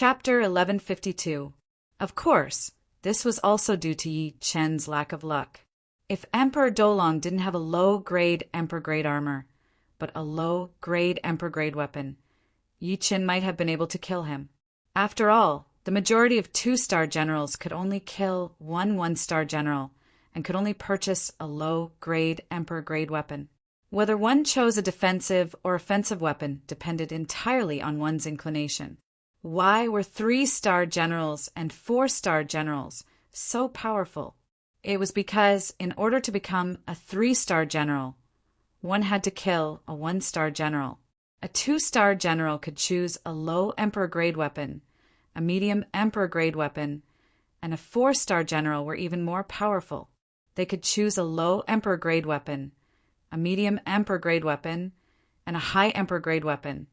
Chapter 1152. Of course, this was also due to Yi Chen's lack of luck. If Emperor Dolong didn't have a low-grade Emperor-grade armor, but a low-grade Emperor-grade weapon, Yi Chen might have been able to kill him. After all, the majority of 2-star generals could only kill one 1-star general and could only purchase a low-grade Emperor-grade weapon. Whether one chose a defensive or offensive weapon depended entirely on one's inclination. Why were 3-star generals and 4-star generals so powerful? It was because in order to become a 3-star general, one had to kill a 1-star general. A 2-star general could choose a low Emperor-grade weapon, a medium Emperor-grade weapon, and a 4-star general were even more powerful. They could choose a low Emperor-grade weapon, a medium Emperor-grade weapon, and a high Emperor-grade weapon,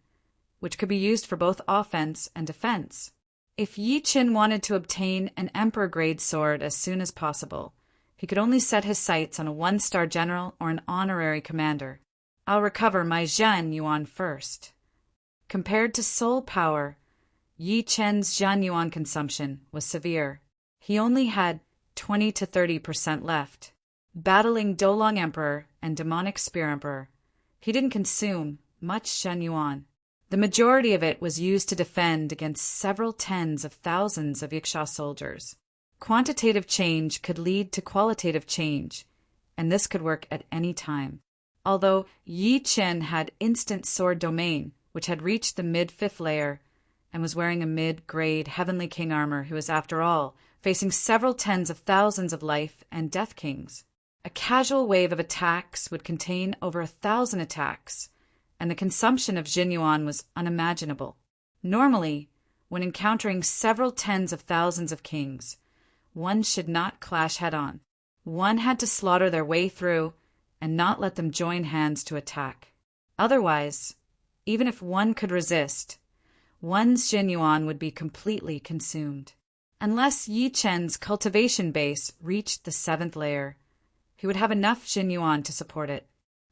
which could be used for both offense and defense. If Yi Chen wanted to obtain an Emperor-grade sword as soon as possible, he could only set his sights on a 1-star general or an honorary commander. I'll recover my Zhan Yuan first. Compared to soul power, Yi Chen's Zhan Yuan consumption was severe. He only had 20 to 30% left. Battling Dolong Emperor and Demonic Spear Emperor, he didn't consume much Zhan Yuan. The majority of it was used to defend against several tens of thousands of Yiksha soldiers. Quantitative change could lead to qualitative change, and this could work at any time. Although Yi Chen had instant sword domain, which had reached the mid-5th layer, and was wearing a mid-grade Heavenly King armor who was, after all, facing several tens of thousands of life and death kings. A casual wave of attacks would contain over 1,000 attacks, and the consumption of Zhan Yuan was unimaginable. Normally, when encountering several tens of thousands of kings, one should not clash head-on. One had to slaughter their way through and not let them join hands to attack. Otherwise, even if one could resist, one's Zhan Yuan would be completely consumed. Unless Yi Chen's cultivation base reached the 7th layer, he would have enough Zhan Yuan to support it.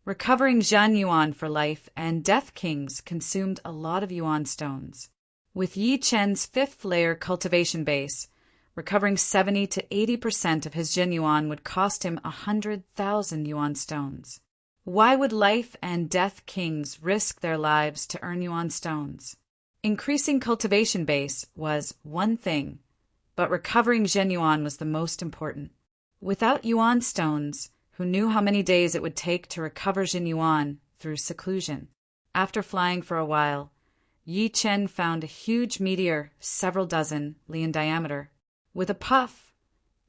Recovering Zhan Yuan for life and death kings consumed a lot of Yuan stones. With Yi Chen's 5th layer cultivation base, recovering 70 to 80% of his Zhan Yuan would cost him 100,000 Yuan stones. Why would life and death kings risk their lives to earn Yuan stones? Increasing cultivation base was one thing, but recovering Zhan Yuan was the most important. Without Yuan stones, who knew how many days it would take to recover Zhan Yuan through seclusion? After flying for a while, Yi Chen found a huge meteor, several dozen li in diameter. With a puff,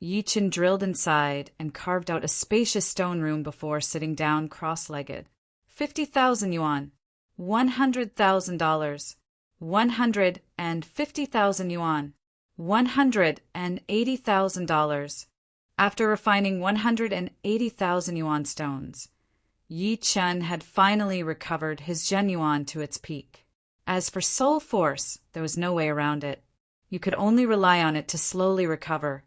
Yi Chen drilled inside and carved out a spacious stone room before sitting down cross-legged. 50,000 yuan, $100,000, 150,000 yuan, $180,000. After refining 180,000 yuan stones, Yi Chen had finally recovered his Zhen Yuan to its peak. As for soul force, there was no way around it. You could only rely on it to slowly recover,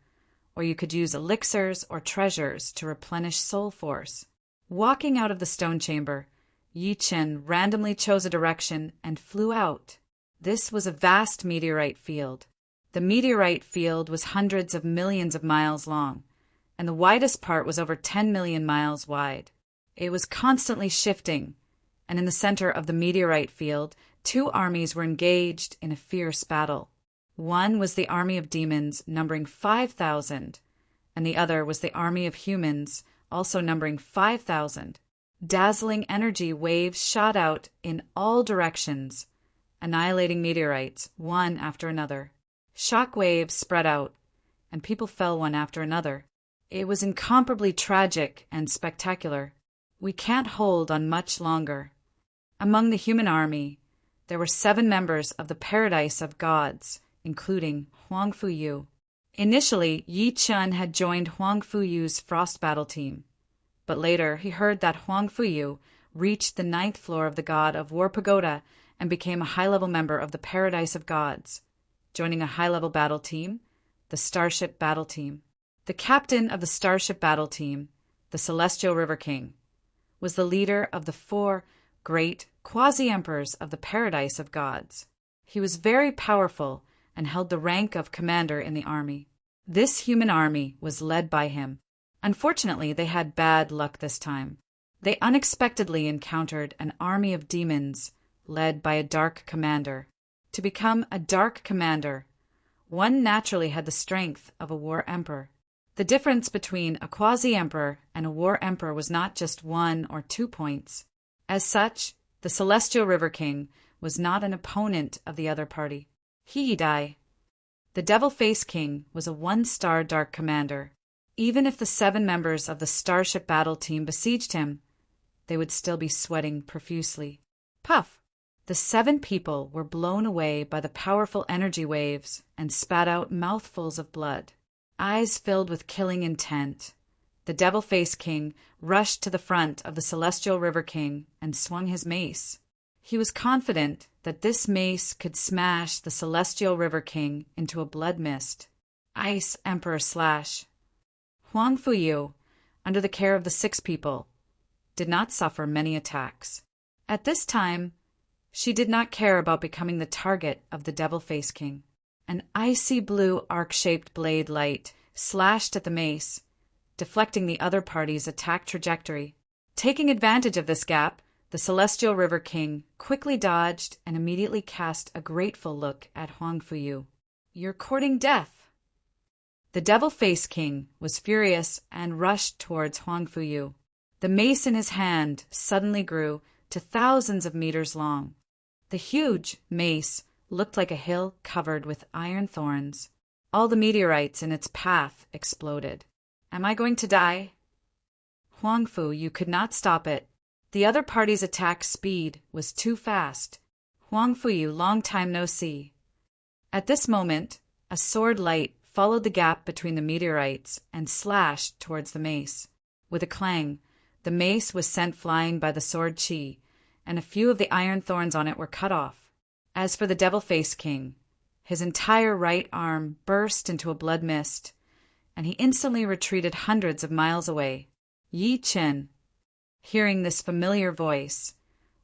or you could use elixirs or treasures to replenish soul force. Walking out of the stone chamber, Yi Chen randomly chose a direction and flew out. This was a vast meteorite field. The meteorite field was hundreds of millions of miles long, and the widest part was over 10 million miles wide. It was constantly shifting, and in the center of the meteorite field, 2 armies were engaged in a fierce battle. One was the army of demons, numbering 5,000, and the other was the army of humans, also numbering 5,000. Dazzling energy waves shot out in all directions, annihilating meteorites, one after another. Shock waves spread out, and people fell one after another. It was incomparably tragic and spectacular. We can't hold on much longer. Among the human army, there were 7 members of the Paradise of Gods, including Huang Fuyu. Initially, Yi Chen had joined Huang Fuyu's Frost Battle team, but later he heard that Huang Fuyu reached the 9th floor of the God of War Pagoda and became a high-level member of the Paradise of Gods, joining a high-level battle team, the Starship Battle Team. The captain of the Starship Battle Team, the Celestial River King, was the leader of the 4 great quasi-emperors of the Paradise of Gods. He was very powerful and held the rank of commander in the army. This human army was led by him. Unfortunately, they had bad luck this time. They unexpectedly encountered an army of demons led by a dark commander. To become a dark commander, one naturally had the strength of a war emperor. The difference between a quasi-emperor and a war emperor was not just 1 or 2 points. As such, the Celestial River King was not an opponent of the other party. He die. The Devil-Face King was a 1-star dark commander. Even if the 7 members of the Starship Battle Team besieged him, they would still be sweating profusely. Puff! The 7 people were blown away by the powerful energy waves and spat out mouthfuls of blood. Eyes filled with killing intent, the Devil-Face King rushed to the front of the Celestial River King and swung his mace. He was confident that this mace could smash the Celestial River King into a blood mist. Ice Emperor Slash. Huang Fuyu, under the care of the 6 people, did not suffer many attacks. At this time, she did not care about becoming the target of the Devil-Face King. An icy blue arc-shaped blade light slashed at the mace, deflecting the other party's attack trajectory. Taking advantage of this gap, the Celestial River King quickly dodged and immediately cast a grateful look at Huang Fuyu. "You're courting death." The Devil-Face King was furious and rushed towards Huang Fuyu. The mace in his hand suddenly grew to thousands of meters long. The huge mace looked like a hill covered with iron thorns. All the meteorites in its path exploded. "Am I going to die?" Huang Fuyu could not stop it. The other party's attack speed was too fast. Huang Fuyu, long time no see. At this moment, a sword light followed the gap between the meteorites and slashed towards the mace. With a clang, the mace was sent flying by the sword chi, and a few of the iron thorns on it were cut off. As for the Devil-Face King, his entire right arm burst into a blood mist, and he instantly retreated hundreds of miles away. Yi Chen. Hearing this familiar voice,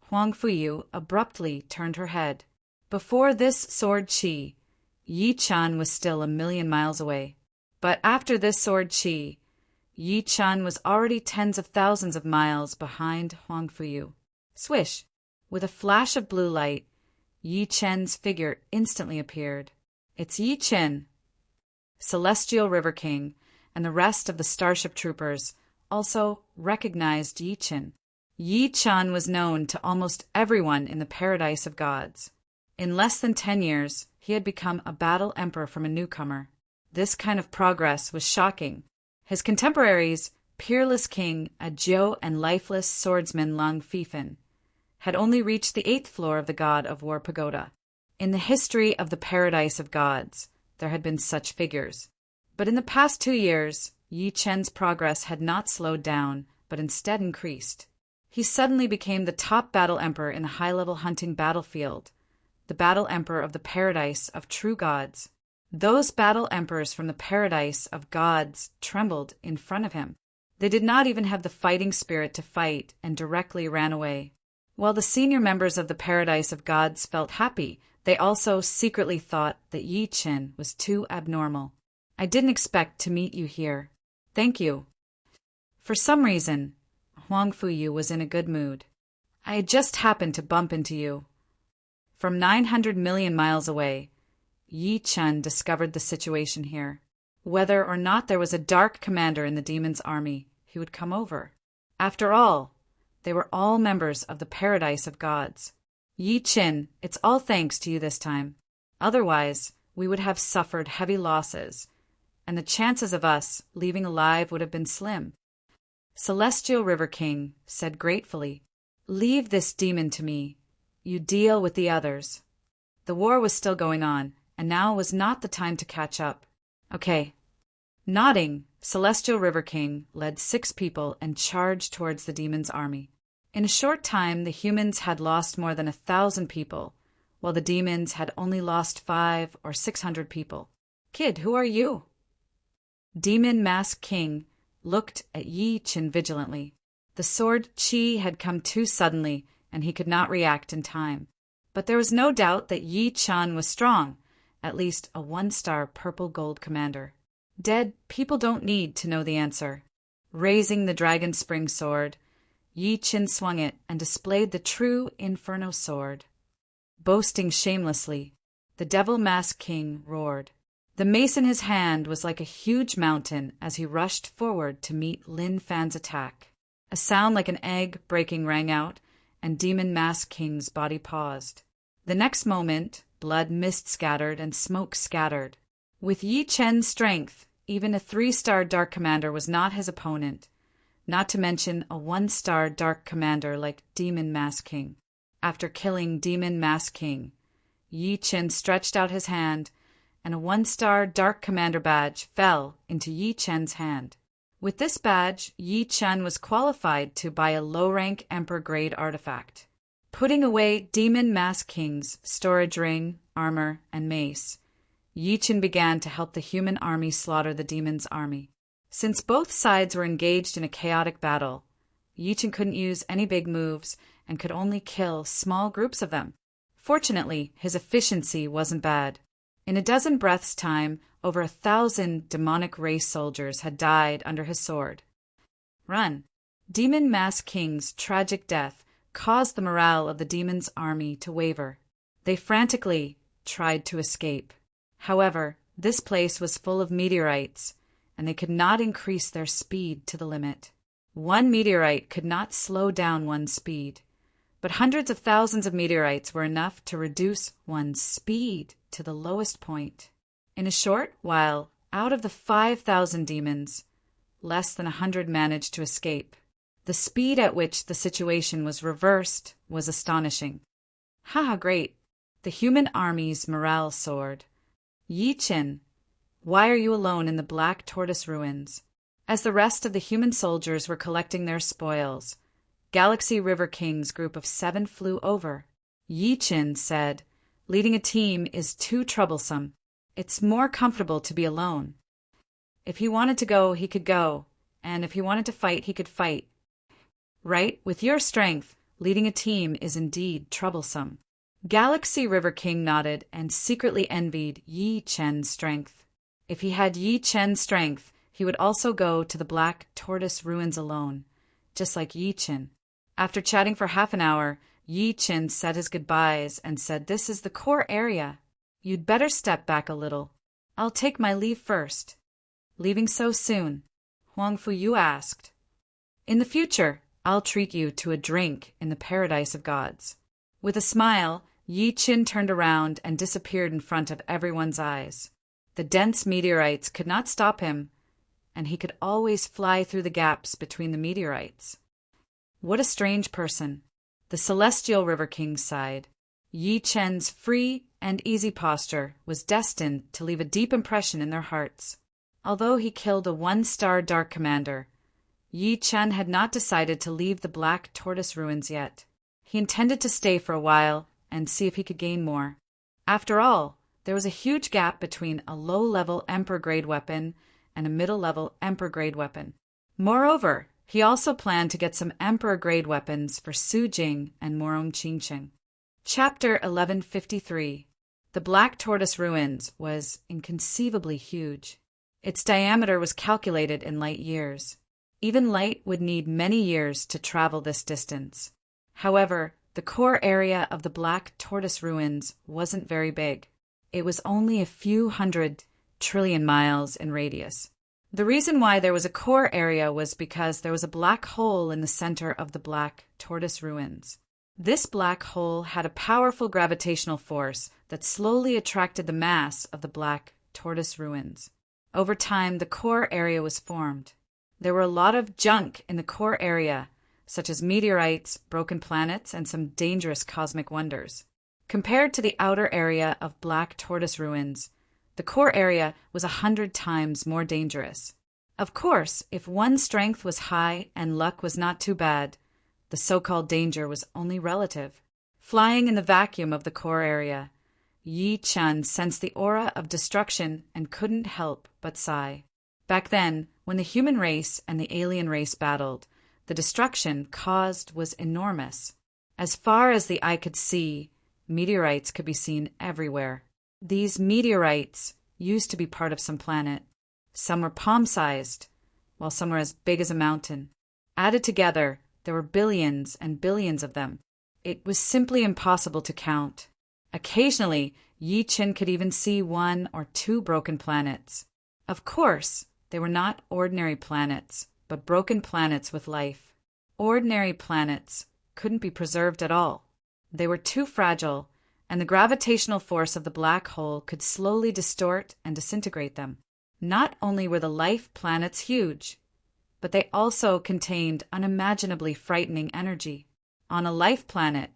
Huang Fuyu abruptly turned her head. Before this sword chi, Yi Chen was still 1,000,000 miles away. But after this sword chi, Yi Chen was already tens of thousands of miles behind Huang Fuyu. Swish! With a flash of blue light, Yi Chen's figure instantly appeared. "It's Yi Chen." Celestial River King and the rest of the Starship Troopers also recognized Yi Chen. Yi Chen was known to almost everyone in the Paradise of Gods. In less than 10 years, he had become a battle emperor from a newcomer. This kind of progress was shocking. His contemporaries, peerless King Ajo and lifeless swordsman Lang Fifan, had only reached the 8th floor of the God of War Pagoda. In the history of the Paradise of Gods, there had been such figures. But in the past 2 years, Yi Chen's progress had not slowed down, but instead increased. He suddenly became the top battle emperor in the high-level hunting battlefield, the battle emperor of the Paradise of True Gods. Those battle emperors from the Paradise of Gods trembled in front of him. They did not even have the fighting spirit to fight and directly ran away. While the senior members of the Paradise of Gods felt happy, they also secretly thought that Yi Chen was too abnormal. "I didn't expect to meet you here. Thank you." For some reason, Huang Fuyu was in a good mood. "I had just happened to bump into you." From 900 million miles away, Yi Chen discovered the situation here. Whether or not there was a dark commander in the demon's army, he would come over. After all, they were all members of the Paradise of Gods. "Yi Chen, it's all thanks to you this time. Otherwise, we would have suffered heavy losses, and the chances of us leaving alive would have been slim." Celestial River King said gratefully, "Leave this demon to me. You deal with the others." The war was still going on, and now was not the time to catch up. "Okay." Nodding, Celestial River King led 6 people and charged towards the demon's army. In a short time, the humans had lost more than 1,000 people, while the demons had only lost 500 or 600 people. "Kid, who are you?" Demon Mask King looked at Yi Chen vigilantly. The sword chi had come too suddenly, and he could not react in time. But there was no doubt that Yi Chen was strong, at least a 1-star purple gold commander. Dead people don't need to know the answer. Raising the dragon spring sword, Yi Qin swung it and displayed the true Inferno sword. Boasting shamelessly, the Devil Mask King roared. The mace in his hand was like a huge mountain as he rushed forward to meet Lin Fan's attack. A sound like an egg breaking rang out, and Demon Mask King's body paused. The next moment, blood mist scattered and smoke scattered. With Yi Chen's strength, even a 3-star Dark Commander was not his opponent, not to mention a 1-star Dark Commander like Demon Mask King. After killing Demon Mask King, Yi Chen stretched out his hand, and a 1-star Dark Commander badge fell into Yi Chen's hand. With this badge, Yi Chen was qualified to buy a low-rank Emperor-grade artifact. Putting away Demon Mask King's storage ring, armor, and mace, Yi Chen began to help the human army slaughter the demon's army. Since both sides were engaged in a chaotic battle, Yi Chen couldn't use any big moves and could only kill small groups of them. Fortunately, his efficiency wasn't bad. In a dozen breaths' time, over 1,000 demonic race soldiers had died under his sword. Run! Demon Mask King's tragic death caused the morale of the demon's army to waver. They frantically tried to escape. However, this place was full of meteorites, and they could not increase their speed to the limit. One meteorite could not slow down one's speed, but hundreds of thousands of meteorites were enough to reduce one's speed to the lowest point. In a short while, out of the 5,000 demons, less than 100 managed to escape. The speed at which the situation was reversed was astonishing. Haha, great! The human army's morale soared. Yi Chen, why are you alone in the Black Tortoise ruins? As the rest of the human soldiers were collecting their spoils, Galaxy River King's group of 7 flew over. Yi Chen said, leading a team is too troublesome. It's more comfortable to be alone. If he wanted to go, he could go, and if he wanted to fight, he could fight. Right, with your strength, leading a team is indeed troublesome. Galaxy River King nodded and secretly envied Yi Chen's strength. If he had Yi Chen's strength, he would also go to the Black Tortoise ruins alone, just like Yi Chen. After chatting for half an hour, Yi Chen said his goodbyes and said, "This is the core area. You'd better step back a little. I'll take my leave first." "Leaving so soon?" Huang Fuyu asked. "In the future, I'll treat you to a drink in the paradise of gods." With a smile, Yi Chen turned around and disappeared in front of everyone's eyes. The dense meteorites could not stop him, and he could always fly through the gaps between the meteorites. What a strange person. The Celestial River King sighed. Yi Chen's free and easy posture was destined to leave a deep impression in their hearts. Although he killed a 1-star Dark Commander, Yi Chen had not decided to leave the Black Tortoise ruins yet. He intended to stay for a while and see if he could gain more. After all, there was a huge gap between a low-level Emperor-grade weapon and a middle-level Emperor-grade weapon. Moreover, he also planned to get some Emperor-grade weapons for Su Jing and Morong Qingqing. Chapter 1153. The Black Tortoise Ruins was inconceivably huge. Its diameter was calculated in light years. Even light would need many years to travel this distance. However, the core area of the Black Tortoise Ruins wasn't very big. It was only a few 100 trillion miles in radius. The reason why there was a core area was because there was a black hole in the center of the Black Tortoise Ruins. This black hole had a powerful gravitational force that slowly attracted the mass of the Black Tortoise Ruins. Over time, the core area was formed. There were a lot of junk in the core area, such as meteorites, broken planets, and some dangerous cosmic wonders. Compared to the outer area of Black Tortoise Ruins, the core area was 100 times more dangerous. Of course, if one's strength was high and luck was not too bad, the so-called danger was only relative. Flying in the vacuum of the core area, Yi Chen sensed the aura of destruction and couldn't help but sigh. Back then, when the human race and the alien race battled, the destruction caused was enormous. As far as the eye could see, meteorites could be seen everywhere. These meteorites used to be part of some planet. Some were palm-sized, while some were as big as a mountain. Added together, there were billions and billions of them. It was simply impossible to count. Occasionally, Yi Chen could even see 1 or 2 broken planets. Of course, they were not ordinary planets, but broken planets with life. Ordinary planets couldn't be preserved at all. They were too fragile, and the gravitational force of the black hole could slowly distort and disintegrate them. Not only were the life planets huge, but they also contained unimaginably frightening energy. On a life planet,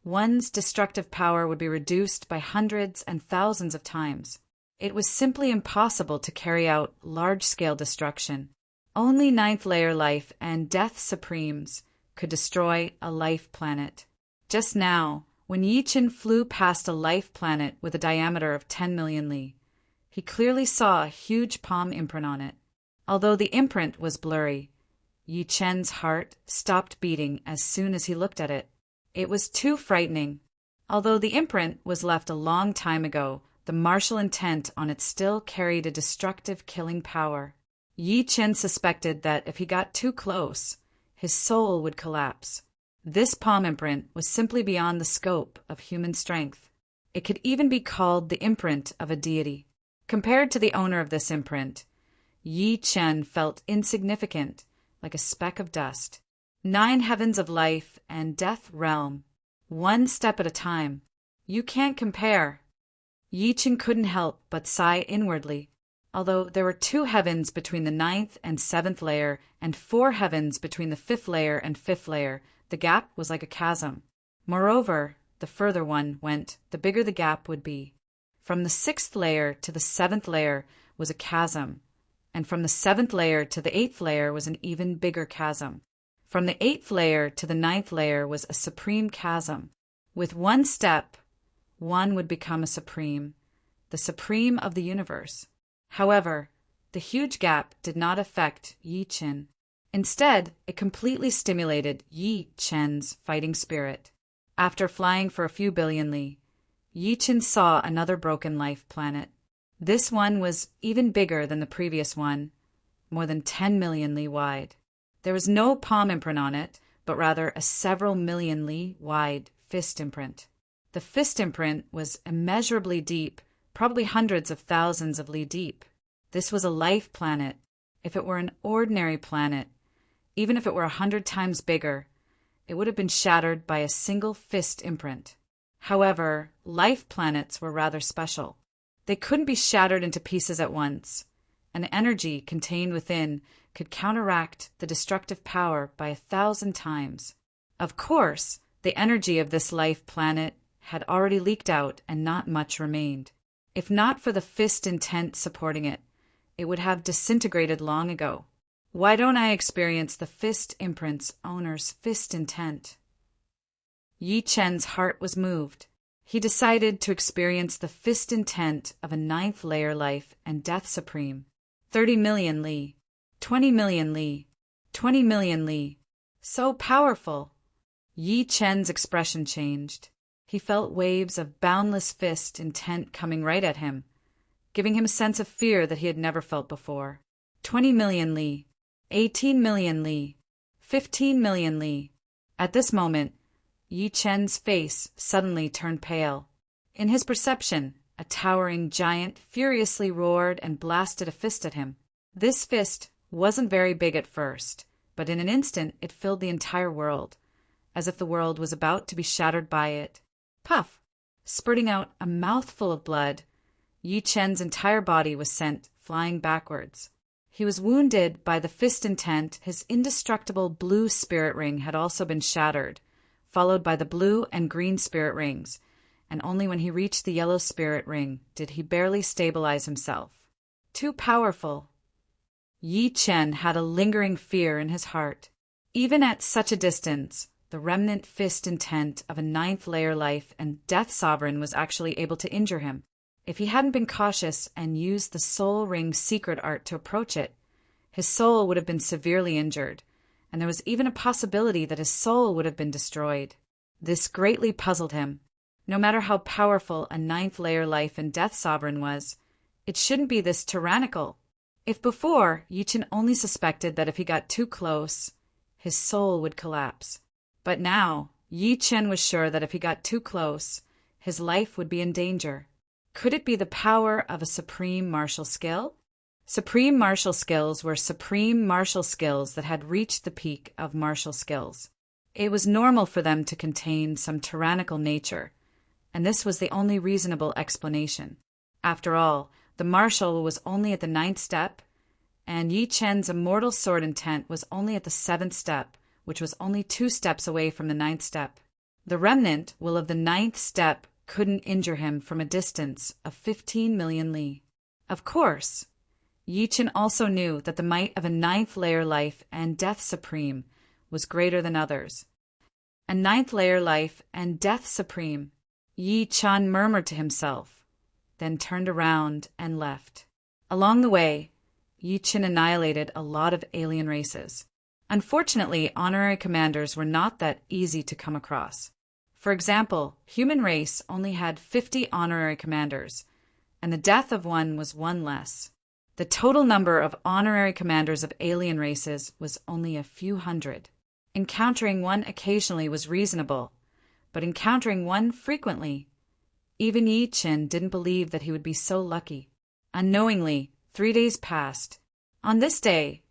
one's destructive power would be reduced by hundreds and thousands of times. It was simply impossible to carry out large-scale destruction. Only ninth-layer life and death supremes could destroy a life planet. Just now, when Yi Chen flew past a life planet with a diameter of 10 million li, he clearly saw a huge palm imprint on it. Although the imprint was blurry, Yi Chen's heart stopped beating as soon as he looked at it. It was too frightening. Although the imprint was left a long time ago, the martial intent on it still carried a destructive killing power. Yi Chen suspected that if he got too close, his soul would collapse. This palm imprint was simply beyond the scope of human strength. It could even be called the imprint of a deity. Compared to the owner of this imprint, Yi Chen felt insignificant, like a speck of dust. 9 heavens of life and death realm, one step at a time. You can't compare. Yi Chen couldn't help but sigh inwardly. Although there were 2 heavens between the 9th and 7th layer and 4 heavens between the 5th layer and 5th layer, the gap was like a chasm. Moreover, the further one went, the bigger the gap would be. From the 6th layer to the 7th layer was a chasm, and from the 7th layer to the 8th layer was an even bigger chasm. From the 8th layer to the 9th layer was a supreme chasm. With one step, one would become a supreme, the supreme of the universe. However, the huge gap did not affect Yi Chen. Instead, it completely stimulated Yi Chen's fighting spirit. After flying for a few billion li, Yi Chen saw another broken life planet. This one was even bigger than the previous one, more than 10 million li wide. There was no palm imprint on it, but rather a several million li wide fist imprint. The fist imprint was immeasurably deep, probably hundreds of thousands of li deep. This was a life planet. If it were an ordinary planet, even if it were 100 times bigger, it would have been shattered by a single fist imprint. However, life planets were rather special. They couldn't be shattered into pieces at once. An energy contained within could counteract the destructive power by 1,000 times. Of course, the energy of this life planet had already leaked out and not much remained. If not for the fist intent supporting it, it would have disintegrated long ago. Why don't I experience the fist imprint's owner's fist intent? Yi Chen's heart was moved. He decided to experience the fist intent of a 9th layer life and death supreme. 30 million li, 20 million li, 20 million li. So powerful! Yi Chen's expression changed. He felt waves of boundless fist intent coming right at him, giving him a sense of fear that he had never felt before. 20 million li, 18 million li, 15 million li. At this moment, Yi Chen's face suddenly turned pale. In his perception, a towering giant furiously roared and blasted a fist at him. This fist wasn't very big at first, but in an instant it filled the entire world, as if the world was about to be shattered by it. Puff! Spurting out a mouthful of blood, Yi Chen's entire body was sent flying backwards. He was wounded by the fist intent. His indestructible blue spirit ring had also been shattered, followed by the blue and green spirit rings, and only when he reached the yellow spirit ring did he barely stabilize himself. Too powerful. Yi Chen had a lingering fear in his heart. Even at such a distance, the remnant fist intent of a 9th layer life and death sovereign was actually able to injure him. If he hadn't been cautious and used the soul ring secret art to approach it, his soul would have been severely injured, and there was even a possibility that his soul would have been destroyed. This greatly puzzled him. No matter how powerful a ninth-layer life and death sovereign was, it shouldn't be this tyrannical. If before, Yi-Chen only suspected that if he got too close, his soul would collapse. But now, Yi-Chen was sure that if he got too close, his life would be in danger. Could it be the power of a supreme martial skill? Supreme martial skills were supreme martial skills that had reached the peak of martial skills. It was normal for them to contain some tyrannical nature, and this was the only reasonable explanation. After all, the martial was only at the 9th step, and Yi-Chen's immortal sword intent was only at the 7th step, which was only 2 steps away from the 9th step. The remnant will of the 9th step couldn't injure him from a distance of 15 million li. Of course, Yi-Chen also knew that the might of a 9th-layer life and death supreme was greater than others. A 9th-layer life and death supreme, Yi-Chen murmured to himself, then turned around and left. Along the way, Yi-Chen annihilated a lot of alien races. Unfortunately, honorary commanders were not that easy to come across. For example, human race only had 50 honorary commanders, and the death of one was one less. The total number of honorary commanders of alien races was only a few hundred. Encountering one occasionally was reasonable, but encountering one frequently, even Yi-Chen didn't believe that he would be so lucky. Unknowingly, 3 days passed. On this day,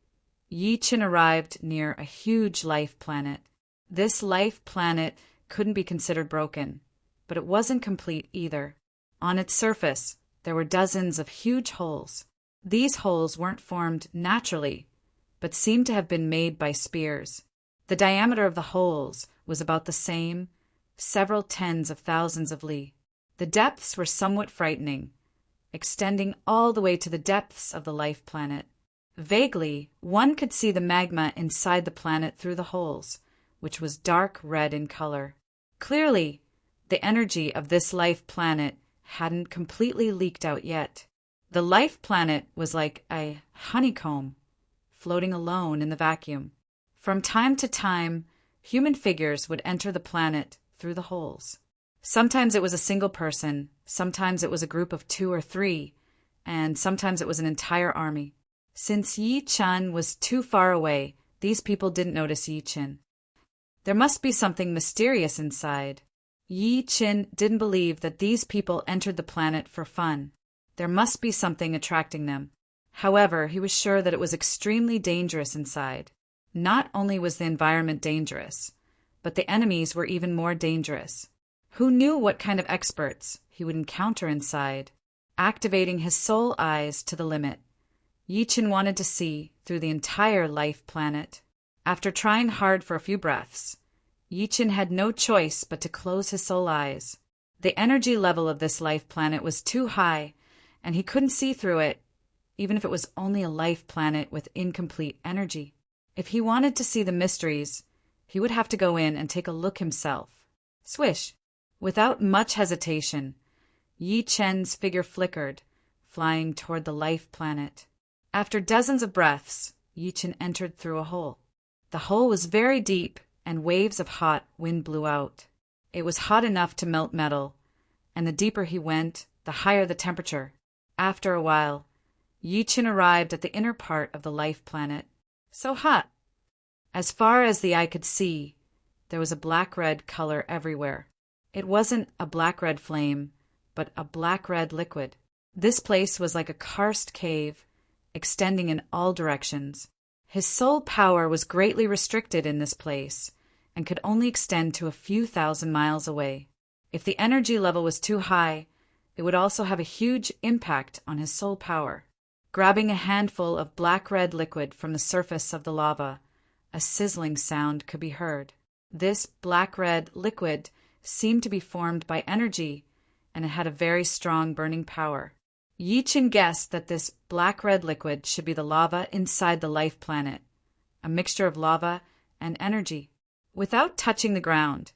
Yi-Chen arrived near a huge life planet. This life planet couldn't be considered broken, but it wasn't complete either. On its surface, there were dozens of huge holes. These holes weren't formed naturally, but seemed to have been made by spears. The diameter of the holes was about the same, several tens of thousands of li. The depths were somewhat frightening, extending all the way to the depths of the life planet. Vaguely, one could see the magma inside the planet through the holes, which was dark red in color. Clearly, the energy of this life planet hadn't completely leaked out yet. The life planet was like a honeycomb, floating alone in the vacuum. From time to time, human figures would enter the planet through the holes. Sometimes it was a single person, sometimes it was a group of 2 or 3, and sometimes it was an entire army. Since Yi-Chen was too far away, these people didn't notice Yi-Chen. There must be something mysterious inside. Yi-Chen didn't believe that these people entered the planet for fun. There must be something attracting them. However, he was sure that it was extremely dangerous inside. Not only was the environment dangerous, but the enemies were even more dangerous. Who knew what kind of experts he would encounter inside? Activating his soul eyes to the limit, Yi-Chen wanted to see through the entire life planet. After trying hard for a few breaths, Yi-Chen had no choice but to close his soul eyes. The energy level of this life planet was too high, and he couldn't see through it, even if it was only a life planet with incomplete energy. If he wanted to see the mysteries, he would have to go in and take a look himself. Swish! Without much hesitation, Yi-Chen's figure flickered, flying toward the life planet. After dozens of breaths, Yi-Chen entered through a hole. The hole was very deep, and waves of hot wind blew out. It was hot enough to melt metal, and the deeper he went, the higher the temperature. After a while, Yi-Chen arrived at the inner part of the life planet. So hot! As far as the eye could see, there was a black-red color everywhere. It wasn't a black-red flame, but a black-red liquid. This place was like a karst cave, extending in all directions. His soul power was greatly restricted in this place, and could only extend to a few thousand miles away. If the energy level was too high, it would also have a huge impact on his soul power. Grabbing a handful of black-red liquid from the surface of the lava, a sizzling sound could be heard. This black-red liquid seemed to be formed by energy, and it had a very strong burning power. Yi-Chen guessed that this black-red liquid should be the lava inside the life planet, a mixture of lava and energy. Without touching the ground,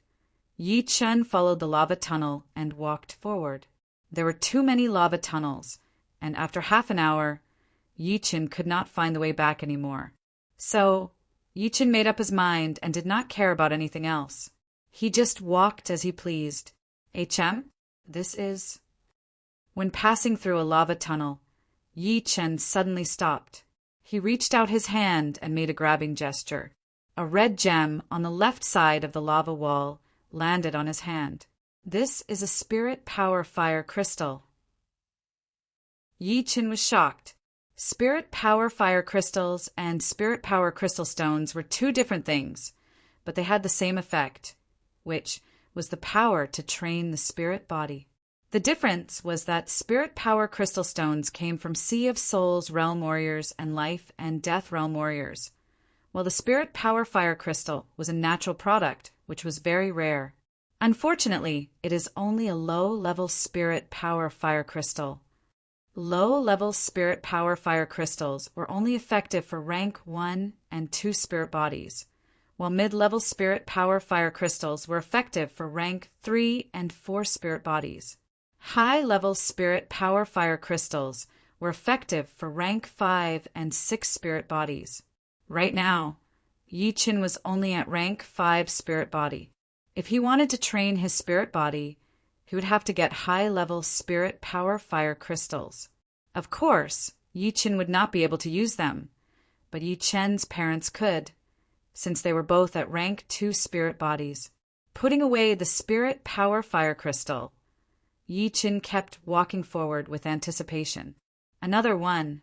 Yi-Chen followed the lava tunnel and walked forward. There were too many lava tunnels, and after half an hour, Yi-Chen could not find the way back anymore. So, Yi-Chen made up his mind and did not care about anything else. He just walked as he pleased. This is... When passing through a lava tunnel, Yi Chen suddenly stopped. He reached out his hand and made a grabbing gesture. A red gem on the left side of the lava wall landed on his hand. This is a spirit power fire crystal. Yi Chen was shocked. Spirit power fire crystals and spirit power crystal stones were two different things, but they had the same effect, which was the power to train the spirit body. The difference was that spirit power crystal stones came from Sea of Souls realm warriors and Life and Death realm warriors, while the spirit power fire crystal was a natural product, which was very rare. Unfortunately, it is only a low-level spirit power fire crystal. Low-level spirit power fire crystals were only effective for rank 1 and 2 spirit bodies, while mid-level spirit power fire crystals were effective for rank 3 and 4 spirit bodies. High-level spirit power fire crystals were effective for rank 5 and 6 spirit bodies. Right now, Yi Chen was only at rank 5 spirit body. If he wanted to train his spirit body, he would have to get high-level spirit power fire crystals. Of course, Yi Chen would not be able to use them, but Yi Chen's parents could, since they were both at rank 2 spirit bodies. Putting away the spirit power fire crystal, Yi Chen kept walking forward with anticipation. Another one.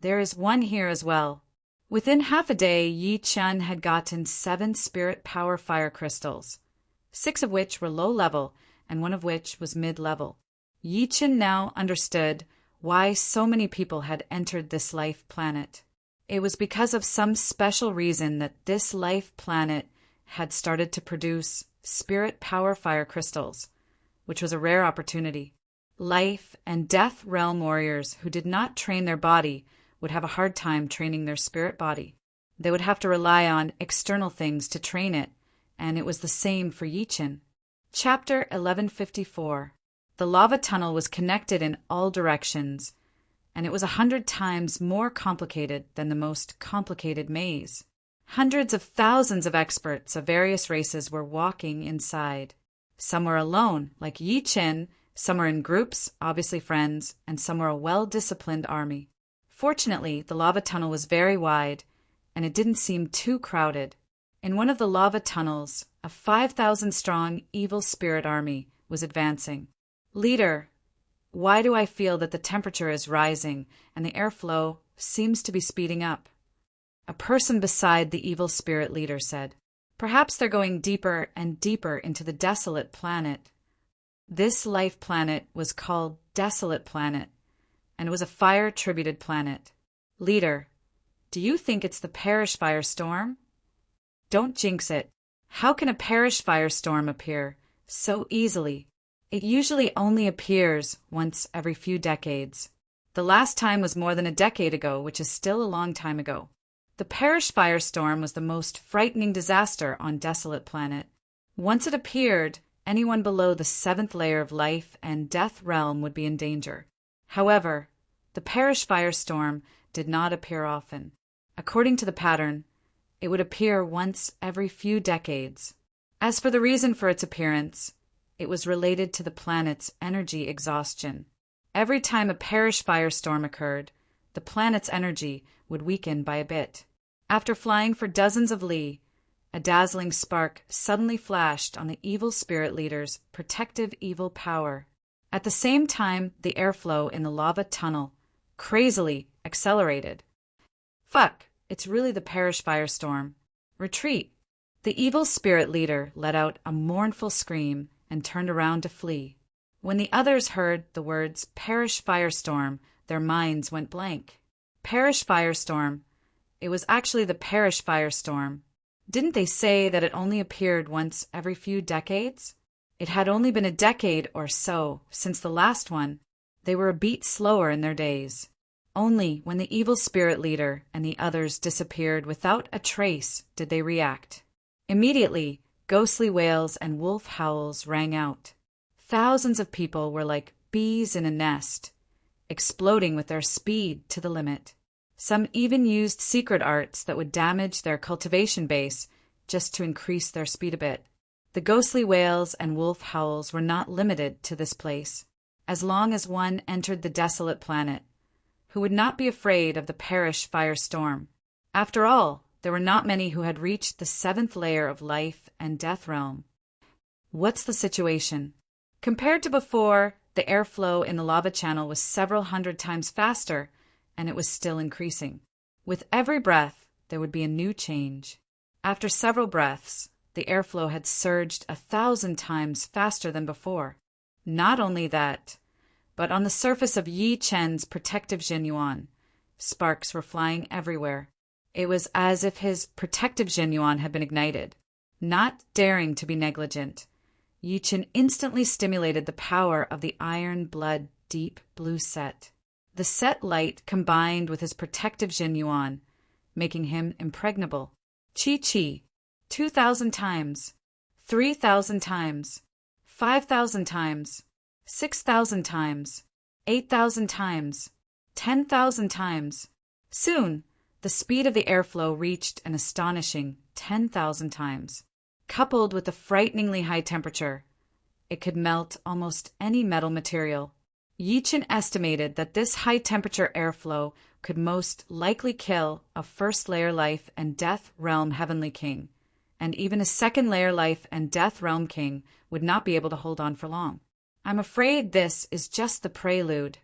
There is one here as well. Within half a day, Yi Chen had gotten 7 spirit power fire crystals, 6 of which were low level and 1 of which was mid-level. Yi Chen now understood why so many people had entered this life planet. It was because of some special reason that this life planet had started to produce spirit power fire crystals, which was a rare opportunity. Life and Death realm warriors who did not train their body would have a hard time training their spirit body. They would have to rely on external things to train it, and it was the same for Yi Chen. Chapter 1154. The lava tunnel was connected in all directions, and it was 100 times more complicated than the most complicated maze. Hundreds of thousands of experts of various races were walking inside. Some were alone, like Yi Chen, some were in groups, obviously friends, and some were a well-disciplined army. Fortunately, the lava tunnel was very wide, and it didn't seem too crowded. In one of the lava tunnels, a 5,000-strong evil spirit army was advancing. Leader, why do I feel that the temperature is rising and the airflow seems to be speeding up? A person beside the evil spirit leader said. Perhaps they're going deeper and deeper into the desolate planet. This life planet was called Desolate Planet, and it was a fire-tributed planet. Leader, do you think it's the Parish Firestorm? Don't jinx it. How can a Parish Firestorm appear so easily? It usually only appears once every few decades. The last time was more than a decade ago, which is still a long time ago. The Parish Firestorm was the most frightening disaster on Desolate Planet. Once it appeared, anyone below the 7th layer of Life and Death realm would be in danger. However, the Parish Firestorm did not appear often. According to the pattern, it would appear once every few decades. As for the reason for its appearance, it was related to the planet's energy exhaustion. Every time a Parish Firestorm occurred, the planet's energy would weaken by a bit. After flying for dozens of li, a dazzling spark suddenly flashed on the evil spirit leader's protective evil power. At the same time, the airflow in the lava tunnel crazily accelerated. Fuck, it's really the Parish Firestorm. Retreat. The evil spirit leader let out a mournful scream and turned around to flee. When the others heard the words Parish Firestorm, their minds went blank. Parish Firestorm. It was actually the Parish Firestorm. Didn't they say that it only appeared once every few decades? It had only been a decade or so since the last one. They were a beat slower in their days. Only when the evil spirit leader and the others disappeared without a trace did they react. Immediately, ghostly wails and wolf howls rang out. Thousands of people were like bees in a nest, exploding with their speed to the limit. Some even used secret arts that would damage their cultivation base just to increase their speed a bit. The The ghostly wails and wolf howls were not limited to this place. As long as one entered the desolate planet, who would not be afraid of the parish firestorm? After all, there were not many who had reached the 7th layer of life and death realm. What's the situation? Compared to before, the airflow in the lava channel was several hundred times faster, and it was still increasing. With every breath, there would be a new change. After several breaths, the airflow had surged 1,000 times faster than before. Not only that, but on the surface of Yi Chen's protective Jianyuan, sparks were flying everywhere. It was as if his protective Jianyuan had been ignited. Not daring to be negligent, Yi Chen instantly stimulated the power of the iron blood deep blue set. The set light combined with his protective Jianyuan, making him impregnable. Chi, 2,000 times, 3,000 times, 5,000 times, 6,000 times, 8,000 times, 10,000 times. Soon, the speed of the airflow reached an astonishing 10,000 times. Coupled with the frighteningly high temperature, it could melt almost any metal material. Yi Chen estimated that this high-temperature airflow could most likely kill a first-layer life and death realm heavenly king, and even a second-layer life and death realm king would not be able to hold on for long. I'm afraid this is just the prelude.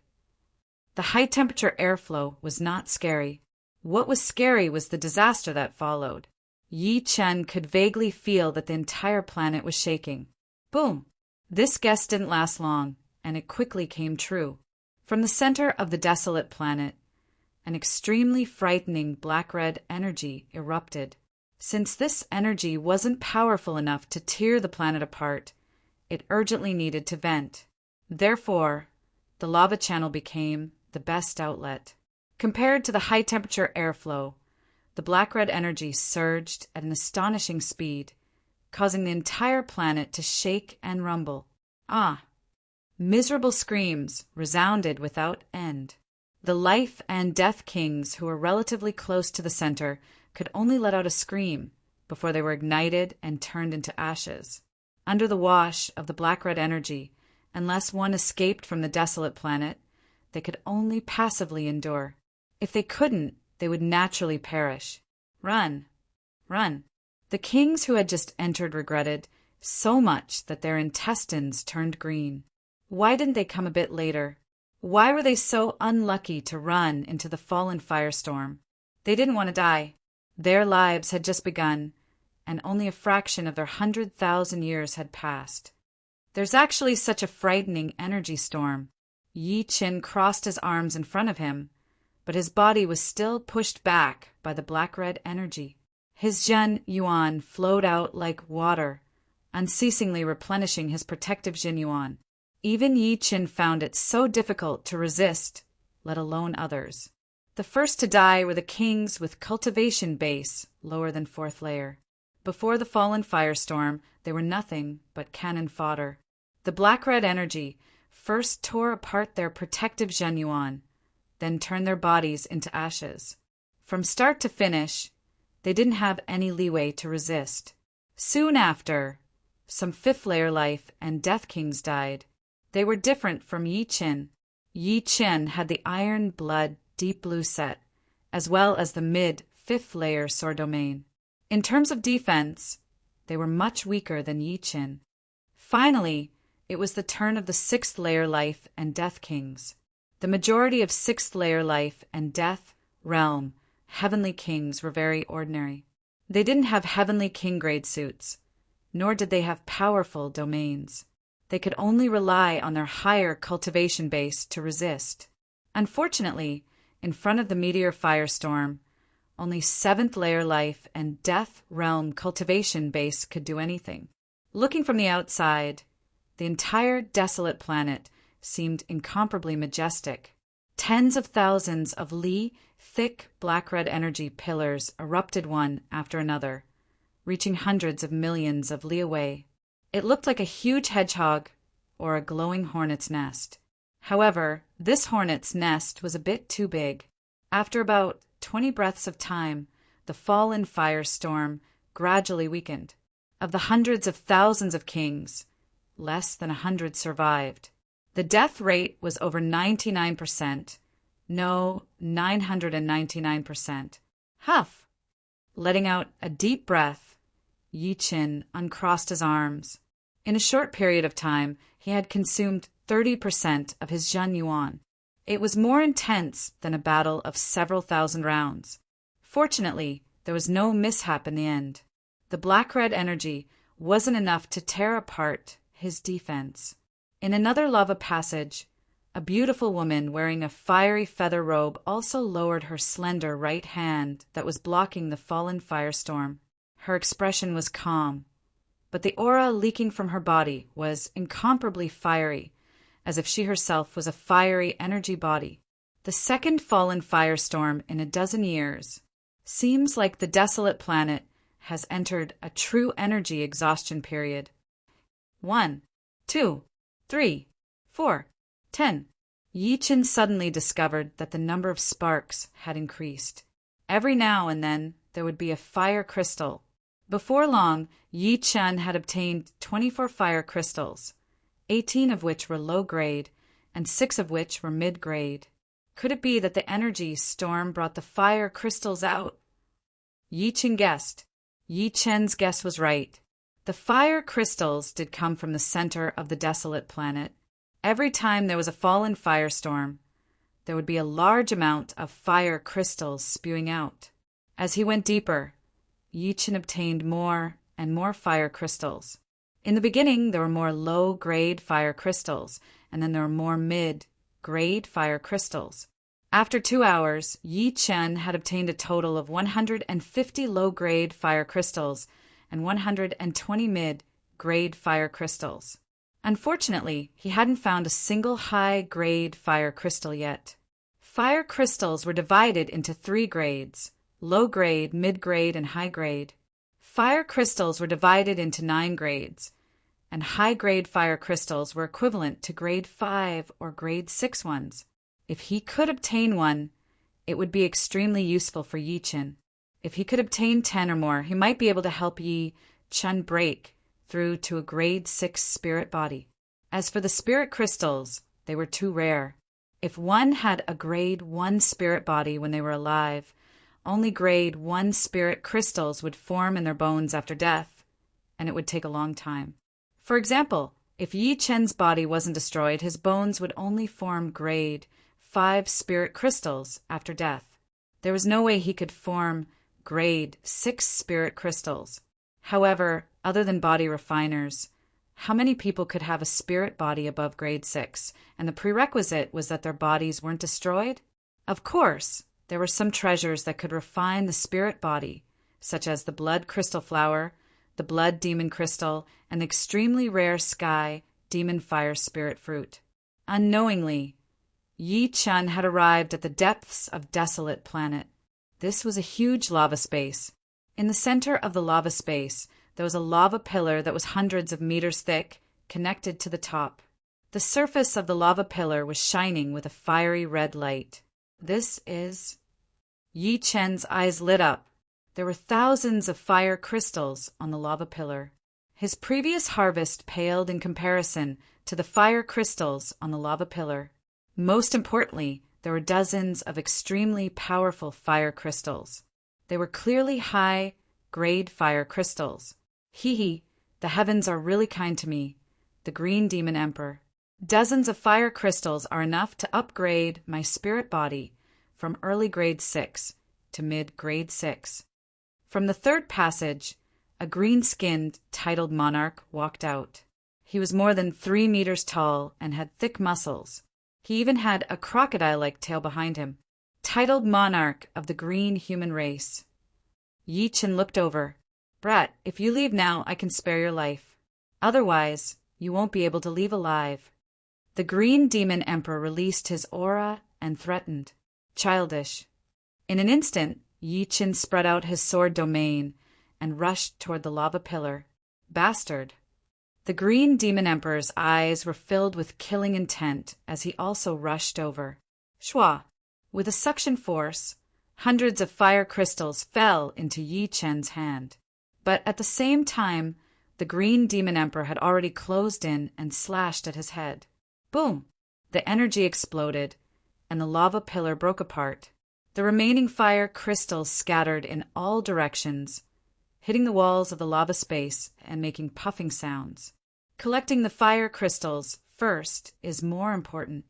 The high-temperature airflow was not scary. What was scary was the disaster that followed. Yi Chen could vaguely feel that the entire planet was shaking. Boom! This guess didn't last long, and it quickly came true. From the center of the desolate planet, an extremely frightening black-red energy erupted. Since this energy wasn't powerful enough to tear the planet apart, it urgently needed to vent. Therefore, the lava channel became the best outlet. Compared to the high-temperature airflow, the black-red energy surged at an astonishing speed, causing the entire planet to shake and rumble. Ah! Miserable screams resounded without end. The life and death kings who were relatively close to the center could only let out a scream before they were ignited and turned into ashes. Under the wash of the black-red energy, unless one escaped from the desolate planet, they could only passively endure. If they couldn't, they would naturally perish. Run! Run! The kings who had just entered regretted so much that their intestines turned green. Why didn't they come a bit later? Why were they so unlucky to run into the fallen firestorm? They didn't want to die. Their lives had just begun, and only a fraction of their 100,000 years had passed. There's actually such a frightening energy storm. Yi Chen crossed his arms in front of him, but his body was still pushed back by the black-red energy. His Jianyuan flowed out like water, unceasingly replenishing his protective Jianyuan. Even Yi Chen found it so difficult to resist, let alone others. The first to die were the kings with cultivation base lower than 4th layer. Before the fallen firestorm, they were nothing but cannon fodder. The black-red energy first tore apart their protective Jianyuan, then turned their bodies into ashes. From start to finish, they didn't have any leeway to resist. Soon after, some 5th-layer life and death kings died. They were different from Yi Chen. Yi Chen had the iron blood deep blue set, as well as the mid-5th-layer sword domain. In terms of defense, they were much weaker than Yi Chen. Finally, it was the turn of the 6th-layer life and death kings. The majority of 6th-layer life and death realm heavenly kings were very ordinary. They didn't have heavenly king-grade suits, nor did they have powerful domains. They could only rely on their higher cultivation base to resist. Unfortunately, in front of the meteor firestorm, only 7th-layer life and death realm cultivation base could do anything. Looking from the outside, the entire desolate planet seemed incomparably majestic. Tens of thousands of Li thick black-red energy pillars erupted one after another, reaching hundreds of millions of Li away. It looked like a huge hedgehog or a glowing hornet's nest. However, this hornet's nest was a bit too big. After about 20 breaths of time, the fallen firestorm gradually weakened. Of the hundreds of thousands of kings, less than 100 survived. The death rate was over 99%. No, 999%. Huff! Letting out a deep breath, Yi Qin uncrossed his arms. In a short period of time, he had consumed 30% of his Zhen Yuan. It was more intense than a battle of several thousand rounds. Fortunately, there was no mishap in the end. The black-red energy wasn't enough to tear apart his defense. In another lava passage, a beautiful woman wearing a fiery feather robe also lowered her slender right hand that was blocking the fallen firestorm. Her expression was calm, but the aura leaking from her body was incomparably fiery, as if she herself was a fiery energy body. The second fallen firestorm in a dozen years. Seems like the desolate planet has entered a true energy exhaustion period. 1, 2, 3, 4, 10. Yi Qin suddenly discovered that the number of sparks had increased. Every now and then there would be a fire crystal. Before long, Yi Qin had obtained 24 fire crystals, 18 of which were low grade and 6 of which were mid grade. Could it be that the energy storm brought the fire crystals out? Yi Qin guessed. Yi Qin's guess was right. The fire crystals did come from the center of the desolate planet. Every time there was a fallen firestorm, there would be a large amount of fire crystals spewing out. As he went deeper, Yi Qin obtained more and more fire crystals. In the beginning, there were more low-grade fire crystals, and then there were more mid-grade fire crystals. After 2 hours, Yi Qin had obtained a total of 150 low-grade fire crystals and 120 mid-grade fire crystals. Unfortunately, he hadn't found a single high-grade fire crystal yet. Fire crystals were divided into 3 grades: low-grade, mid-grade, and high-grade. Fire crystals were divided into 9 grades, and high-grade fire crystals were equivalent to grade 5 or grade 6 ones. If he could obtain one, it would be extremely useful for Yi Qin. If he could obtain 10 or more, he might be able to help Yi Qin break through to a grade 6 spirit body. As for the spirit crystals, they were too rare. If one had a grade 1 spirit body when they were alive, only grade 1 spirit crystals would form in their bones after death, and it would take a long time. For example, if Yi Qin's body wasn't destroyed, his bones would only form grade 5 spirit crystals after death. There was no way he could form grade 6 spirit crystals. However, other than body refiners, how many people could have a spirit body above grade 6, and the prerequisite was that their bodies weren't destroyed? Of course, there were some treasures that could refine the spirit body, such as the blood crystal flower, the blood demon crystal, and the extremely rare sky demon fire spirit fruit. Unknowingly, Yi Qin had arrived at the depths of desolate planet. This was a huge lava space. In the center of the lava space, there was a lava pillar that was hundreds of meters thick, connected to the top. The surface of the lava pillar was shining with a fiery red light. This is... Yi Qin's eyes lit up. There were thousands of fire crystals on the lava pillar. His previous harvest paled in comparison to the fire crystals on the lava pillar. Most importantly, there were dozens of extremely powerful fire crystals. They were clearly high-grade fire crystals. Hee, the heavens are really kind to me, the Green Demon Emperor. Dozens of fire crystals are enough to upgrade my spirit body from early grade 6 to mid-grade 6. From the third passage, a green-skinned, titled monarch walked out. He was more than 3 meters tall and had thick muscles. He even had a crocodile-like tail behind him. Titled monarch of the green human race. Yi Qin looked over. Brat, if you leave now, I can spare your life. Otherwise, you won't be able to leave alive. The Green Demon Emperor released his aura and threatened. Childish. In an instant, Yi Qin spread out his sword domain and rushed toward the lava pillar. Bastard. The Green Demon Emperor's eyes were filled with killing intent as he also rushed over. Shwa. With a suction force, hundreds of fire crystals fell into Yi Qin's hand. But at the same time, The Green Demon Emperor had already closed in and slashed at his head. Boom! The energy exploded, and the lava pillar broke apart. The remaining fire crystals scattered in all directions, hitting the walls of the lava space and making puffing sounds. Collecting the fire crystals first is more important.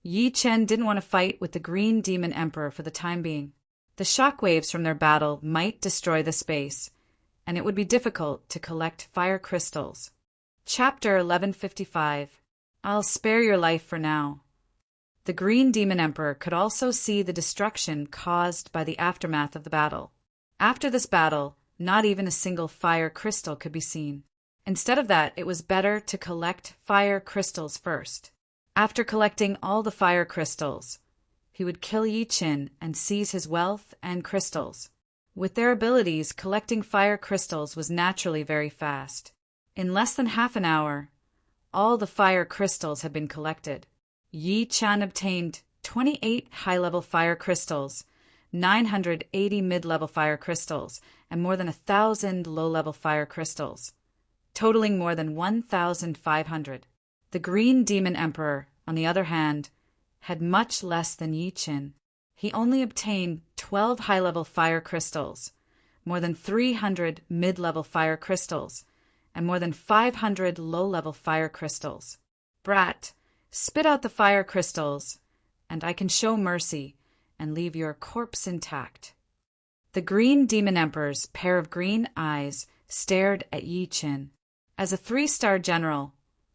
Yi Chen didn't want to fight with the Green Demon Emperor for the time being. The shockwaves from their battle might destroy the space, and it would be difficult to collect fire crystals. Chapter 1155. I'll spare your life for now. The Green Demon Emperor could also see the destruction caused by the aftermath of the battle. After this battle, not even a single fire crystal could be seen. Instead of that, it was better to collect fire crystals first. After collecting all the fire crystals, he would kill Yi Chen and seize his wealth and crystals. With their abilities, collecting fire crystals was naturally very fast. In less than half an hour, all the fire crystals had been collected. Yi Chen obtained 28 high-level fire crystals, 980 mid-level fire crystals, and more than 1,000 low-level fire crystals, totaling more than 1,500. The Green Demon Emperor, on the other hand, had much less than Yi Chen. He only obtained 12 high-level fire crystals, more than 300 mid-level fire crystals, and more than 500 low-level fire crystals. Brat, spit out the fire crystals, and I can show mercy and leave your corpse intact. The Green Demon Emperor's pair of green eyes stared at Yi Chen. As a 3-star general,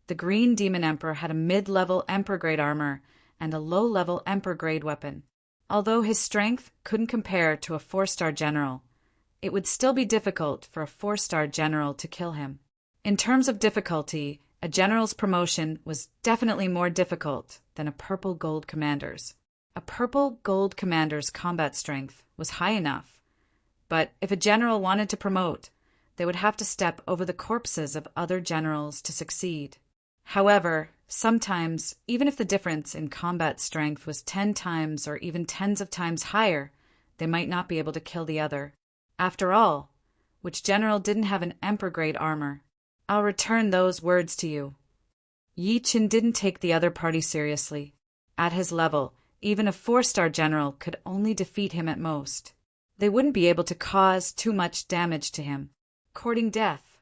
the Green Demon Emperor had a mid-level Emperor-grade armor and a low-level Emperor-grade weapon. Although his strength couldn't compare to a 4-star general, it would still be difficult for a 4-star general to kill him. In terms of difficulty, a general's promotion was definitely more difficult than a purple gold commander's. A purple gold commander's combat strength was high enough, but if a general wanted to promote, they would have to step over the corpses of other generals to succeed. However, sometimes, even if the difference in combat strength was 10 times or even tens of times higher, they might not be able to kill the other. After all, which general didn't have an Emperor-grade armor? I'll return those words to you. Yi Chen didn't take the other party seriously. At his level, even a 4-star general could only defeat him at most. They wouldn't be able to cause too much damage to him, courting death.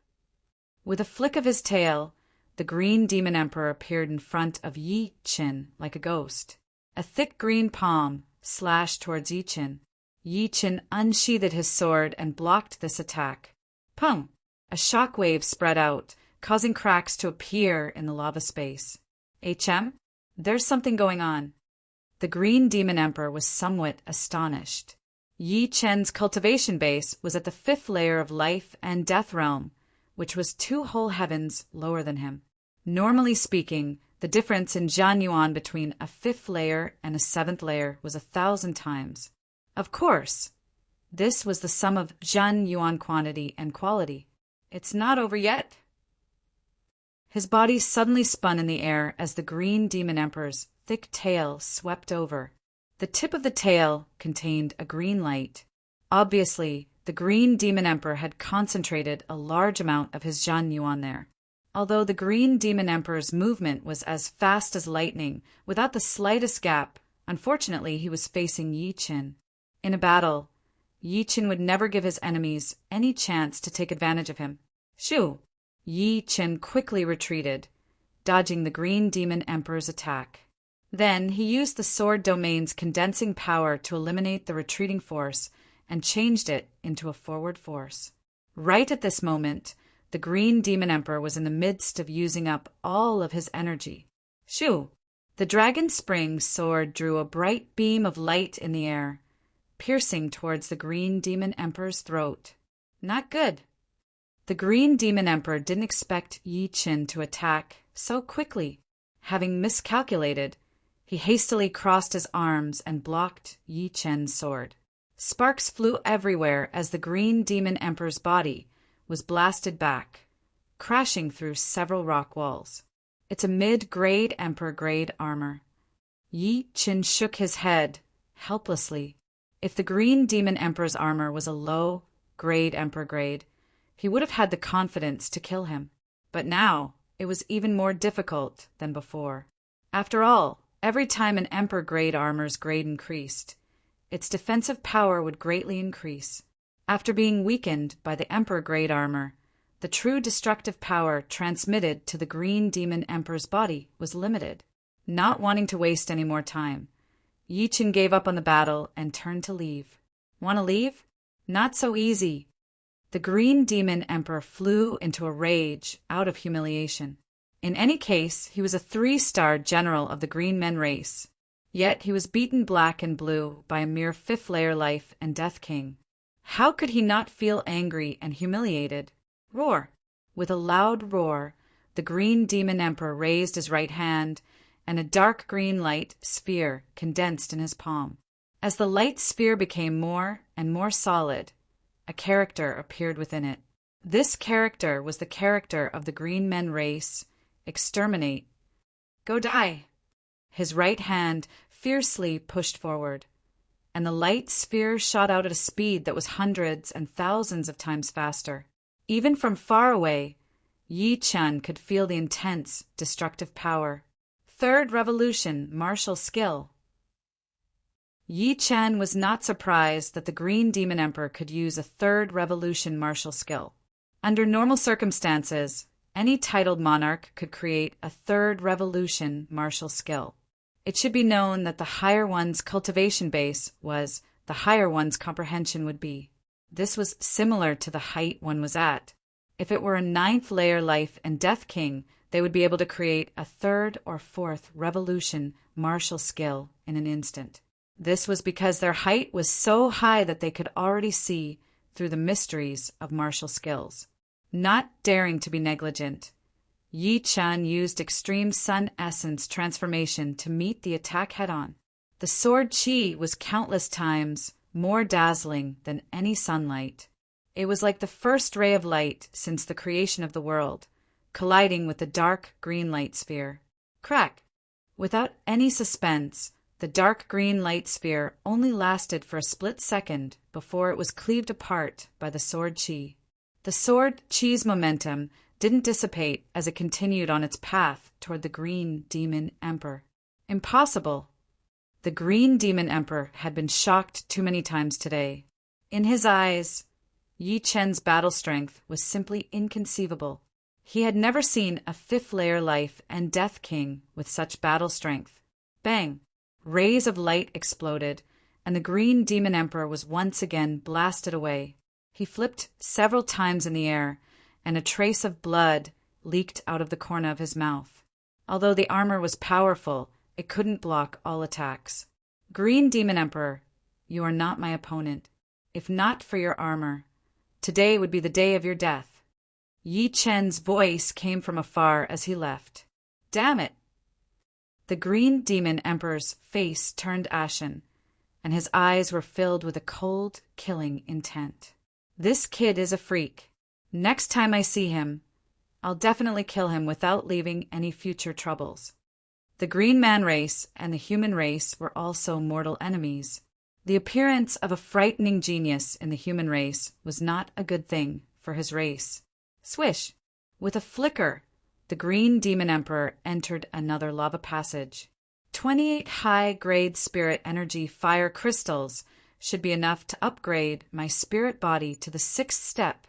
With a flick of his tail, the Green Demon Emperor appeared in front of Yi Chen like a ghost. A thick green palm slashed towards Yi Chen. Yi Chen unsheathed his sword and blocked this attack. Pum! A shockwave spread out, causing cracks to appear in the lava space. HM? There's something going on. The Green Demon Emperor was somewhat astonished. Yi Chen's cultivation base was at the 5th layer of life and death realm, which was 2 whole heavens lower than him. Normally speaking, the difference in Zhan Yuan between a 5th layer and a 7th layer was 1,000 times. Of course, this was the sum of Zhan Yuan quantity and quality. It's not over yet. His body suddenly spun in the air as the Green Demon Emperor's thick tail swept over. The tip of the tail contained a green light. Obviously, the Green Demon Emperor had concentrated a large amount of his Zhan Yuan there. Although the Green Demon Emperor's movement was as fast as lightning, without the slightest gap, unfortunately he was facing Yi Chen. In a battle, Yi Chen would never give his enemies any chance to take advantage of him. Shoo! Yi Chen quickly retreated, dodging the Green Demon Emperor's attack. Then he used the sword domain's condensing power to eliminate the retreating force and changed it into a forward force. Right at this moment, the Green Demon Emperor was in the midst of using up all of his energy. Shoo! The Dragon Spring sword drew a bright beam of light in the air, piercing towards the Green Demon Emperor's throat. Not good. The Green Demon Emperor didn't expect Yi Chen to attack so quickly. Having miscalculated, he hastily crossed his arms and blocked Yi Chen's sword. Sparks flew everywhere as the Green Demon Emperor's body was blasted back, crashing through several rock walls. It's a mid-grade Emperor-grade armor. Yi Chen shook his head helplessly. If the Green Demon Emperor's armor was a low-grade Emperor-grade, he would have had the confidence to kill him. But now, it was even more difficult than before. After all, every time an Emperor-grade armor's grade increased, its defensive power would greatly increase. After being weakened by the Emperor-grade armor, the true destructive power transmitted to the Green Demon Emperor's body was limited. Not wanting to waste any more time, Yi Chen gave up on the battle and turned to leave. Want to leave? Not so easy. The Green Demon Emperor flew into a rage out of humiliation. In any case, he was a 3-star general of the Green Men race. Yet he was beaten black and blue by a mere 5th-layer life and death king. How could he not feel angry and humiliated? Roar! With a loud roar, the Green Demon Emperor raised his right hand, and a dark green light sphere condensed in his palm. As the light sphere became more and more solid, a character appeared within it. This character was the character of the Green Men race. Exterminate. Go die. His right hand fiercely pushed forward, and the light sphere shot out at a speed that was hundreds and thousands of times faster. Even from far away, Yi Chen could feel the intense, destructive power. 3rd Revolution Martial Skill. Yi Chen was not surprised that the Green Demon Emperor could use a 3rd Revolution martial skill. Under normal circumstances, any titled monarch could create a 3rd Revolution martial skill. It should be known that the higher one's cultivation base was, the higher one's comprehension would be. This was similar to the height one was at. If it were a 9th-layer life and death king, they would be able to create a 3rd or 4th Revolution martial skill in an instant. This was because their height was so high that they could already see through the mysteries of martial skills. Not daring to be negligent, Yi Chen used extreme sun essence transformation to meet the attack head-on. The sword chi was countless times more dazzling than any sunlight. It was like the first ray of light since the creation of the world, colliding with the dark green light sphere. Crack! Without any suspense, the dark green light sphere only lasted for a split second before it was cleaved apart by the sword chi. The sword chi's momentum didn't dissipate as it continued on its path toward the Green Demon Emperor. Impossible. The Green Demon Emperor had been shocked too many times today. In his eyes, Yi Chen's battle strength was simply inconceivable. He had never seen a 5th-layer life and death king with such battle strength. Bang! Rays of light exploded, and the Green Demon Emperor was once again blasted away. He flipped several times in the air, and a trace of blood leaked out of the corner of his mouth. Although the armor was powerful, it couldn't block all attacks. Green Demon Emperor, you are not my opponent. If not for your armor, today would be the day of your death. Yi Chen's voice came from afar as he left. Damn it! The Green Demon Emperor's face turned ashen, and his eyes were filled with a cold, killing intent. This kid is a freak. Next time I see him, I'll definitely kill him without leaving any future troubles. The Green Man race and the human race were also mortal enemies. The appearance of a frightening genius in the human race was not a good thing for his race. Swish! With a flicker, the Green Demon Emperor entered another lava passage. 28 high-grade spirit energy fire crystals should be enough to upgrade my spirit body to the 6th step.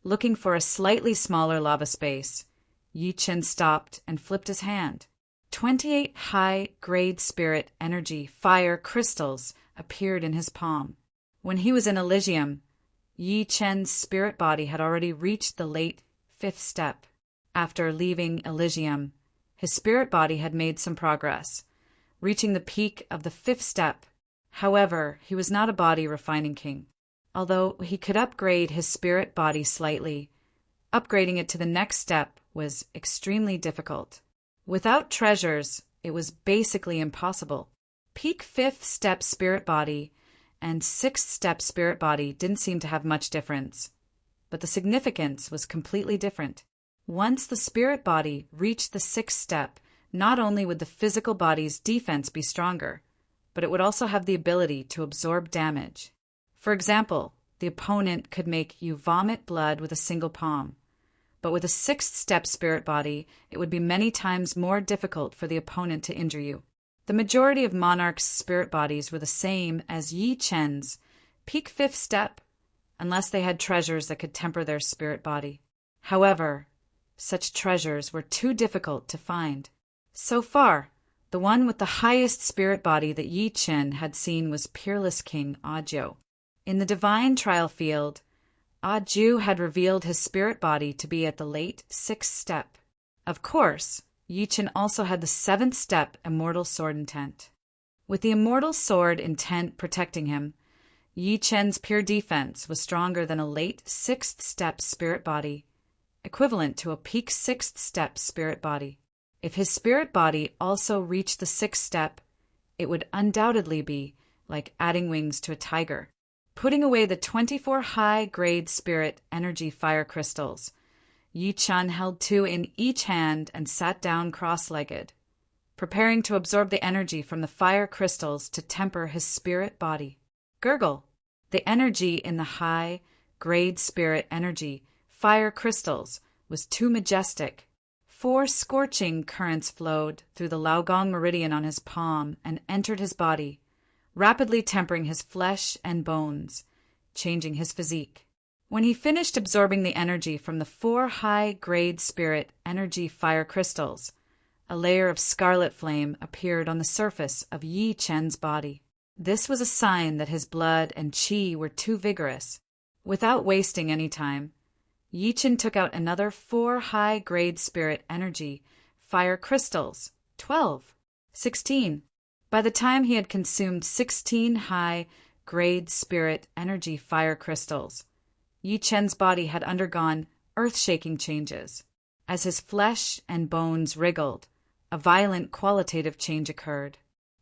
Looking for a slightly smaller lava space, Yi Chen stopped and flipped his hand. 28 high-grade spirit energy fire crystals appeared in his palm. When he was in Elysium, Yi Chen's spirit body had already reached the late 5th step. After leaving Elysium, his spirit body had made some progress, reaching the peak of the 5th step. However, he was not a body refining king. Although he could upgrade his spirit body slightly, upgrading it to the next step was extremely difficult. Without treasures, it was basically impossible. Peak 5th step spirit body and 6th step spirit body didn't seem to have much difference, but the significance was completely different. Once the spirit body reached the 6th step, not only would the physical body's defense be stronger, but it would also have the ability to absorb damage. For example, the opponent could make you vomit blood with a single palm. But with a sixth step spirit body, it would be many times more difficult for the opponent to injure you. The majority of monarchs' spirit bodies were the same as Yi Chen's peak fifth step, unless they had treasures that could temper their spirit body. However, such treasures were too difficult to find. So far, the one with the highest spirit body that Yi Chen had seen was Peerless King Audiobook. In the divine trial field, Audiobook had revealed his spirit body to be at the late sixth step. Of course, Yi Chen also had the seventh step immortal sword intent. With the immortal sword intent protecting him, Yi Chen's pure defense was stronger than a late sixth step spirit body, equivalent to a peak sixth step spirit body. If his spirit body also reached the sixth step, it would undoubtedly be like adding wings to a tiger. Putting away the 24 high-grade spirit energy fire crystals, Yi Chen held 2 in each hand and sat down cross-legged, preparing to absorb the energy from the fire crystals to temper his spirit body. Gurgle. The energy in the high-grade spirit energy fire crystals was too majestic. 4 scorching currents flowed through the Laogong meridian on his palm and entered his body, rapidly tempering his flesh and bones, changing his physique. When he finished absorbing the energy from the 4 high-grade spirit energy fire crystals, a layer of scarlet flame appeared on the surface of Yi Chen's body. This was a sign that his blood and qi were too vigorous. Without wasting any time, Yi Chen took out another 4 high-grade spirit energy fire crystals, 12, 16. By the time he had consumed 16 high-grade spirit energy fire crystals, Yi Chen's body had undergone earth-shaking changes. As his flesh and bones wriggled, a violent qualitative change occurred.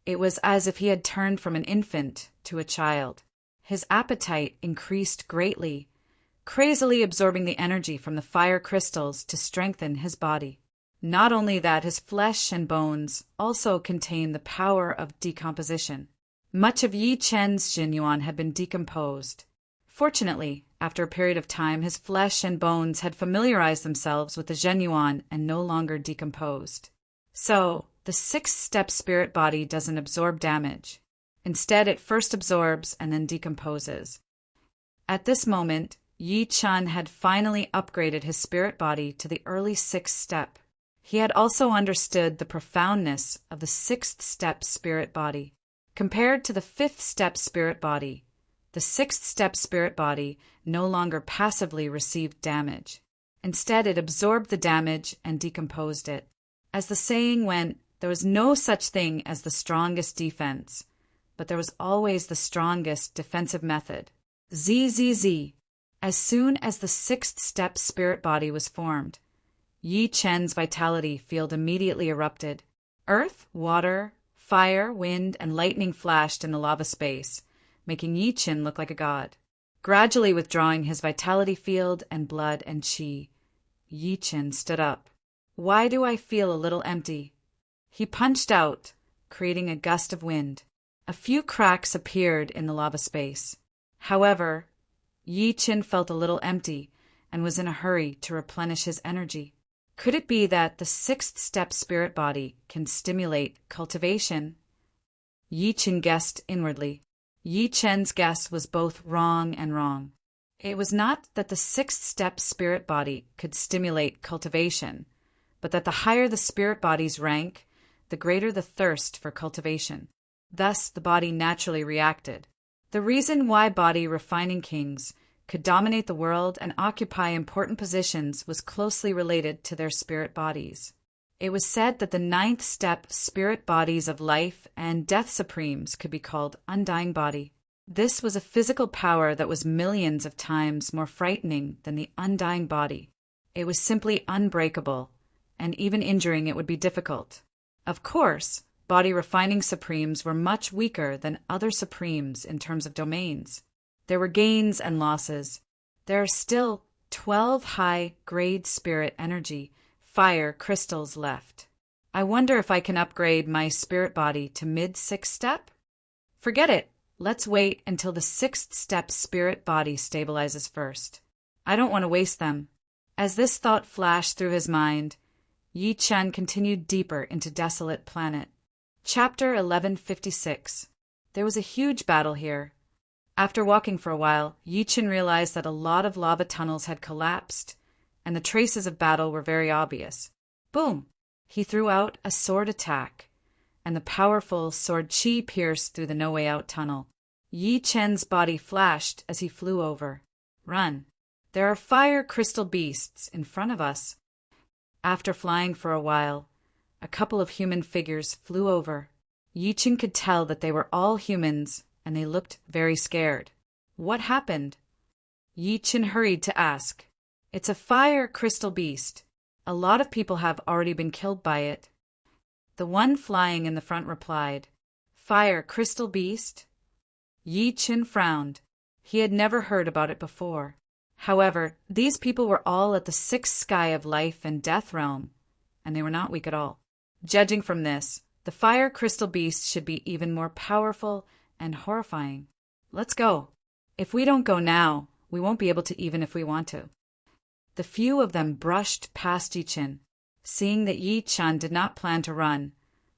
It was as if he had turned from an infant to a child. His appetite increased greatly, crazily absorbing the energy from the fire crystals to strengthen his body. Not only that, his flesh and bones also contained the power of decomposition. Much of Yi Chen's Jinyuan had been decomposed. Fortunately, after a period of time, his flesh and bones had familiarized themselves with the Jinyuan and no longer decomposed. So, the sixth-step spirit body doesn't absorb damage. Instead, it first absorbs and then decomposes. At this moment, Yi Chen had finally upgraded his spirit body to the early sixth step. He had also understood the profoundness of the sixth-step spirit body. Compared to the fifth-step spirit body, the sixth-step spirit body no longer passively received damage. Instead, it absorbed the damage and decomposed it. As the saying went, there was no such thing as the strongest defense, but there was always the strongest defensive method. ZZZ. As soon as the sixth-step spirit body was formed, Yi Chen's vitality field immediately erupted. Earth, water, fire, wind, and lightning flashed in the lava space, making Yi Chen look like a god. Gradually withdrawing his vitality field and blood and qi, Yi Chen stood up. Why do I feel a little empty? He punched out, creating a gust of wind. A few cracks appeared in the lava space. However, Yi Chen felt a little empty and was in a hurry to replenish his energy. Could it be that the sixth-step spirit body can stimulate cultivation? Yi Chen guessed inwardly. Yi Chen's guess was both wrong and wrong. It was not that the sixth-step spirit body could stimulate cultivation, but that the higher the spirit body's rank, the greater the thirst for cultivation. Thus, the body naturally reacted. The reason why body-refining kings could dominate the world and occupy important positions was closely related to their spirit bodies. It was said that the ninth step spirit bodies of life and death supremes could be called undying body. This was a physical power that was millions of times more frightening than the undying body. It was simply unbreakable, and even injuring it would be difficult. Of course, body-refining supremes were much weaker than other supremes in terms of domains. There were gains and losses. There are still 12 high-grade spirit energy fire crystals left. I wonder if I can upgrade my spirit body to mid-sixth step? Forget it. Let's wait until the sixth step spirit body stabilizes first. I don't want to waste them. As this thought flashed through his mind, Yi Chen continued deeper into Desolate Planet. Chapter 1156. There was a huge battle here. After walking for a while, Yi Chen realized that a lot of lava tunnels had collapsed, and the traces of battle were very obvious. Boom! He threw out a sword attack, and the powerful sword chi pierced through the no-way-out tunnel. Yi Chen's body flashed as he flew over. Run! There are fire crystal beasts in front of us. After flying for a while, a couple of human figures flew over. Yi Chen could tell that they were all humans, and they looked very scared. What happened? Yi Chen hurried to ask. It's a fire crystal beast. A lot of people have already been killed by it. The one flying in the front replied, Fire crystal beast? Yi Chen frowned. He had never heard about it before. However, these people were all at the sixth sky of life and death realm, and they were not weak at all. Judging from this, the fire crystal beast should be even more powerful and horrifying. Let's go. If we don't go now, we won't be able to even if we want to. The few of them brushed past Yi Chen. Seeing that Yi Chen did not plan to run,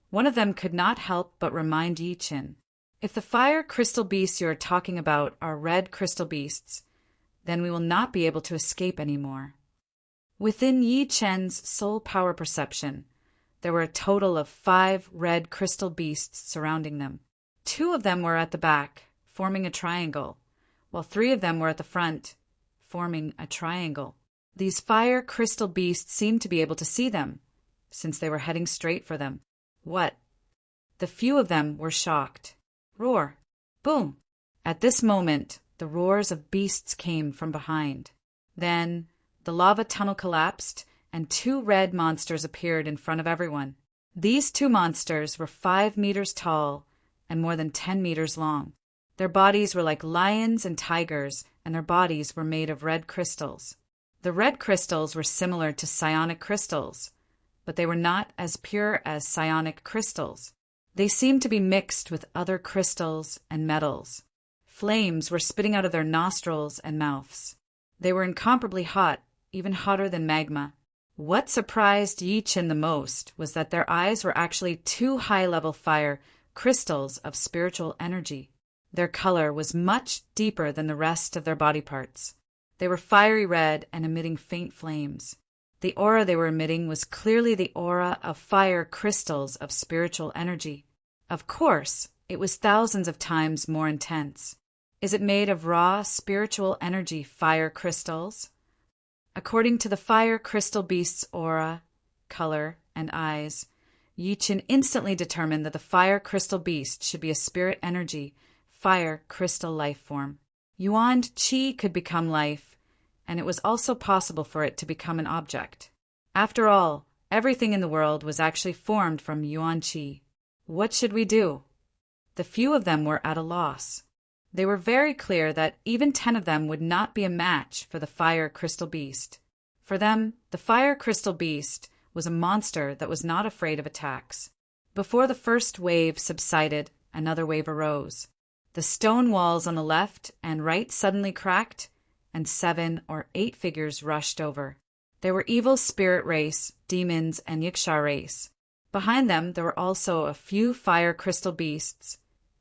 one of them could not help but remind Yi Chen, if the fire crystal beasts you are talking about are red crystal beasts, then we will not be able to escape anymore. Within Yi Chen's soul power perception, there were a total of 5 red crystal beasts surrounding them. 2 of them were at the back, forming a triangle, while 3 of them were at the front, forming a triangle. These fire crystal beasts seemed to be able to see them, since they were heading straight for them. What? The few of them were shocked. Roar! Boom! At this moment, the roars of beasts came from behind. Then, the lava tunnel collapsed, and 2 red monsters appeared in front of everyone. These 2 monsters were 5 meters tall and more than 10 meters long. Their bodies were like lions and tigers, and their bodies were made of red crystals. The red crystals were similar to psionic crystals, but they were not as pure as psionic crystals. They seemed to be mixed with other crystals and metals. Flames were spitting out of their nostrils and mouths. They were incomparably hot, even hotter than magma. What surprised Yi Chen the most was that their eyes were actually 2 high-level fire crystals of spiritual energy. Their color was much deeper than the rest of their body parts. They were fiery red and emitting faint flames. The aura they were emitting was clearly the aura of fire crystals of spiritual energy. Of course, it was thousands of times more intense. Is it made of raw spiritual energy fire crystals? According to the fire crystal beast's aura, color, and eyes, Yi Chen instantly determined that the fire crystal beast should be a spirit energy, fire crystal life form. Yuan Qi could become life, and it was also possible for it to become an object. After all, everything in the world was actually formed from Yuan Qi. What should we do? The few of them were at a loss. They were very clear that even 10 of them would not be a match for the fire crystal beast. For them, the fire crystal beast was a monster that was not afraid of attacks. Before the first wave subsided, another wave arose. The stone walls on the left and right suddenly cracked, and 7 or 8 figures rushed over. They were evil spirit race, demons, and yiksha race. Behind them there were also a few fire crystal beasts,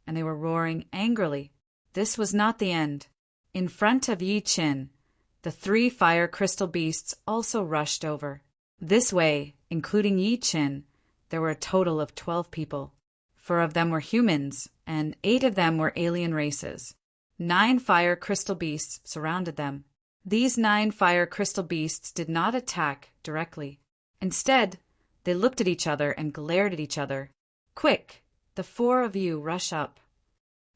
and they were roaring angrily. This was not the end. In front of Yi Chen, the 3 fire crystal beasts also rushed over. This way, including Yi Chen, there were a total of 12 people. 4 of them were humans, and 8 of them were alien races. 9 fire crystal beasts surrounded them. These 9 fire crystal beasts did not attack directly. Instead, they looked at each other and glared at each other. Quick, the 4 of you rush up.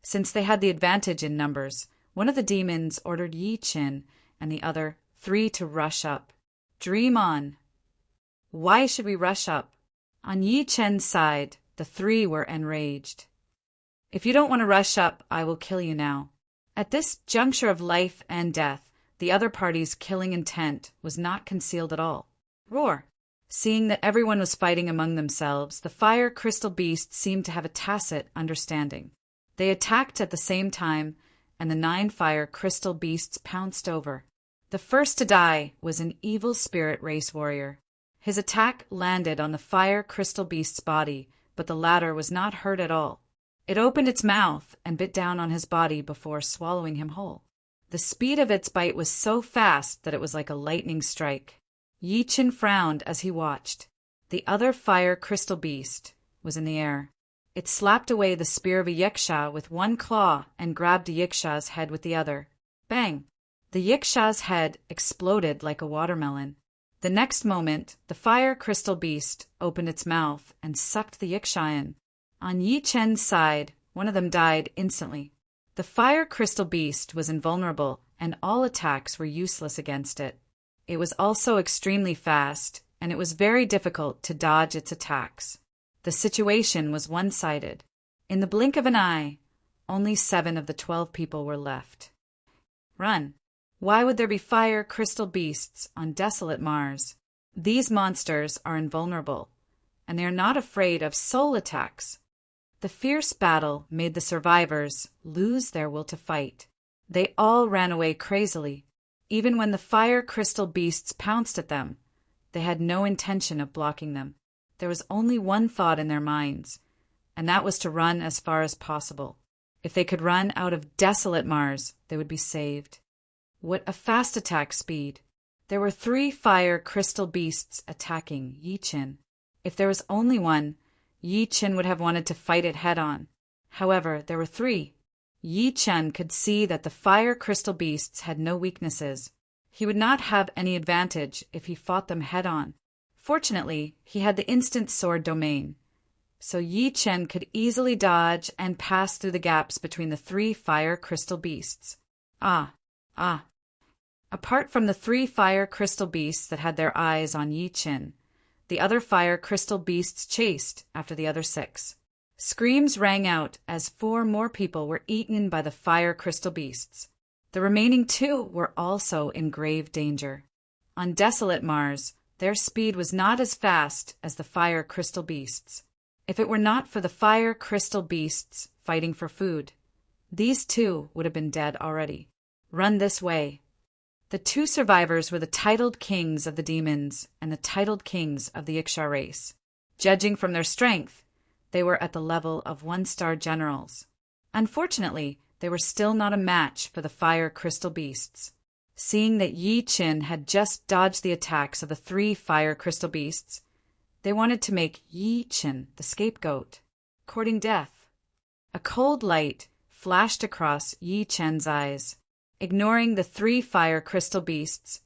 Since they had the advantage in numbers, one of the demons ordered Yi Chen and the other 3 to rush up. Dream on. Why should we rush up? On Yi Chen's side, the 3 were enraged. If you don't want to rush up, I will kill you now. At this juncture of life and death, the other party's killing intent was not concealed at all. Roar! Seeing that everyone was fighting among themselves, the fire crystal beasts seemed to have a tacit understanding. They attacked at the same time, and the 9 fire crystal beasts pounced over. The first to die was an evil spirit race warrior. His attack landed on the fire crystal beast's body, but the latter was not hurt at all. It opened its mouth and bit down on his body before swallowing him whole. The speed of its bite was so fast that it was like a lightning strike. Yi Chen frowned as he watched. The other fire crystal beast was in the air. It slapped away the spear of a yiksha with one claw and grabbed a yiksha's head with the other. Bang! The yiksha's head exploded like a watermelon. The next moment, the fire crystal beast opened its mouth and sucked the yiksha in. On Yi Chen's side, one of them died instantly. The fire crystal beast was invulnerable, and all attacks were useless against it. It was also extremely fast, and it was very difficult to dodge its attacks. The situation was one-sided. In the blink of an eye, only 7 of the 12 people were left. Run! Why would there be fire crystal beasts on desolate Mars? These monsters are invulnerable, and they are not afraid of soul attacks. The fierce battle made the survivors lose their will to fight. They all ran away crazily. Even when the fire crystal beasts pounced at them, they had no intention of blocking them. There was only one thought in their minds, and that was to run as far as possible. If they could run out of desolate Mars, they would be saved. What a fast attack speed! There were 3 fire crystal beasts attacking Yi Chen. If there was only one, Yi Chen would have wanted to fight it head-on. However, there were 3. Yi Chen could see that the fire crystal beasts had no weaknesses. He would not have any advantage if he fought them head-on. Fortunately, he had the instant sword domain, so Yi Chen could easily dodge and pass through the gaps between the 3 fire crystal beasts. Apart from the 3 fire crystal beasts that had their eyes on Yi Chen, the other fire crystal beasts chased after the other 6. Screams rang out as 4 more people were eaten by the fire crystal beasts. The remaining 2 were also in grave danger. On desolate Mars, their speed was not as fast as the fire crystal beasts. If it were not for the fire crystal beasts fighting for food, these 2 would have been dead already. Run this way. The 2 survivors were the titled kings of the demons and the titled kings of the Yiksha race. Judging from their strength, they were at the level of 1-star generals. Unfortunately, they were still not a match for the fire crystal beasts. Seeing that Yi Chen had just dodged the attacks of the 3 fire crystal beasts, they wanted to make Yi Chen the scapegoat, courting death. A cold light flashed across Yi Chen's eyes. Ignoring the 3 fire crystal beasts,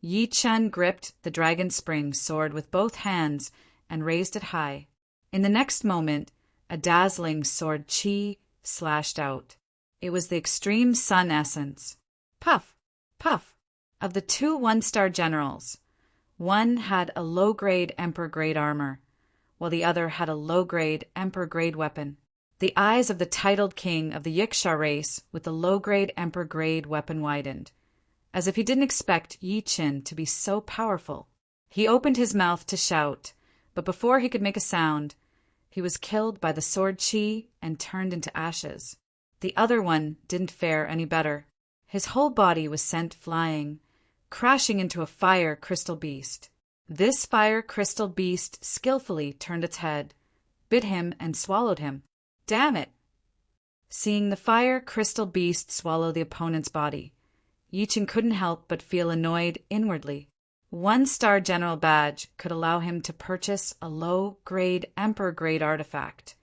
Yi Chen gripped the dragon spring sword with both hands and raised it high. In the next moment, a dazzling sword chi slashed out. It was the extreme sun essence. Puff! Puff! Of the 2 1-star generals, one had a low-grade Emperor-grade armor, while the other had a low-grade Emperor-grade weapon. The eyes of the titled king of the Yiksha race with the low-grade Emperor-grade weapon widened, as if he didn't expect Yi Chen to be so powerful. He opened his mouth to shout, but before he could make a sound, he was killed by the sword chi and turned into ashes. The other one didn't fare any better. His whole body was sent flying, crashing into a fire crystal beast. This fire crystal beast skillfully turned its head, bit him, and swallowed him. Damn it! Seeing the fire crystal beast swallow the opponent's body, Yi Chen couldn't help but feel annoyed inwardly. 1-star general badge could allow him to purchase a low-grade Emperor-grade artifact,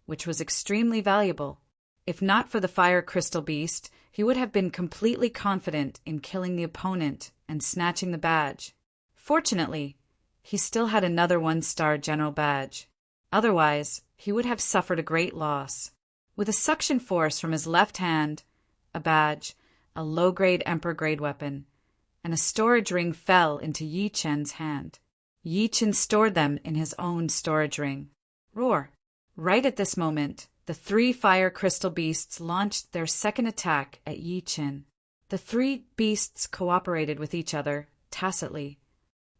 which was extremely valuable. If not for the fire crystal beast, he would have been completely confident in killing the opponent and snatching the badge. Fortunately, he still had another 1-star general badge. Otherwise, he would have suffered a great loss. With a suction force from his left hand, a badge, a low-grade Emperor-grade weapon, and a storage ring fell into Yi Chen's hand. Yi Chen stored them in his own storage ring. Roar! Right at this moment, the 3 fire crystal beasts launched their second attack at Yi Chen. The 3 beasts cooperated with each other, tacitly.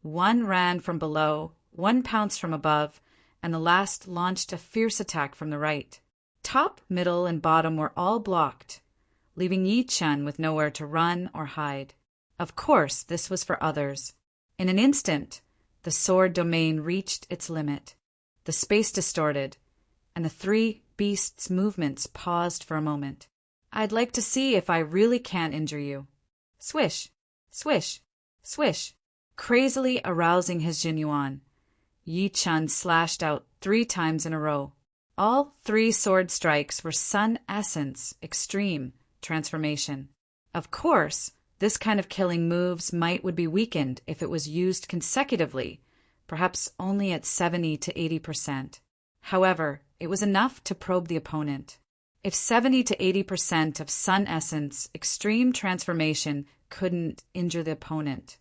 One ran from below, one pounced from above, and the last launched a fierce attack from the right. Top, middle, and bottom were all blocked, leaving Yi Chen with nowhere to run or hide. Of course, this was for others. In an instant, the sword domain reached its limit. The space distorted, and the three beasts' movements paused for a moment. I'd like to see if I really can't injure you. Swish, swish, swish. Crazily arousing his Jinyuan, Yi Chen slashed out 3 times in a row. All 3 sword strikes were Sun Essence Extreme Transformation. Of course, this kind of killing moves would be weakened if it was used consecutively, perhaps only at 70 to 80%. However, it was enough to probe the opponent. If 70 to 80% of Sun Essence Extreme Transformation couldn't injure the opponent,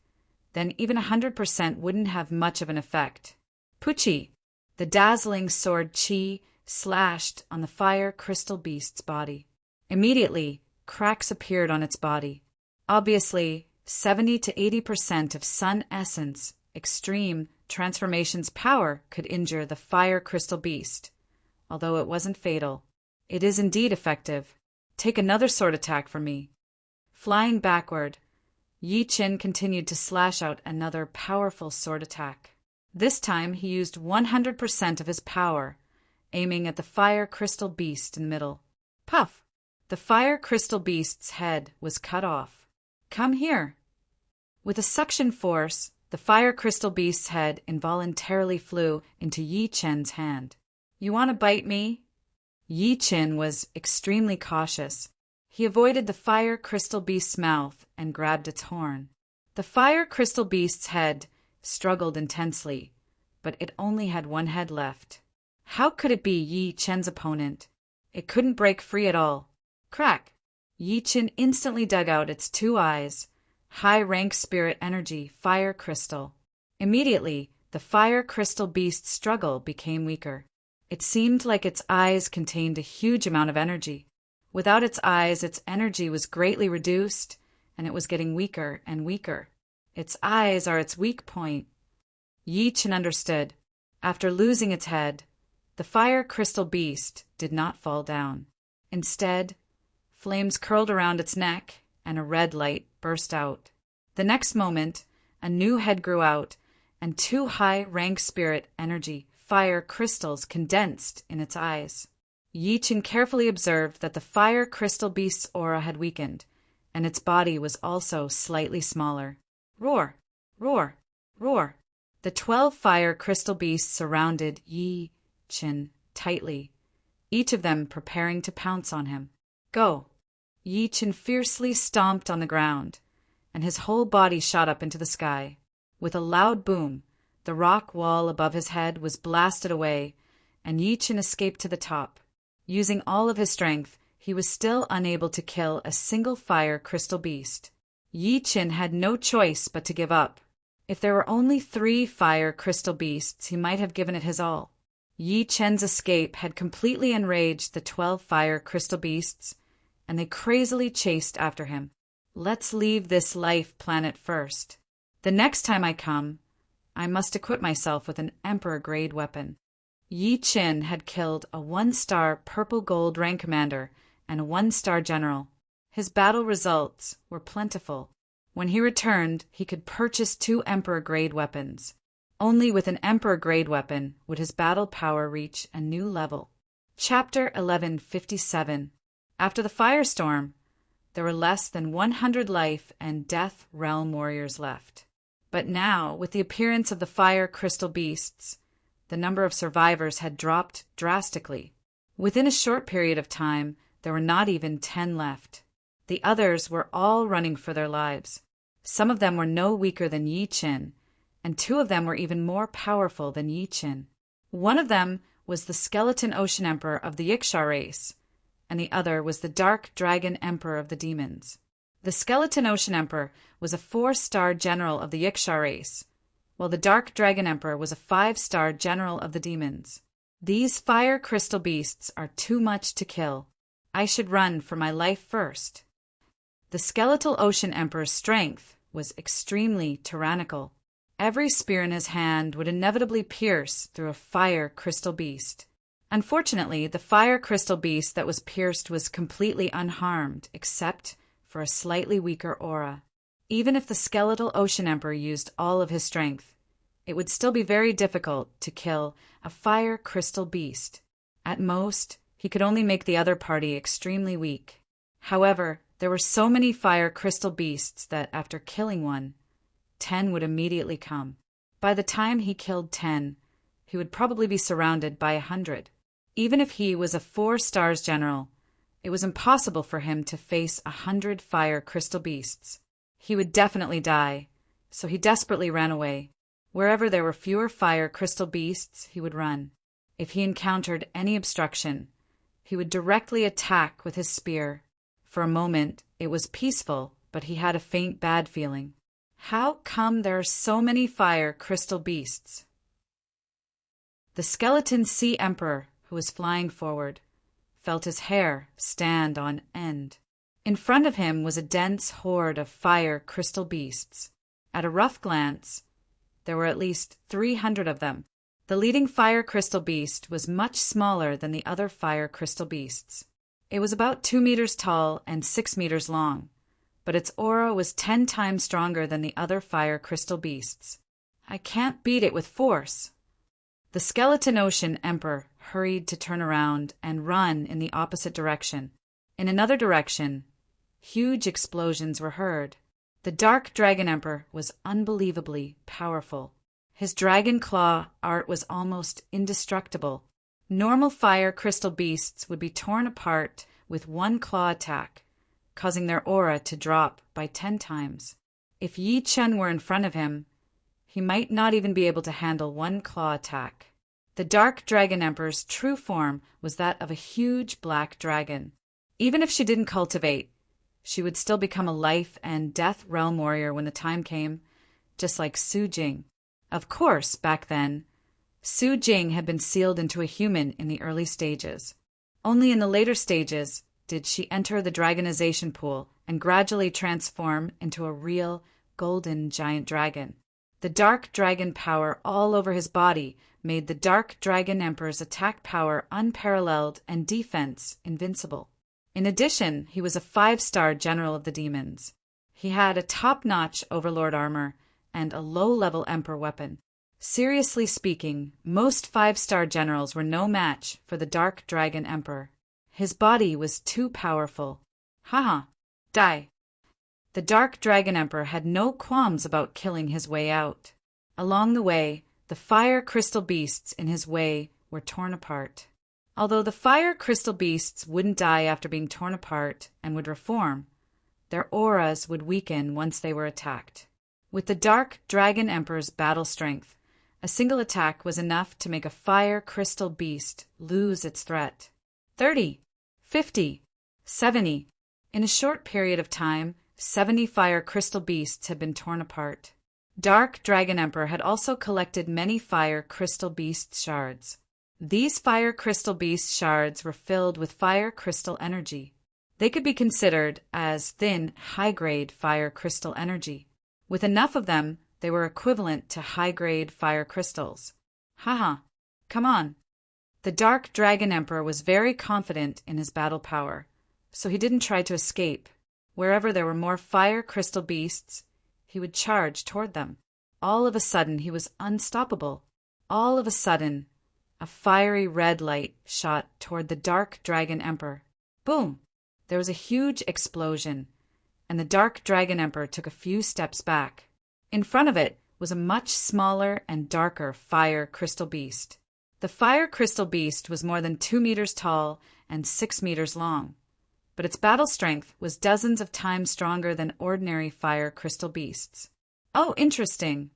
then even 100% wouldn't have much of an effect. Puchi, the dazzling sword Qi, slashed on the fire crystal beast's body. Immediately, cracks appeared on its body. Obviously, 70 to 80% of Sun Essence Extreme Transformation's power could injure the fire crystal beast. Although it wasn't fatal, it is indeed effective. Take another sword attack from me. Flying backward, Yi Chen continued to slash out another powerful sword attack. This time he used 100% of his power, aiming at the fire crystal beast in the middle. Puff! The fire crystal beast's head was cut off. Come here! With a suction force, the fire crystal beast's head involuntarily flew into Yi Chen's hand. You want to bite me? Yi Chen was extremely cautious. He avoided the fire crystal beast's mouth and grabbed its horn. The fire crystal beast's head struggled intensely, but it only had one head left. How could it be Yi Chen's opponent? It couldn't break free at all. Crack! Yi Chen instantly dug out its 2 eyes, high-rank spirit energy fire crystal. Immediately, the fire crystal beast's struggle became weaker. It seemed like its eyes contained a huge amount of energy. Without its eyes, its energy was greatly reduced, and it was getting weaker and weaker. Its eyes are its weak point. Yi Chen understood. After losing its head, the fire crystal beast did not fall down. Instead, flames curled around its neck, and a red light burst out. The next moment, a new head grew out, and 2 high-rank spirit energy fire crystals condensed in its eyes. Yi Chen carefully observed that the fire crystal beast's aura had weakened, and its body was also slightly smaller. Roar! Roar! Roar! The 12 fire crystal beasts surrounded Yi Chen tightly, each of them preparing to pounce on him. Go! Yi Chen fiercely stomped on the ground, and his whole body shot up into the sky. With a loud boom, the rock wall above his head was blasted away, and Yi Chen escaped to the top. Using all of his strength, he was still unable to kill a single fire crystal beast. Yi Chen had no choice but to give up. If there were only 3 fire crystal beasts, he might have given it his all. Yi Chen's escape had completely enraged the 12 fire crystal beasts, and they crazily chased after him. Let's leave this life planet first. The next time I come, I must equip myself with an Emperor-grade weapon. Yi Chen had killed a 1-star purple gold rank commander and a 1-star general. His battle results were plentiful. When he returned, he could purchase 2 Emperor-grade weapons. Only with an Emperor-grade weapon would his battle power reach a new level. Chapter 1157. After the firestorm, there were less than 100 life and death realm warriors left. But now, with the appearance of the fire crystal beasts, the number of survivors had dropped drastically. Within a short period of time, there were not even 10 left. The others were all running for their lives. Some of them were no weaker than Yi Chen, and 2 of them were even more powerful than Yi Chen. One of them was the Skeleton Ocean Emperor of the Yiksha race, and the other was the Dark Dragon Emperor of the Demons. The Skeleton Ocean Emperor was a 4-star general of the Yiksha race, while the Dark Dragon Emperor was a 5-star general of the Demons. These fire crystal beasts are too much to kill. I should run for my life first. The Skeletal Ocean Emperor's strength was extremely tyrannical. Every spear in his hand would inevitably pierce through a fire crystal beast. Unfortunately, the fire crystal beast that was pierced was completely unharmed, except for a slightly weaker aura. Even if the skeletal Ocean Emperor used all of his strength, it would still be very difficult to kill a fire crystal beast. At most, he could only make the other party extremely weak. However, there were so many fire crystal beasts that after killing one, 10 would immediately come. By the time he killed 10, he would probably be surrounded by 100. Even if he was a 4-star general, it was impossible for him to face 100 fire crystal beasts. He would definitely die, so he desperately ran away. Wherever there were fewer fire crystal beasts, he would run. If he encountered any obstruction, he would directly attack with his spear. For a moment, it was peaceful, but he had a faint bad feeling. How come there are so many fire crystal beasts? The skeleton Sea Emperor, who was flying forward, felt his hair stand on end. In front of him was a dense horde of fire crystal beasts. At a rough glance, there were at least 300 of them. The leading fire crystal beast was much smaller than the other fire crystal beasts. It was about 2 meters tall and 6 meters long, but its aura was 10 times stronger than the other fire crystal beasts. I can't beat it with force. The skeleton Ocean Emperor hurried to turn around and run in the opposite direction. In another direction, huge explosions were heard. The Dark Dragon Emperor was unbelievably powerful. His dragon claw art was almost indestructible. Normal fire crystal beasts would be torn apart with one claw attack, causing their aura to drop by 10 times. If Yi Chen were in front of him, he might not even be able to handle one claw attack. The Dark Dragon Emperor's true form was that of a huge black dragon. Even if she didn't cultivate, she would still become a life and death realm warrior when the time came, just like Su Jing. Of course, back then, Su Jing had been sealed into a human in the early stages. Only in the later stages did she enter the dragonization pool and gradually transform into a real golden giant dragon. The dark dragon power all over his body made the Dark Dragon Emperor's attack power unparalleled and defense invincible. In addition, he was a 5-star general of the demons. He had a top-notch overlord armor and a low-level emperor weapon. Seriously speaking, most 5-star generals were no match for the Dark Dragon Emperor. His body was too powerful. Haha, die. The Dark Dragon Emperor had no qualms about killing his way out. Along the way, the fire crystal beasts in his way were torn apart. Although the fire crystal beasts wouldn't die after being torn apart and would reform, their auras would weaken once they were attacked. With the Dark Dragon Emperor's battle strength, a single attack was enough to make a fire crystal beast lose its threat. 30, 50, 70. In a short period of time, 70 fire crystal beasts had been torn apart. Dark Dragon Emperor had also collected many fire crystal beast shards. These fire crystal beast shards were filled with fire crystal energy. They could be considered as thin, high-grade fire crystal energy. With enough of them, they were equivalent to high-grade fire crystals. Haha, come on. The Dark Dragon Emperor was very confident in his battle power, so he didn't try to escape. Wherever there were more fire crystal beasts, he would charge toward them. All of a sudden, he was unstoppable. All of a sudden, a fiery red light shot toward the Dark Dragon Emperor. Boom! There was a huge explosion, and the Dark Dragon Emperor took a few steps back. In front of it was a much smaller and darker fire crystal beast. The fire crystal beast was more than 2 meters tall and 6 meters long, but its battle strength was dozens of times stronger than ordinary fire crystal beasts. Oh, interesting!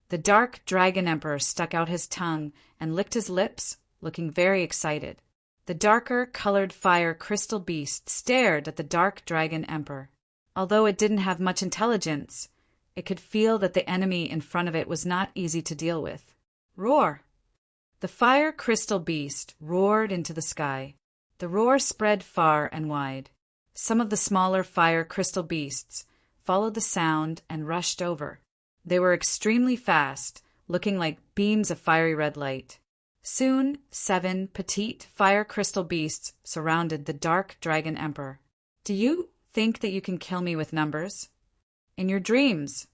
The Dark Dragon Emperor stuck out his tongue and licked his lips, looking very excited. The darker colored fire crystal beast stared at the Dark Dragon Emperor. Although it didn't have much intelligence, it could feel that the enemy in front of it was not easy to deal with. Roar! The fire crystal beast roared into the sky. The roar spread far and wide. Some of the smaller fire crystal beasts followed the sound and rushed over. They were extremely fast, looking like beams of fiery red light. Soon, 7 petite fire crystal beasts surrounded the Dark Dragon Emperor. Do you think that you can kill me with numbers? In your dreams.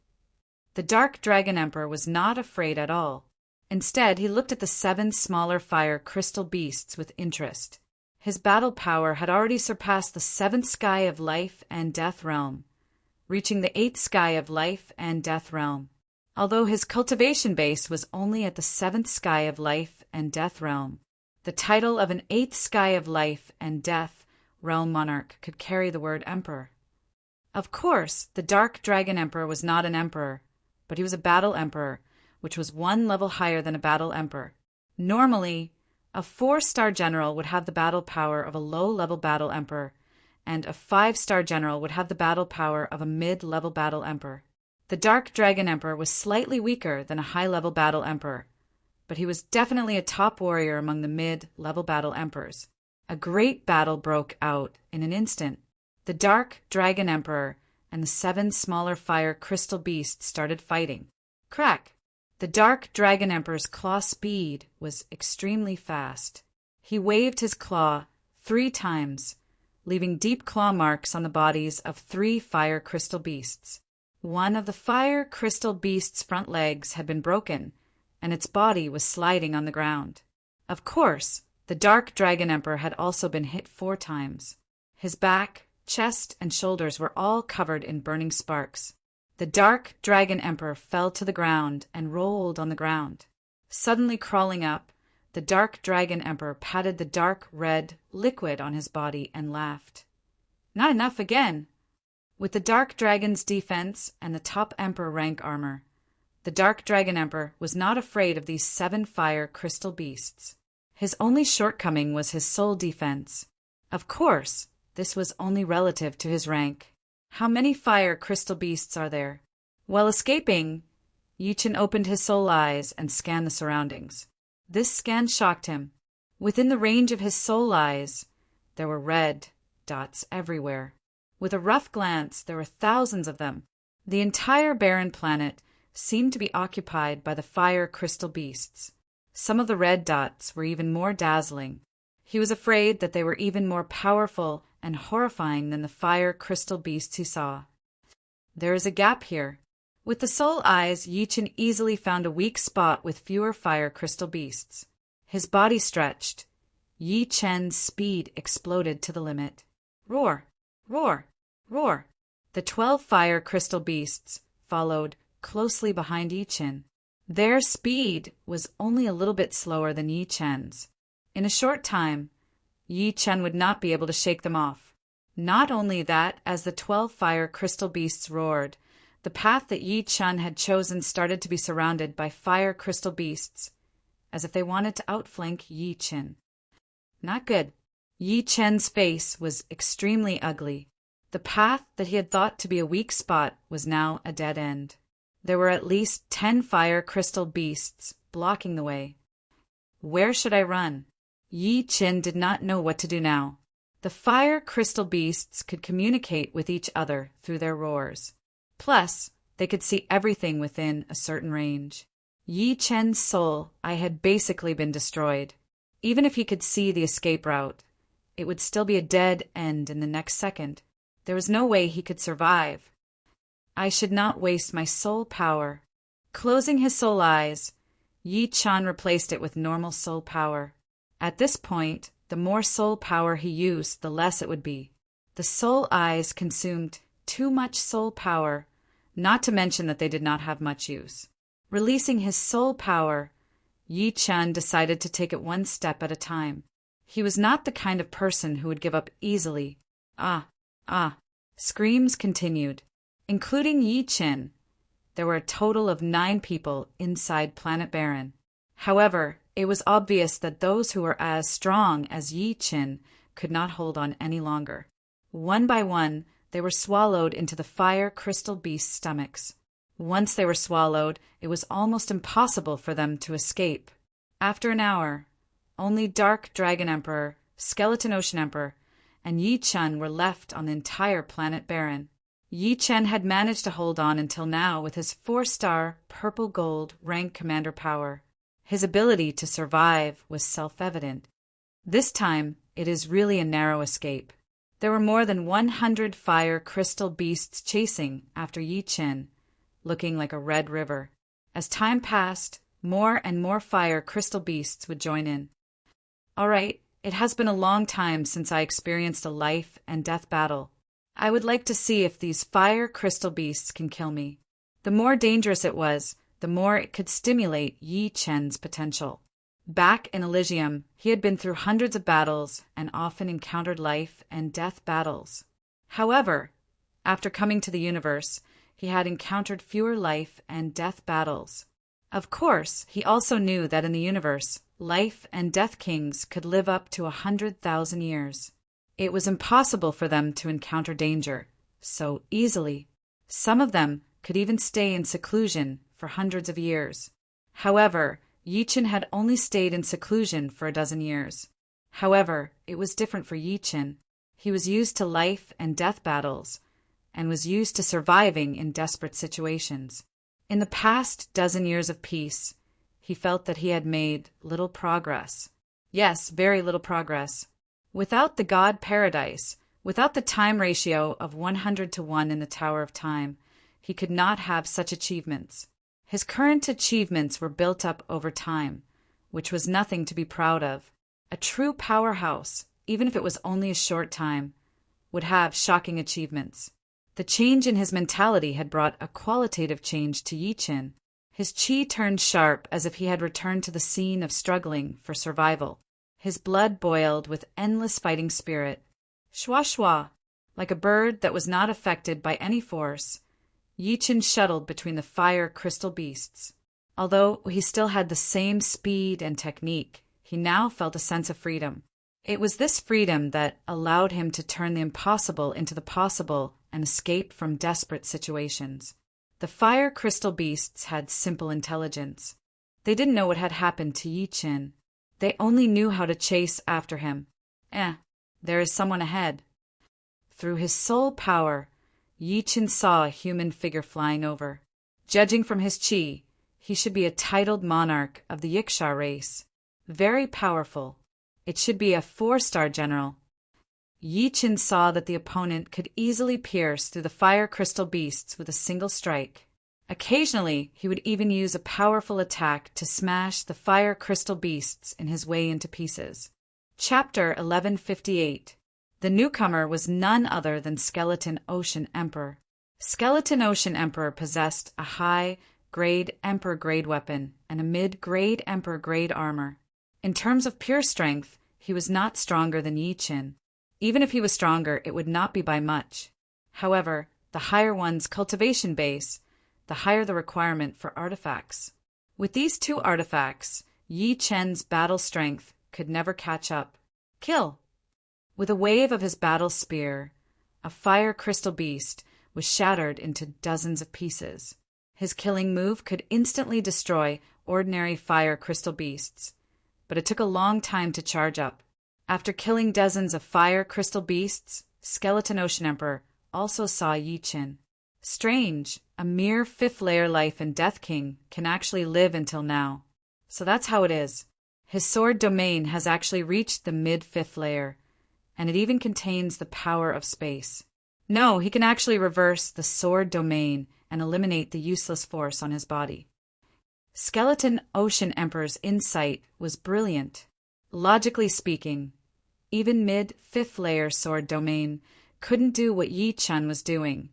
The Dark Dragon Emperor was not afraid at all. Instead, he looked at the 7 smaller fire crystal beasts with interest. His battle power had already surpassed the 7th sky of life and death realm, reaching the 8th sky of life and death realm. Although his cultivation base was only at the 7th sky of life and death realm, the title of an 8th sky of life and death realm monarch could carry the word emperor. Of course, the Dark Dragon Emperor was not an emperor, but he was a battle emperor, which was 1 level higher than a battle emperor. Normally, a 4-star general would have the battle power of a low-level battle emperor, and a 5-star general would have the battle power of a mid-level battle emperor. The Dark Dragon Emperor was slightly weaker than a high-level battle emperor, but he was definitely a top warrior among the mid-level battle emperors. A great battle broke out in an instant. The Dark Dragon Emperor and the 7 smaller fire crystal beasts started fighting. Crack! The Dark Dragon Emperor's claw speed was extremely fast. He waved his claw 3 times, leaving deep claw marks on the bodies of 3 fire crystal beasts. One of the fire crystal beast's front legs had been broken, and its body was sliding on the ground. Of course, the Dark Dragon Emperor had also been hit 4 times. His back, chest, and shoulders were all covered in burning sparks. The Dark Dragon Emperor fell to the ground and rolled on the ground. Suddenly crawling up, the Dark Dragon Emperor patted the dark red liquid on his body and laughed. Not enough again! With the Dark Dragon's defense and the top Emperor rank armor, the Dark Dragon Emperor was not afraid of these 7 fire crystal beasts. His only shortcoming was his soul defense. Of course, this was only relative to his rank. How many fire crystal beasts are there? While escaping, Yi-Chen opened his soul eyes and scanned the surroundings. This scan shocked him. Within the range of his soul eyes, there were red dots everywhere. With a rough glance, there were thousands of them. The entire barren planet seemed to be occupied by the fire crystal beasts. Some of the red dots were even more dazzling. He was afraid that they were even more powerful and horrifying than the fire crystal beasts he saw. There is a gap here. With the soul eyes, Yi-Chen easily found a weak spot with fewer fire crystal beasts. His body stretched. Yi-Chen's speed exploded to the limit. Roar! Roar! Roar! The 12 fire crystal beasts followed closely behind Yi-Chen. Their speed was only a little bit slower than Yi-Chen's. In a short time, Yi-Chen would not be able to shake them off. Not only that, as the 12 fire crystal beasts roared, the path that Yi-Chen had chosen started to be surrounded by fire crystal beasts, as if they wanted to outflank Yi-Chen. Not good. Yi-Chen's face was extremely ugly. The path that he had thought to be a weak spot was now a dead end. There were at least 10 fire crystal beasts blocking the way. Where should I run? Yi-Chen did not know what to do now. The fire crystal beasts could communicate with each other through their roars. Plus, they could see everything within a certain range. Yi-Chen's soul eye had basically been destroyed. Even if he could see the escape route, it would still be a dead end in the next second. There was no way he could survive. I should not waste my soul power. Closing his soul eyes, Yi-Chen replaced it with normal soul power. At this point, the more soul power he used, the less it would be. The soul eyes consumed too much soul power, not to mention that they did not have much use. Releasing his soul power, Yi-Chen decided to take it one step at a time. He was not the kind of person who would give up easily. Screams continued. Including Yi-Chen, there were a total of 9 people inside Planet Baron. However, it was obvious that those who were as strong as Yi-Chen could not hold on any longer. One by one, they were swallowed into the fire crystal beast's stomachs. Once they were swallowed, it was almost impossible for them to escape. After an hour, only Dark Dragon Emperor, Skeleton Ocean Emperor, and Yi-Chen were left on the entire Planet Baron. Yi-Chen had managed to hold on until now with his 4-star purple gold rank commander power. His ability to survive was self-evident. This time, it is really a narrow escape. There were more than 100 fire crystal beasts chasing after Yi Chen, looking like a red river. As time passed, more and more fire crystal beasts would join in. All right, it has been a long time since I experienced a life and death battle. I would like to see if these fire crystal beasts can kill me. The more dangerous it was, the more it could stimulate Yi Chen's potential. Back in Elysium, he had been through hundreds of battles and often encountered life and death battles. However, after coming to the universe, he had encountered fewer life and death battles. Of course, he also knew that in the universe, life and death kings could live up to 100,000 years. It was impossible for them to encounter danger so easily. Some of them could even stay in seclusion for hundreds of years. However, Yi Chen had only stayed in seclusion for a dozen years. However, it was different for Yi Chen. He was used to life and death battles, and was used to surviving in desperate situations. In the past dozen years of peace, he felt that he had made little progress. Yes, very little progress. Without the God Paradise, without the time ratio of 100:1 in the Tower of Time, he could not have such achievements. His current achievements were built up over time, which was nothing to be proud of. A true powerhouse, even if it was only a short time, would have shocking achievements. The change in his mentality had brought a qualitative change to Yi Chen. His chi turned sharp as if he had returned to the scene of struggling for survival. His blood boiled with endless fighting spirit. Shwa shwa! Like a bird that was not affected by any force, Yi Chen shuttled between the fire crystal beasts. Although he still had the same speed and technique, he now felt a sense of freedom. It was this freedom that allowed him to turn the impossible into the possible and escape from desperate situations. The fire crystal beasts had simple intelligence. They didn't know what had happened to Yi Chen. They only knew how to chase after him. There is someone ahead. Through his soul power, Yi Chen saw a human figure flying over. Judging from his chi, he should be a titled monarch of the Yiksha race. Very powerful. It should be a 4-star general. Yi Chen saw that the opponent could easily pierce through the fire crystal beasts with a single strike. Occasionally, he would even use a powerful attack to smash the fire crystal beasts in his way into pieces. Chapter 1158. The newcomer was none other than Skeleton Ocean Emperor. Skeleton Ocean Emperor possessed a high-grade Emperor-grade weapon and a mid-grade Emperor-grade armor. In terms of pure strength, he was not stronger than Yi Chen. Even if he was stronger, it would not be by much. However, the higher one's cultivation base, the higher the requirement for artifacts. With these 2 artifacts, Yi Chen's battle strength could never catch up. Kill! With a wave of his battle spear, a fire crystal beast was shattered into dozens of pieces. His killing move could instantly destroy ordinary fire crystal beasts, but it took a long time to charge up. After killing dozens of fire crystal beasts, Skeleton Ocean Emperor also saw Yi Chen. Strange, a mere 5th-layer life and death king can actually live until now. So that's how it is. His sword domain has actually reached the mid-5th layer, and it even contains the power of space. No, he can actually reverse the sword domain and eliminate the useless force on his body. Skeleton Ocean Emperor's insight was brilliant. Logically speaking, even mid-5th layer sword domain couldn't do what Yi Chen was doing,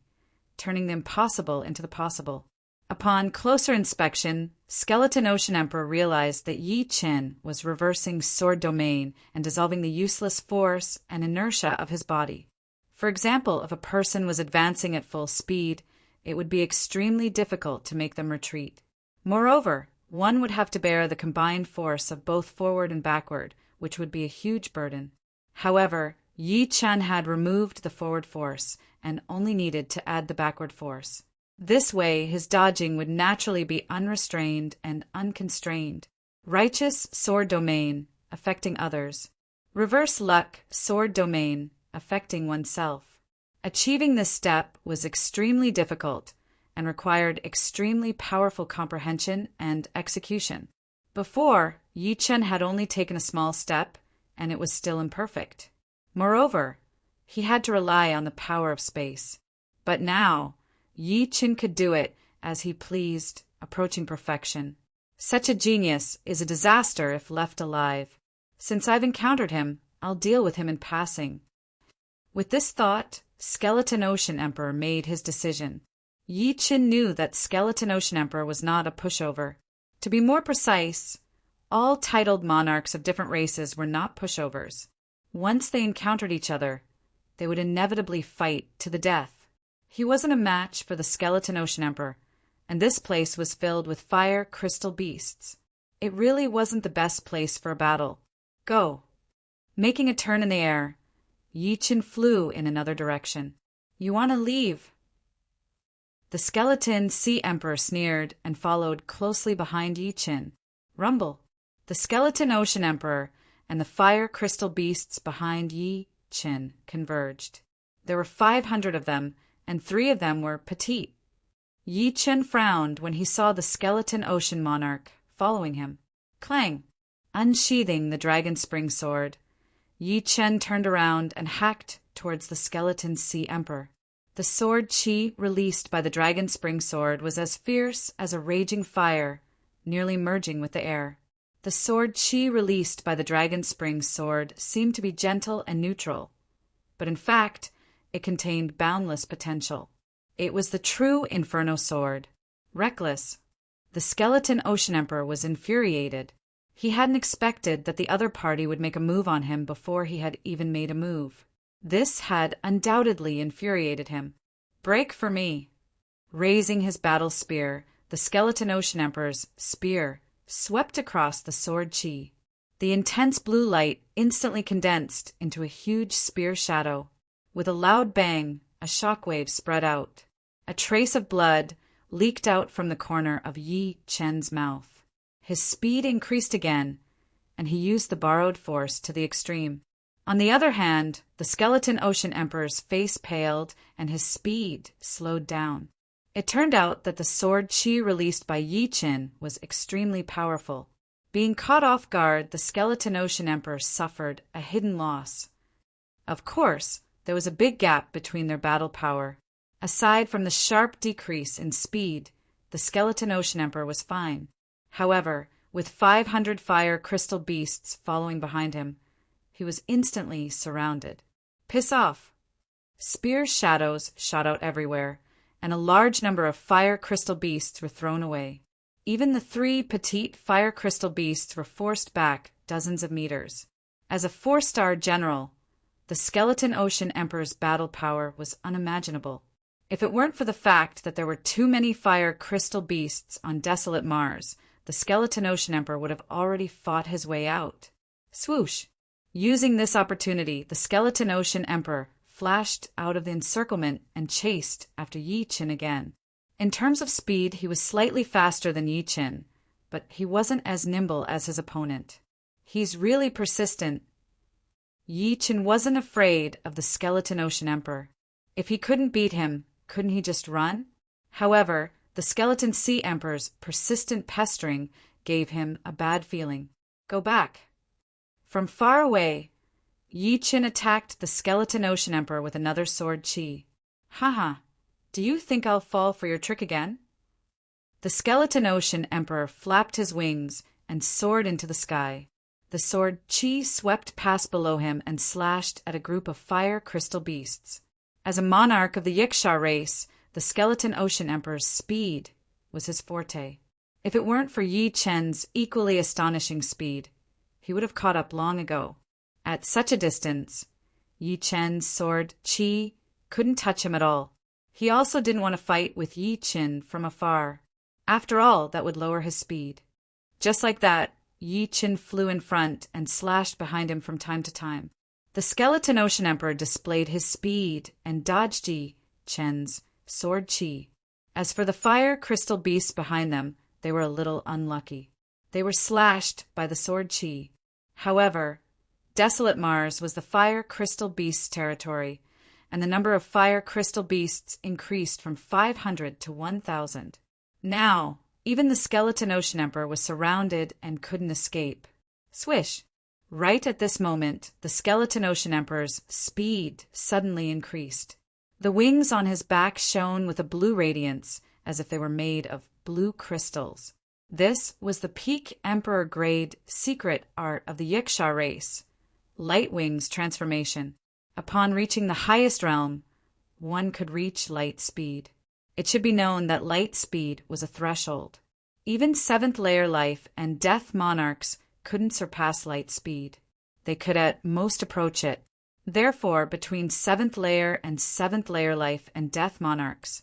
turning the impossible into the possible. Upon closer inspection, Skeleton Ocean Emperor realized that Yi Chen was reversing sword domain and dissolving the useless force and inertia of his body. For example, if a person was advancing at full speed, it would be extremely difficult to make them retreat. Moreover, one would have to bear the combined force of both forward and backward, which would be a huge burden. However, Yi Chen had removed the forward force and only needed to add the backward force. This way, his dodging would naturally be unrestrained and unconstrained. Righteous sword domain, affecting others. Reverse luck sword domain, affecting oneself. Achieving this step was extremely difficult and required extremely powerful comprehension and execution. Before, Yi Chen had only taken a small step, and it was still imperfect. Moreover, he had to rely on the power of space. But now, Yi Chen could do it as he pleased, approaching perfection. Such a genius is a disaster if left alive. Since I've encountered him, I'll deal with him in passing. With this thought, Skeleton Ocean Emperor made his decision. Yi Chen knew that Skeleton Ocean Emperor was not a pushover. To be more precise, all titled monarchs of different races were not pushovers. Once they encountered each other, they would inevitably fight to the death. He wasn't a match for the Skeleton Ocean Emperor, and this place was filled with fire crystal beasts. It really wasn't the best place for a battle. Go. Making a turn in the air, Yi Chen flew in another direction. You want to leave? The Skeleton Sea Emperor sneered and followed closely behind Yi Chen. Rumble. The Skeleton Ocean Emperor and the fire crystal beasts behind Yi Chen converged. There were 500 of them, and 3 of them were petite. Yi Chen frowned when he saw the Skeleton Ocean Monarch following him. Clang! Unsheathing the dragon spring sword, Yi Chen turned around and hacked towards the Skeleton Sea Emperor. The sword chi released by the dragon spring sword was as fierce as a raging fire, nearly merging with the air. The sword chi released by the dragon spring sword seemed to be gentle and neutral, but in fact, it contained boundless potential. It was the true Inferno sword. Reckless. The Skeleton Ocean Emperor was infuriated. He hadn't expected that the other party would make a move on him before he had even made a move. This had undoubtedly infuriated him. Break for me. Raising his battle spear, the Skeleton Ocean Emperor's spear swept across the sword chi. The intense blue light instantly condensed into a huge spear shadow. With a loud bang, a shockwave spread out. A trace of blood leaked out from the corner of Yi Chen's mouth. His speed increased again, and he used the borrowed force to the extreme. On the other hand, the Skeleton Ocean Emperor's face paled and his speed slowed down. It turned out that the sword chi released by Yi Chen was extremely powerful. Being caught off guard, the Skeleton Ocean Emperor suffered a hidden loss. Of course, there was a big gap between their battle power. Aside from the sharp decrease in speed, the Skeleton Ocean Emperor was fine. However, with 500 fire crystal beasts following behind him, he was instantly surrounded. Piss off! Spear shadows shot out everywhere, and a large number of fire crystal beasts were thrown away. Even the 3 petite fire crystal beasts were forced back dozens of meters. As a 4-star general, the Skeleton Ocean Emperor's battle power was unimaginable. If it weren't for the fact that there were too many fire crystal beasts on desolate Mars, the Skeleton Ocean Emperor would have already fought his way out. Swoosh! Using this opportunity, the Skeleton Ocean Emperor flashed out of the encirclement and chased after Yi Chen again. In terms of speed, he was slightly faster than Yi Chen, but he wasn't as nimble as his opponent. He's really persistent. Yi Chen wasn't afraid of the Skeleton Ocean Emperor. If he couldn't beat him, couldn't he just run? However, the Skeleton Sea Emperor's persistent pestering gave him a bad feeling. Go back. From far away, Yi Chen attacked the Skeleton Ocean Emperor with another sword chi. Haha, do you think I'll fall for your trick again? The Skeleton Ocean Emperor flapped his wings and soared into the sky. The sword chi swept past below him and slashed at a group of fire crystal beasts. As a monarch of the Yiksha race, the Skeleton Ocean Emperor's speed was his forte. If it weren't for Yi Chen's equally astonishing speed, he would have caught up long ago. At such a distance, Yi Chen's sword chi couldn't touch him at all. He also didn't want to fight with Yi Chen from afar. After all, that would lower his speed. Just like that, Yi Chen flew in front and slashed behind him from time to time. The Skeleton Ocean Emperor displayed his speed and dodged Yi Chen's sword chi. As for the fire crystal beasts behind them, they were a little unlucky. They were slashed by the sword chi. However, desolate Mars was the fire crystal beasts' territory, and the number of fire crystal beasts increased from 500 to 1,000. Now, Even the skeleton Ocean Emperor was surrounded and couldn't escape. Swish! Right at this moment, the skeleton Ocean Emperor's speed suddenly increased. The wings on his back shone with a blue radiance, as if they were made of blue crystals. This was the peak Emperor-grade secret art of the Yiksha race, Light Wings transformation. Upon reaching the highest realm, one could reach light speed. It should be known that light speed was a threshold. Even 7th layer life and death monarchs couldn't surpass light speed. They could at most approach it. Therefore, between 7th layer and 7th layer life and death monarchs,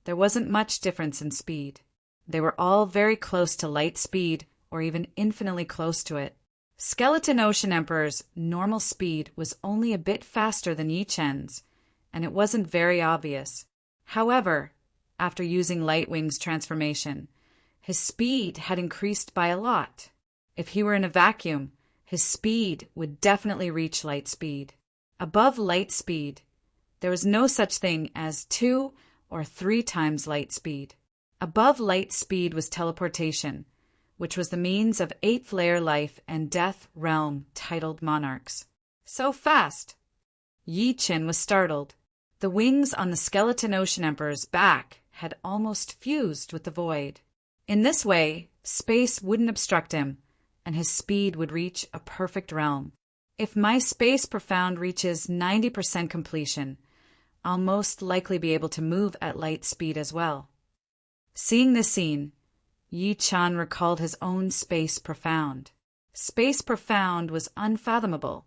there wasn't much difference in speed. They were all very close to light speed, or even infinitely close to it. Skeleton Ocean Emperor's normal speed was only a bit faster than Yi Chen's, and it wasn't very obvious. However, after using Light Wings transformation, his speed had increased by a lot. If he were in a vacuum, his speed would definitely reach light speed. Above light speed, there was no such thing as 2 or 3 times light speed. Above light speed was teleportation, which was the means of 8th layer life and death realm titled monarchs. So fast! Yi Chen was startled. The wings on the skeleton Ocean Emperor's back had almost fused with the void. In this way, space wouldn't obstruct him, and his speed would reach a perfect realm. If my space profound reaches 90% completion, I'll most likely be able to move at light speed as well. Seeing this scene, Yi Chen recalled his own space profound. Space profound was unfathomable,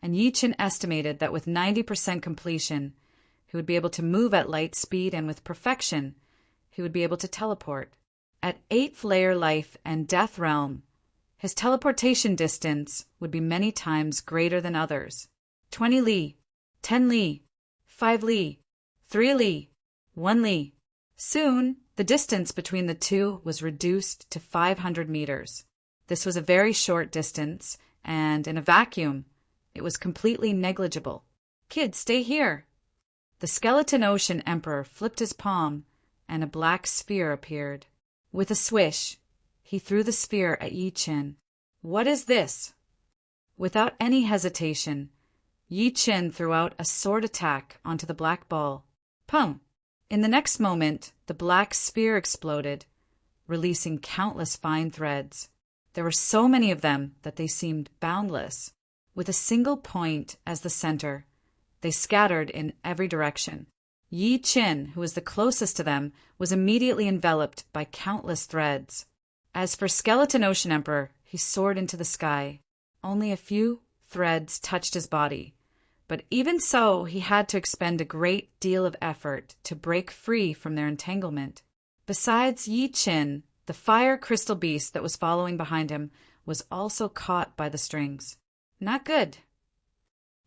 and Yi Chen estimated that with 90% completion, he would be able to move at light speed, and with perfection, he would be able to teleport. At 8th layer life and death realm, his teleportation distance would be many times greater than others. 20 li, 10 li, 5 li, 3 li, 1 li. Soon, the distance between the two was reduced to 500 meters. This was a very short distance, and in a vacuum, it was completely negligible. Kid, stay here. The skeleton Ocean Emperor flipped his palm, and a black sphere appeared. With a swish, he threw the sphere at Yi Chen. What is this? Without any hesitation, Yi Chen threw out a sword attack onto the black ball. Pum! In the next moment, the black sphere exploded, releasing countless fine threads. There were so many of them that they seemed boundless. With a single point as the center, they scattered in every direction. Yi Chen, who was the closest to them, was immediately enveloped by countless threads. As for Skeleton Ocean Emperor, he soared into the sky. Only a few threads touched his body, but even so, he had to expend a great deal of effort to break free from their entanglement. Besides Yi Chen, the fire crystal beast that was following behind him was also caught by the strings. Not good.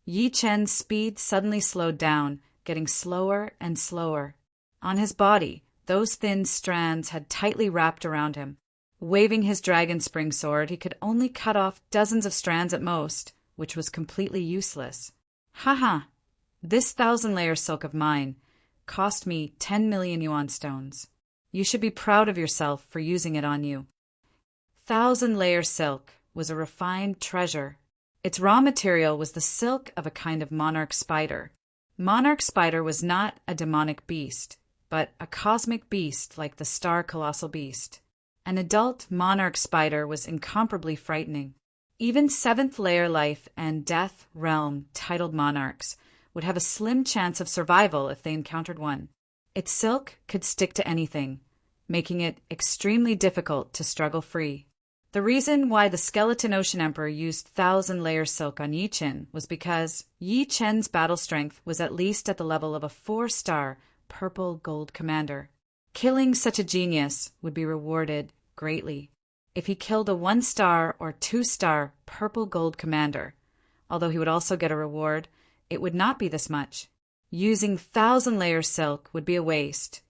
Yi Chen's speed suddenly slowed down, getting slower and slower. On his body, those thin strands had tightly wrapped around him. Waving his dragon spring sword, he could only cut off dozens of strands at most, which was completely useless. Haha, this 1,000-layer silk of mine cost me 10 million yuan stones. You should be proud of yourself for using it on you. 1,000-layer silk was a refined treasure. Its raw material was the silk of a kind of monarch spider. Monarch spider was not a demonic beast, but a cosmic beast like the star colossal beast. An adult monarch spider was incomparably frightening. Even 7th layer life and death realm titled monarchs would have a slim chance of survival if they encountered one. Its silk could stick to anything, making it extremely difficult to struggle free. The reason why the Skeleton Ocean Emperor used 1,000-layer silk on Yi Chen was because Yi Chen's battle strength was at least at the level of a 4-star purple gold commander. Killing such a genius would be rewarded greatly. If he killed a 1-star or 2-star purple gold commander, although he would also get a reward, it would not be this much. Using 1,000-layer silk would be a waste,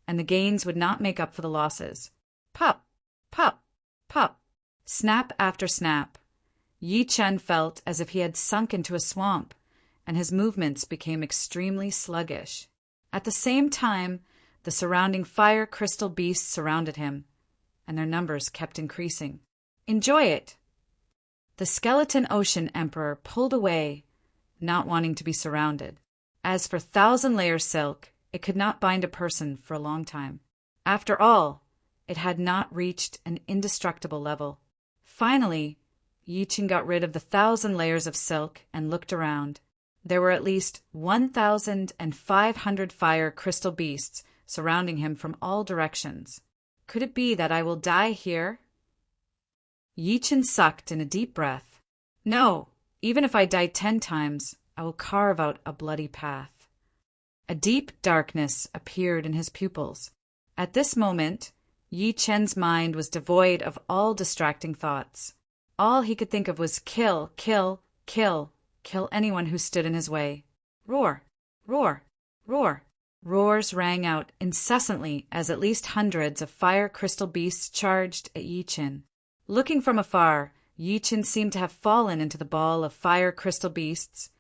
and the gains would not make up for the losses. Pop, pop, pop. Snap after snap. Yi Chen felt as if he had sunk into a swamp, and his movements became extremely sluggish. At the same time, the surrounding fire crystal beasts surrounded him. and their numbers kept increasing. Enjoy it! The Skeleton Ocean Emperor pulled away, not wanting to be surrounded. As for thousand-layer silk, it could not bind a person for a long time. After all, it had not reached an indestructible level. Finally, Yi Chen got rid of the 1,000 layers of silk and looked around. There were at least 1,500 fire crystal beasts surrounding him from all directions. Could it be that I will die here? Yi Chen sucked in a deep breath. No, even if I die 10 times, I will carve out a bloody path. A deep darkness appeared in his pupils. At this moment, Yi Chen's mind was devoid of all distracting thoughts. All he could think of was kill, kill, kill, kill anyone who stood in his way. Roar, roar, roar. Roars rang out incessantly as at least hundreds of fire crystal beasts charged at Yi Chen. Looking from afar, Yi Chen seemed to have fallen into the ball of fire crystal beasts,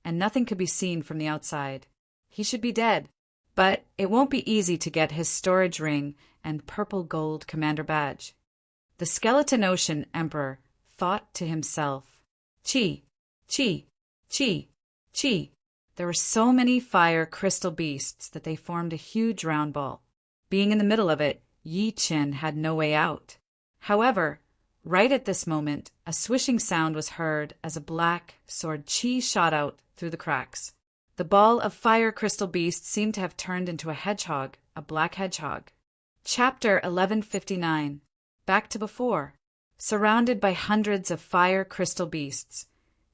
and nothing could be seen from the outside. He should be dead, but it won't be easy to get his storage ring and purple gold commander badge. The Skeleton Ocean Emperor thought to himself, Chi, Chi, Chi, Chi. There were so many fire crystal beasts that they formed a huge round ball. Being in the middle of it, Yi Chen had no way out. However, right at this moment, a swishing sound was heard as a black sword Chi shot out through the cracks. The ball of fire crystal beast seemed to have turned into a hedgehog, a black hedgehog. Chapter 1159. Back to before. Surrounded by hundreds of fire crystal beasts,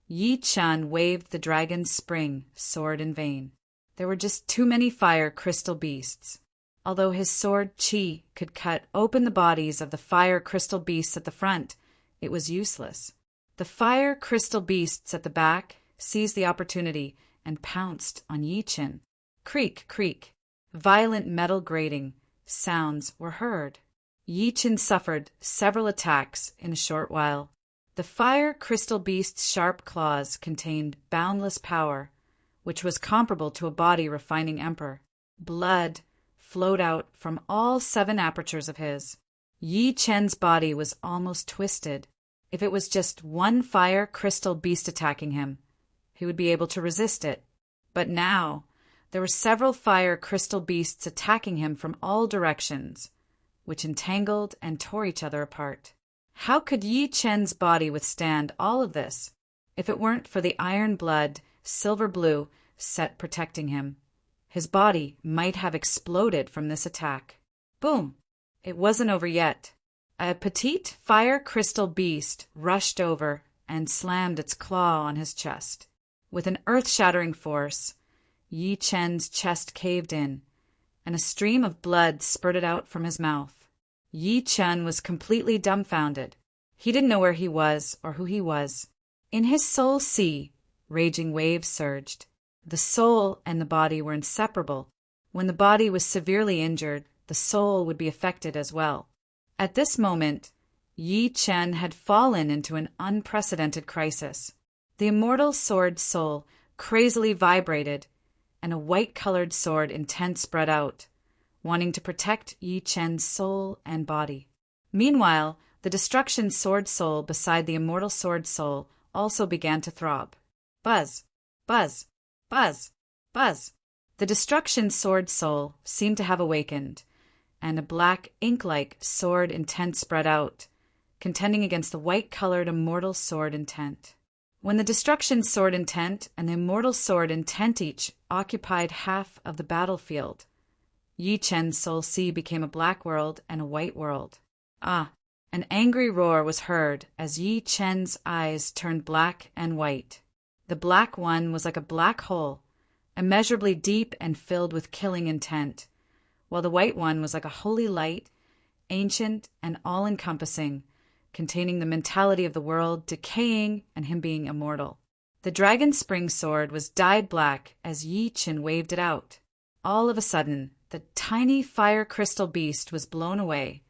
Yi Chen waved the dragon's spring sword in vain. There were just too many fire crystal beasts. Although his sword Qi could cut open the bodies of the fire crystal beasts at the front, it was useless. The fire crystal beasts at the back seized the opportunity and pounced on Yi Chen. Creak, creak. Violent metal grating sounds were heard. Yi Chen suffered several attacks in a short while. The fire crystal beast's sharp claws contained boundless power, which was comparable to a body refining emperor. Blood flowed out from all 7 apertures of his. Yi Chen's body was almost twisted. If it was just one fire crystal beast attacking him, he would be able to resist it. But now, there were several fire crystal beasts attacking him from all directions, which entangled and tore each other apart. How could Yi Chen's body withstand all of this, if it weren't for the iron blood, silver blue, set protecting him? His body might have exploded from this attack. Boom! It wasn't over yet. A petite fire crystal beast rushed over and slammed its claw on his chest. With an earth-shattering force, Yi Chen's chest caved in, and a stream of blood spurted out from his mouth. Yi Chen was completely dumbfounded. He didn't know where he was or who he was. In his soul sea, raging waves surged. The soul and the body were inseparable. When the body was severely injured, the soul would be affected as well. At this moment, Yi Chen had fallen into an unprecedented crisis. The immortal sword soul crazily vibrated, and a white-colored sword intent spread out, wanting to protect Yi Chen's soul and body. Meanwhile, the destruction sword soul beside the immortal sword soul also began to throb. Buzz, buzz, buzz, buzz. The destruction sword soul seemed to have awakened, and a black ink-like sword intent spread out, contending against the white-colored immortal sword intent. When the destruction sword intent and the immortal sword intent each occupied half of the battlefield, Yi Chen's soul sea became a black world and a white world. Ah! An angry roar was heard as Yi Chen's eyes turned black and white. The black one was like a black hole, immeasurably deep and filled with killing intent, while the white one was like a holy light, ancient and all-encompassing, containing the mentality of the world decaying and him being immortal. The dragon spring sword was dyed black as Yi Chen waved it out. All of a sudden, the tiny fire crystal beast was blown away,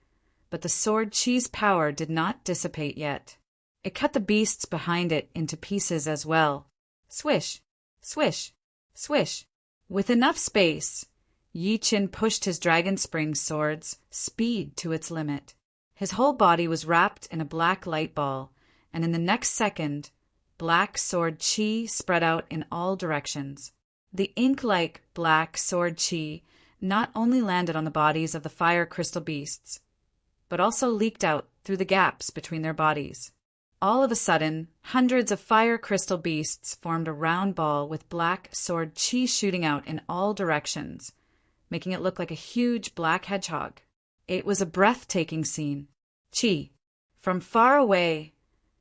but the sword Chi's power did not dissipate yet. It cut the beasts behind it into pieces as well. Swish, swish, swish. With enough space, Yi Chen pushed his dragon spring sword's speed to its limit. His whole body was wrapped in a black light ball, and in the next second, black sword chi spread out in all directions. The ink-like black sword chi not only landed on the bodies of the fire crystal beasts, but also leaked out through the gaps between their bodies. All of a sudden, hundreds of fire crystal beasts formed a round ball with black sword chi shooting out in all directions, making it look like a huge black hedgehog. It was a breathtaking scene. Chi. From far away,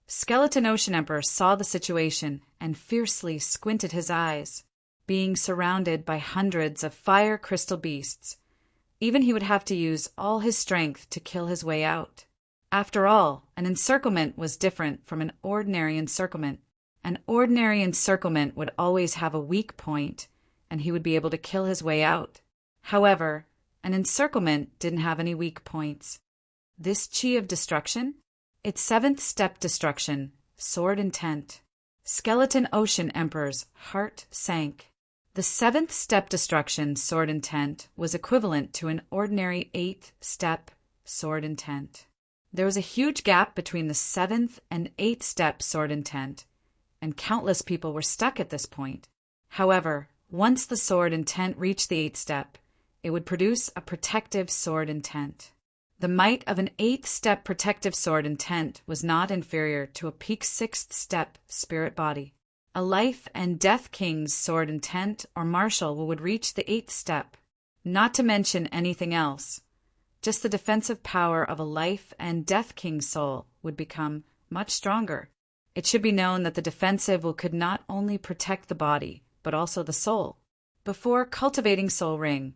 Skeleton Ocean Emperor saw the situation and fiercely squinted his eyes. Being surrounded by hundreds of fire crystal beasts, even he would have to use all his strength to kill his way out. After all, an encirclement was different from an ordinary encirclement. An ordinary encirclement would always have a weak point, and he would be able to kill his way out. However, an encirclement didn't have any weak points. This chi of destruction? Its seventh step destruction, sword intent. Skeleton Ocean Emperor's heart sank. The seventh step destruction, sword intent, was equivalent to an ordinary eighth step, sword intent. There was a huge gap between the seventh and eighth step, sword intent, and countless people were stuck at this point. However, once the sword intent reached the eighth step, it would produce a protective sword intent. The might of an eighth step protective sword intent was not inferior to a peak sixth step spirit body. A life and death king's sword intent or martial would reach the eighth step. Not to mention anything else, just the defensive power of a life and death king's soul would become much stronger. It should be known that the defensive could not only protect the body, but also the soul. Before cultivating Soul Ring,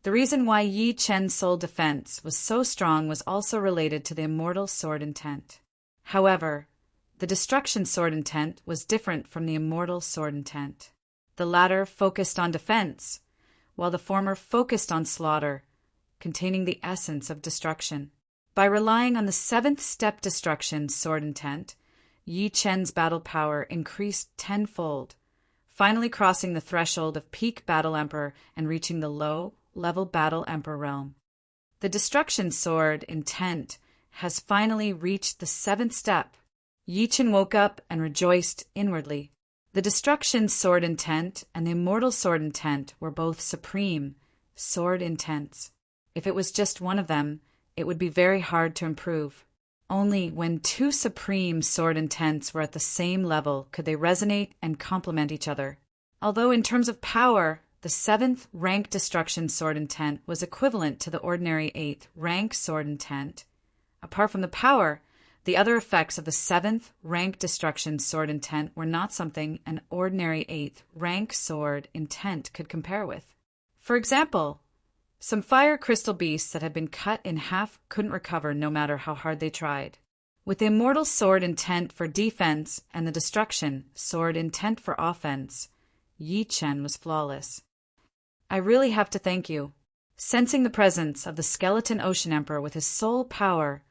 the reason why Yi Chen's soul defense was so strong was also related to the immortal sword intent. However, the destruction sword intent was different from the immortal sword intent. The latter focused on defense, while the former focused on slaughter, containing the essence of destruction. By relying on the seventh step destruction sword intent, Yi Chen's battle power increased tenfold, finally crossing the threshold of peak battle emperor and reaching the low-level battle emperor realm. The destruction sword intent has finally reached the seventh step. Yi Chen woke up and rejoiced inwardly. The destruction sword intent and the immortal sword intent were both supreme sword intents. If it was just one of them, it would be very hard to improve. Only when two supreme sword intents were at the same level could they resonate and complement each other. Although in terms of power, the seventh rank destruction sword intent was equivalent to the ordinary eighth rank sword intent. Apart from the power, the other effects of the seventh rank destruction sword intent were not something an ordinary eighth rank sword intent could compare with. For example, some fire crystal beasts that had been cut in half couldn't recover no matter how hard they tried. With the immortal sword intent for defense and the destruction sword intent for offense, Yi Chen was flawless. I really have to thank you. Sensing the presence of the Skeleton Ocean Emperor with his soul power,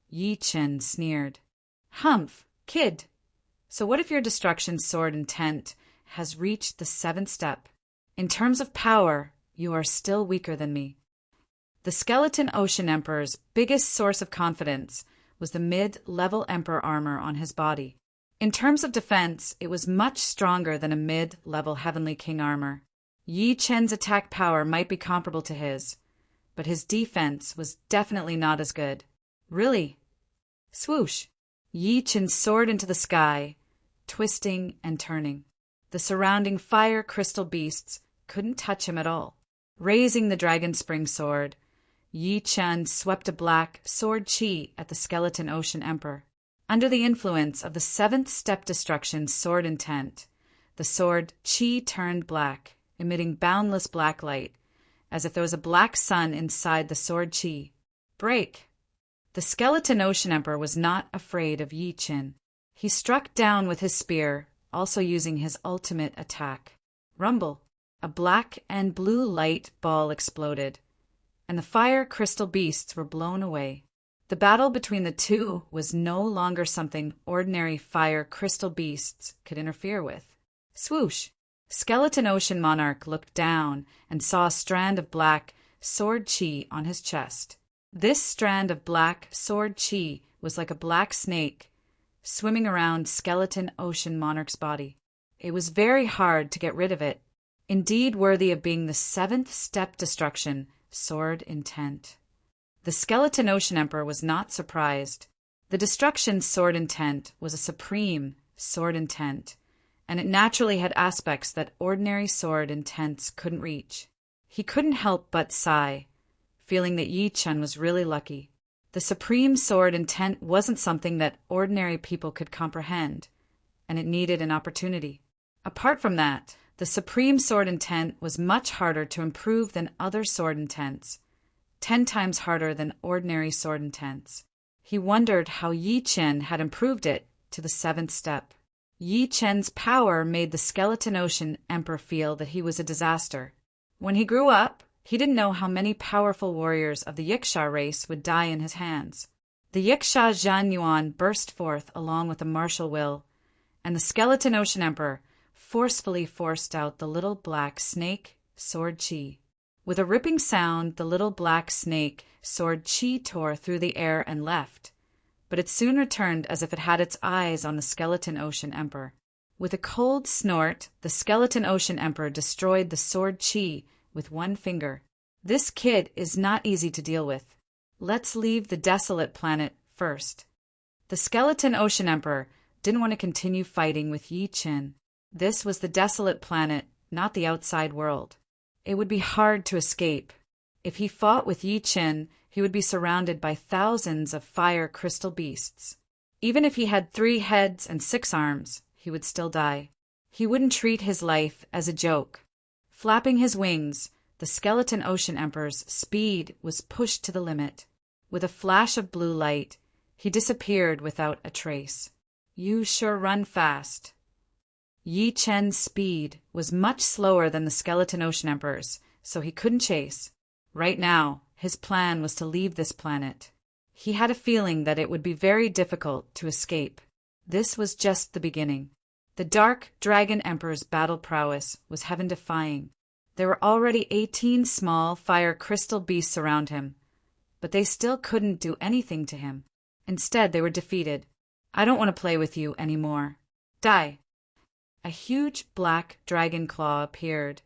Yi Chen sneered. Humph, kid. So what if your destruction sword intent has reached the seventh step? In terms of power, you are still weaker than me. The Skeleton Ocean Emperor's biggest source of confidence was the mid-level Emperor armor on his body. In terms of defense, it was much stronger than a mid-level Heavenly King armor. Yi Chen's attack power might be comparable to his, but his defense was definitely not as good. Really? Swoosh! Yi Chen soared into the sky, twisting and turning. The surrounding fire crystal beasts couldn't touch him at all. Raising the dragon spring sword, Yi Chen swept a black sword chi at the Skeleton Ocean Emperor. Under the influence of the seventh step destruction sword intent, the sword chi turned black, emitting boundless black light, as if there was a black sun inside the sword chi. Break! The Skeleton Ocean Emperor was not afraid of Yi Chen. He struck down with his spear, also using his ultimate attack. Rumble! A black and blue light ball exploded, and the fire crystal beasts were blown away. The battle between the two was no longer something ordinary fire crystal beasts could interfere with. Swoosh! Skeleton Ocean Monarch looked down and saw a strand of black sword chi on his chest. This strand of black sword chi was like a black snake swimming around Skeleton Ocean Monarch's body. It was very hard to get rid of it, indeed worthy of being the seventh step destruction, sword intent. The Skeleton Ocean Emperor was not surprised. The destruction sword intent was a supreme sword intent, and it naturally had aspects that ordinary sword intents couldn't reach. He couldn't help but sigh, feeling that Yi Chen was really lucky. The supreme sword intent wasn't something that ordinary people could comprehend, and it needed an opportunity. Apart from that, the supreme sword intent was much harder to improve than other sword intents, 10 times harder than ordinary sword intents. He wondered how Yi Chen had improved it to the 7th step. Yi Chen's power made the Skeleton Ocean Emperor feel that he was a disaster. When he grew up, he didn't know how many powerful warriors of the Yiksha race would die in his hands. The Yiksha Zhan Yuan burst forth along with a martial will, and the Skeleton Ocean Emperor forcefully forced out the little black snake sword chi. With a ripping sound, the little black snake sword chi tore through the air and left, but it soon returned as if it had its eyes on the Skeleton Ocean Emperor. With a cold snort, the Skeleton Ocean Emperor destroyed the sword chi with one finger. This kid is not easy to deal with. Let's leave the desolate planet first. The Skeleton Ocean Emperor didn't want to continue fighting with Yi Chen. This was the desolate planet, not the outside world. It would be hard to escape. If he fought with Yi Chen, he would be surrounded by thousands of fire crystal beasts. Even if he had 3 heads and 6 arms, he would still die. He wouldn't treat his life as a joke. Flapping his wings, the Skeleton Ocean Emperor's speed was pushed to the limit. With a flash of blue light, he disappeared without a trace. You sure run fast. Yi Chen's speed was much slower than the Skeleton Ocean Emperor's, so he couldn't chase. Right now, his plan was to leave this planet. He had a feeling that it would be very difficult to escape. This was just the beginning. The Dark Dragon Emperor's battle prowess was heaven-defying. There were already 18 small fire crystal beasts around him, but they still couldn't do anything to him. Instead, they were defeated. I don't want to play with you anymore. Die. A huge black dragon claw appeared,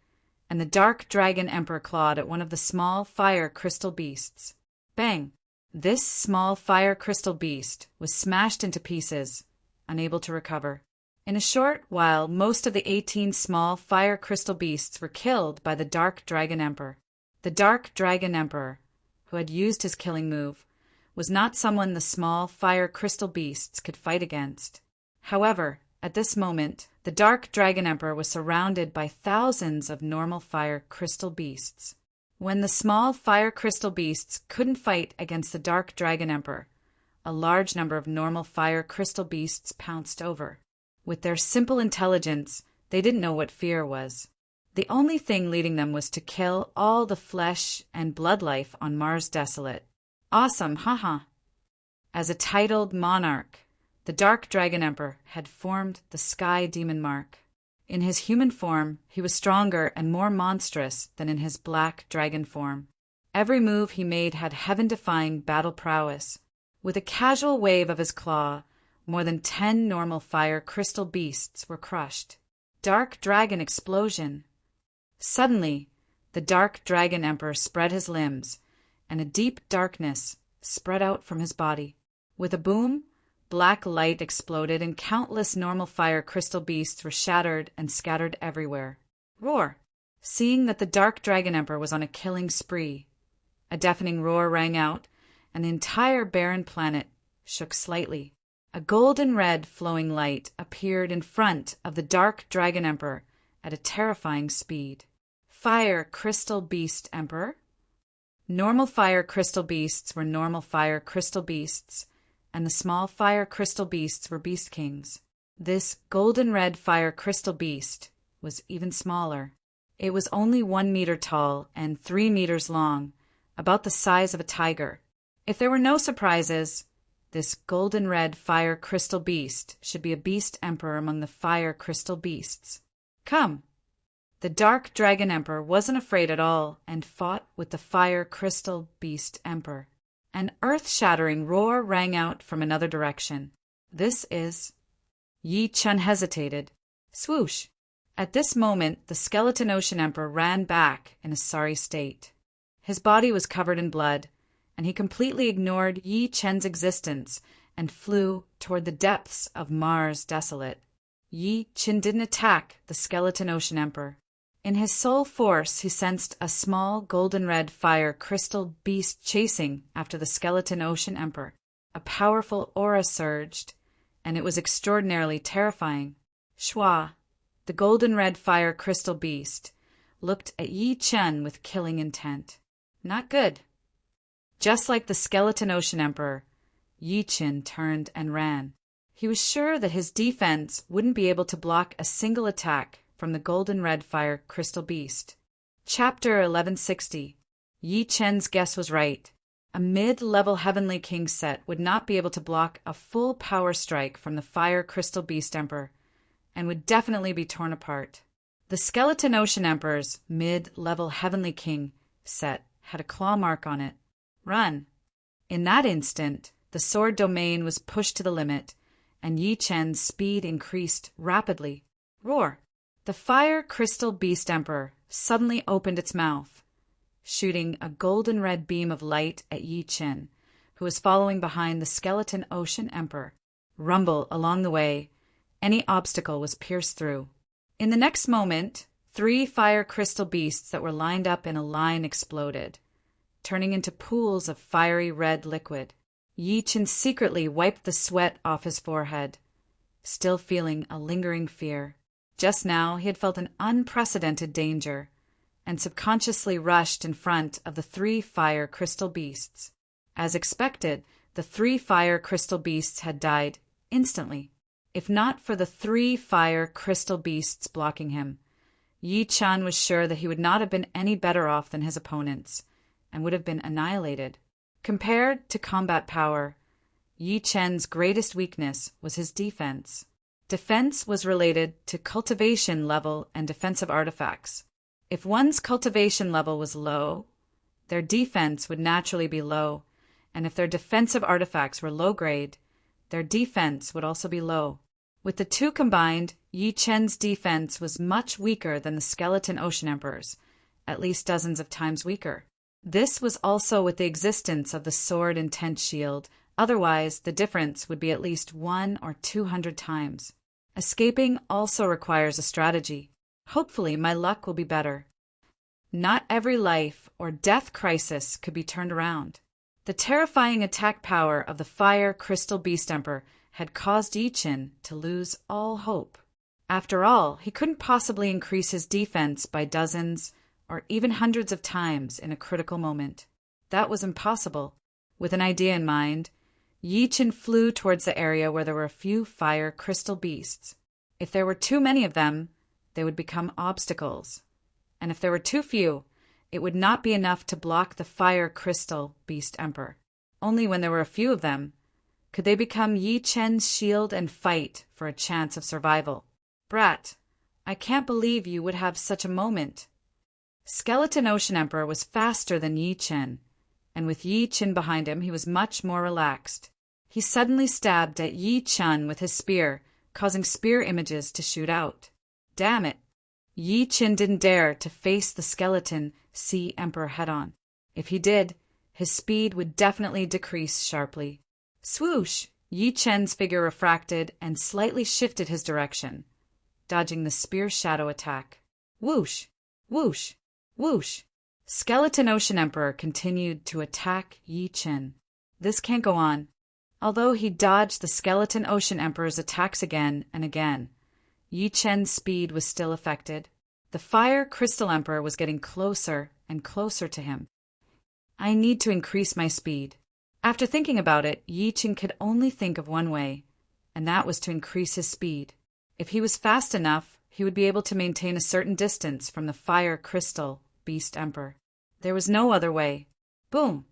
and the Dark Dragon Emperor clawed at one of the small fire crystal beasts. Bang! This small fire crystal beast was smashed into pieces, unable to recover. In a short while, most of the 18 small fire crystal beasts were killed by the Dark Dragon Emperor. The Dark Dragon Emperor, who had used his killing move, was not someone the small fire crystal beasts could fight against. However, at this moment, the Dark Dragon Emperor was surrounded by thousands of normal fire crystal beasts. When the small fire crystal beasts couldn't fight against the Dark Dragon Emperor, a large number of normal fire crystal beasts pounced over. With their simple intelligence, they didn't know what fear was. The only thing leading them was to kill all the flesh and blood life on Mars Desolate. Awesome, haha. As a titled monarch, the Dark Dragon Emperor had formed the Sky Demon Mark. In his human form, he was stronger and more monstrous than in his black dragon form. Every move he made had heaven-defying battle prowess. With a casual wave of his claw, more than 10 normal fire crystal beasts were crushed. Dark Dragon Explosion! Suddenly, the Dark Dragon Emperor spread his limbs, and a deep darkness spread out from his body. With a boom, black light exploded and countless normal fire crystal beasts were shattered and scattered everywhere. Roar! Seeing that the Dark Dragon Emperor was on a killing spree, a deafening roar rang out, and the entire barren planet shook slightly. A golden red flowing light appeared in front of the Dark Dragon Emperor at a terrifying speed. Fire Crystal Beast Emperor? Normal fire crystal beasts were normal fire crystal beasts, and the small fire crystal beasts were beast kings. This golden red fire crystal beast was even smaller. It was only 1 meter tall and 3 meters long, about the size of a tiger. If there were no surprises, this golden red fire crystal beast should be a beast emperor among the fire crystal beasts. Come! The Dark Dragon Emperor wasn't afraid at all and fought with the fire crystal beast emperor. An earth-shattering roar rang out from another direction. This is... Yi Chen hesitated. Swoosh! At this moment, the skeleton Ocean Emperor ran back in a sorry state. His body was covered in blood, and he completely ignored Yi Chen's existence and flew toward the depths of Mars Desolate. Yi Chen didn't attack the skeleton Ocean Emperor. In his soul force, he sensed a small golden-red fire crystal beast chasing after the skeleton Ocean Emperor. A powerful aura surged, and it was extraordinarily terrifying. Shua, the golden-red fire crystal beast, looked at Yi Chen with killing intent. Not good. Just like the skeleton Ocean Emperor, Yi Chen turned and ran. He was sure that his defense wouldn't be able to block a single attack from the golden-red fire crystal beast. Chapter 1160. Yi Chen's guess was right. A mid-level Heavenly King set would not be able to block a full power strike from the fire crystal beast emperor, and would definitely be torn apart. The skeleton Ocean Emperor's mid-level Heavenly King set had a claw mark on it. Run! In that instant, the sword domain was pushed to the limit, and Yi Chen's speed increased rapidly. Roar! The fire crystal beast emperor suddenly opened its mouth, shooting a golden-red beam of light at Yi Chen, who was following behind the skeleton Ocean Emperor. Rumble along the way, any obstacle was pierced through. In the next moment, 3 fire crystal beasts that were lined up in a line exploded, turning into pools of fiery red liquid. Yi Chen secretly wiped the sweat off his forehead, still feeling a lingering fear. Just now he had felt an unprecedented danger, and subconsciously rushed in front of the 3 fire crystal beasts. As expected, the 3 fire crystal beasts had died instantly. If not for the 3 fire crystal beasts blocking him, Yi Chen was sure that he would not have been any better off than his opponents, and would have been annihilated. Compared to combat power, Yi Chen's greatest weakness was his defense. Defense was related to cultivation level and defensive artifacts. If one's cultivation level was low, their defense would naturally be low, and if their defensive artifacts were low grade, their defense would also be low. With the two combined, Yi Chen's defense was much weaker than the skeleton Ocean Emperor's, at least dozens of times weaker. This was also with the existence of the sword and tent shield. Otherwise, the difference would be at least 100 or 200 times. Escaping also requires a strategy. Hopefully, my luck will be better. Not every life or death crisis could be turned around. The terrifying attack power of the Fire Crystal Beast Emperor had caused Yi Chen to lose all hope. After all, he couldn't possibly increase his defense by dozens or even hundreds of times in a critical moment. That was impossible. With an idea in mind, Yi Chen flew towards the area where there were a few fire crystal beasts. If there were too many of them, they would become obstacles. And if there were too few, it would not be enough to block the fire crystal beast emperor. Only when there were a few of them could they become Yi Chen's shield and fight for a chance of survival. Brat, I can't believe you would have such a moment. Skeleton Ocean Emperor was faster than Yi Chen, and with Yi Chen behind him, he was much more relaxed. He suddenly stabbed at Yi Chen with his spear, causing spear images to shoot out. Damn it! Yi Chen didn't dare to face the skeleton Sea Emperor head-on. If he did, his speed would definitely decrease sharply. Swoosh! Yi Chen's figure refracted and slightly shifted his direction, dodging the spear shadow attack. Whoosh! Whoosh! Whoosh! Skeleton Ocean Emperor continued to attack Yi Chen. This can't go on. Although he dodged the Skeleton Ocean Emperor's attacks again and again, Yi Chen's speed was still affected. The Fire Crystal Emperor was getting closer and closer to him. I need to increase my speed. After thinking about it, Yi Chen could only think of one way, and that was to increase his speed. If he was fast enough, he would be able to maintain a certain distance from the Fire Crystal Beast Emperor. There was no other way. Boom!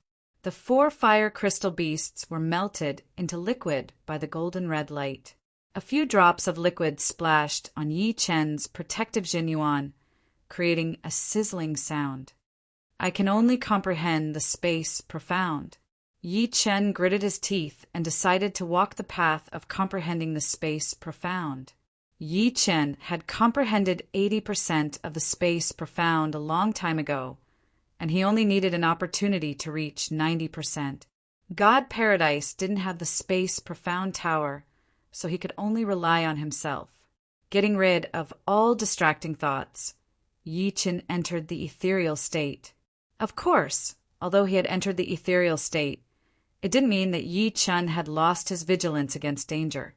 The 4 fire crystal beasts were melted into liquid by the golden red light. A few drops of liquid splashed on Yi Chen's protective Jinyuan, creating a sizzling sound. I can only comprehend the space profound. Yi Chen gritted his teeth and decided to walk the path of comprehending the space profound. Yi Chen had comprehended 80% of the space profound a long time ago, and he only needed an opportunity to reach 90%. God Paradise didn't have the space profound tower, so he could only rely on himself. Getting rid of all distracting thoughts, Yi Chen entered the ethereal state. Of course, although he had entered the ethereal state, it didn't mean that Yi Chen had lost his vigilance against danger.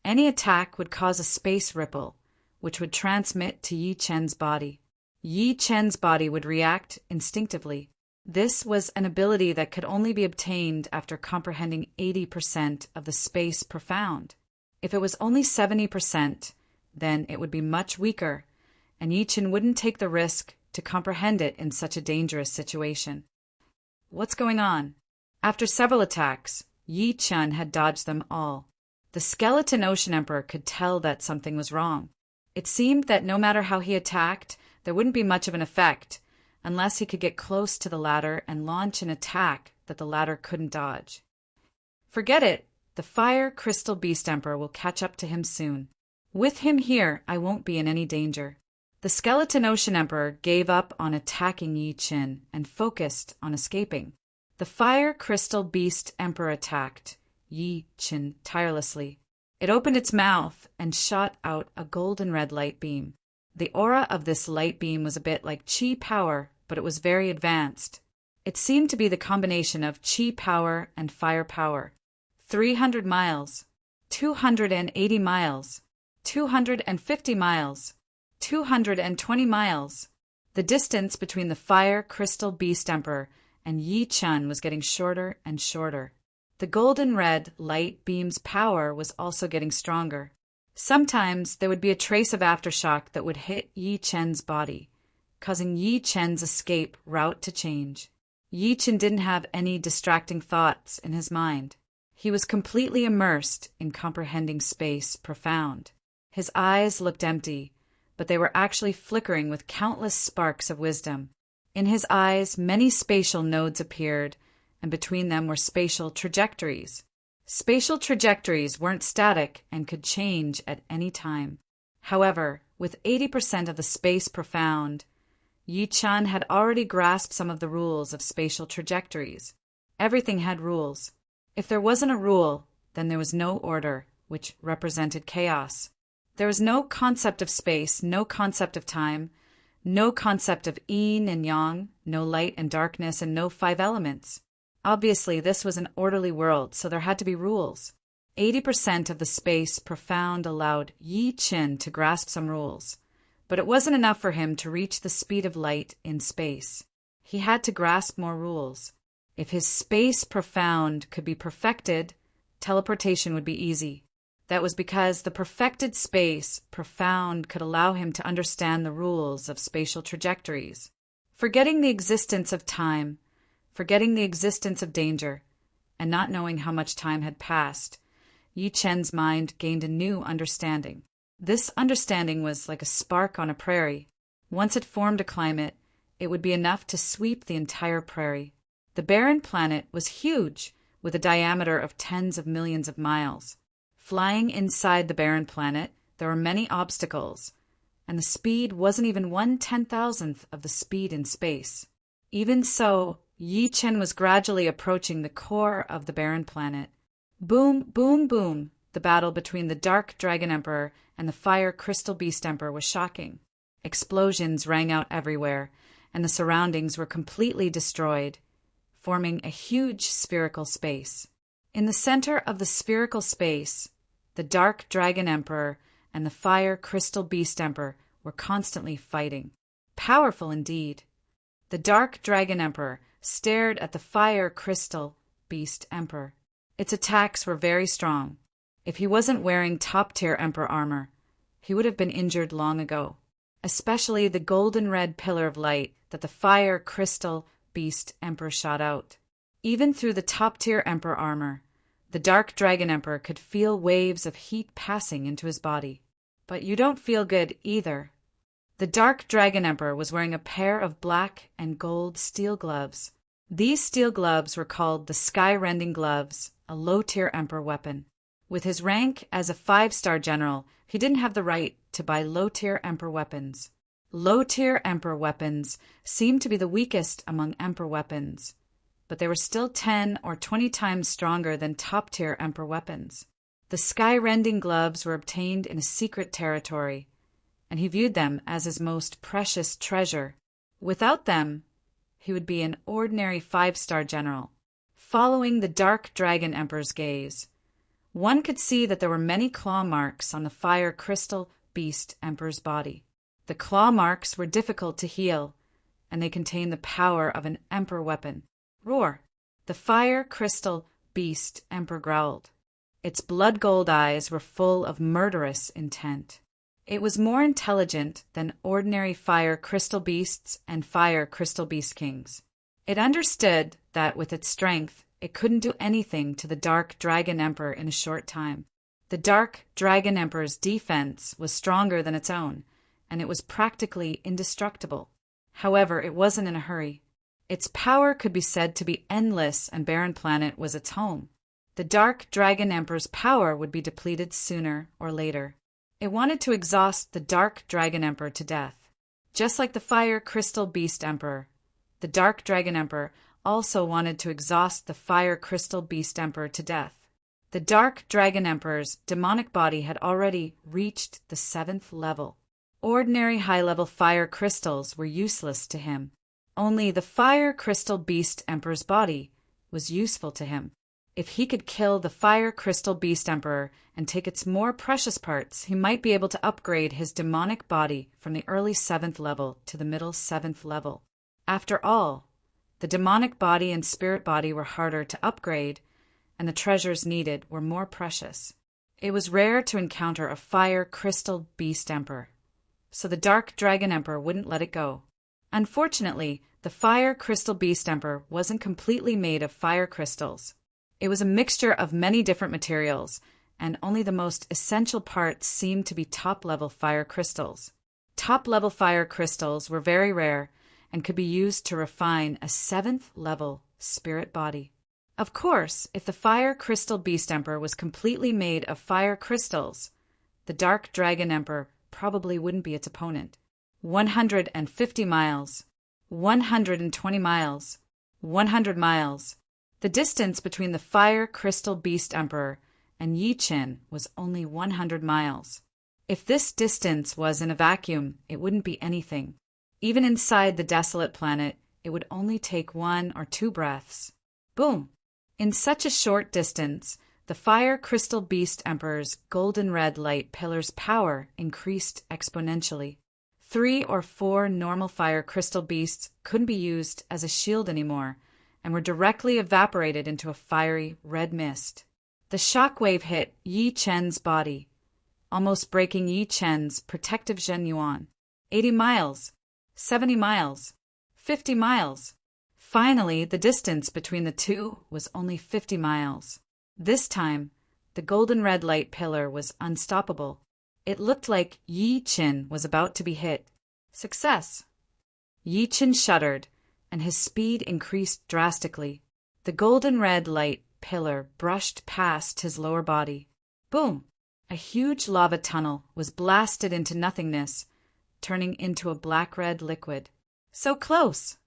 Any attack would cause a space ripple, which would transmit to Yi Chen's body. Yi Chen's body would react instinctively. This was an ability that could only be obtained after comprehending 80% of the space profound. If it was only 70%, then it would be much weaker, and Yi Chen wouldn't take the risk to comprehend it in such a dangerous situation. What's going on? After several attacks, Yi Chen had dodged them all. The skeleton Ocean Emperor could tell that something was wrong. It seemed that no matter how he attacked, there wouldn't be much of an effect, unless he could get close to the ladder and launch an attack that the ladder couldn't dodge. Forget it. The Fire Crystal Beast Emperor will catch up to him soon. With him here, I won't be in any danger. The Skeleton Ocean Emperor gave up on attacking Yi Chen and focused on escaping. The Fire Crystal Beast Emperor attacked Yi Chen tirelessly. It opened its mouth and shot out a golden red light beam. The aura of this light beam was a bit like chi power, but it was very advanced. It seemed to be the combination of chi power and fire power. 300 miles, 280 miles, 250 miles, 220 miles. The distance between the Fire Crystal Beast Emperor and Yi Chen was getting shorter and shorter. The golden red light beam's power was also getting stronger. Sometimes there would be a trace of aftershock that would hit Yi Chen's body, causing Yi Chen's escape route to change. Yi Chen didn't have any distracting thoughts in his mind. He was completely immersed in comprehending space profound. His eyes looked empty, but they were actually flickering with countless sparks of wisdom. In his eyes, many spatial nodes appeared, and between them were spatial trajectories. Spatial trajectories weren't static and could change at any time. However, with 80% of the space profound, Yi Chen had already grasped some of the rules of spatial trajectories. Everything had rules. If there wasn't a rule, then there was no order, which represented chaos. There was no concept of space, no concept of time, no concept of yin and yang, no light and darkness, and no 5 elements. Obviously, this was an orderly world, so there had to be rules. 80% of the space profound allowed Yi Chen to grasp some rules, but it wasn't enough for him to reach the speed of light in space. He had to grasp more rules. If his space profound could be perfected, teleportation would be easy. That was because the perfected space profound could allow him to understand the rules of spatial trajectories. Forgetting the existence of time, forgetting the existence of danger, and not knowing how much time had passed, Yi Chen's mind gained a new understanding. This understanding was like a spark on a prairie. Once it formed a climate, it would be enough to sweep the entire prairie. The barren planet was huge, with a diameter of tens of millions of miles. Flying inside the barren planet, there were many obstacles, and the speed wasn't even 1/10,000th of the speed in space. Even so, Yi Chen was gradually approaching the core of the barren planet. Boom, boom, boom! The battle between the Dark Dragon Emperor and the Fire Crystal Beast Emperor was shocking. Explosions rang out everywhere, and the surroundings were completely destroyed, forming a huge spherical space. In the center of the spherical space, the Dark Dragon Emperor and the Fire Crystal Beast Emperor were constantly fighting. Powerful indeed. The Dark Dragon Emperor stared at the Fire Crystal Beast Emperor. Its attacks were very strong. If he wasn't wearing top-tier Emperor armor, he would have been injured long ago. Especially the golden red pillar of light that the Fire Crystal Beast Emperor shot out. Even through the top-tier Emperor armor, the Dark Dragon Emperor could feel waves of heat passing into his body. But you don't feel good either. The Dark Dragon Emperor was wearing a pair of black and gold steel gloves. These steel gloves were called the sky-rending gloves, a low-tier emperor weapon. With his rank as a 5-star general, he didn't have the right to buy low-tier emperor weapons. Low-tier emperor weapons seemed to be the weakest among emperor weapons, but they were still 10 or 20 times stronger than top-tier emperor weapons. The sky-rending gloves were obtained in a secret territory, and he viewed them as his most precious treasure. Without them, he would be an ordinary 5-star general. Following the Dark Dragon Emperor's gaze, one could see that there were many claw marks on the Fire Crystal Beast Emperor's body. The claw marks were difficult to heal, and they contained the power of an emperor weapon. Roar! The Fire Crystal Beast Emperor growled. Its blood-gold eyes were full of murderous intent. It was more intelligent than ordinary Fire Crystal Beasts and Fire Crystal Beast Kings. It understood that with its strength, it couldn't do anything to the Dark Dragon Emperor in a short time. The Dark Dragon Emperor's defense was stronger than its own, and it was practically indestructible. However, it wasn't in a hurry. Its power could be said to be endless, and Barren Planet was its home. The Dark Dragon Emperor's power would be depleted sooner or later. It wanted to exhaust the Dark Dragon Emperor to death. Just like the Fire Crystal Beast Emperor, the Dark Dragon Emperor also wanted to exhaust the Fire Crystal Beast Emperor to death. The Dark Dragon Emperor's demonic body had already reached the 7th level. Ordinary high-level fire crystals were useless to him. Only the Fire Crystal Beast Emperor's body was useful to him. If he could kill the Fire Crystal Beast Emperor and take its more precious parts, he might be able to upgrade his demonic body from the early 7th level to the middle 7th level. After all, the demonic body and spirit body were harder to upgrade, and the treasures needed were more precious. It was rare to encounter a Fire Crystal Beast Emperor, so the Dark Dragon Emperor wouldn't let it go. Unfortunately, the Fire Crystal Beast Emperor wasn't completely made of fire crystals. It was a mixture of many different materials, and only the most essential parts seemed to be top-level fire crystals. Top-level fire crystals were very rare and could be used to refine a 7th-level spirit body. Of course, if the Fire Crystal Beast Emperor was completely made of fire crystals, the Dark Dragon Emperor probably wouldn't be its opponent. 150 miles, 120 miles, 100 miles. The distance between the Fire Crystal Beast Emperor and Yi Qin was only 100 miles. If this distance was in a vacuum, it wouldn't be anything. Even inside the desolate planet, it would only take 1 or 2 breaths. Boom! In such a short distance, the Fire Crystal Beast Emperor's golden red light pillar's power increased exponentially. 3 or 4 normal Fire Crystal Beasts couldn't be used as a shield anymore, and were directly evaporated into a fiery red mist. The shockwave hit Yi Chen's body, almost breaking Yi Chen's protective Zhen Yuan. 80 miles, 70 miles, 50 miles. Finally, the distance between the two was only 50 miles. This time, the golden red light pillar was unstoppable. It looked like Yi Qin was about to be hit. Success! Yi Qin shuddered, and his speed increased drastically. The golden red light pillar brushed past his lower body. Boom! A huge lava tunnel was blasted into nothingness, turning into a black-red liquid. So close!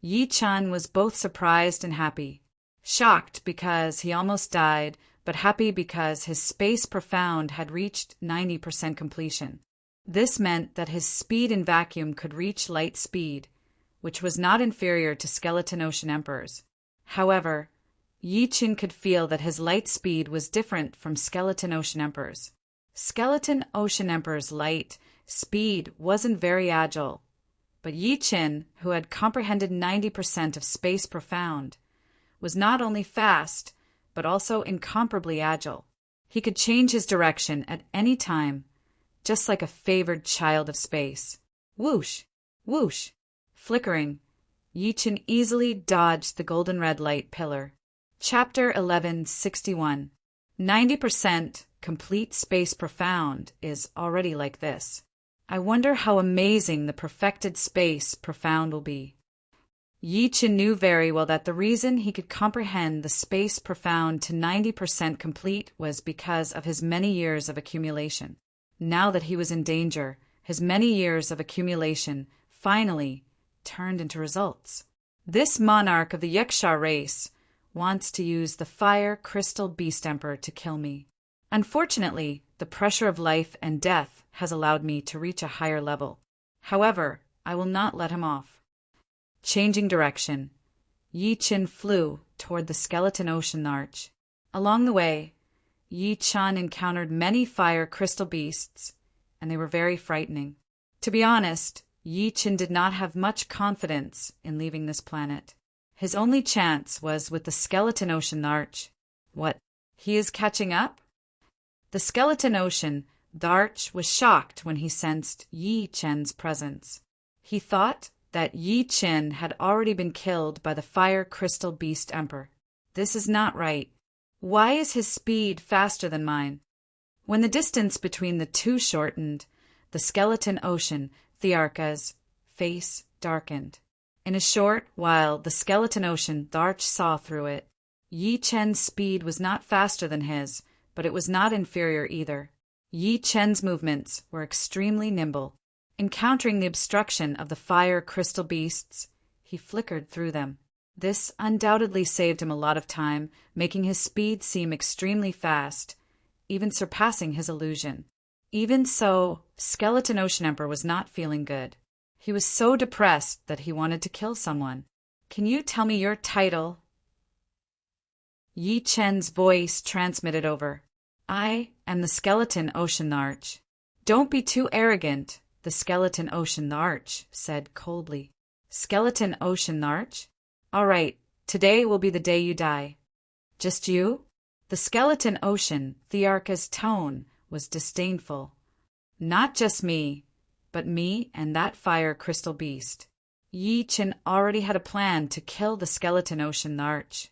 Yi Qin was both surprised and happy. Shocked because he almost died, but happy because his space profound had reached 90% completion. This meant that his speed in vacuum could reach light speed, which was not inferior to Skeleton Ocean Emperor's. However, Yi Qin could feel that his light speed was different from Skeleton Ocean Emperor's. Skeleton Ocean Emperor's light speed wasn't very agile, but Yi Qin, who had comprehended 90% of space profound, was not only fast, but also incomparably agile. He could change his direction at any time, just like a favored child of space. Whoosh! Whoosh! Flickering, Yi Qin easily dodged the golden red light pillar. Chapter 1161. 90% complete space profound is already like this. I wonder how amazing the perfected space profound will be. Yi Chen knew very well that the reason he could comprehend the space profound to 90% complete was because of his many years of accumulation. Now that he was in danger, his many years of accumulation finally turned into results. This monarch of the Yaksha race wants to use the Fire Crystal Beast Emperor to kill me. Unfortunately, the pressure of life and death has allowed me to reach a higher level. However, I will not let him off. Changing direction, Yi Chen flew toward the Skeleton Ocean Arch. Along the way, Yi Chen encountered many fire crystal beasts, and they were very frightening. To be honest, Yi Chen did not have much confidence in leaving this planet. His only chance was with the Skeleton Ocean Arch. What? He is catching up? The Skeleton Ocean, the Arch, was shocked when he sensed Yi Chen's presence. He thought that Yi Chen had already been killed by the Fire Crystal Beast Emperor. This is not right. Why is his speed faster than mine? When the distance between the two shortened, the Skeleton Ocean, Thearka's face darkened. In a short while, the Skeleton Ocean, the Arch, saw through it. Yi Chen's speed was not faster than his, but it was not inferior either. Yi Chen's movements were extremely nimble. Encountering the obstruction of the fire crystal beasts, he flickered through them. This undoubtedly saved him a lot of time, making his speed seem extremely fast, even surpassing his illusion. Even so, Skeleton Ocean Emperor was not feeling good. He was so depressed that he wanted to kill someone. Can you tell me your title? Yi Chen's voice transmitted over. I am the Skeleton Ocean Arch. Don't be too arrogant, the Skeleton Ocean Arch said coldly. Skeleton Ocean Arch? All right, today will be the day you die. Just you? The Skeleton Ocean, Thearka's tone was disdainful. Not just me, but me and that fire crystal beast. Yi Chen already had a plan to kill the Skeleton Ocean Arch.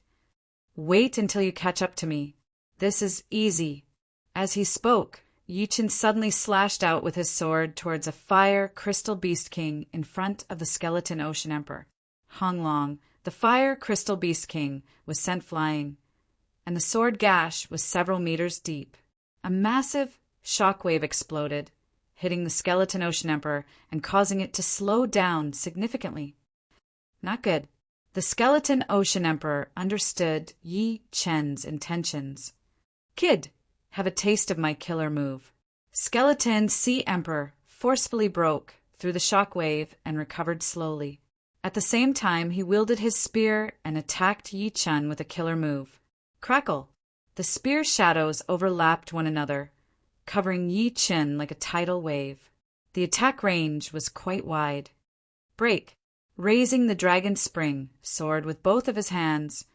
Wait until you catch up to me. This is easy. As he spoke, Yi Chen suddenly slashed out with his sword towards a fire crystal beast king in front of the Skeleton Ocean Emperor. Hong Long, the fire crystal beast king, was sent flying, and the sword gash was several meters deep. A massive shockwave exploded, hitting the Skeleton Ocean Emperor and causing it to slow down significantly. Not good. The Skeleton Ocean Emperor understood Yi Chen's intentions. Kid, have a taste of my killer move. Skeleton Sea Emperor forcefully broke through the shockwave and recovered slowly. At the same time, he wielded his spear and attacked Yi Chen with a killer move. Crackle! The spear shadows overlapped one another, covering Yi Chen like a tidal wave. The attack range was quite wide. Break! Raising the dragon spring sword with both of his hands,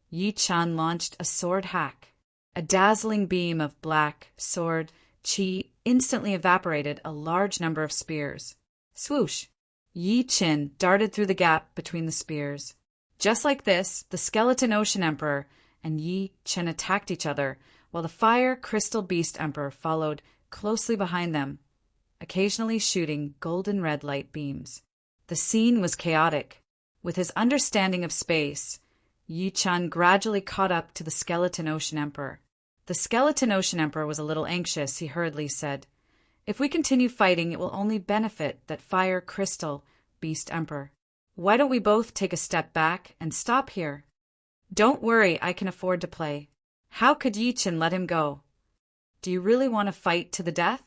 Yi Chen launched a sword hack. A dazzling beam of black sword chi instantly evaporated a large number of spears. Swoosh! Yi Chen darted through the gap between the spears. Just like this, the Skeleton Ocean Emperor and Yi Chen attacked each other, while the Fire Crystal Beast Emperor followed closely behind them, occasionally shooting golden red light beams. The scene was chaotic. With his understanding of space, Yi Chen gradually caught up to the Skeleton Ocean Emperor. The Skeleton Ocean Emperor was a little anxious, he hurriedly said. If we continue fighting, it will only benefit that Fire Crystal Beast Emperor. Why don't we both take a step back and stop here? Don't worry, I can afford to play. How could Yi Chen let him go? Do you really want to fight to the death?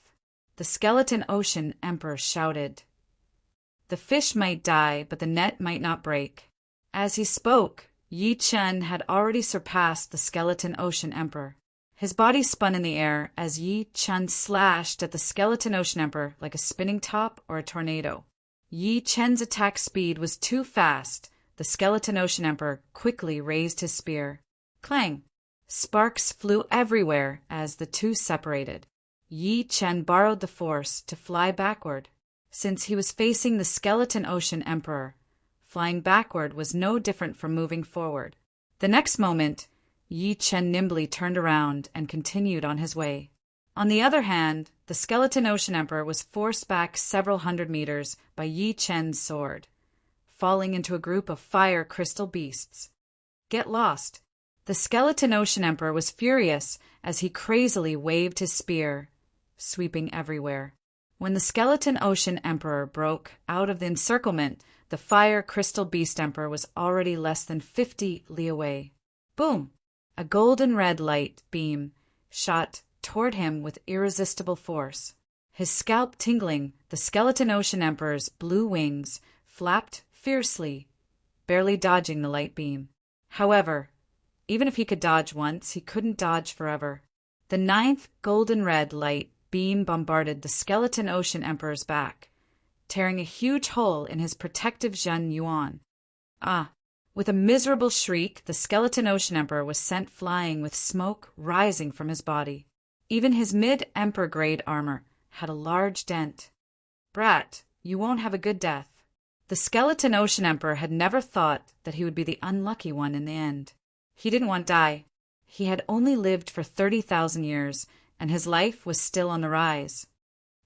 The Skeleton Ocean Emperor shouted. The fish might die, but the net might not break. As he spoke, Yi Chen had already surpassed the Skeleton Ocean Emperor. His body spun in the air as Yi Chen slashed at the Skeleton Ocean Emperor like a spinning top or a tornado. Yi Chen's attack speed was too fast. The Skeleton Ocean Emperor quickly raised his spear. Clang! Sparks flew everywhere as the two separated. Yi Chen borrowed the force to fly backward. Since he was facing the Skeleton Ocean Emperor, flying backward was no different from moving forward. The next moment, Yi Chen nimbly turned around and continued on his way. On the other hand, the Skeleton Ocean Emperor was forced back several hundred meters by Yi Chen's sword. falling into a group of fire crystal beasts. Get lost. The Skeleton Ocean Emperor was furious as he crazily waved his spear, sweeping everywhere. When the Skeleton Ocean Emperor broke out of the encirclement, the Fire Crystal Beast Emperor was already less than 50 li away. Boom! A golden red light beam shot toward him with irresistible force. His scalp tingling, the Skeleton Ocean Emperor's blue wings flapped fiercely, barely dodging the light beam. However, even if he could dodge once, he couldn't dodge forever. The ninth golden red light beam bombarded the Skeleton Ocean Emperor's back, tearing a huge hole in his protective Zhen Yuan. With a miserable shriek, the Skeleton Ocean Emperor was sent flying with smoke rising from his body. Even his mid-Emperor grade armor had a large dent. Brat, you won't have a good death. The Skeleton Ocean Emperor had never thought that he would be the unlucky one in the end. He didn't want to die. He had only lived for 30,000 years, and his life was still on the rise.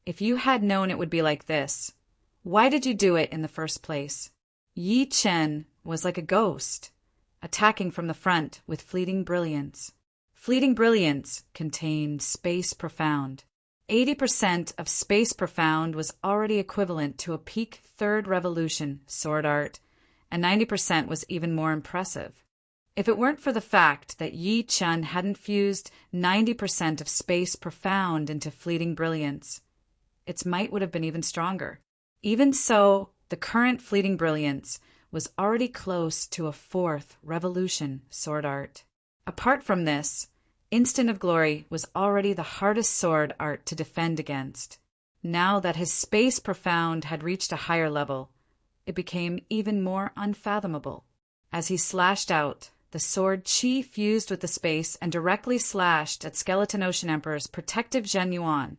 If you had known it would be like this, why did you do it in the first place? Yi Chen was like a ghost, attacking from the front with fleeting brilliance. Fleeting brilliance contained space profound. 80% of space profound was already equivalent to a peak third revolution sword art, and 90% was even more impressive. If it weren't for the fact that Yi Chen hadn't fused 90% of space profound into fleeting brilliance, its might would have been even stronger. Even so, the current fleeting brilliance was already close to a fourth revolution sword art. Apart from this, Instant of Glory was already the hardest sword art to defend against. Now that his space profound had reached a higher level, it became even more unfathomable. As he slashed out, the sword Qi fused with the space and directly slashed at Skeleton Ocean Emperor's protective Zhen Yuan,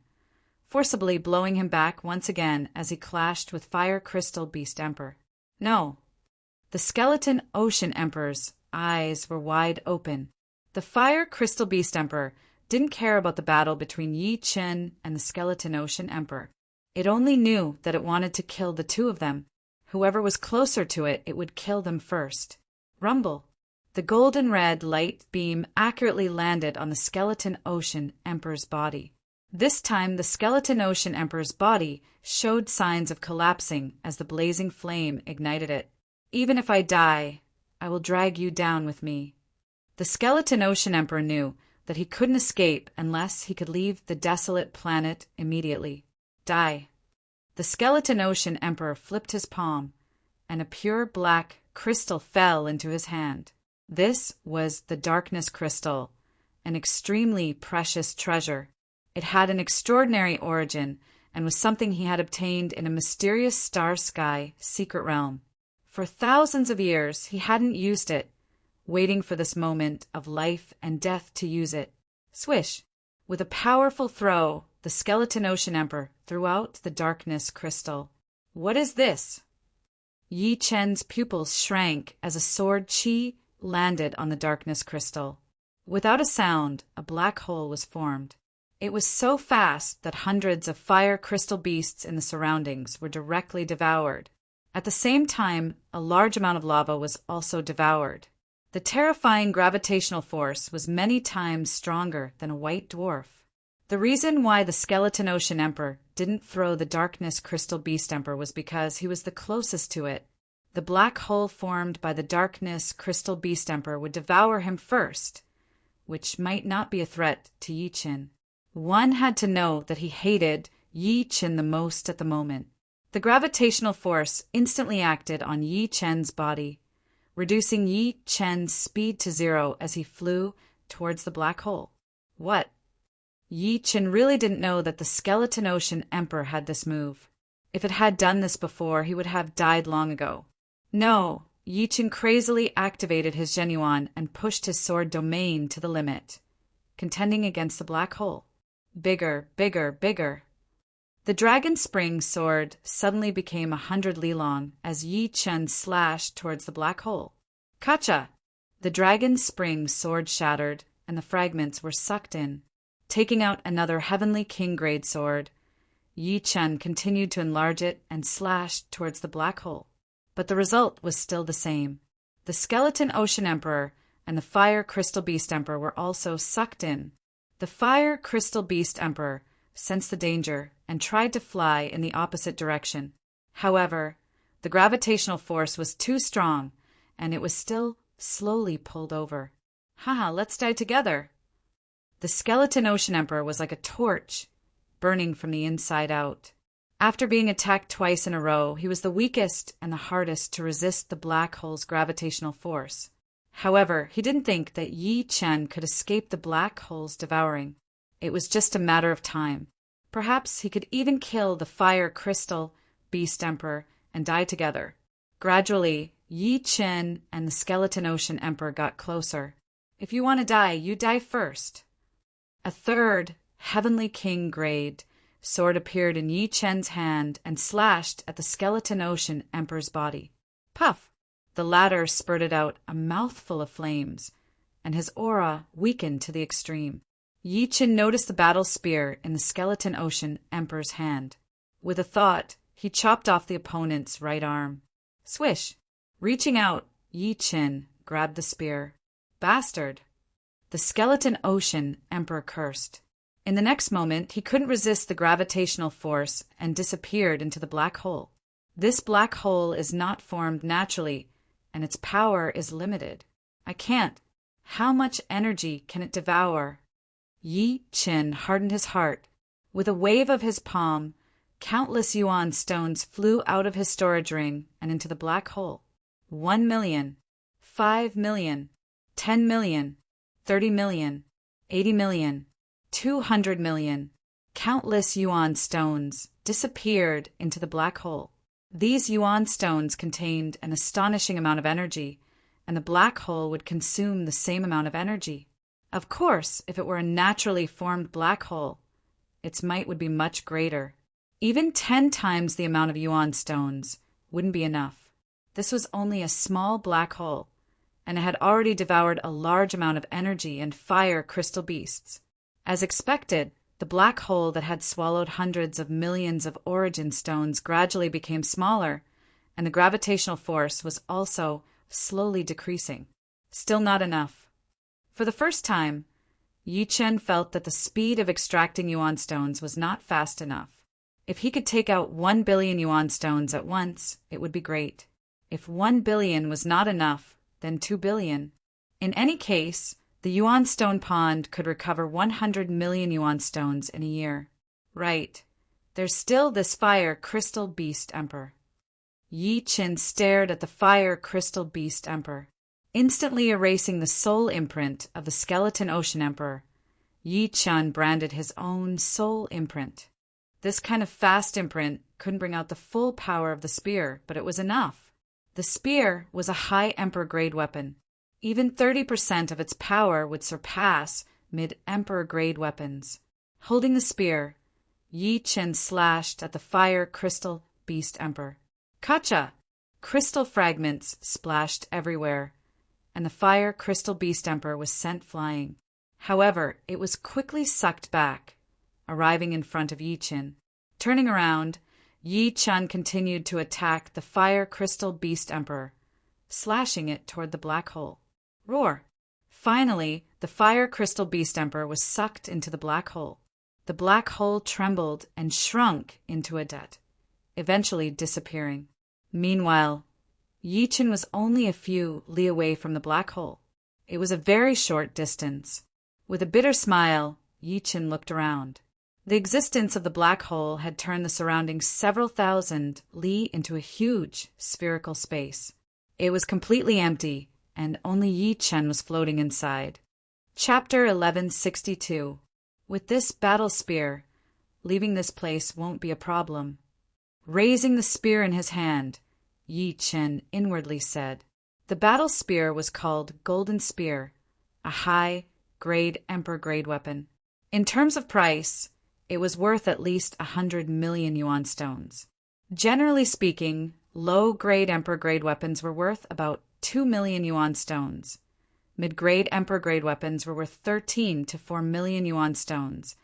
forcibly blowing him back once again as he clashed with Fire Crystal Beast Emperor. No. The Skeleton Ocean Emperor's eyes were wide open. The Fire Crystal Beast Emperor didn't care about the battle between Yi Chen and the Skeleton Ocean Emperor. It only knew that it wanted to kill the two of them. Whoever was closer to it, it would kill them first. Rumble. The golden red light beam accurately landed on the Skeleton Ocean Emperor's body. This time, the Skeleton Ocean Emperor's body showed signs of collapsing as the blazing flame ignited it. Even if I die, I will drag you down with me. The Skeleton Ocean Emperor knew that he couldn't escape unless he could leave the desolate planet immediately. Die. The Skeleton Ocean Emperor flipped his palm, and a pure black crystal fell into his hand. This was the Darkness Crystal, an extremely precious treasure. It had an extraordinary origin and was something he had obtained in a mysterious star sky secret realm. For thousands of years he hadn't used it, waiting for this moment of life and death to use it. Swish! With a powerful throw, the Skeleton Ocean Emperor threw out the Darkness Crystal. What is this? Yi Chen's pupils shrank as a sword Qi landed on the Darkness Crystal. Without a sound, a black hole was formed. It was so fast that hundreds of fire crystal beasts in the surroundings were directly devoured. At the same time, a large amount of lava was also devoured. The terrifying gravitational force was many times stronger than a white dwarf. The reason why the Skeleton Ocean Emperor didn't throw the Darkness Crystal Beast Emperor was because he was the closest to it. The black hole formed by the Darkness Crystal Beast Emperor would devour him first, which might not be a threat to Yi Chen. One had to know that he hated Yi Chen the most at the moment. The gravitational force instantly acted on Yi Chen's body, reducing Yi Chen's speed to 0 as he flew towards the black hole. What? Yi Chen really didn't know that the Skeleton Ocean Emperor had this move. If it had done this before, he would have died long ago. No, Yi Chen crazily activated his Zhen Yuan and pushed his sword domain to the limit, contending against the black hole. Bigger, bigger, bigger. The Dragon Spring sword suddenly became 100 li long as Yi Chen slashed towards the black hole. Kacha! The Dragon Spring sword shattered, and the fragments were sucked in. Taking out another Heavenly King grade sword, Yi Chen continued to enlarge it and slashed towards the black hole. but the result was still the same. The Skeleton Ocean Emperor and the Fire Crystal Beast Emperor were also sucked in. The Fire Crystal Beast Emperor sensed the danger and tried to fly in the opposite direction. However, the gravitational force was too strong, and it was still slowly pulled over. Haha, let's die together. The Skeleton Ocean Emperor was like a torch, burning from the inside out. After being attacked twice in a row, he was the weakest and the hardest to resist the black hole's gravitational force. However, he didn't think that Yi Chen could escape the black hole's devouring. It was just a matter of time. Perhaps he could even kill the Fire Crystal Beast Emperor and die together. Gradually, Yi Chen and the Skeleton Ocean Emperor got closer. If you want to die, you die first. A third, Heavenly King grade sword appeared in Yi Chen's hand and slashed at the Skeleton Ocean Emperor's body. Puff! The latter spurted out a mouthful of flames, and his aura weakened to the extreme. Yi Chen noticed the battle spear in the Skeleton Ocean Emperor's hand. With a thought, he chopped off the opponent's right arm. Swish! Reaching out, Yi Chen grabbed the spear. Bastard! The Skeleton Ocean Emperor cursed. In the next moment, he couldn't resist the gravitational force and disappeared into the black hole. This black hole is not formed naturally, and its power is limited. I can't. How much energy can it devour? Yi Chen hardened his heart. With a wave of his palm, countless yuan stones flew out of his storage ring and into the black hole. 1 million, 5 million, 10 million, 30 million, 80 million, 200 million. Countless yuan stones disappeared into the black hole. These yuan stones contained an astonishing amount of energy, and the black hole would consume the same amount of energy. Of course, if it were a naturally formed black hole, its might would be much greater. Even 10 times the amount of yuan stones wouldn't be enough. This was only a small black hole, and it had already devoured a large amount of energy and fire crystal beasts. As expected, the black hole that had swallowed hundreds of millions of origin stones gradually became smaller, and the gravitational force was also slowly decreasing. Still not enough. For the first time, Yi Chen felt that the speed of extracting yuan stones was not fast enough. If he could take out 1 billion yuan stones at once, it would be great. If 1 billion was not enough, then 2 billion. In any case, the yuan stone pond could recover 100 million yuan stones in a year. Right. There's still this Fire Crystal Beast Emperor. Yi Chen stared at the Fire Crystal Beast Emperor. Instantly erasing the soul imprint of the Skeleton Ocean Emperor, Yi Chen branded his own soul imprint. This kind of fast imprint couldn't bring out the full power of the spear, but it was enough. The spear was a high Emperor-grade weapon. Even 30% of its power would surpass mid-Emperor-grade weapons. Holding the spear, Yi Chen slashed at the Fire Crystal Beast Emperor. Kacha! Crystal fragments splashed everywhere, and the Fire Crystal Beast Emperor was sent flying. However, it was quickly sucked back, arriving in front of Yi Chen. Turning around, Yi Chen continued to attack the Fire Crystal Beast Emperor, slashing it toward the black hole. Roar! Finally, the Fire Crystal Beast Emperor was sucked into the black hole. The black hole trembled and shrunk into a dot, eventually disappearing. Meanwhile, Yi Chen was only a few li away from the black hole. It was a very short distance. With a bitter smile, Yi Chen looked around. The existence of the black hole had turned the surrounding several thousand li into a huge spherical space. It was completely empty, and only Yi Chen was floating inside. Chapter 1162. With this battle spear, leaving this place won't be a problem. Raising the spear in his hand, Yi Chen inwardly said. The battle spear was called Golden Spear, a high-grade Emperor-grade weapon. In terms of price, it was worth at least 100 million yuan stones. Generally speaking, low-grade Emperor-grade weapons were worth about 2 million yuan stones. Mid-grade Emperor-grade weapons were worth 13 to 4 million yuan stones,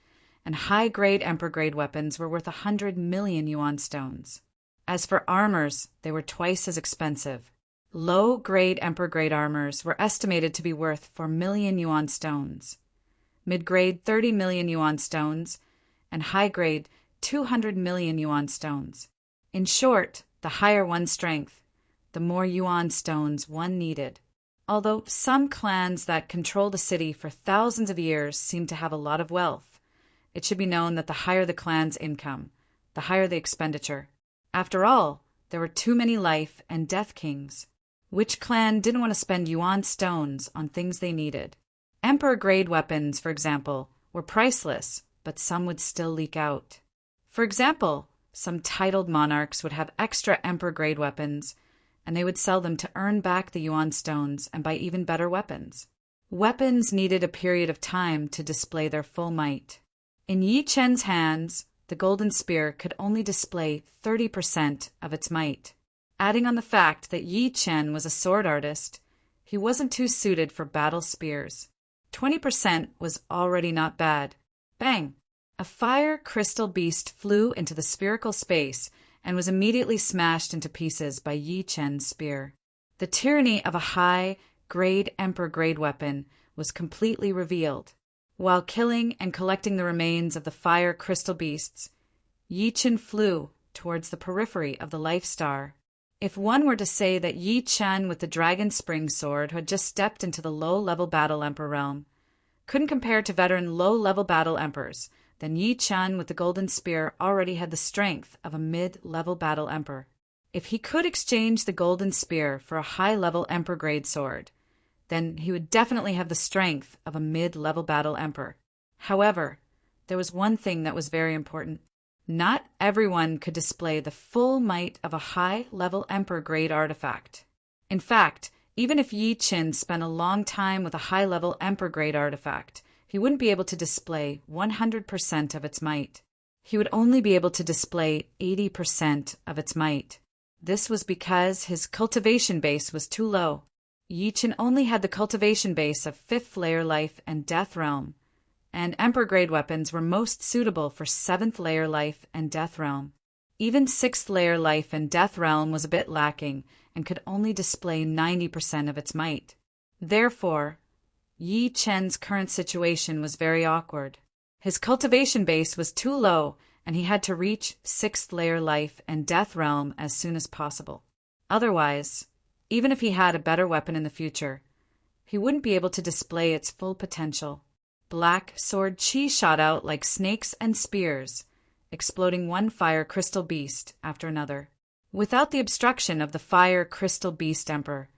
and high-grade Emperor-grade weapons were worth 100 million yuan stones. As for armors, they were twice as expensive. Low-grade emperor-grade armors were estimated to be worth 4 million yuan stones, mid-grade 30 million yuan stones, and high-grade 200 million yuan stones. In short, the higher one's strength, the more yuan stones one needed. Although some clans that controlled a city for thousands of years seemed to have a lot of wealth, it should be known that the higher the clan's income, the higher the expenditure. After all, there were too many life and death kings. Which clan didn't want to spend yuan stones on things they needed? Emperor-grade weapons, for example, were priceless, but some would still leak out. For example, some titled monarchs would have extra emperor-grade weapons, and they would sell them to earn back the yuan stones and buy even better weapons. Weapons needed a period of time to display their full might. In Yi Chen's hands, the golden spear could only display 30% of its might. Adding on the fact that Yi Chen was a sword artist, he wasn't too suited for battle spears. 20% was already not bad. Bang! A fire crystal beast flew into the spherical space and was immediately smashed into pieces by Yi Chen's spear. The tyranny of a high-grade emperor-grade weapon was completely revealed. While killing and collecting the remains of the fire crystal beasts, Yi Chen flew towards the periphery of the life star. If one were to say that Yi Chen with the dragon spring sword who had just stepped into the low-level battle emperor realm couldn't compare to veteran low-level battle emperors, then Yi Chen with the golden spear already had the strength of a mid-level battle emperor. If he could exchange the golden spear for a high-level emperor-grade sword, then he would definitely have the strength of a mid-level battle emperor. However, there was one thing that was very important. Not everyone could display the full might of a high-level emperor-grade artifact. In fact, even if Yi Chen spent a long time with a high-level emperor-grade artifact, he wouldn't be able to display 100% of its might. He would only be able to display 80% of its might. This was because his cultivation base was too low. Yi Chen only had the cultivation base of 5th layer life and death realm, and emperor-grade weapons were most suitable for 7th layer life and death realm. Even 6th layer life and death realm was a bit lacking and could only display 90% of its might. Therefore, Yi Chen's current situation was very awkward. His cultivation base was too low, and he had to reach 6th layer life and death realm as soon as possible. Otherwise, even if he had a better weapon in the future, he wouldn't be able to display its full potential. Black sword chi shot out like snakes and spears, exploding one fire crystal beast after another. Without the obstruction of the fire crystal beast emperor,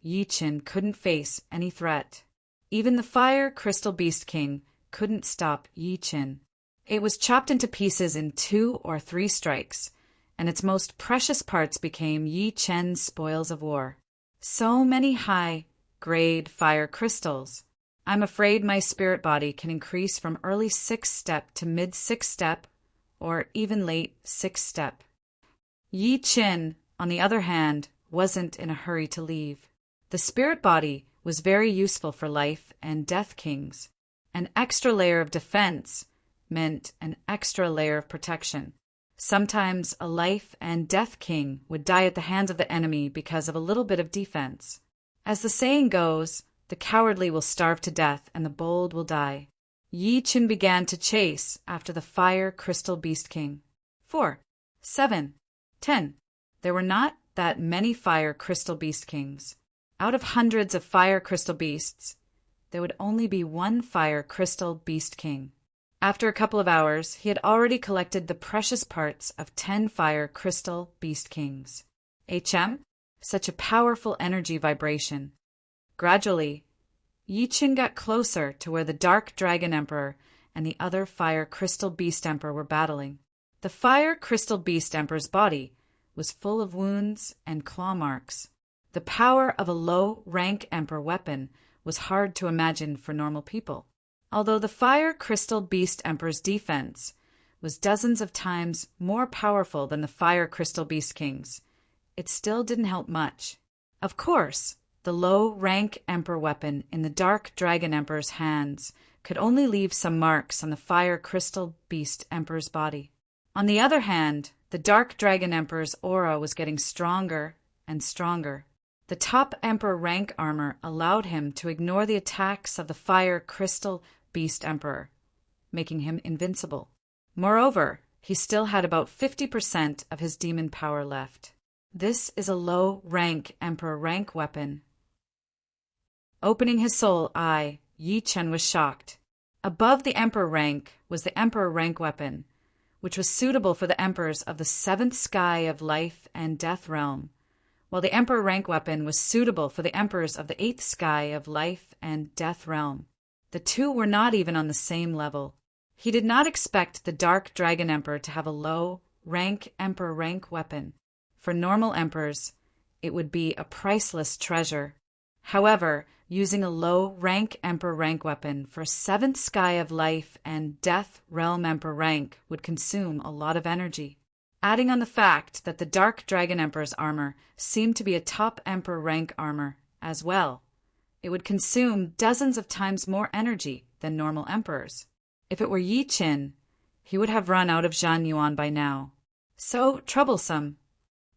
Yi Chen couldn't face any threat. Even the fire crystal beast king couldn't stop Yi Chen. It was chopped into pieces in 2 or 3 strikes, and its most precious parts became Yi Chen's spoils of war. So many high-grade fire crystals. I'm afraid my spirit body can increase from early 6th step to mid-6th step, or even late 6th step. Yi Chen, on the other hand, wasn't in a hurry to leave. The spirit body was very useful for life and death kings. An extra layer of defense meant an extra layer of protection. Sometimes a life and death king would die at the hands of the enemy because of a little bit of defense. As the saying goes, the cowardly will starve to death and the bold will die. Yi Chen began to chase after the fire crystal beast king. 4, 7, 10. There were not that many fire crystal beast kings. Out of hundreds of fire crystal beasts, there would only be one fire crystal beast king. After a couple of hours, he had already collected the precious parts of 10 fire crystal beast kings. Such a powerful energy vibration. Gradually, Yi Chen got closer to where the Dark Dragon Emperor and the other Fire Crystal Beast Emperor were battling. The Fire Crystal Beast Emperor's body was full of wounds and claw marks. The power of a low-rank Emperor weapon was hard to imagine for normal people. Although the Fire Crystal Beast Emperor's defense was dozens of times more powerful than the Fire Crystal Beast King's, it still didn't help much. Of course, the low-rank Emperor weapon in the Dark Dragon Emperor's hands could only leave some marks on the Fire Crystal Beast Emperor's body. On the other hand, The Dark Dragon Emperor's aura was getting stronger and stronger. The top Emperor rank armor allowed him to ignore the attacks of the Fire Crystal Beast Emperor, making him invincible. Moreover, he still had about 50% of his demon power left. This is a low-rank Emperor rank weapon. Opening his soul eye, Yi Chen was shocked. Above the Emperor rank was the Emperor rank weapon, which was suitable for the Emperors of the 7th sky of life and death realm, while the Emperor rank weapon was suitable for the Emperors of the 8th sky of life and death realm. The two were not even on the same level. He did not expect the Dark Dragon Emperor to have a low-rank Emperor rank weapon. For normal emperors, it would be a priceless treasure. However, using a low-rank Emperor rank weapon for 7th sky of life and death realm Emperor rank would consume a lot of energy. Adding on the fact that the Dark Dragon Emperor's armor seemed to be a top Emperor rank armor as well, it would consume dozens of times more energy than normal emperors. If it were Yi Chen, he would have run out of Zhan Yuan by now. So troublesome.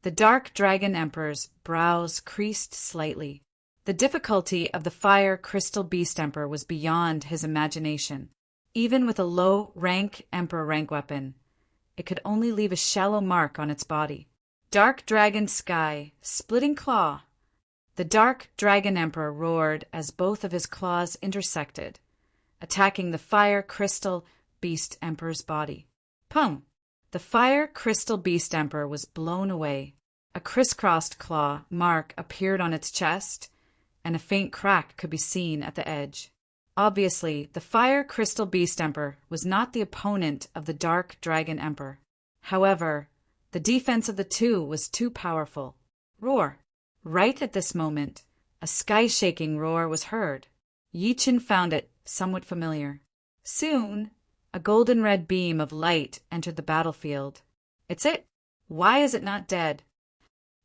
The Dark Dragon Emperor's brows creased slightly. The difficulty of the Fire Crystal Beast Emperor was beyond his imagination. Even with a low-rank Emperor rank weapon, it could only leave a shallow mark on its body. Dark Dragon Sky, Splitting Claw. The Dark Dragon Emperor roared as both of his claws intersected, attacking the Fire Crystal Beast Emperor's body. Pum! The Fire Crystal Beast Emperor was blown away. A crisscrossed claw mark appeared on its chest, and a faint crack could be seen at the edge. Obviously, the Fire Crystal Beast Emperor was not the opponent of the Dark Dragon Emperor. However, the defense of the two was too powerful. Roar! Right at this moment, a sky-shaking roar was heard. Yi Chen found it somewhat familiar. Soon, a golden-red beam of light entered the battlefield. It's it! Why is it not dead?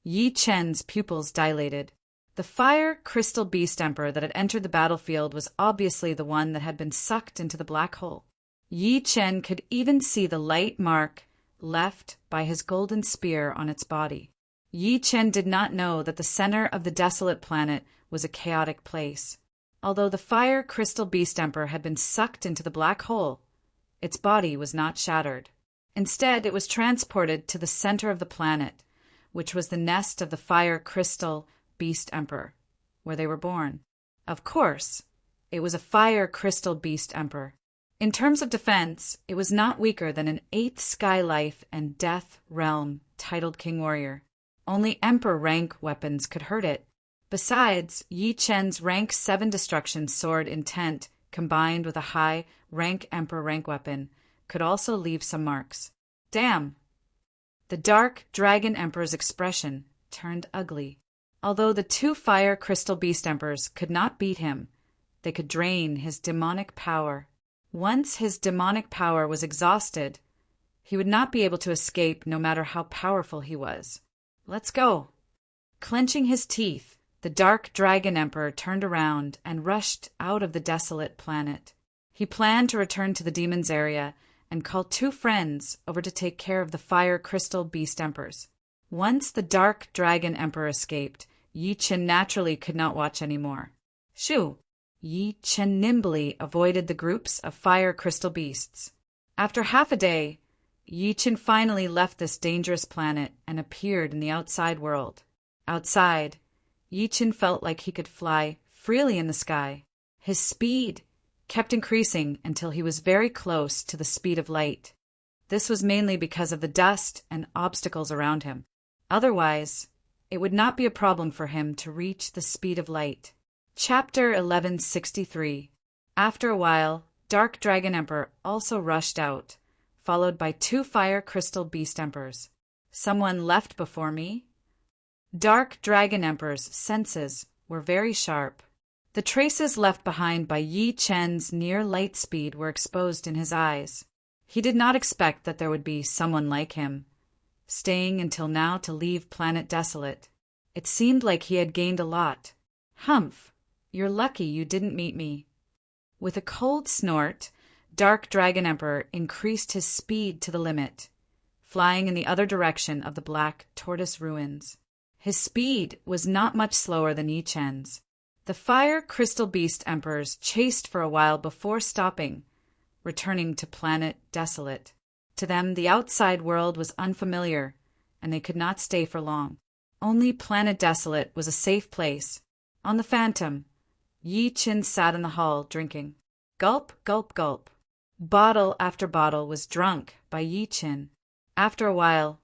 Yi Chen's pupils dilated. The Fire Crystal Beast Emperor that had entered the battlefield was obviously the one that had been sucked into the black hole. Yi Chen could even see the light mark left by his golden spear on its body. Yi Chen did not know that the center of the desolate planet was a chaotic place. Although the Fire Crystal Beast Emperor had been sucked into the black hole, its body was not shattered. Instead, it was transported to the center of the planet, which was the nest of the Fire Crystal Beast Emperor, where they were born. Of course, it was a Fire Crystal Beast Emperor. In terms of defense, it was not weaker than an 8th sky life and death realm titled King Warrior. Only Emperor rank weapons could hurt it. Besides, Yi Chen's rank 7 destruction sword intent combined with a high rank Emperor rank weapon could also leave some marks. Damn! The Dark Dragon Emperor's expression turned ugly. Although the two Fire Crystal Beast Emperors could not beat him, they could drain his demonic power. Once his demonic power was exhausted, he would not be able to escape no matter how powerful he was. Let's go! Clenching his teeth, the Dark Dragon Emperor turned around and rushed out of the desolate planet. He planned to return to the Demon's area and call 2 friends over to take care of the Fire Crystal Beast Emperors. Once the Dark Dragon Emperor escaped, Yi Chen naturally could not watch anymore. Shoo! Yi Chen nimbly avoided the groups of Fire Crystal Beasts. After half a day, Yi Chen finally left this dangerous planet and appeared in the outside world. Outside, Yi Chen felt like he could fly freely in the sky. His speed kept increasing until he was very close to the speed of light. This was mainly because of the dust and obstacles around him. Otherwise, it would not be a problem for him to reach the speed of light. Chapter 1163. After a while, Dark Dragon Emperor also rushed out, followed by 2 Fire Crystal Beast Emperors. Someone left before me? Dark Dragon Emperor's senses were very sharp. The traces left behind by Yi Chen's near light speed were exposed in his eyes. He did not expect that there would be someone like him, staying until now to leave Planet Desolate. It seemed like he had gained a lot. Humph, you're lucky you didn't meet me. With a cold snort, Dark Dragon Emperor increased his speed to the limit. flying in the other direction of the black tortoise ruins. His speed was not much slower than Yi Chen's. The fire crystal beast emperors chased for a while before stopping, returning to planet Desolate. To them, the outside world was unfamiliar, and they could not stay for long. Only planet Desolate was a safe place. On the Phantom, Yi Chen sat in the hall drinking. Gulp, gulp, gulp. Bottle after bottle was drunk by Yi Chen. After a while,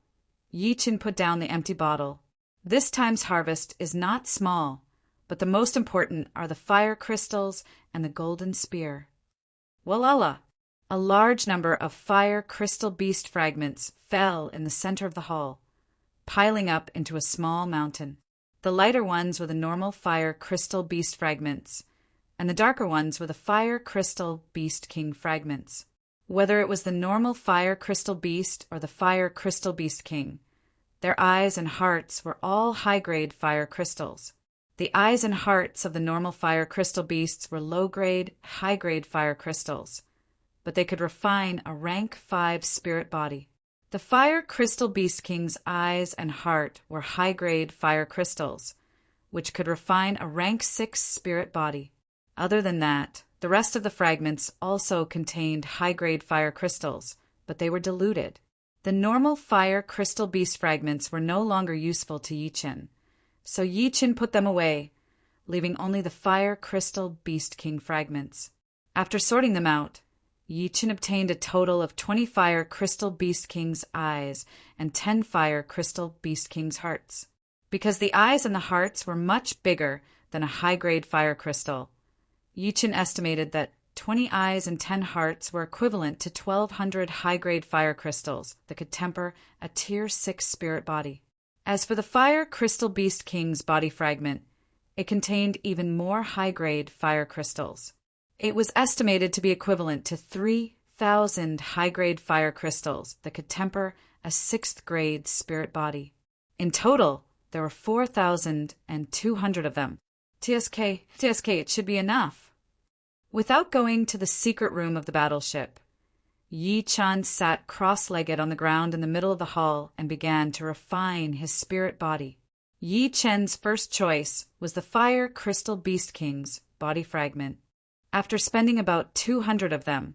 Yi Chen put down the empty bottle. This time's harvest is not small, but the most important are the fire crystals and the golden spear. Walala! A large number of fire crystal beast fragments fell in the center of the hall, piling up into a small mountain. The lighter ones were the normal fire crystal beast fragments, and the darker ones were the fire crystal beast king fragments. Whether it was the normal fire crystal beast or the fire crystal beast king, their eyes and hearts were all high-grade fire crystals. The eyes and hearts of the normal fire crystal beasts were low-grade, high-grade fire crystals, but they could refine a rank 5 spirit body. The fire crystal beast king's eyes and heart were high-grade fire crystals, which could refine a rank 6 spirit body. Other than that, the rest of the fragments also contained high-grade fire crystals, but they were diluted. The normal fire crystal beast fragments were no longer useful to Yi Chen, so Yi Chen put them away, leaving only the fire crystal beast king fragments. After sorting them out, Yi Chen obtained a total of 20 fire crystal beast king's eyes and 10 fire crystal beast king's hearts. Because the eyes and the hearts were much bigger than a high-grade fire crystal, Yi Chen estimated that 20 eyes and 10 hearts were equivalent to 1,200 high-grade fire crystals that could temper a Tier 6 spirit body. As for the fire crystal beast king's body fragment, it contained even more high-grade fire crystals. It was estimated to be equivalent to 3,000 high-grade fire crystals that could temper a 6th-grade spirit body. In total, there were 4,200 of them. TSK, it should be enough. Without going to the secret room of the battleship, Yi Chen sat cross-legged on the ground in the middle of the hall and began to refine his spirit body. Yi Chen's first choice was the Fire Crystal Beast King's body fragment. After spending about 200 of them,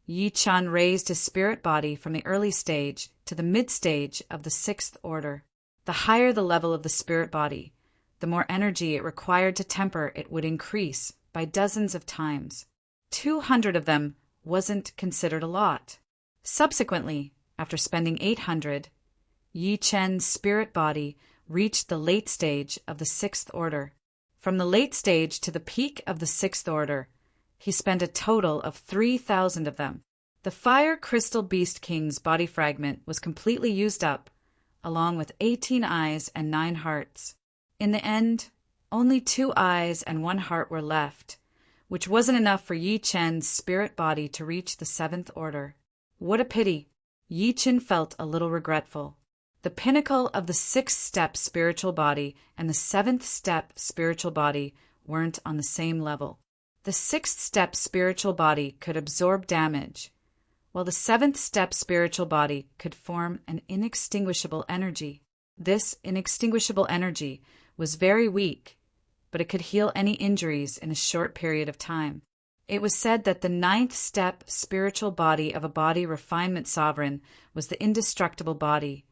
Yi Chen raised his spirit body from the early stage to the mid-stage of the 6th order. The higher the level of the spirit body, the more energy it required to temper it would increase by dozens of times. 200 of them wasn't considered a lot. Subsequently, after spending 800, Yi Chen's spirit body reached the late stage of the 6th order. From the late stage to the peak of the 6th order, he spent a total of 3,000 of them. The Fire Crystal Beast King's body fragment was completely used up, along with 18 eyes and 9 hearts. In the end, only 2 eyes and 1 heart were left, which wasn't enough for Yi Chen's spirit body to reach the 7th order. What a pity! Yi Chen felt a little regretful. The pinnacle of the 6th step spiritual body and the 7th step spiritual body weren't on the same level. The 6th step spiritual body could absorb damage, while the 7th step spiritual body could form an inextinguishable energy. This inextinguishable energy was very weak, but it could heal any injuries in a short period of time. It was said that the 9th step spiritual body of a body refinement sovereign was the indestructible body,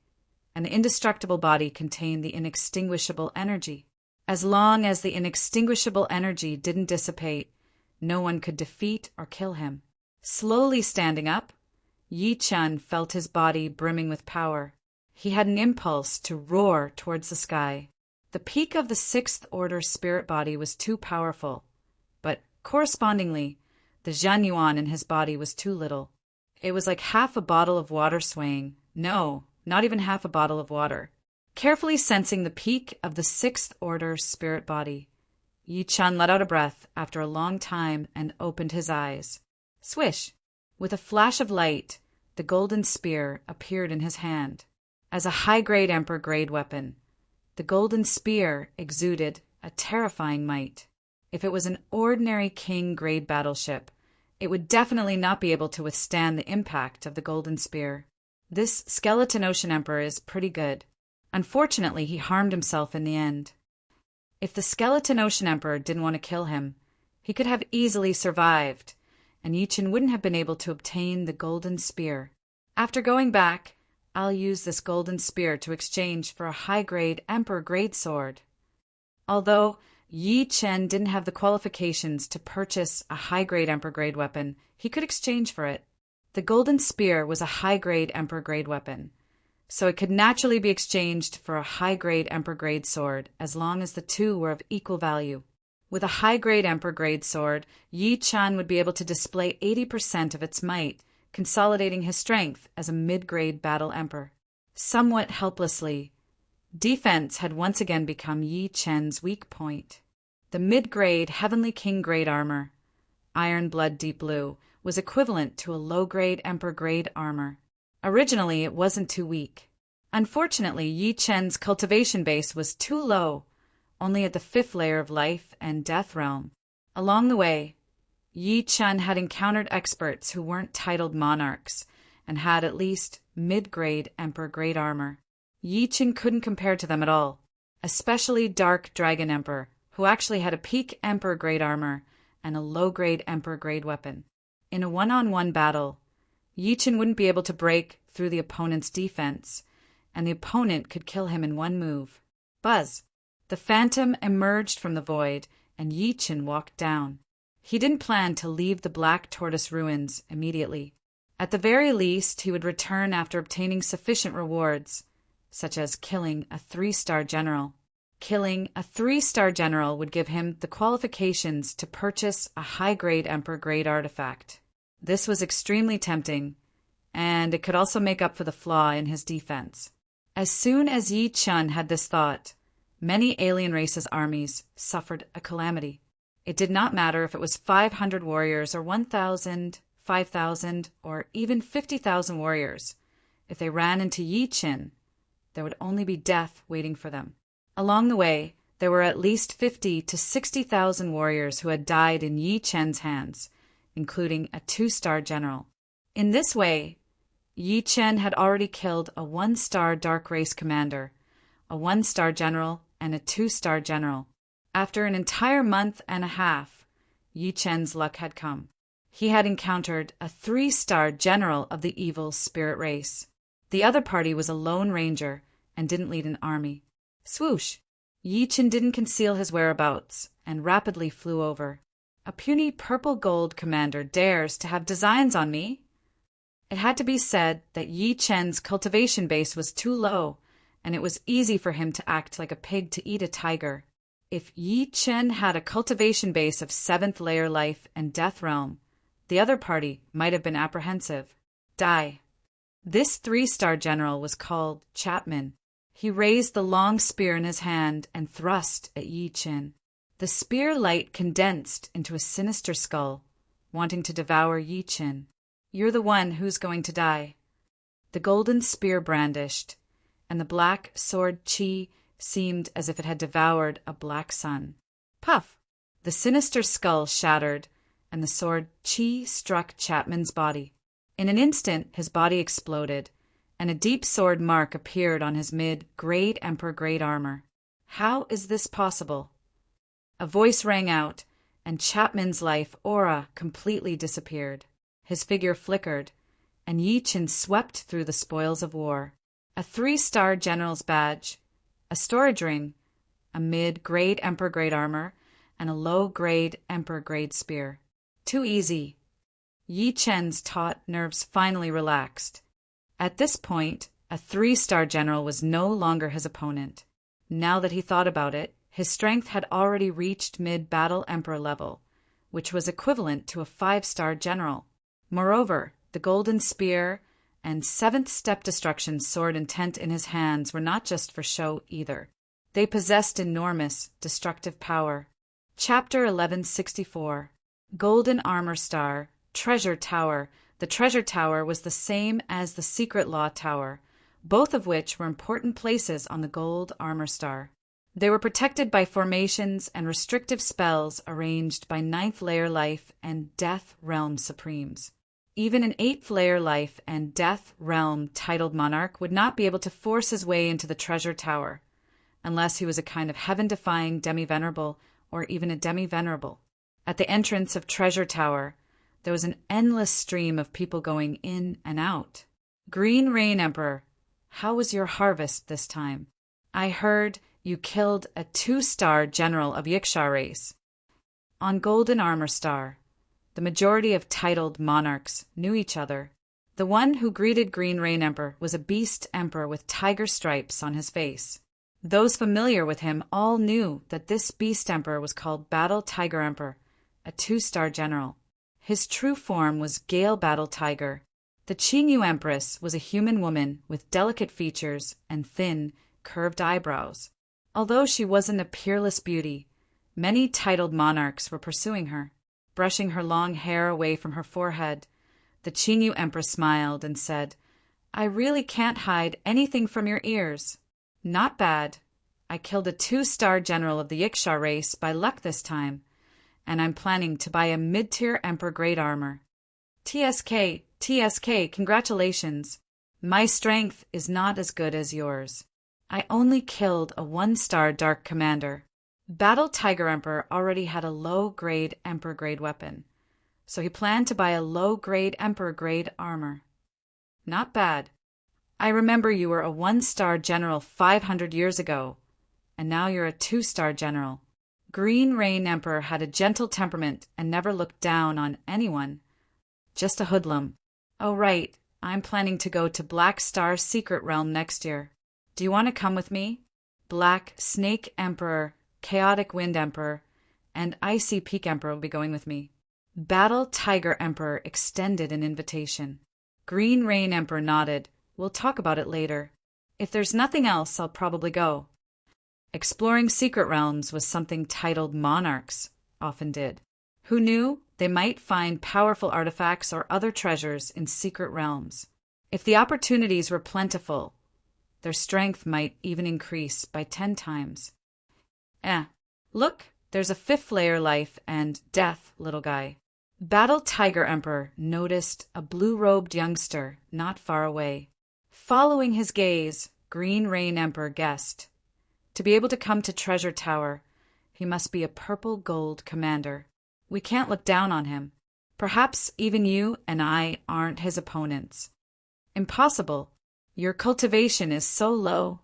and the indestructible body contained the inextinguishable energy. As long as the inextinguishable energy didn't dissipate, no one could defeat or kill him. Slowly standing up, Yi Chen felt his body brimming with power. He had an impulse to roar towards the sky. The peak of the 6th order spirit body was too powerful, but correspondingly, the Zhanyuan in his body was too little. It was like half a bottle of water swaying. No, not even half a bottle of water. Carefully sensing the peak of the 6th order spirit body, Yi Chen let out a breath after a long time and opened his eyes. Swish! With a flash of light, the golden spear appeared in his hand. As a high-grade Emperor-grade weapon, the golden spear exuded a terrifying might. If it was an ordinary king-grade battleship, it would definitely not be able to withstand the impact of the golden spear. This Skeleton Ocean Emperor is pretty good. Unfortunately, he harmed himself in the end. If the Skeleton Ocean Emperor didn't want to kill him, he could have easily survived, and Yi Chen wouldn't have been able to obtain the golden spear. After going back, I'll use this golden spear to exchange for a high-grade Emperor-grade sword. Although Yi Chen didn't have the qualifications to purchase a high-grade Emperor-grade weapon, he could exchange for it. The golden spear was a high-grade Emperor-grade weapon, so it could naturally be exchanged for a high-grade Emperor-grade sword as long as the two were of equal value. With a high-grade Emperor-grade sword, Yi Chen would be able to display 80% of its might, consolidating his strength as a mid-grade battle emperor. Somewhat helplessly, defense had once again become Yi Chen's weak point. The mid-grade Heavenly King grade armor, Iron Blood Deep Blue, was equivalent to a low-grade Emperor-grade armor. Originally, it wasn't too weak. Unfortunately, Yi Chen's cultivation base was too low, only at the 5th layer of life and death realm. Along the way, Yi Chen had encountered experts who weren't titled monarchs and had at least mid-grade Emperor-grade armor. Yi Chen couldn't compare to them at all, especially Dark Dragon Emperor, who actually had a peak Emperor-grade armor and a low-grade Emperor-grade weapon. In a one-on-one battle, Yi Chen wouldn't be able to break through the opponent's defense, and the opponent could kill him in one move. Buzz! The phantom emerged from the void, and Yi Chen walked down. He didn't plan to leave the Black Tortoise ruins immediately. At the very least, he would return after obtaining sufficient rewards, such as killing a 3-star general. Killing a 3-star general would give him the qualifications to purchase a high-grade Emperor-grade artifact. This was extremely tempting, and it could also make up for the flaw in his defense. As soon as Yi Chen had this thought, many alien races' armies suffered a calamity. It did not matter if it was 500 warriors or 1,000, 5,000, or even 50,000 warriors. If they ran into Yi Chen, there would only be death waiting for them. Along the way, there were at least 50 to 60,000 warriors who had died in Yi Chen's hands, including a 2-star general. In this way, Yi Chen had already killed a 1-star dark race commander, a 1-star general, and a 2-star general. After an entire month and a half, Yi Chen's luck had come. He had encountered a 3-star general of the evil spirit race. The other party was a lone ranger and didn't lead an army. Swoosh! Yi Chen didn't conceal his whereabouts and rapidly flew over. A puny purple gold commander dares to have designs on me. It had to be said that Yi Chen's cultivation base was too low, and it was easy for him to act like a pig to eat a tiger. If Yi Chen had a cultivation base of 7th layer life and death realm, the other party might have been apprehensive. Die. This 3-star general was called Chapman. He raised the long spear in his hand and thrust at Yi Chen. The spear light condensed into a sinister skull, wanting to devour Yi Chen. You're the one who's going to die. The golden spear brandished, and the black sword Qi seemed as if it had devoured a black sun. Puff! The sinister skull shattered, and the sword Qi struck Chapman's body. In an instant, his body exploded, and a deep sword mark appeared on his mid-grade Emperor-grade armor. How is this possible? A voice rang out, and Chapman's life aura completely disappeared. His figure flickered, and Yi Chen swept through the spoils of war. A 3-star general's badge, a storage ring, a mid-grade Emperor-grade armor, and a low-grade Emperor-grade spear. Too easy. Yi Chen's taut nerves finally relaxed. At this point, a 3-star general was no longer his opponent. Now that he thought about it, his strength had already reached mid-battle emperor level, which was equivalent to a 5-star general. Moreover, the golden spear and 7th step destruction sword intent in his hands were not just for show either. They possessed enormous destructive power. Chapter 1164. Golden Armor Star, Treasure Tower. The Treasure Tower was the same as the Secret Law Tower, both of which were important places on the Gold Armor Star. They were protected by formations and restrictive spells arranged by 9th layer life and Death Realm Supremes. Even an 8th-layer life and death realm titled monarch would not be able to force his way into the treasure tower, unless he was a kind of heaven-defying demi-venerable or even a demi-venerable. At the entrance of Treasure Tower, there was an endless stream of people going in and out. Green Rain Emperor, how was your harvest this time? I heard you killed a 2-star general of Yiksha race. On Golden Armor Star, the majority of titled monarchs knew each other. The one who greeted Green Rain Emperor was a beast emperor with tiger stripes on his face. Those familiar with him all knew that this beast emperor was called Battle Tiger Emperor, a 2-star general. His true form was Gale Battle Tiger. The Qingyu Empress was a human woman with delicate features and thin, curved eyebrows. Although she wasn't a peerless beauty, many titled monarchs were pursuing her. Brushing her long hair away from her forehead, the Qingyu Empress smiled and said, I really can't hide anything from your ears. Not bad. I killed a 2-star general of the Yiksha race by luck this time, and I'm planning to buy a mid-tier Emperor grade armor. TSK, congratulations. My strength is not as good as yours. I only killed a 1-star Dark Commander. Battle Tiger Emperor already had a low-grade Emperor-grade weapon, so he planned to buy a low-grade Emperor-grade armor. Not bad. I remember you were a 1-star general 500 years ago, and now you're a 2-star general. Green Rain Emperor had a gentle temperament and never looked down on anyone. Just a hoodlum. Oh right, I'm planning to go to Black Star Secret Realm next year. Do you want to come with me? Black Snake Emperor, Chaotic Wind Emperor, and Icy Peak Emperor will be going with me. Battle Tiger Emperor extended an invitation. Green Rain Emperor nodded. We'll talk about it later. If there's nothing else, I'll probably go. Exploring secret realms was something titled monarchs often did. Who knew they might find powerful artifacts or other treasures in secret realms? If the opportunities were plentiful, their strength might even increase by 10 times. Look, there's a 5th-layer life and death, little guy. Battle Tiger Emperor noticed a blue-robed youngster not far away. Following his gaze, Green Rain Emperor guessed. To be able to come to Treasure Tower, he must be a purple gold commander. We can't look down on him. Perhaps even you and I aren't his opponents. Impossible. Your cultivation is so low.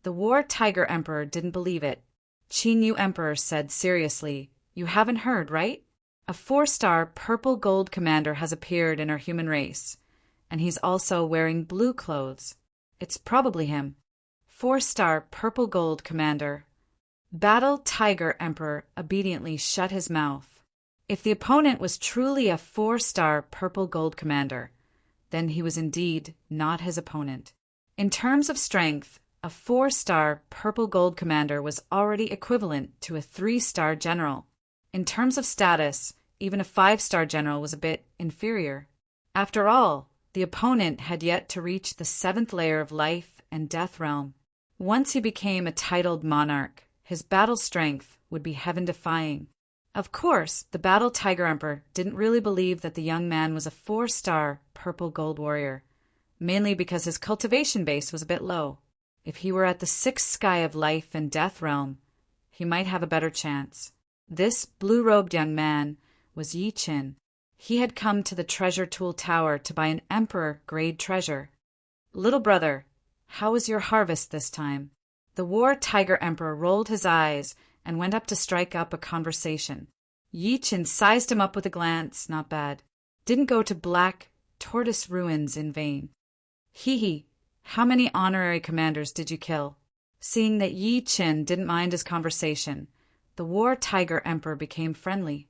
The War Tiger Emperor didn't believe it. Qingyu Emperor said seriously, You haven't heard, right? A 4-star purple gold commander has appeared in our human race, and he's also wearing blue clothes. It's probably him. 4-star purple gold commander. Battle Tiger Emperor obediently shut his mouth. If the opponent was truly a 4-star purple gold commander, then he was indeed not his opponent. In terms of strength, a 4-star purple gold commander was already equivalent to a 3-star general. In terms of status, even a 5-star general was a bit inferior. After all, the opponent had yet to reach the 7th layer of life and death realm. Once he became a titled monarch, his battle strength would be heaven-defying. Of course, the Battle Tiger Emperor didn't really believe that the young man was a 4-star purple gold warrior, mainly because his cultivation base was a bit low. If he were at the 6th sky of life and death realm, he might have a better chance. This blue-robed young man was Yi Qin. He had come to the Treasure Tool Tower to buy an Emperor-grade treasure. Little brother, how was your harvest this time? The War Tiger Emperor rolled his eyes and went up to strike up a conversation. Yi Qin sized him up with a glance, not bad. Didn't go to Black Tortoise Ruins in vain. Hee, how many honorary commanders did you kill? Seeing that Yi Qin didn't mind his conversation, the War Tiger Emperor became friendly.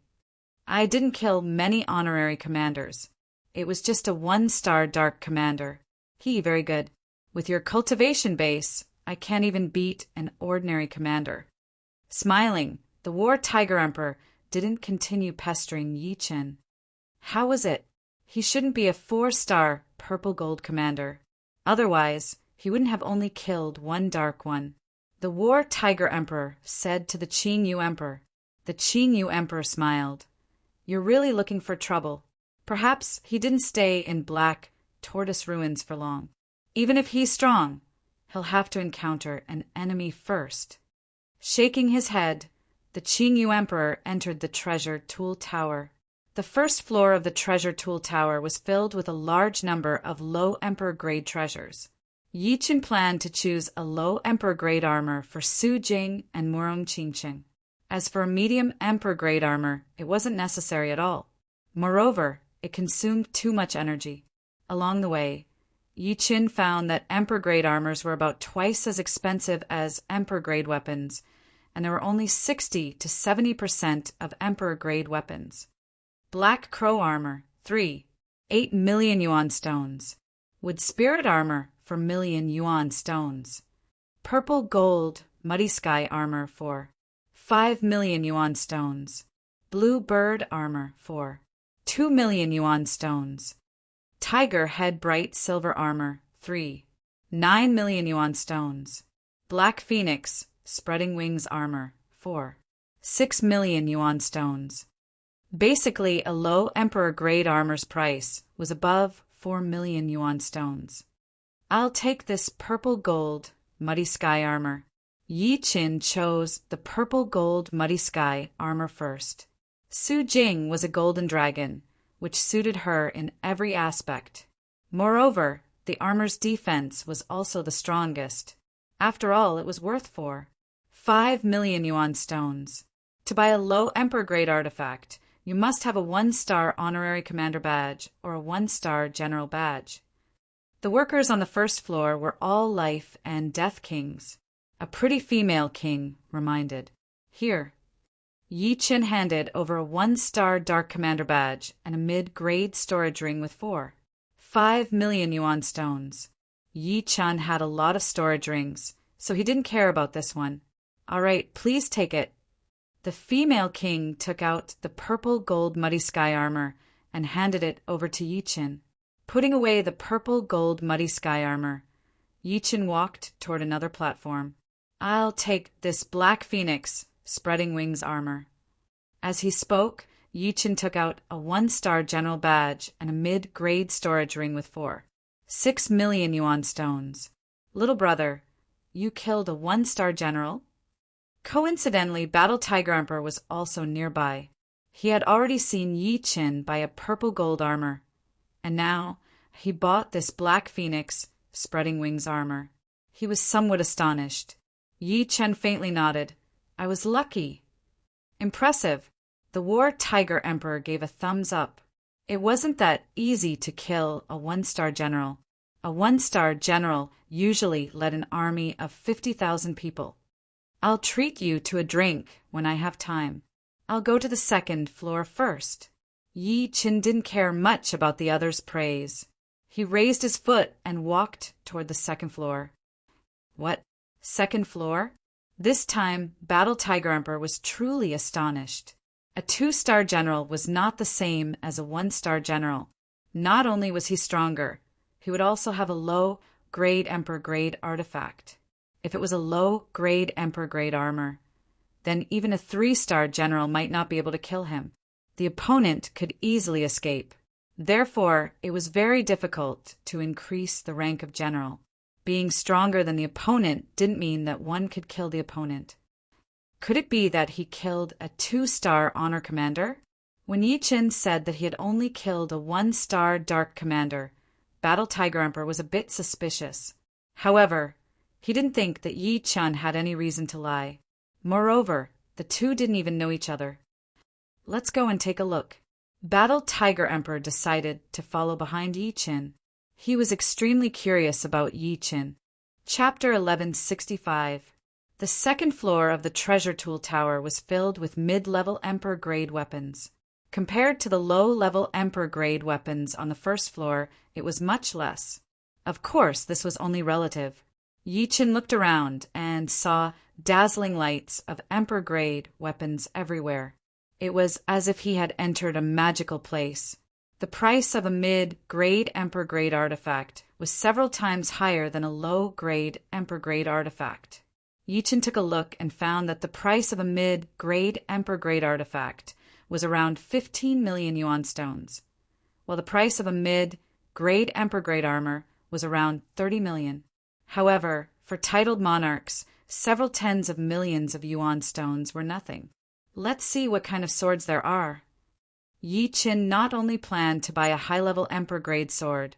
I didn't kill many honorary commanders. It was just a 1-star Dark Commander. Very good. With your cultivation base, I can't even beat an ordinary commander. Smiling, the War Tiger Emperor didn't continue pestering Yi Qin. How was it? He shouldn't be a 4-star purple gold commander. Otherwise, he wouldn't have only killed one dark one. The War Tiger Emperor said to the Qingyu Emperor. The Qingyu Emperor smiled. You're really looking for trouble. Perhaps he didn't stay in black tortoise ruins for long. Even if he's strong, he'll have to encounter an enemy first. Shaking his head, the Qingyu Emperor entered the treasure tool tower. The first floor of the treasure tool tower was filled with a large number of low emperor-grade treasures. Yi Qin planned to choose a low emperor-grade armor for Su Jing and Murong Qingqing. As for a medium emperor-grade armor, it wasn't necessary at all. Moreover, it consumed too much energy. Along the way, Yi Qin found that emperor-grade armors were about twice as expensive as emperor-grade weapons, and there were only 60 to 70% of emperor-grade weapons. Black Crow armor, 3, 8 million yuan stones. Wood Spirit armor, for million yuan stones. Purple Gold Muddy Sky armor, for 5 million yuan stones. Blue Bird armor, for 2 million yuan stones. Tiger Head Bright Silver armor, 3, 9 million yuan stones. Black Phoenix Spreading Wings armor, 4, 6 million yuan stones. Basically, a low emperor-grade armor's price was above 4 million yuan stones. I'll take this purple gold Muddy Sky armor. Yi Qin chose the purple gold Muddy Sky armor first. Su Jing was a golden dragon, which suited her in every aspect. Moreover, the armor's defense was also the strongest. After all, it was worth 5 million yuan stones. To buy a low emperor-grade artifact, you must have a 1-star honorary commander badge or a 1-star general badge. The workers on the first floor were all life and death kings. A pretty female king reminded. Here. Yi Qin handed over a 1-star dark commander badge and a mid-grade storage ring with 5 million yuan stones. Yi Qin had a lot of storage rings, so he didn't care about this one. All right, please take it. The female king took out the purple gold Muddy Sky armor and handed it over to Yi Qin. Putting away the purple gold Muddy Sky armor, Yi Qin walked toward another platform. I'll take this Black Phoenix Spreading Wings armor. As he spoke, Yi Qin took out a 1-star general badge and a mid-grade storage ring with 6 million yuan stones. Little brother, you killed a 1-star general? Coincidentally, Battle Tiger Emperor was also nearby. He had already seen Yi Qin buy a purple gold armor, and now he bought this Black Phoenix Spreading Wings armor. He was somewhat astonished. Yi Qin faintly nodded. I was lucky. Impressive. The War Tiger Emperor gave a thumbs up. It wasn't that easy to kill a 1-star general. A 1-star general usually led an army of 50,000 people. I'll treat you to a drink when I have time. I'll go to the second floor first. Yi Qin didn't care much about the other's praise. He raised his foot and walked toward the second floor. What? Second floor? This time, Battle Tiger Emperor was truly astonished. A 2-star general was not the same as a 1-star general. Not only was he stronger, he would also have a low-grade emperor-grade artifact. If it was a low-grade emperor-grade armor, then even a 3-star general might not be able to kill him. The opponent could easily escape. Therefore, it was very difficult to increase the rank of general. Being stronger than the opponent didn't mean that one could kill the opponent. Could it be that he killed a 2-star honor commander? When Yi Qin said that he had only killed a 1-star dark commander, Battle Tiger Emperor was a bit suspicious. However, he didn't think that Yi Qin had any reason to lie. Moreover, the two didn't even know each other. Let's go and take a look. Battle Tiger Emperor decided to follow behind Yi Qin. He was extremely curious about Yi Qin. Chapter 1165. The second floor of the treasure tool tower was filled with mid-level emperor-grade weapons. Compared to the low-level emperor-grade weapons on the first floor, it was much less. Of course, this was only relative. Yi Qin looked around and saw dazzling lights of emperor-grade weapons everywhere. It was as if he had entered a magical place. The price of a mid-grade emperor-grade artifact was several times higher than a low-grade emperor-grade artifact. Yi Qin took a look and found that the price of a mid-grade emperor-grade artifact was around 15 million yuan stones. while the price of a mid-grade emperor-grade armor was around 30 million. However, for titled monarchs, several tens of millions of yuan stones were nothing. Let's see what kind of swords there are. Yi Qin not only planned to buy a high-level emperor-grade sword,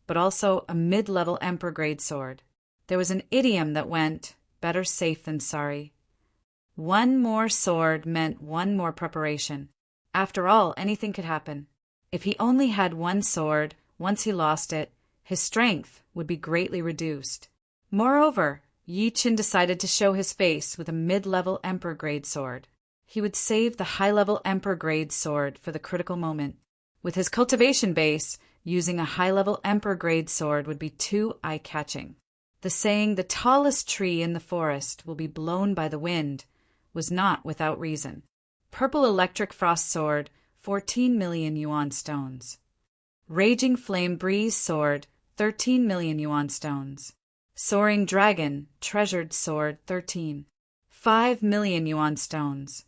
but also a mid-level emperor-grade sword. There was an idiom that went, better safe than sorry. One more sword meant one more preparation. After all, anything could happen. If he only had one sword, once he lost it, his strength would be greatly reduced. Moreover, Yi Qin decided to show his face with a mid-level emperor-grade sword. He would save the high-level emperor-grade sword for the critical moment. With his cultivation base, using a high-level emperor-grade sword would be too eye-catching. The saying, "the tallest tree in the forest will be blown by the wind," was not without reason. Purple Electric Frost Sword, 14 million yuan stones. Raging Flame Breeze Sword, 13 million yuan stones. Soaring Dragon, Treasured Sword, 13. 5 million yuan stones.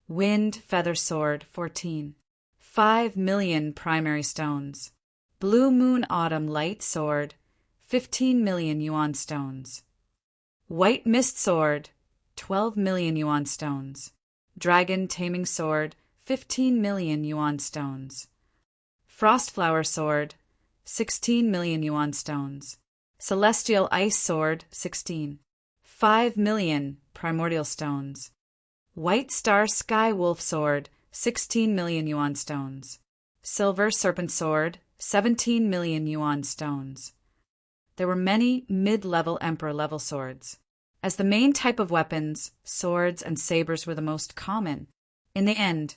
Wind Feather Sword, 14. 5 million primary stones. Blue Moon Autumn Light Sword, 15 million yuan stones. White Mist Sword, 12 million yuan stones. Dragon Taming Sword, 15 million yuan stones. Frostflower Sword, 16 million yuan stones. Celestial Ice Sword, 16. 5 million primordial stones. White Star Sky Wolf Sword, 16 million yuan stones. Silver Serpent Sword, 17 million yuan stones. There were many mid-level emperor-level swords. As the main type of weapons, swords and sabers were the most common. In the end,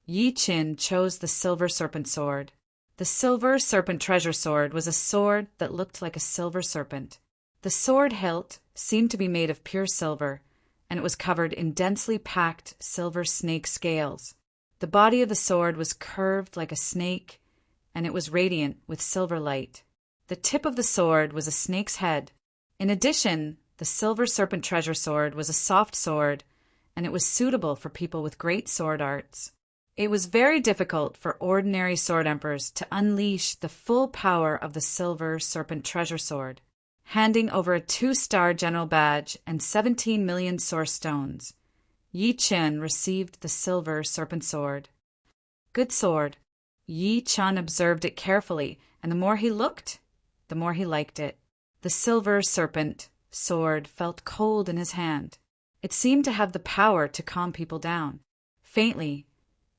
Yi Qin chose the Silver Serpent Sword. The Silver Serpent Treasure Sword was a sword that looked like a silver serpent. The sword hilt seemed to be made of pure silver, and it was covered in densely packed silver snake scales. The body of the sword was curved like a snake, and it was radiant with silver light. The tip of the sword was a snake's head. In addition, the Silver Serpent Treasure Sword was a soft sword, and it was suitable for people with great sword arts. It was very difficult for ordinary sword emperors to unleash the full power of the Silver Serpent Treasure Sword. Handing over a 2-star general badge and 17 million source stones, Yi Qin received the Silver Serpent Sword. Good sword. Yi Qin observed it carefully, and the more he looked, the more he liked it. The Silver Serpent Sword felt cold in his hand. It seemed to have the power to calm people down. Faintly,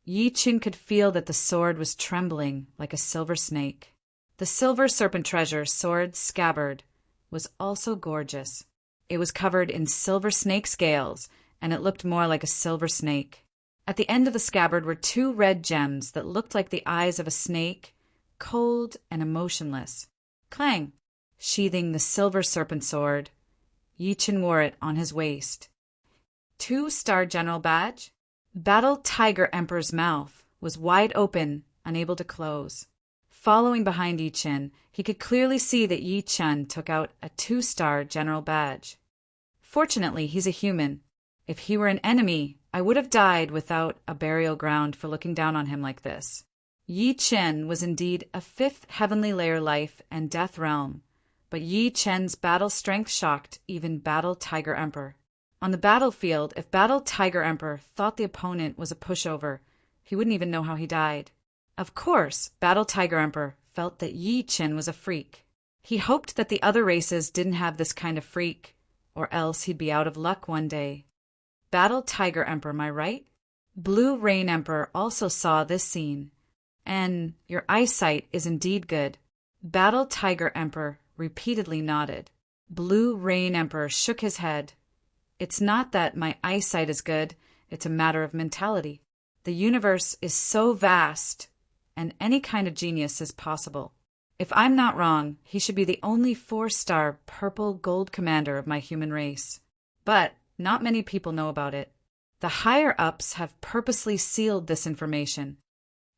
Yi Qin could feel that the sword was trembling like a silver snake. The Silver Serpent Treasure Sword scabbard was also gorgeous. It was covered in silver snake scales, and it looked more like a silver snake. At the end of the scabbard were 2 red gems that looked like the eyes of a snake, cold and emotionless. Clang! Sheathing the Silver Serpent Sword, Yi Qin wore it on his waist. 2-star general badge. Battle Tiger Emperor's mouth was wide open, unable to close. Following behind Yi Qin, he could clearly see that Yi Qin took out a 2-star general badge. Fortunately, he's a human. If he were an enemy, I would have died without a burial ground for looking down on him like this. Yi Qin was indeed a 5th heavenly layer life and death realm, but Yi Qin's battle strength shocked even Battle Tiger Emperor. On the battlefield, if Battle Tiger Emperor thought the opponent was a pushover, he wouldn't even know how he died. Of course, Battle Tiger Emperor felt that Yi Qin was a freak. He hoped that the other races didn't have this kind of freak, or else he'd be out of luck one day. Battle Tiger Emperor, am I right? Blue Rain Emperor also saw this scene. And your eyesight is indeed good. Battle Tiger Emperor repeatedly nodded. Blue Rain Emperor shook his head. It's not that my eyesight is good, it's a matter of mentality. The universe is so vast, and any kind of genius is possible. If I'm not wrong, he should be the only 4-star purple gold commander of my human race. But not many people know about it. The higher-ups have purposely sealed this information.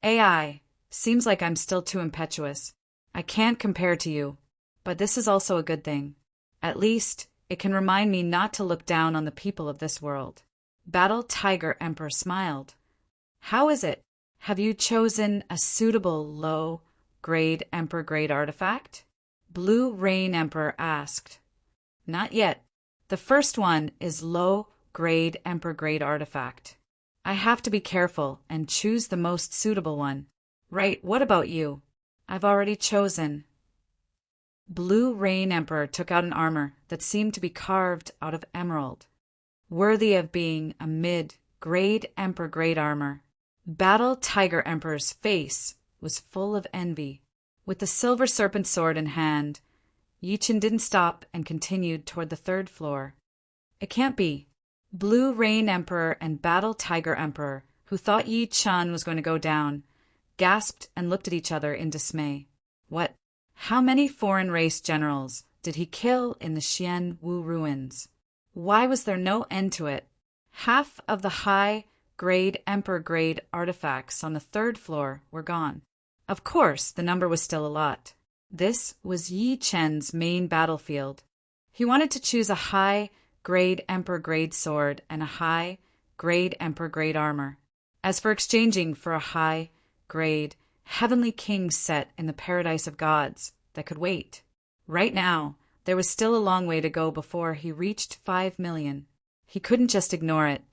AI, seems like I'm still too impetuous. I can't compare to you. But this is also a good thing. At least, it can remind me not to look down on the people of this world. Battle Tiger Emperor smiled. How is it? Have you chosen a suitable low-grade Emperor-grade artifact? Blue Rain Emperor asked. Not yet. The first one is low-grade Emperor-grade artifact. I have to be careful and choose the most suitable one. Right, what about you? I've already chosen. Blue Rain Emperor took out an armor that seemed to be carved out of emerald, worthy of being a mid-grade Emperor-grade armor. Battle Tiger Emperor's face was full of envy. With the silver serpent sword in hand, Yi Chen didn't stop and continued toward the third floor. It can't be. Blue Rain Emperor and Battle Tiger Emperor, who thought Yi Chen was going to go down, gasped and looked at each other in dismay. What? How many foreign race generals did he kill in the Xian Wu ruins? Why was there no end to it? Half of the high-grade Emperor-grade artifacts on the third floor were gone. Of course, the number was still a lot. This was Yi Chen's main battlefield. He wanted to choose a high-grade Emperor-grade sword and a high-grade Emperor-grade armor. As for exchanging for a high-grade Heavenly King set in the Paradise of Gods that could wait. Right now, there was still a long way to go before he reached 5 million. He couldn't just ignore it.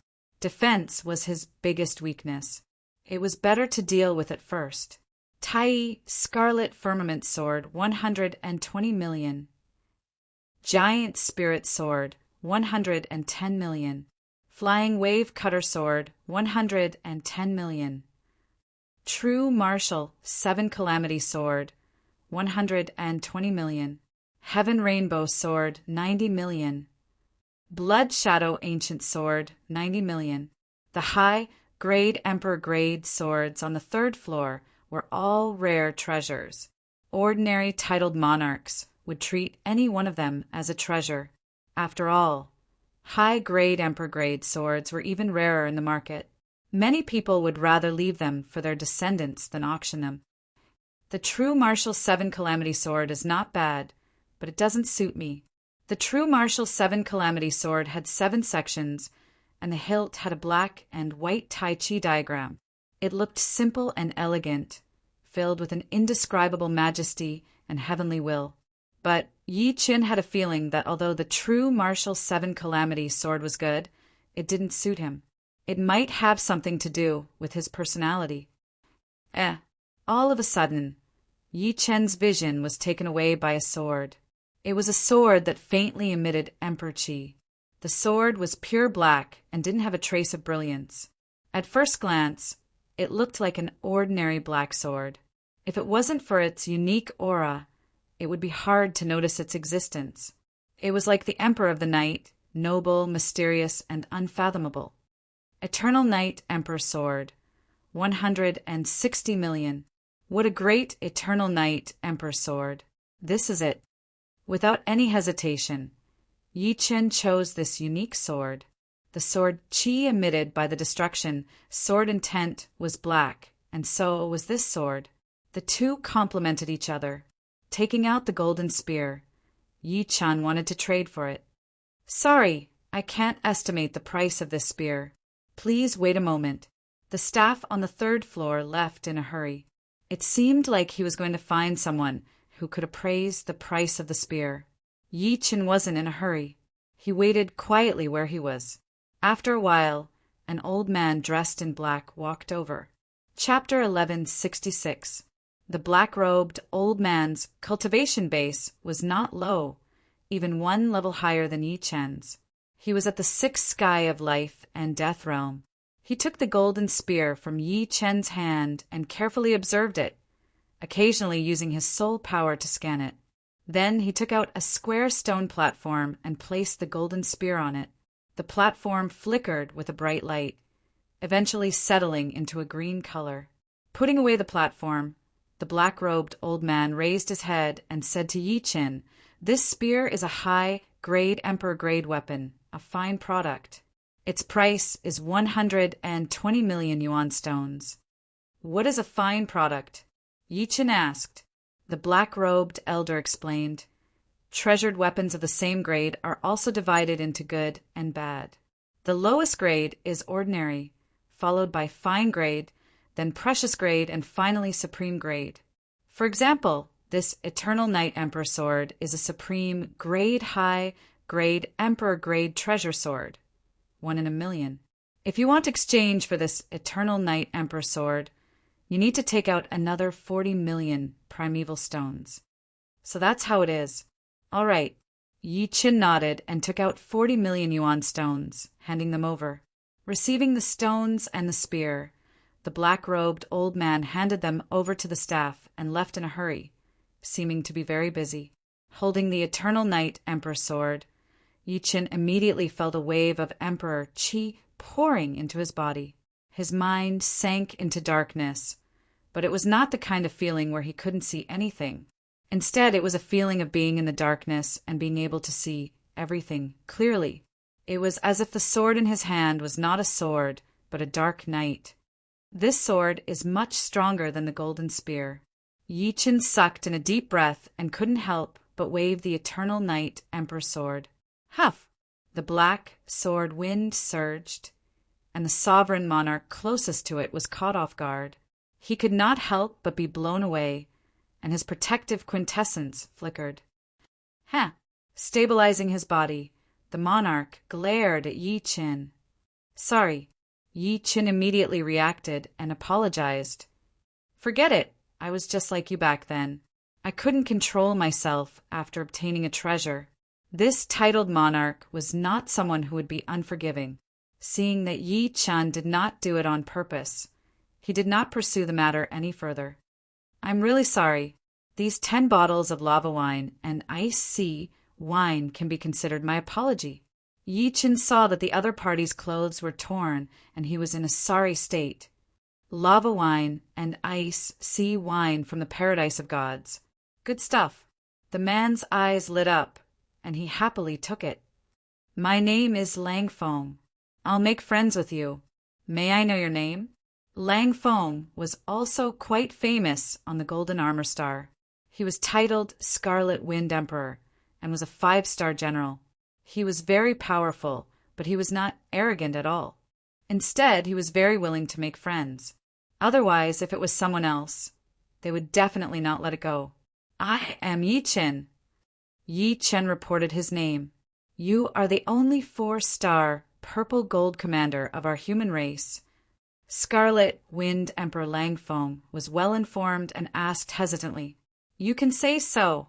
Defense was his biggest weakness. It was better to deal with it first. Tai Scarlet Firmament Sword, 120 million. Giant Spirit Sword, 110 million. Flying Wave Cutter Sword, 110 million. True Martial 7 Calamity Sword, 120 million. Heaven Rainbow Sword, 90 million. Blood Shadow Ancient Sword, 90 million. The high-grade Emperor-grade swords on the third floor were all rare treasures. Ordinary titled monarchs would treat any one of them as a treasure. After all, high-grade Emperor-grade swords were even rarer in the market. Many people would rather leave them for their descendants than auction them. The True Martial 7 Calamity Sword is not bad, but it doesn't suit me. The True Martial 7 Calamity Sword had 7 sections, and the hilt had a black and white Tai Chi diagram. It looked simple and elegant, filled with an indescribable majesty and heavenly will. But Yi Chen had a feeling that although the True Martial 7 Calamity Sword was good, it didn't suit him. It might have something to do with his personality. All of a sudden, Yi Chen's vision was taken away by a sword. It was a sword that faintly emitted Emperor Qi. The sword was pure black and didn't have a trace of brilliance. At first glance, it looked like an ordinary black sword. If it wasn't for its unique aura, it would be hard to notice its existence. It was like the Emperor of the Night, noble, mysterious, and unfathomable. Eternal Night Emperor Sword, 160 million. What a great Eternal Night Emperor Sword. This is it. Without any hesitation, Yi Chen chose this unique sword. The sword Qi emitted by the destruction sword intent was black, and so was this sword. The two complemented each other. Taking out the golden spear, Yi Chen wanted to trade for it. Sorry, I can't estimate the price of this spear. Please wait a moment. The staff on the third floor left in a hurry. It seemed like he was going to find someone who could appraise the price of the spear. Yi Chen wasn't in a hurry. He waited quietly where he was. After a while, an old man dressed in black walked over. Chapter 1166. The black-robed old man's cultivation base was not low, even one level higher than Yi Chen's. He was at the sixth sky of life and death realm. He took the golden spear from Yi Chen's hand and carefully observed it, occasionally using his soul power to scan it. Then he took out a square stone platform and placed the golden spear on it. The platform flickered with a bright light, eventually settling into a green color. Putting away the platform, the black-robed old man raised his head and said to Yi Chen, "This spear is a high-grade Emperor-grade weapon, a fine product. Its price is 120 million yuan stones." "What is a fine product?" Yi Chen asked. The black-robed elder explained. Treasured weapons of the same grade are also divided into good and bad. The lowest grade is ordinary, followed by fine grade, then precious grade, and finally supreme grade. For example, this Eternal Night Emperor sword is a supreme grade high grade Emperor grade treasure sword. 1 in a million. If you want exchange for this Eternal Night Emperor sword, you need to take out another 40 million primeval stones. So that's how it is. All right. Yi Qin nodded and took out 40 million yuan stones, handing them over. Receiving the stones and the spear, the black-robed old man handed them over to the staff and left in a hurry, seeming to be very busy. Holding the Eternal Night Emperor sword, Yi Qin immediately felt a wave of Emperor Qi pouring into his body. His mind sank into darkness, but it was not the kind of feeling where he couldn't see anything. Instead, it was a feeling of being in the darkness and being able to see everything clearly. It was as if the sword in his hand was not a sword, but a dark night. This sword is much stronger than the golden spear. Yi Qin sucked in a deep breath and couldn't help but wave the Eternal Night Emperor sword. Huff! The black sword wind surged, and the sovereign monarch closest to it was caught off guard. He could not help but be blown away, and his protective quintessence flickered. Stabilizing his body, the monarch glared at Yi Qin. Sorry. Yi Qin immediately reacted and apologized. Forget it. I was just like you back then. I couldn't control myself after obtaining a treasure. This titled monarch was not someone who would be unforgiving. Seeing that Yi Qin did not do it on purpose, he did not pursue the matter any further. I'm really sorry. These 10 bottles of lava wine and ice sea wine can be considered my apology. Yi Qin saw that the other party's clothes were torn and he was in a sorry state. Lava wine and ice sea wine from the paradise of gods. Good stuff. The man's eyes lit up, and he happily took it. My name is Lang Feng. I'll make friends with you. May I know your name? Lang Feng was also quite famous on the Golden Armor Star. He was titled Scarlet Wind Emperor and was a 5-star general. He was very powerful, but he was not arrogant at all. Instead, he was very willing to make friends. Otherwise, if it was someone else, they would definitely not let it go. I am Yi Qin. Yi Qin reported his name. You are the only 4-star purple gold commander of our human race. Scarlet Wind Emperor Lang Feng was well informed and asked hesitantly, You can say so.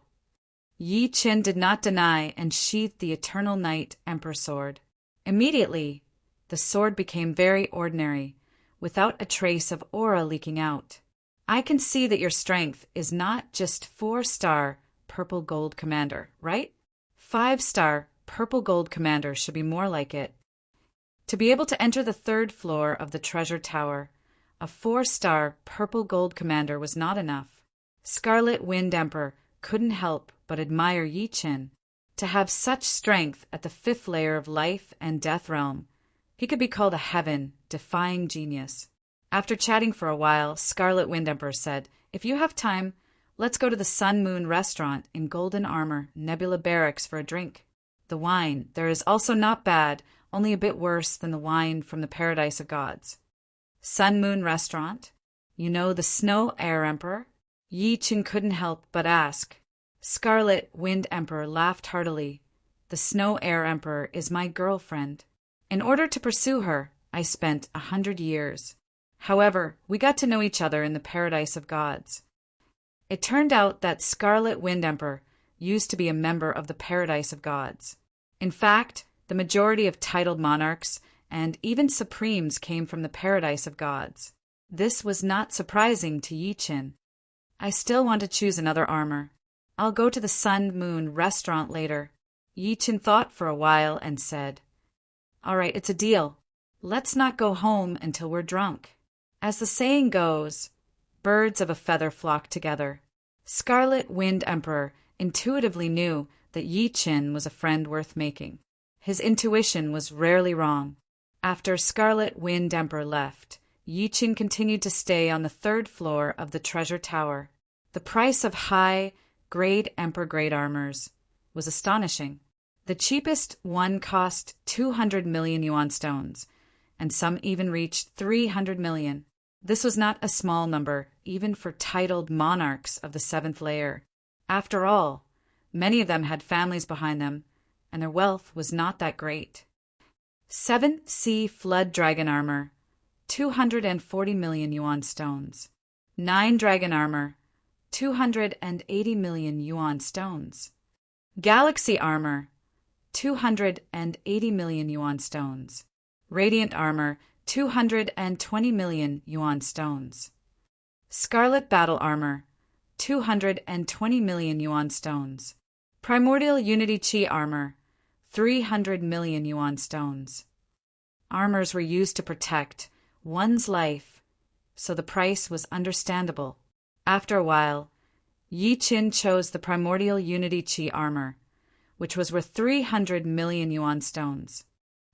Yi Qin did not deny and sheathed the Eternal Night Emperor sword. Immediately, the sword became very ordinary, without a trace of aura leaking out. I can see that your strength is not just 4-star purple gold commander, right? 5-star purple gold commander should be more like it. To be able to enter the 3rd floor of the treasure tower, a 4-star purple gold commander was not enough. Scarlet Wind Emperor couldn't help but admire Yi Qin. To have such strength at the 5th layer of life and death realm, he could be called a heaven-defying genius. After chatting for a while, Scarlet Wind Emperor said, If you have time, let's go to the Sun Moon restaurant in Golden Armor, Nebula Barracks for a drink. The wine there is also not bad, only a bit worse than the wine from the paradise of gods. Sun Moon Restaurant? You know the Snow Air Emperor? Yi Qin couldn't help but ask. Scarlet Wind Emperor laughed heartily. The Snow Air Emperor is my girlfriend. In order to pursue her, I spent 100 years. However, we got to know each other in the paradise of gods. It turned out that Scarlet Wind Emperor used to be a member of the paradise of gods. In fact, the majority of titled monarchs and even supremes came from the paradise of gods. This was not surprising to Yi Qin. I still want to choose another armor. I'll go to the Sun Moon restaurant later. Yi Qin thought for a while and said, All right, it's a deal. Let's not go home until we're drunk. As the saying goes, birds of a feather flock together. Scarlet Wind Emperor intuitively knew that Yi Qin was a friend worth making. His intuition was rarely wrong. After Scarlet Wind Emperor left, Yi Qin continued to stay on the 3rd floor of the treasure tower. The price of high-grade Emperor-grade armors was astonishing. The cheapest one cost 200 million yuan stones, and some even reached 300 million. This was not a small number, even for titled monarchs of the seventh layer. After all, many of them had families behind them, and their wealth was not that great. 7 Sea Flood Dragon Armor, 240 million yuan stones. 9 Dragon Armor, 280 million yuan stones. Galaxy Armor, 280 million yuan stones. Radiant Armor, 220 million yuan stones. Scarlet Battle Armor, 220 million yuan stones. Primordial Unity Chi Armor, 300 million yuan stones. Armors were used to protect one's life, so the price was understandable. After a while, Yi Qin chose the Primordial Unity Chi Armor, which was worth 300 million yuan stones.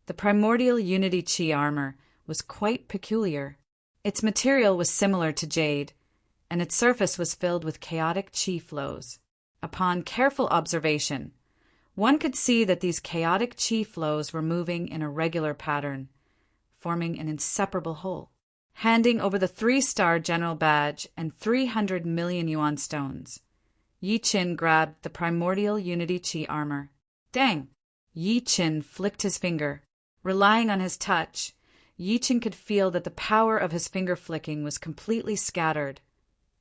The Primordial Unity Chi Armor was quite peculiar. Its material was similar to jade, and its surface was filled with chaotic chi flows. Upon careful observation, one could see that these chaotic chi flows were moving in a regular pattern, forming an inseparable whole. Handing over the 3-star general badge and 300 million yuan stones, Yi Qin grabbed the Primordial Unity Chi Armor. Dang! Yi Qin flicked his finger. Relying on his touch, Yi Qin could feel that the power of his finger flicking was completely scattered,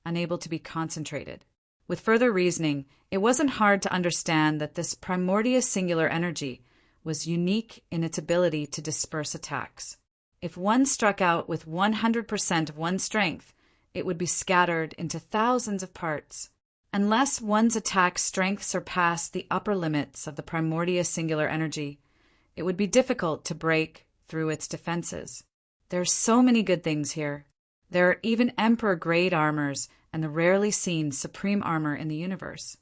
unable to be concentrated. With further reasoning, it wasn't hard to understand that this primordial singular energy was unique in its ability to disperse attacks. If one struck out with 100% of one's strength, it would be scattered into thousands of parts. Unless one's attack strength surpassed the upper limits of the primordial singular energy, it would be difficult to break through its defenses. There are so many good things here. There are even Emperor-grade armors and the rarely seen supreme armor in the universe.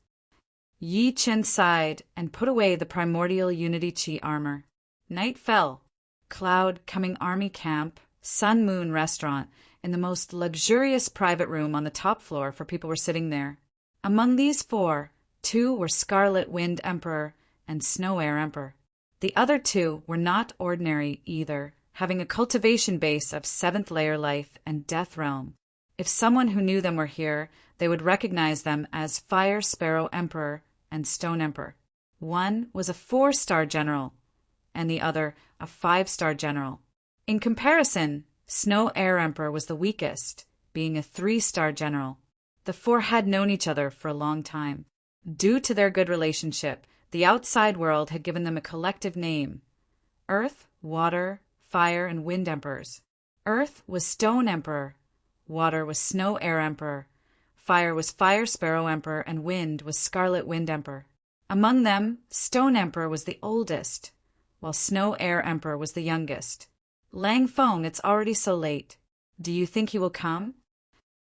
Yi Qin sighed and put away the Primordial Unity Chi Armor. Night fell. Cloud Coming Army Camp, Sun Moon Restaurant, in the most luxurious private room on the top floor for people were sitting there. Among these 4, 2 were Scarlet Wind Emperor and Snow Air Emperor. The other 2 were not ordinary either, having a cultivation base of 7th layer life and death realm. If someone who knew them were here, they would recognize them as Fire Sparrow Emperor and Stone Emperor. One was a 4-star general, and the other a 5-star general. In comparison, Snow Air Emperor was the weakest, being a 3-star general. The 4 had known each other for a long time. Due to their good relationship, the outside world had given them a collective name: Earth, Water, Fire, and Wind Emperors. Earth was Stone Emperor, Water was Snow Air Emperor, Fire was Fire Sparrow Emperor, and Wind was Scarlet Wind Emperor. Among them, Stone Emperor was the oldest, while Snow Air Emperor was the youngest. Lang Feng, it's already so late. Do you think he will come?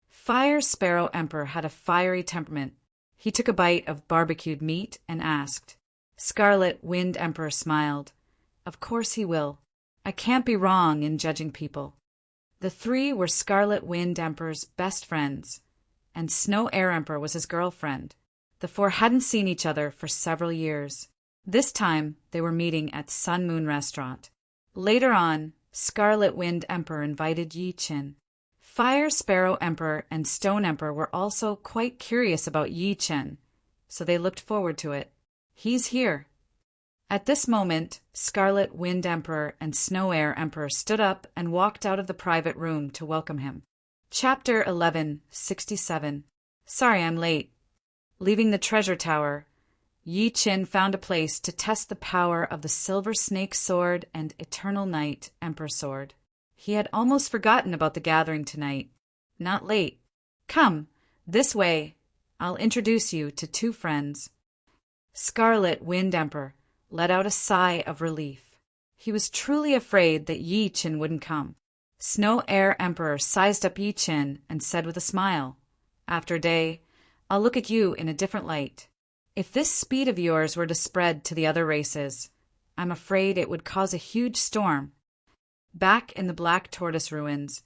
Fire Sparrow Emperor had a fiery temperament. He took a bite of barbecued meat and asked. Scarlet Wind Emperor smiled. Of course he will. I can't be wrong in judging people. The 3 were Scarlet Wind Emperor's best friends, and Snow Air Emperor was his girlfriend. The 4 hadn't seen each other for several years. This time, they were meeting at Sun Moon Restaurant. Later on, Scarlet Wind Emperor invited Yi Qin. Fire Sparrow Emperor and Stone Emperor were also quite curious about Yi Qin, so they looked forward to it. He's here. At this moment, Scarlet Wind Emperor and Snow Air Emperor stood up and walked out of the private room to welcome him. Chapter 1167. Sorry I'm late. Leaving the treasure tower, Yi Qin found a place to test the power of the Silver Snake Sword and Eternal Night Emperor Sword. He had almost forgotten about the gathering tonight. Not late. Come, this way. I'll introduce you to 2 friends. Scarlet Wind Emperor let out a sigh of relief. He was truly afraid that Yi Qin wouldn't come. Snow Air Emperor sized up Yi Qin and said with a smile, After a day, I'll look at you in a different light. If this speed of yours were to spread to the other races, I'm afraid it would cause a huge storm. Back in the Black Tortoise ruins,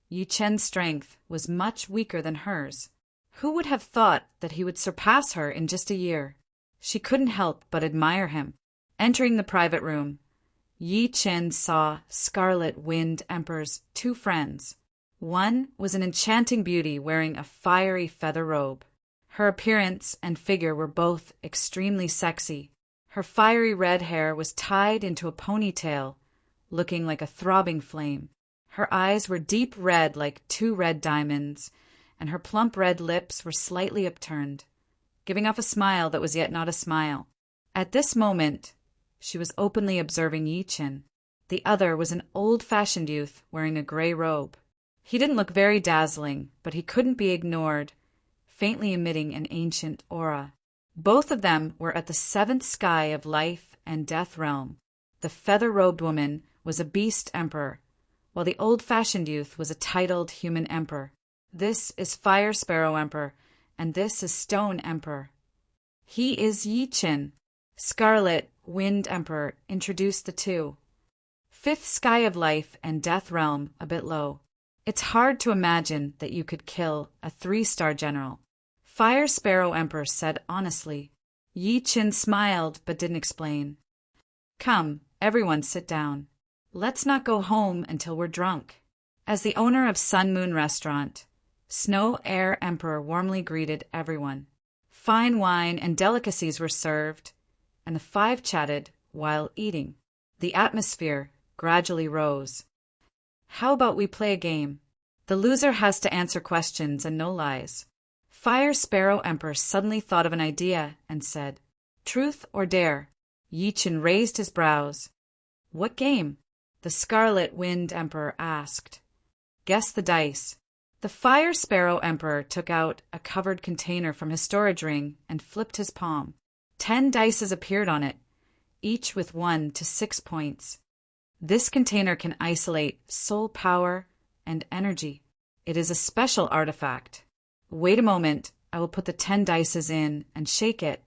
Yi Qin's strength was much weaker than hers. Who would have thought that he would surpass her in just a year? She couldn't help but admire him. Entering the private room, Yi Qin saw Scarlet Wind Emperor's 2 friends. One was an enchanting beauty wearing a fiery feather robe. Her appearance and figure were both extremely sexy. Her fiery red hair was tied into a ponytail, looking like a throbbing flame. Her eyes were deep red like two red diamonds, and her plump red lips were slightly upturned, giving off a smile that was yet not a smile. At this moment, she was openly observing Yi Chen. The other was an old-fashioned youth wearing a gray robe. He didn't look very dazzling, but he couldn't be ignored, faintly emitting an ancient aura. Both of them were at the seventh sky of life and death realm. The feather-robed woman was a beast emperor, while the old-fashioned youth was a titled human emperor. This is Fire Sparrow Emperor, and this is Stone Emperor. He is Yi Chen. Scarlet Wind Emperor introduced the two. Fifth sky of life and death realm a bit low. It's hard to imagine that you could kill a 3-star general. Fire Sparrow Emperor said honestly. Yi Chen smiled but didn't explain. Come, everyone sit down. Let's not go home until we're drunk. As the owner of Sun Moon Restaurant, Snow Air Emperor warmly greeted everyone. Fine wine and delicacies were served, and the five chatted while eating. The atmosphere gradually rose. How about we play a game? The loser has to answer questions and no lies. Fire Sparrow Emperor suddenly thought of an idea and said, Truth or dare? Yi Chen raised his brows. What game? The Scarlet Wind Emperor asked. Guess the dice. The Fire Sparrow Emperor took out a covered container from his storage ring and flipped his palm. 10 dices appeared on it, each with 1 to 6 points. This container can isolate soul power and energy. It is a special artifact. Wait a moment, I will put the 10 dices in and shake it.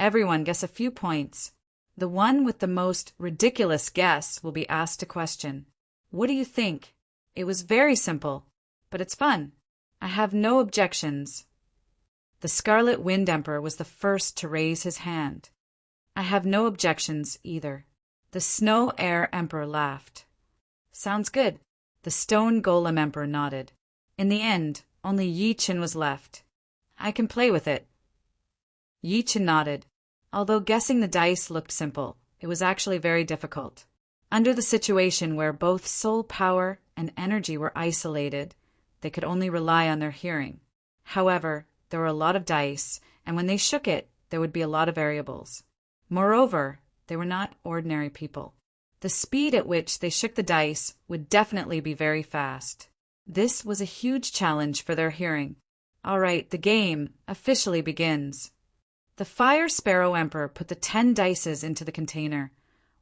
Everyone guess a few points. The one with the most ridiculous guess will be asked a question. What do you think? It was very simple, but it's fun. I have no objections. The Scarlet Wind Emperor was the first to raise his hand. I have no objections either. The Snow Air Emperor laughed. Sounds good. The Stone Golem Emperor nodded. In the end, only Yi Chen was left. I can play with it. Yi Chen nodded. Although guessing the dice looked simple, it was actually very difficult. Under the situation where both soul power and energy were isolated, they could only rely on their hearing. However, there were a lot of dice, and when they shook it, there would be a lot of variables. Moreover, they were not ordinary people. The speed at which they shook the dice would definitely be very fast. This was a huge challenge for their hearing. All right, the game officially begins. The Fire Sparrow Emperor put the 10 dices into the container,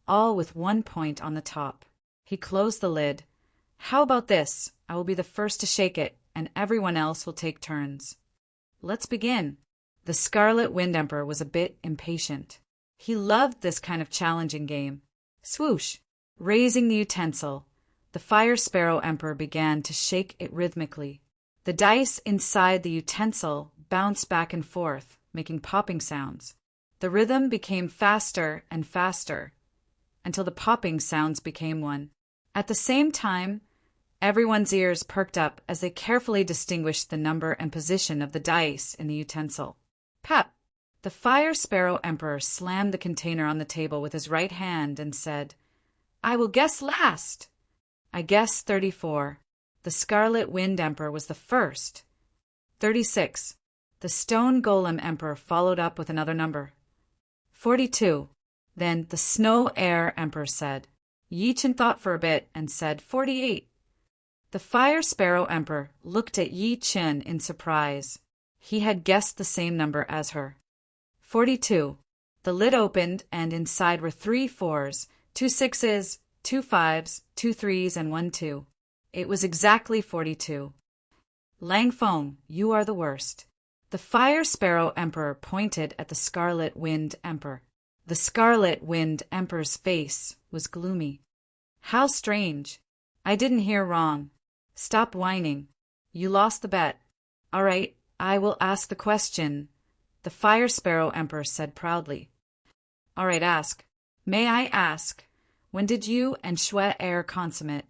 all with 1 point on the top. He closed the lid. How about this? I will be the first to shake it, and everyone else will take turns. Let's begin. The Scarlet Wind Emperor was a bit impatient. He loved this kind of challenging game. Swoosh! Raising the utensil, the Fire Sparrow Emperor began to shake it rhythmically. The dice inside the utensil bounced back and forth, making popping sounds. The rhythm became faster and faster, until the popping sounds became one. At the same time, everyone's ears perked up as they carefully distinguished the number and position of the dice in the utensil. Pap! The Fire Sparrow Emperor slammed the container on the table with his right hand and said, I will guess last. I guessed 34. The Scarlet Wind Emperor was the first. 36. The Stone Golem Emperor followed up with another number. 42. Then the Snow Air Emperor said. Yi Chen thought for a bit and said 48. The Fire Sparrow Emperor looked at Yi Chen in surprise. He had guessed the same number as her. 42. The lid opened, and inside were 3 4s, 2 6s, 2 5s, 2 3s, and 1 2. It was exactly 42. Lang Feng, you are the worst. The Fire Sparrow Emperor pointed at the Scarlet Wind Emperor. The Scarlet Wind Emperor's face was gloomy. How strange. I didn't hear wrong. Stop whining. You lost the bet. All right, I will ask the question, the Fire Sparrow Emperor said proudly. All right, ask. May I ask, when did you and Shui Air consummate?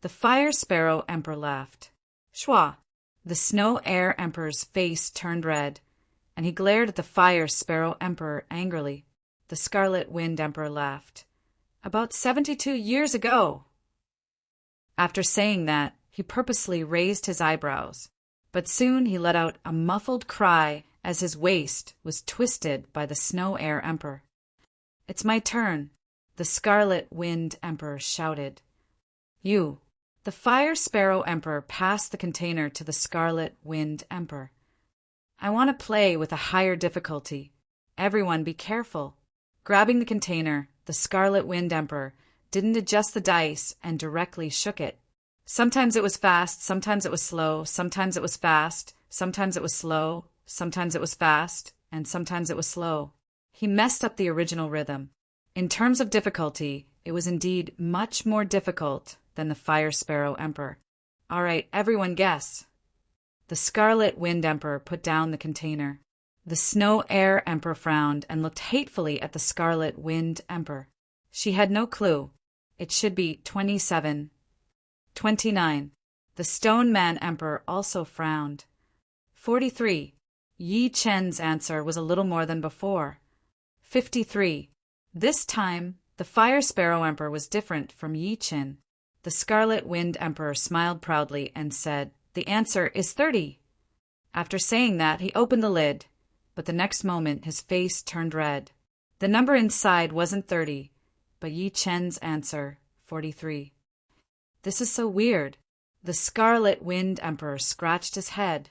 The Fire Sparrow Emperor laughed. Schwa! The Snow Air Emperor's face turned red, and he glared at the Fire Sparrow Emperor angrily. The Scarlet Wind Emperor laughed. About 72 years ago! After saying that, he purposely raised his eyebrows, but soon he let out a muffled cry as his waist was twisted by the Snow Air Emperor. It's my turn, the Scarlet Wind Emperor shouted. You. The Fire Sparrow Emperor passed the container to the Scarlet Wind Emperor. I want to play with a higher difficulty. Everyone be careful. Grabbing the container, the Scarlet Wind Emperor didn't adjust the dice and directly shook it. Sometimes it was fast, sometimes it was slow, sometimes it was fast, sometimes it was slow, sometimes it was fast, and sometimes it was slow. He messed up the original rhythm. In terms of difficulty, it was indeed much more difficult than the Fire Sparrow Emperor. All right, everyone guess. The Scarlet Wind Emperor put down the container. The Snow Air Emperor frowned and looked hatefully at the Scarlet Wind Emperor. She had no clue. It should be 27. 29. The Stone Man Emperor also frowned. 43. Yi Chen's answer was a little more than before. 53. This time, the Fire Sparrow Emperor was different from Yi Chen. The Scarlet Wind Emperor smiled proudly and said, The answer is 30. After saying that, he opened the lid, but the next moment his face turned red. The number inside wasn't 30, but Yi Chen's answer, 43. This is so weird. The Scarlet Wind Emperor scratched his head.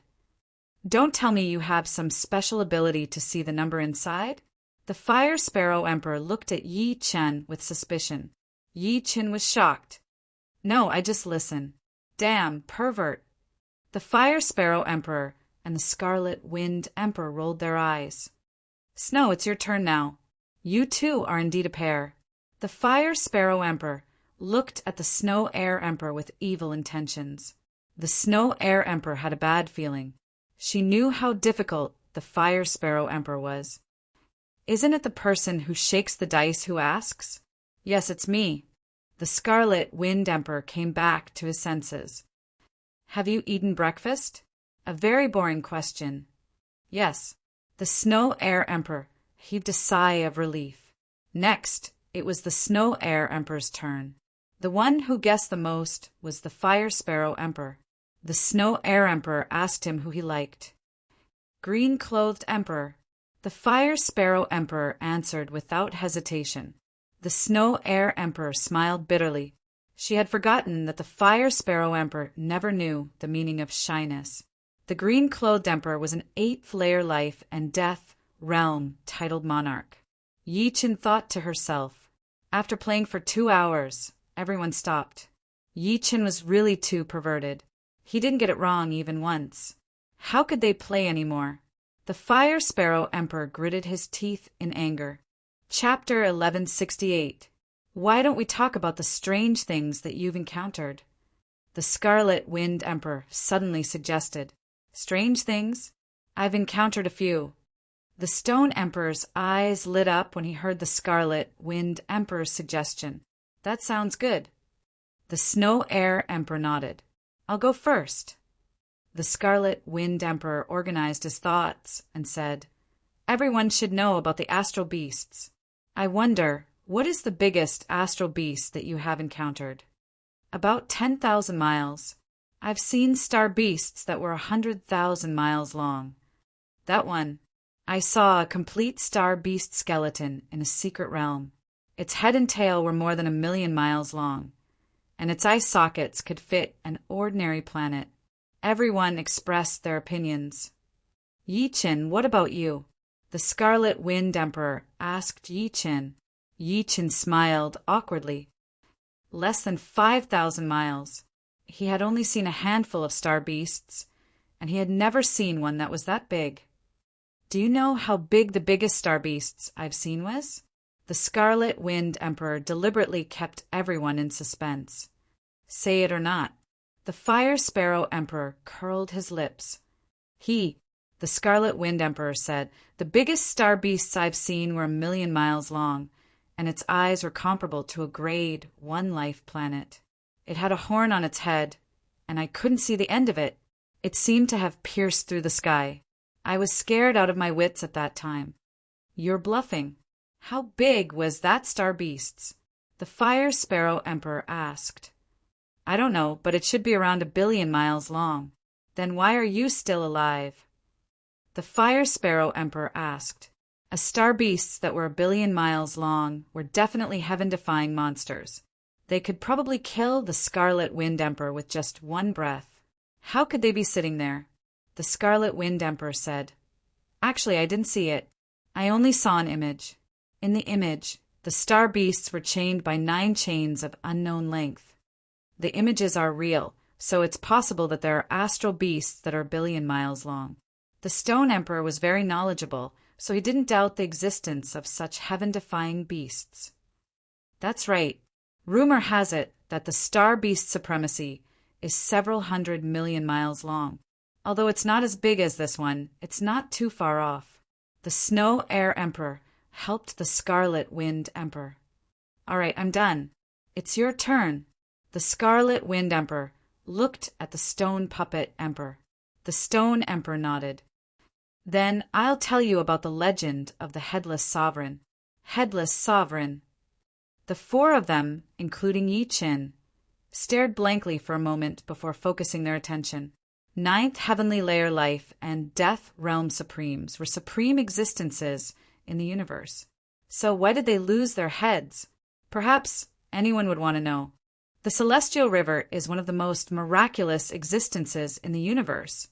Don't tell me you have some special ability to see the number inside? The Fire Sparrow Emperor looked at Yi Chen with suspicion. Yi Chen was shocked. No, I just listen. Damn, pervert. The Fire Sparrow Emperor and the Scarlet Wind Emperor rolled their eyes. Snow, it's your turn now. You too are indeed a pair. The Fire Sparrow Emperor looked at the Snow Air Emperor with evil intentions. The Snow Air Emperor had a bad feeling. She knew how difficult the Fire Sparrow Emperor was. Isn't it the person who shakes the dice who asks? Yes, it's me. The Scarlet Wind Emperor came back to his senses. Have you eaten breakfast? A very boring question. Yes. The Snow Air Emperor heaved a sigh of relief. Next, it was the Snow Air Emperor's turn. The one who guessed the most was the Fire Sparrow Emperor. The Snow Air Emperor asked him who he liked. Green-clothed Emperor. The Fire Sparrow Emperor answered without hesitation. The Snow Air Emperor smiled bitterly. She had forgotten that the Fire Sparrow Emperor never knew the meaning of shyness. The Green-clothed Emperor was an 8th-layer life and death realm titled monarch. Yi Chen thought to herself. After playing for 2 hours, everyone stopped. Yi Chen was really too perverted. He didn't get it wrong even once. How could they play anymore? The Fire Sparrow Emperor gritted his teeth in anger. Chapter 1168. Why don't we talk about the strange things that you've encountered? The Scarlet Wind Emperor suddenly suggested. Strange things? I've encountered a few. The Stone Emperor's eyes lit up when he heard the Scarlet Wind Emperor's suggestion. That sounds good. The Snow Air Emperor nodded. I'll go first. The Scarlet Wind Emperor organized his thoughts and said, Everyone should know about the astral beasts. I wonder, what is the biggest astral beast that you have encountered? About 10,000 miles. I've seen star beasts that were 100,000 miles long. That one. I saw a complete star beast skeleton in a secret realm. Its head and tail were more than 1,000,000 miles long, and its eye sockets could fit an ordinary planet. Everyone expressed their opinions. Yi Chen, what about you? The Scarlet Wind Emperor asked Yi Chen. Yi Chen smiled awkwardly. Less than 5,000 miles. He had only seen a handful of star beasts, and he had never seen one that was that big. Do you know how big the biggest star beasts I've seen was? The Scarlet Wind Emperor deliberately kept everyone in suspense. Say it or not. The Fire Sparrow Emperor curled his lips. The Scarlet Wind Emperor said, the biggest star beasts I've seen were 1,000,000 miles long, and its eyes were comparable to a grade 1 life planet. It had a horn on its head, and I couldn't see the end of it. It seemed to have pierced through the sky. I was scared out of my wits at that time. You're bluffing. How big was that star beast's? The Fire Sparrow Emperor asked. I don't know, but it should be around 1,000,000,000 miles long. Then why are you still alive? The Fire Sparrow Emperor asked. A star beasts that were 1,000,000,000 miles long were definitely heaven-defying monsters. They could probably kill the Scarlet Wind Emperor with just one breath. How could they be sitting there? The Scarlet Wind Emperor said. Actually, I didn't see it. I only saw an image. In the image, the star beasts were chained by 9 chains of unknown length. The images are real, so it's possible that there are astral beasts that are 1,000,000,000 miles long. The Stone Emperor was very knowledgeable, so he didn't doubt the existence of such heaven-defying beasts. That's right. Rumor has it that the star beast supremacy is several 100,000,000 miles long. Although it's not as big as this one, it's not too far off. The Snow Air Emperor helped the Scarlet Wind Emperor. All right, I'm done. It's your turn. The Scarlet Wind Emperor looked at the Stone Puppet Emperor. The Stone Emperor nodded. Then I'll tell you about the legend of the Headless Sovereign. Headless Sovereign. The 4 of them, including Yi Qin, stared blankly for a moment before focusing their attention. 9th Heavenly Layer Life and Death Realm Supremes were supreme existences in the universe. So why did they lose their heads? Perhaps anyone would want to know. The Celestial River is one of the most miraculous existences in the universe,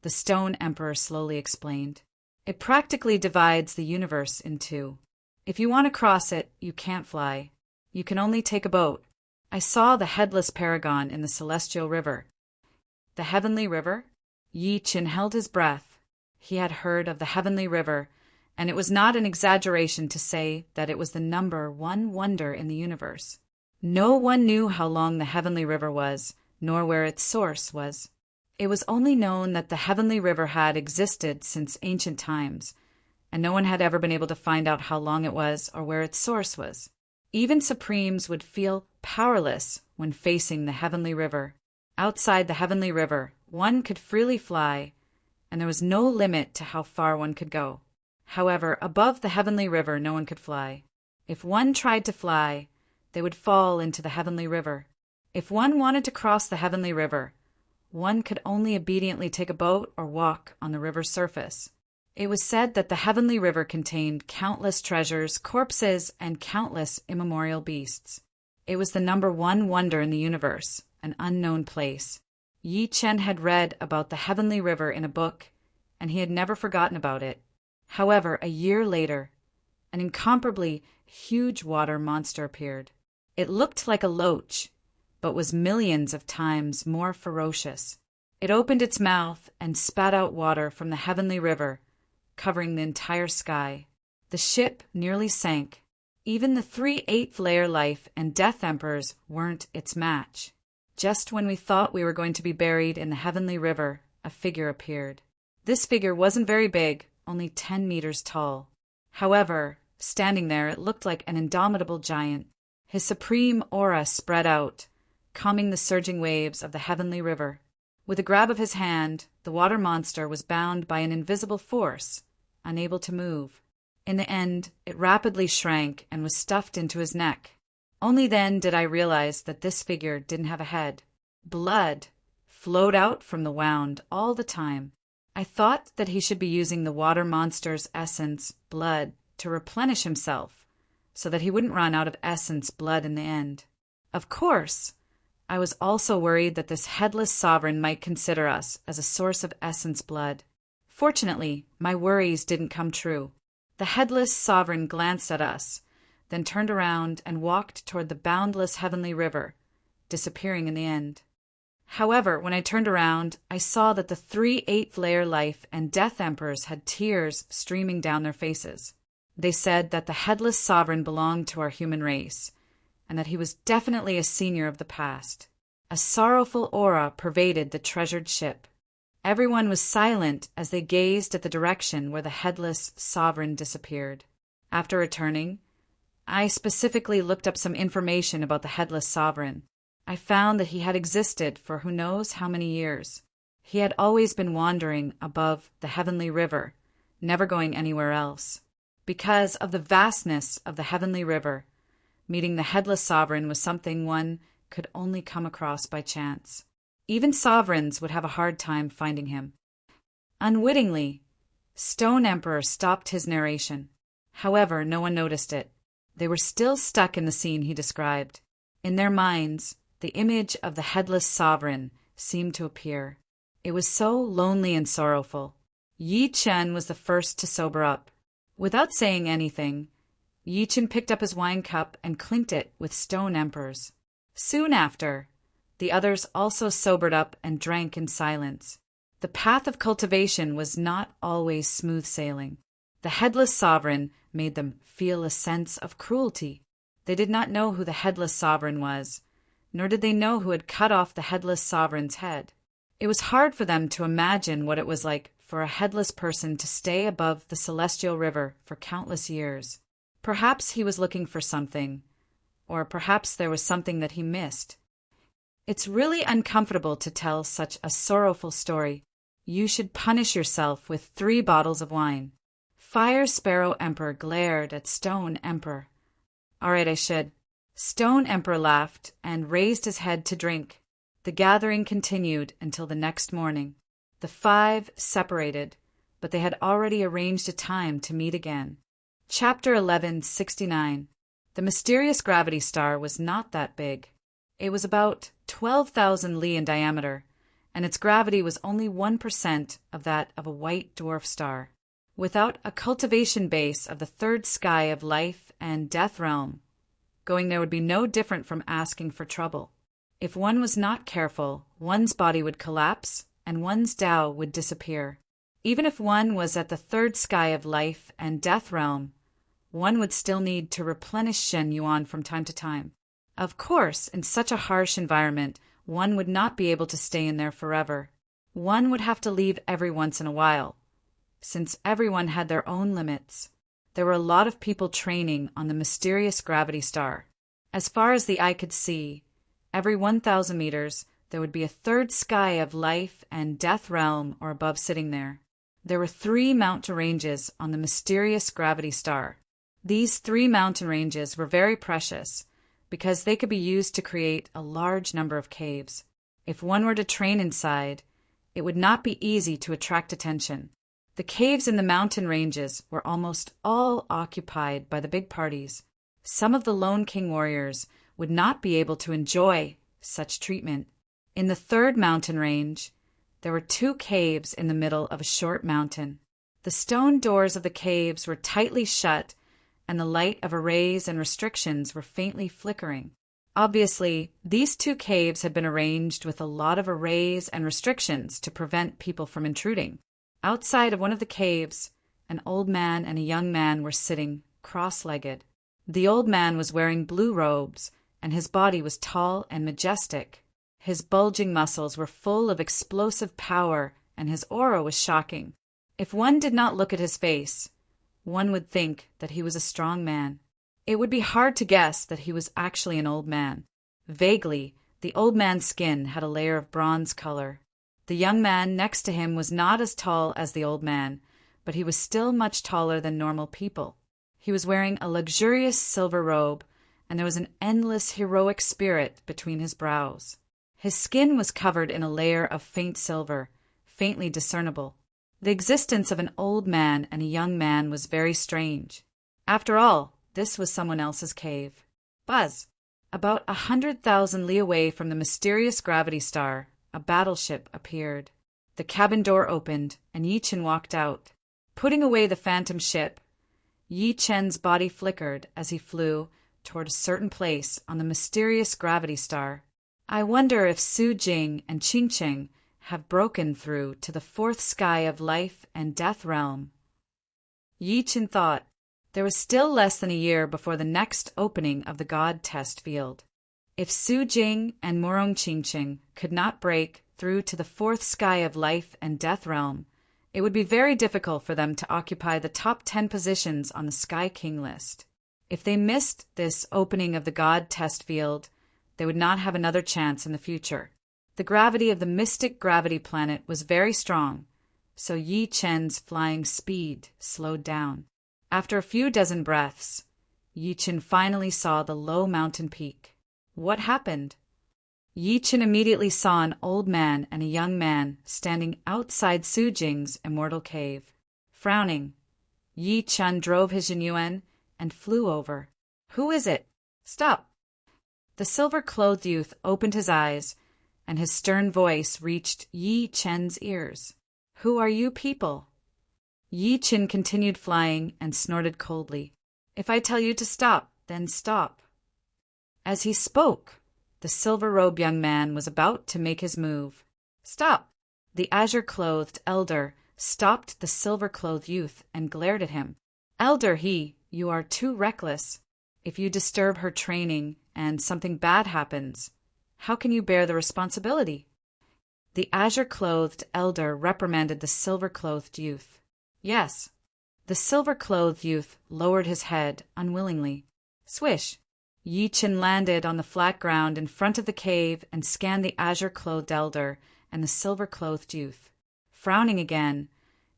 the Stone Emperor slowly explained. It practically divides the universe in 2. If you want to cross it, you can't fly. You can only take a boat. I saw the Headless Paragon in the Celestial River. The Heavenly River? Yi Qin held his breath. He had heard of the Heavenly River, and it was not an exaggeration to say that it was the #1 wonder in the universe. No one knew how long the Heavenly River was, nor where its source was. It was only known that the Heavenly River had existed since ancient times, and no one had ever been able to find out how long it was or where its source was. Even Supremes would feel powerless when facing the Heavenly River. Outside the Heavenly River, one could freely fly, and there was no limit to how far one could go. However, above the Heavenly River, no one could fly. If one tried to fly, they would fall into the Heavenly River. If one wanted to cross the Heavenly River, one could only obediently take a boat or walk on the river's surface. It was said that the Heavenly River contained countless treasures, corpses, and countless immemorial beasts. It was the #1 wonder in the universe, an unknown place. Yi Qin had read about the Heavenly River in a book, and he had never forgotten about it. However, a year later, an incomparably huge water monster appeared. It looked like a loach, but was millions of times more ferocious. It opened its mouth and spat out water from the Heavenly River, covering the entire sky. The ship nearly sank. Even the 3 8th Layer Life and Death Emperors weren't its match. Just when we thought we were going to be buried in the Heavenly River, a figure appeared. This figure wasn't very big, only 10 meters tall. However, standing there, it looked like an indomitable giant. His supreme aura spread out, calming the surging waves of the Heavenly River. With a grab of his hand, the water monster was bound by an invisible force, unable to move. In the end, it rapidly shrank and was stuffed into his neck. Only then did I realize that this figure didn't have a head. Blood flowed out from the wound all the time. I thought that he should be using the water monster's essence, blood, to replenish himself, so that he wouldn't run out of essence blood in the end. Of course, I was also worried that this headless sovereign might consider us as a source of essence blood. Fortunately, my worries didn't come true. The headless sovereign glanced at us, then turned around and walked toward the boundless Heavenly River, disappearing in the end. However, when I turned around, I saw that the 3 8th Layer Life and Death Emperors had tears streaming down their faces. They said that the headless sovereign belonged to our human race, and that he was definitely a senior of the past. A sorrowful aura pervaded the treasured ship. Everyone was silent as they gazed at the direction where the headless sovereign disappeared. After returning, I specifically looked up some information about the headless sovereign. I found that he had existed for who knows how many years. He had always been wandering above the heavenly river, never going anywhere else. Because of the vastness of the heavenly river, meeting the headless sovereign was something one could only come across by chance. Even sovereigns would have a hard time finding him. Unwittingly, Stone Emperor stopped his narration. However, no one noticed it. They were still stuck in the scene he described. In their minds, the image of the headless sovereign seemed to appear. It was so lonely and sorrowful. Yi Chen was the first to sober up. Without saying anything, Yi Chen picked up his wine cup and clinked it with Stone Emperor's. Soon after, the others also sobered up and drank in silence. The path of cultivation was not always smooth sailing. The headless sovereign made them feel a sense of cruelty. They did not know who the headless sovereign was, nor did they know who had cut off the headless sovereign's head. It was hard for them to imagine what it was like for a headless person to stay above the celestial river for countless years. Perhaps he was looking for something, or perhaps there was something that he missed. It's really uncomfortable to tell such a sorrowful story. You should punish yourself with 3 bottles of wine. Fire Sparrow Emperor glared at Stone Emperor. All right, I should. Stone Emperor laughed and raised his head to drink. The gathering continued until the next morning. The 5 separated, but they had already arranged a time to meet again. Chapter 1169. The mysterious gravity star was not that big. It was about 12,000 li in diameter, and its gravity was only 1% of that of a white dwarf star. Without a cultivation base of the third sky of life and death realm, going there would be no different from asking for trouble. If one was not careful, one's body would collapse and one's Tao would disappear. Even if one was at the third sky of life and death realm, one would still need to replenish Shen Yuan from time to time. Of course, in such a harsh environment, one would not be able to stay in there forever. One would have to leave every once in a while, since everyone had their own limits. There were a lot of people training on the mysterious gravity star. As far as the eye could see, every 1,000 meters, there would be a third sky of life and death realm or above sitting there. There were 3 mountain ranges on the mysterious gravity star. These 3 mountain ranges were very precious because they could be used to create a large number of caves. If one were to train inside, it would not be easy to attract attention. The caves in the mountain ranges were almost all occupied by the big parties. Some of the lone king warriors would not be able to enjoy such treatment. In the 3rd mountain range, there were 2 caves in the middle of a short mountain. The stone doors of the caves were tightly shut, and the light of arrays and restrictions were faintly flickering. Obviously, these 2 caves had been arranged with a lot of arrays and restrictions to prevent people from intruding. Outside of one of the caves, an old man and a young man were sitting cross-legged. The old man was wearing blue robes, and his body was tall and majestic. His bulging muscles were full of explosive power, and his aura was shocking. If one did not look at his face, one would think that he was a strong man. It would be hard to guess that he was actually an old man. Vaguely, the old man's skin had a layer of bronze color. The young man next to him was not as tall as the old man, but he was still much taller than normal people. He was wearing a luxurious silver robe, and there was an endless heroic spirit between his brows. His skin was covered in a layer of faint silver, faintly discernible. The existence of an old man and a young man was very strange. After all, this was someone else's cave. Buzz! About 100,000 li away from the mysterious gravity star, a battleship appeared. The cabin door opened, and Yi Chen walked out. Putting away the phantom ship, Yi Chen's body flickered as he flew toward a certain place on the mysterious gravity star. I wonder if Su Jing and Qing Qing have broken through to the 4th sky of life and death realm. Yi Chen thought. There was still less than a year before the next opening of the God test field. If Su Jing and Murong Qing Qing could not break through to the 4th sky of life and death realm, it would be very difficult for them to occupy the top 10 positions on the Sky King list. If they missed this opening of the God test field, they would not have another chance in the future. The gravity of the mystic gravity planet was very strong, so Yi Chen's flying speed slowed down. After a few dozen breaths, Yi Chen finally saw the low mountain peak. What happened? Yi Chen immediately saw an old man and a young man standing outside Su Jing's immortal cave. Frowning, Yi Chen drove his Jinyuan and flew over. "Who is it? Stop!" The silver-clothed youth opened his eyes, and his stern voice reached Yi Chen's ears. "Who are you people?" Yi Chen continued flying and snorted coldly. "If I tell you to stop, then stop." As he spoke, the silver-robed young man was about to make his move. "Stop!" The azure-clothed elder stopped the silver-clothed youth and glared at him. "Elder, you are too reckless. If you disturb her training and something bad happens, how can you bear the responsibility?" The azure-clothed elder reprimanded the silver-clothed youth. "Yes." The silver-clothed youth lowered his head unwillingly. Swish! Yi Chen landed on the flat ground in front of the cave and scanned the azure-clothed elder and the silver-clothed youth. Frowning again,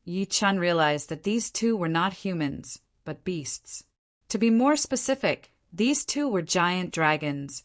Yi Chen realized that these two were not humans, but beasts. To be more specific, these two were giant dragons,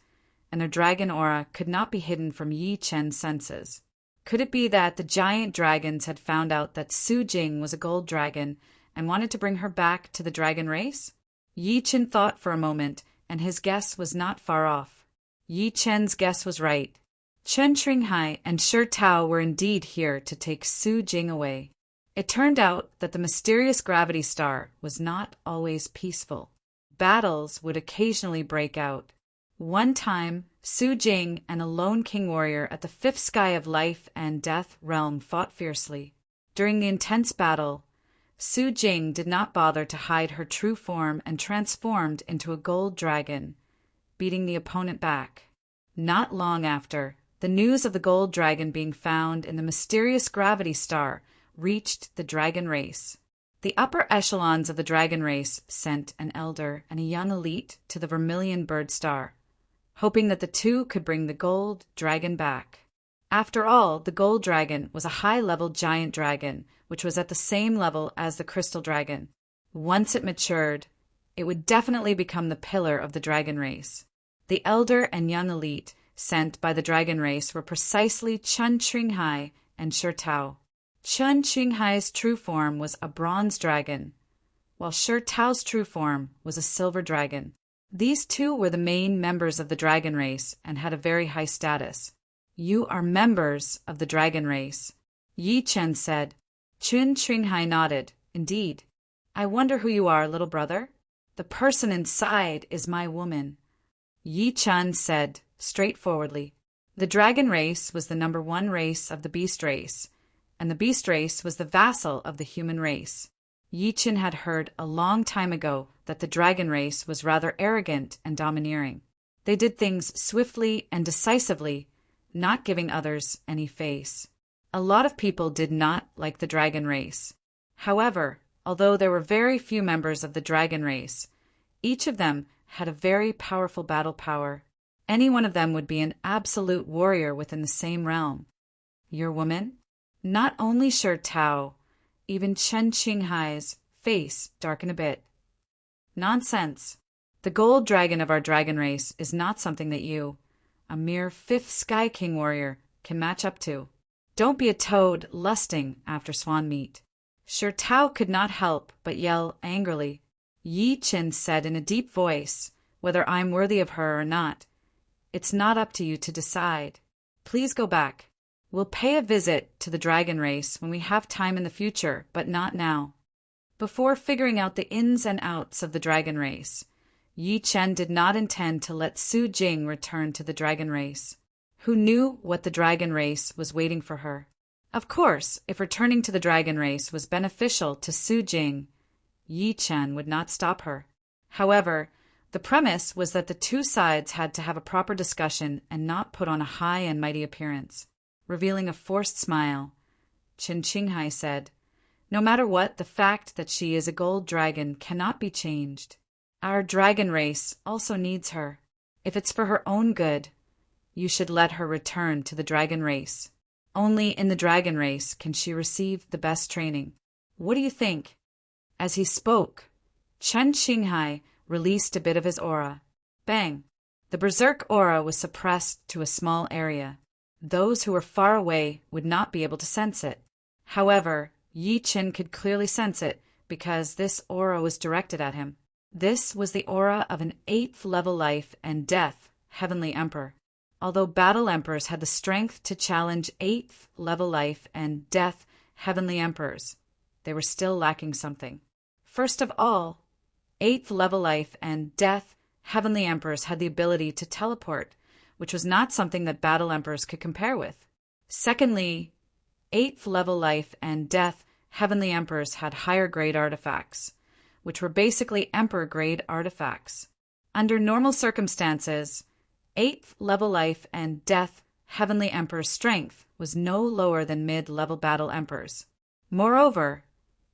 and their dragon aura could not be hidden from Yi Chen's senses. Could it be that the giant dragons had found out that Su Jing was a gold dragon and wanted to bring her back to the dragon race? Yi Chen thought for a moment, and his guess was not far off. Yi Chen's guess was right. Chen Qinghai and Shi Tao were indeed here to take Su Jing away. It turned out that the mysterious gravity star was not always peaceful. Battles would occasionally break out. One time, Su Jing and a lone king warrior at the fifth sky of life and death realm fought fiercely. During the intense battle, Su Jing did not bother to hide her true form and transformed into a gold dragon, beating the opponent back. Not long after, the news of the gold dragon being found in the mysterious gravity star reached the dragon race. The upper echelons of the dragon race sent an elder and a young elite to the Vermilion Bird Star, hoping that the two could bring the gold dragon back. After all, the gold dragon was a high-level giant dragon, which was at the same level as the crystal dragon. Once it matured, it would definitely become the pillar of the dragon race. The elder and young elite sent by the dragon race were precisely Chen Qinghai and Shi Tao. Chen Qinghai's true form was a bronze dragon, while Shi Tao's true form was a silver dragon. These two were the main members of the dragon race and had a very high status. "You are members of the dragon race," Yi Chen said. Chen Qinghai nodded. "Indeed. I wonder who you are, little brother?" "The person inside is my woman," Yi Chen said straightforwardly. The dragon race was the number one race of the beast race, and the beast race was the vassal of the human race. Yi Chen had heard a long time ago that the dragon race was rather arrogant and domineering. They did things swiftly and decisively, not giving others any face. A lot of people did not like the dragon race. However, although there were very few members of the dragon race, each of them had a very powerful battle power. Any one of them would be an absolute warrior within the same realm. "Your woman?" Not only Shi Tao, even Chen Qinghai's face darkened a bit. "Nonsense. The gold dragon of our dragon race is not something that you, a mere fifth Sky King warrior, can match up to. Don't be a toad lusting after swan meat." Shi Tao could not help but yell angrily. Yi Chen said in a deep voice, "Whether I'm worthy of her or not, it's not up to you to decide. Please go back. We'll pay a visit to the dragon race when we have time in the future, but not now." Before figuring out the ins and outs of the dragon race, Yi Chen did not intend to let Su Jing return to the dragon race. Who knew what the dragon race was waiting for her? Of course, if returning to the dragon race was beneficial to Su Jing, Yi Chen would not stop her. However, the premise was that the two sides had to have a proper discussion and not put on a high and mighty appearance. Revealing a forced smile, Chen Qinghai said, "No matter what, the fact that she is a gold dragon cannot be changed. Our dragon race also needs her. If it's for her own good, you should let her return to the dragon race. Only in the dragon race can she receive the best training. What do you think?" As he spoke, Chen Qinghai released a bit of his aura. Bang! The berserk aura was suppressed to a small area. Those who were far away would not be able to sense it. However, Yi Chen could clearly sense it because this aura was directed at him. This was the aura of an 8th level life and death heavenly emperor. Although battle emperors had the strength to challenge 8th level life and death heavenly emperors, they were still lacking something. First of all, 8th level life and death heavenly emperors had the ability to teleport, which was not something that battle emperors could compare with. Secondly, 8th level life and death heavenly emperors had higher grade artifacts, which were basically emperor grade artifacts. Under normal circumstances, 8th level life and death heavenly emperor's strength was no lower than mid-level battle emperors. Moreover,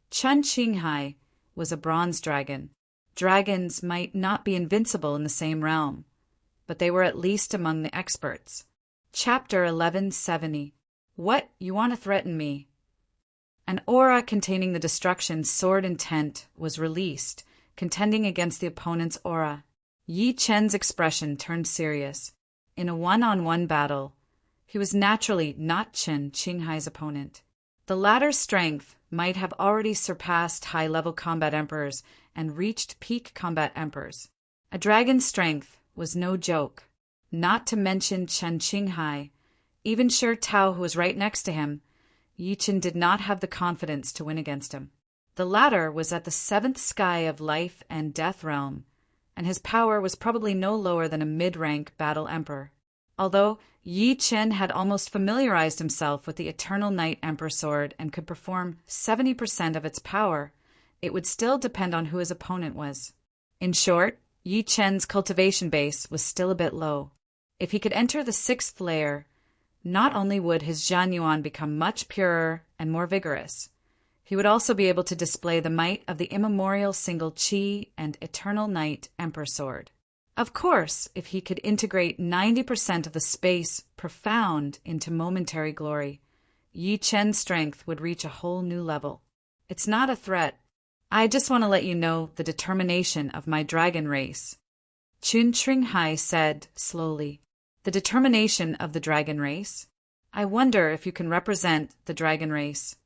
Chen Qinghai was a bronze dragon. Dragons might not be invincible in the same realm, but they were at least among the experts. Chapter 1170. What, you want to threaten me? An aura containing the destruction sword intent was released, contending against the opponent's aura. Yi Chen's expression turned serious. In a one-on-one battle, he was naturally not Chen Qinghai's opponent. The latter's strength might have already surpassed high-level combat emperors and reached peak combat emperors. A dragon's strength was no joke. Not to mention Chen Qinghai, even Shi Tao, who was right next to him, Yi Chen did not have the confidence to win against him. The latter was at the 7th sky of life and death realm, and his power was probably no lower than a mid-rank battle emperor. Although Yi Chen had almost familiarized himself with the Eternal Night Emperor sword and could perform 70% of its power, it would still depend on who his opponent was. In short, Yi Chen's cultivation base was still a bit low. If he could enter the 6th layer, not only would his Zhanyuan become much purer and more vigorous, he would also be able to display the might of the immemorial single Qi and Eternal Night Emperor sword. Of course, if he could integrate 90% of the space profound into momentary glory, Yi Chen's strength would reach a whole new level. It's not a threat. I just want to let you know the determination of my dragon race. Chen Qinghai said slowly. The determination of the dragon race? I wonder if you can represent the dragon race.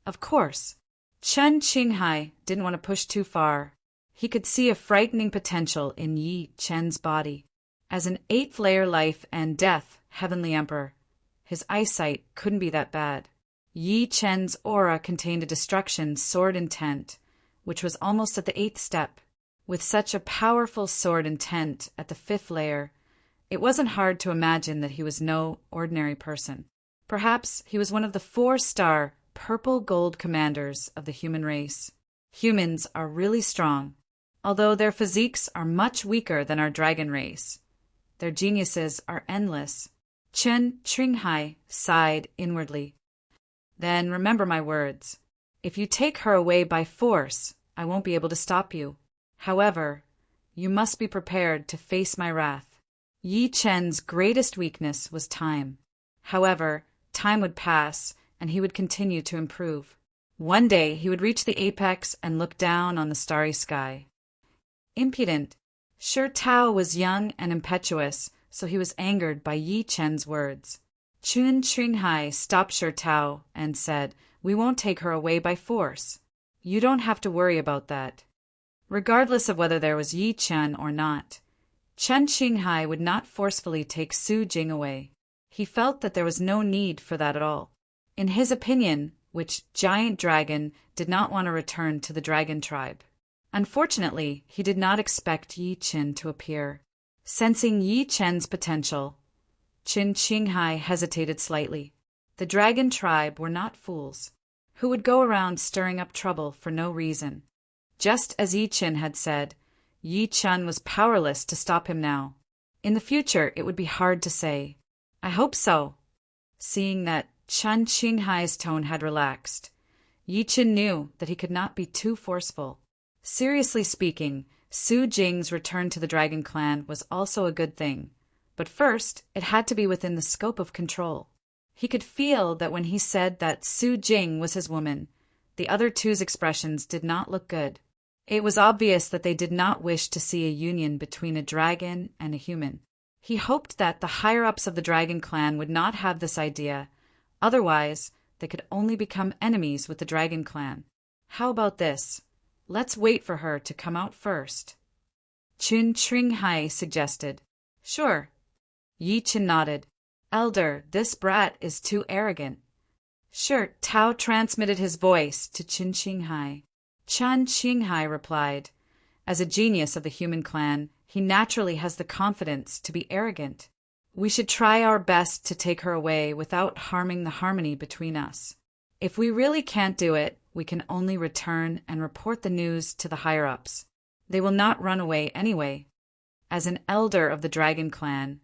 Of course. Chen Qinghai didn't want to push too far. He could see a frightening potential in Yi Chen's body. As an 8th layer life and death heavenly emperor, his eyesight couldn't be that bad. Yi Chen's aura contained a destruction sword intent, which was almost at the 8th step. With such a powerful sword intent at the 5th layer, it wasn't hard to imagine that he was no ordinary person. Perhaps he was one of the 4-star purple gold commanders of the human race. Humans are really strong, although their physiques are much weaker than our dragon race. Their geniuses are endless. Chen Qinghai sighed inwardly. Then remember my words. If you take her away by force, I won't be able to stop you. However, you must be prepared to face my wrath. Yi Chen's greatest weakness was time. However, time would pass, and he would continue to improve. One day he would reach the apex and look down on the starry sky. Impudent. Shi Tao was young and impetuous, so he was angered by Yi Chen's words. Chen Qinghai stopped Shi Tao and said, "We won't take her away by force. You don't have to worry about that." Regardless of whether there was Yi Chen or not, Chen Qinghai would not forcefully take Su Jing away. He felt that there was no need for that at all. In his opinion, which giant dragon did not want to return to the dragon tribe? Unfortunately, he did not expect Yi Chen to appear. Sensing Yi Chen's potential, Chen Qinghai hesitated slightly. The dragon tribe were not fools, who would go around stirring up trouble for no reason. Just as Yi Chen had said, Yi Chen was powerless to stop him now. In the future, it would be hard to say. I hope so. Seeing that Chen Qinghai's tone had relaxed, Yi Chen knew that he could not be too forceful. Seriously speaking, Su Jing's return to the Dragon Clan was also a good thing, But first, it had to be within the scope of control. He could feel that when he said that Su Jing was his woman, the other two's expressions did not look good. It was obvious that they did not wish to see a union between a dragon and a human. He hoped that the higher-ups of the dragon clan would not have this idea, otherwise they could only become enemies with the dragon clan. How about this? Let's wait for her to come out first. Chun Tringhai suggested. Sure. Yi Chen nodded. Elder, this brat is too arrogant. Sure, Tao transmitted his voice to Chun Qinghai. Chun Qinghai replied, as a genius of the human clan, he naturally has the confidence to be arrogant. We should try our best to take her away without harming the harmony between us. If we really can't do it, we can only return and report the news to the higher-ups. They will not run away anyway. As an elder of the dragon clan,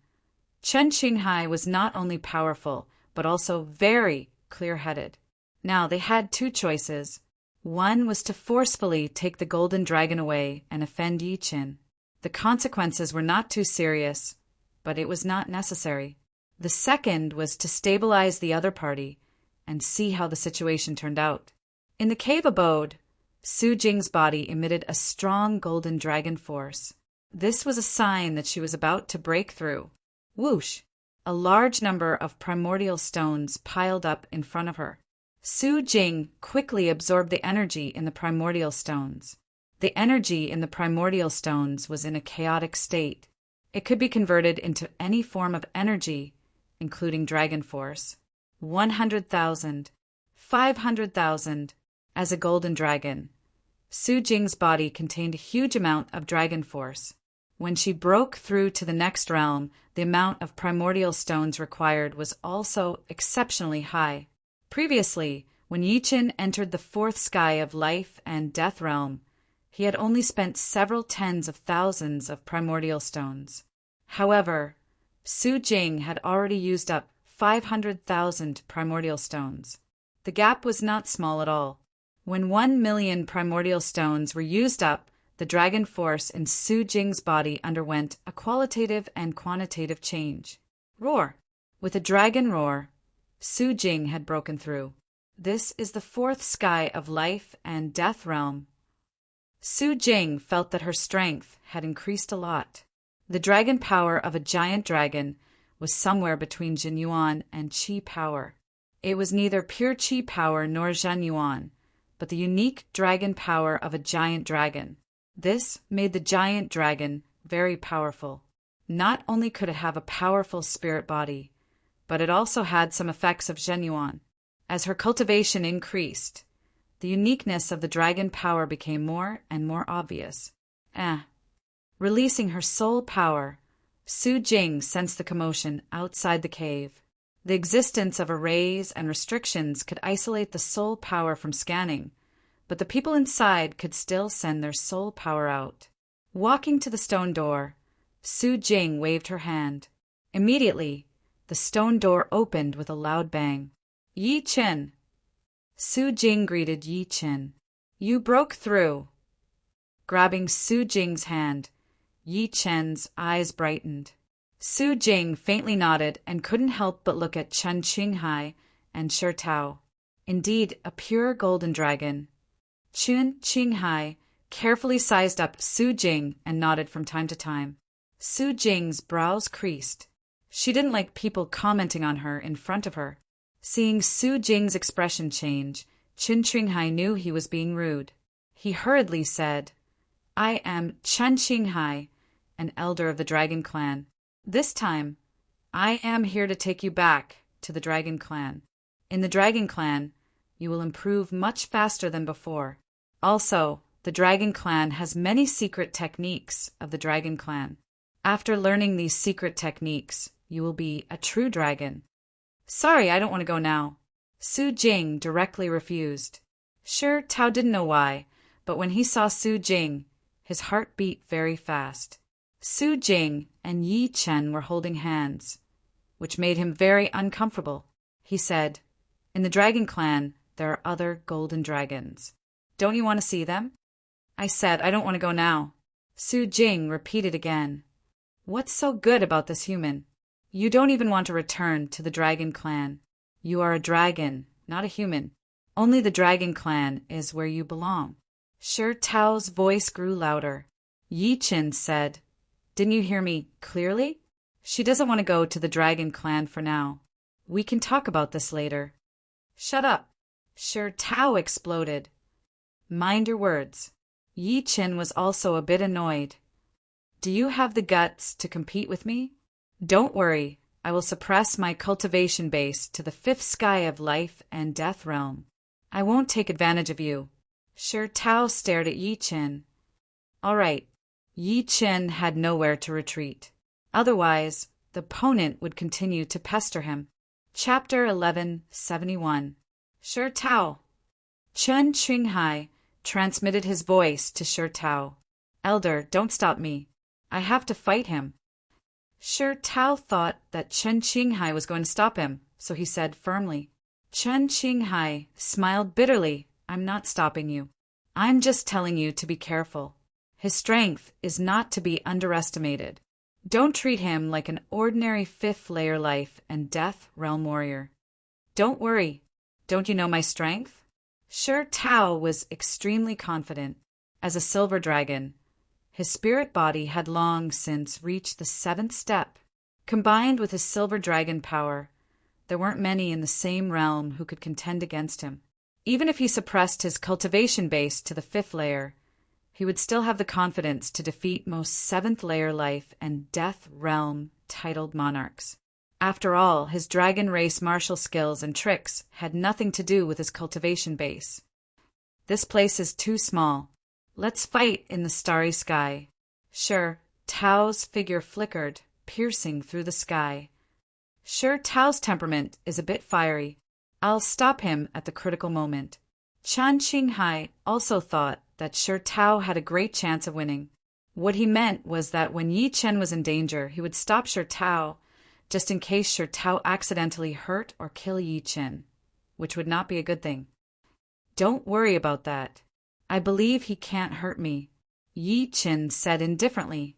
Chen Qinghai was not only powerful, but also very clear-headed. Now they had two choices. One was to forcefully take the golden dragon away and offend Yi Chen. The consequences were not too serious, but it was not necessary. The second was to stabilize the other party and see how the situation turned out. In the cave abode, Su Jing's body emitted a strong golden dragon force. This was a sign that she was about to break through. Whoosh! A large number of primordial stones piled up in front of her. Su Jing quickly absorbed the energy in the primordial stones. The energy in the primordial stones was in a chaotic state. It could be converted into any form of energy, including dragon force. 100,000, 500,000. As a golden dragon, Su Jing's body contained a huge amount of dragon force. When she broke through to the next realm, the amount of primordial stones required was also exceptionally high. Previously, when Yi Chen entered the fourth sky of life and death realm, he had only spent several tens of thousands of primordial stones. However, Su Jing had already used up 500,000 primordial stones. The gap was not small at all. When 1,000,000 primordial stones were used up, the dragon force in Su Jing's body underwent a qualitative and quantitative change. Roar! With a dragon roar, Su Jing had broken through. This is the fourth sky of life and death realm. Su Jing felt that her strength had increased a lot. The dragon power of a giant dragon was somewhere between Jinyuan and Qi power. It was neither pure Qi power nor Jinyuan, but the unique dragon power of a giant dragon. This made the giant dragon very powerful. Not only could it have a powerful spirit body, but it also had some effects of Jinyuan. As her cultivation increased, the uniqueness of the dragon power became more and more obvious. Releasing her soul power, Su Jing sensed the commotion outside the cave. The existence of arrays and restrictions could isolate the soul power from scanning, but the people inside could still send their soul power out. Walking to the stone door, Su Jing waved her hand. Immediately, the stone door opened with a loud bang. Yi Chen! Su Jing greeted Yi Chen. You broke through. Grabbing Su Jing's hand, Yi Chen's eyes brightened. Su Jing faintly nodded and couldn't help but look at Chun Qinghai and Shi Tao. Indeed, a pure golden dragon. Chun Qinghai carefully sized up Su Jing and nodded from time to time. Su Jing's brows creased. She didn't like people commenting on her in front of her. Seeing Su Jing's expression change, Chun Qinghai knew he was being rude. He hurriedly said, I am Chun Qinghai, an elder of the dragon clan. This time, I am here to take you back to the dragon clan. In the dragon clan, you will improve much faster than before. Also, the dragon clan has many secret techniques of the dragon clan. After learning these secret techniques, you will be a true dragon. Sorry, I don't want to go now. Su Jing directly refused. Sure, Tao didn't know why, but when he saw Su Jing, his heart beat very fast. Su Jing and Yi Chen were holding hands, which made him very uncomfortable. He said, In the dragon clan, there are other golden dragons. Don't you want to see them? I said, I don't want to go now. Su Jing repeated again. What's so good about this human? You don't even want to return to the dragon clan. You are a dragon, not a human. Only the dragon clan is where you belong. Shi Tao's voice grew louder. Yi Chen said, "Didn't you hear me clearly? She doesn't want to go to the dragon clan for now. We can talk about this later." "Shut up!" Shi Tao exploded. "Mind your words." Yi Chen was also a bit annoyed. "Do you have the guts to compete with me? Don't worry, I will suppress my cultivation base to the fifth sky of life and death realm. I won't take advantage of you." Shi Tao stared at Yi Chen. All right, Yi Chen had nowhere to retreat. Otherwise, the opponent would continue to pester him. Chapter 1171. Shi Tao. Chen Qinghai transmitted his voice to Shi Tao. "Elder, don't stop me. I have to fight him." Shi Tao thought that Chen Qinghai was going to stop him, so he said firmly. Chen Qinghai smiled bitterly. "I'm not stopping you. I'm just telling you to be careful. His strength is not to be underestimated. Don't treat him like an ordinary fifth-layer life and death realm warrior." "Don't worry. Don't you know my strength?" Shi Tao was extremely confident. As a silver dragon, his spirit body had long since reached the seventh step. Combined with his silver dragon power, there weren't many in the same realm who could contend against him. Even if he suppressed his cultivation base to the fifth layer, he would still have the confidence to defeat most seventh-layer life and death realm titled monarchs. After all, his dragon race martial skills and tricks had nothing to do with his cultivation base. "This place is too small. Let's fight in the starry sky." Shi Tao's figure flickered, piercing through the sky. Shi Tao's temperament is a bit fiery. I'll stop him at the critical moment. Chen Qinghai also thought that Shi Tao had a great chance of winning. What he meant was that when Yi Chen was in danger, he would stop Shi Tao, just in case Shi Tao accidentally hurt or kill Yi Chen, which would not be a good thing. "Don't worry about that. I believe he can't hurt me," Yi Chen said indifferently.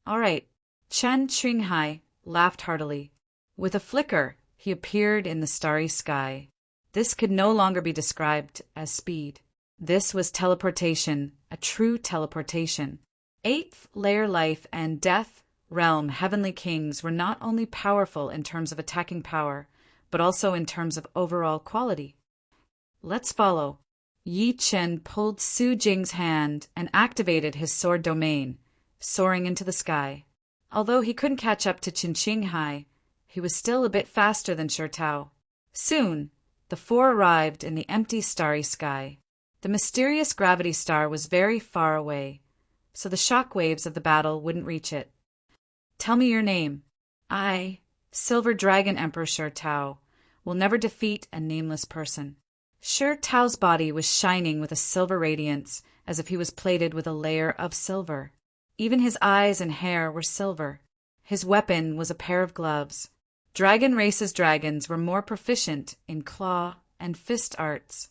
"All right." Chen Qinghai laughed heartily. With a flicker, he appeared in the starry sky. This could no longer be described as speed. This was teleportation, a true teleportation. Eighth-layer life and death realm heavenly kings were not only powerful in terms of attacking power, but also in terms of overall quality. "Let's follow." Yi Chen pulled Su Jing's hand and activated his sword domain, soaring into the sky. Although he couldn't catch up to Chen Qinghai, he was still a bit faster than Shi Tao. Soon, the four arrived in the empty starry sky. The mysterious gravity star was very far away, so the shock waves of the battle wouldn't reach it. "Tell me your name." "I, Silver Dragon Emperor Shi Tao, will never defeat a nameless person." Shi Tao's body was shining with a silver radiance, as if he was plated with a layer of silver. Even his eyes and hair were silver. His weapon was a pair of gloves. Dragon race's dragons were more proficient in claw and fist arts.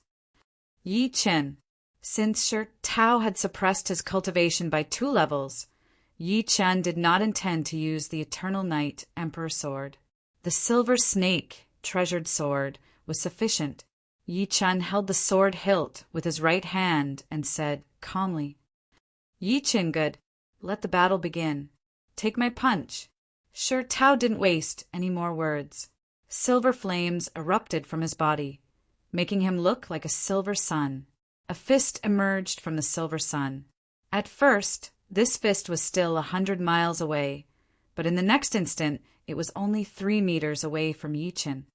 Yi Chen. Since Shi Tao had suppressed his cultivation by 2 levels, Yi Chen did not intend to use the Eternal Night Emperor Sword. The silver snake treasured sword was sufficient. Yi Chen held the sword hilt with his right hand and said calmly, "Yi Chen, good. Let the battle begin. Take my punch." Shi Tao didn't waste any more words. Silver flames erupted from his body, making him look like a silver sun. A fist emerged from the silver sun. At first, this fist was still 100 miles away, but in the next instant, it was only 3 meters away from Yi Chen.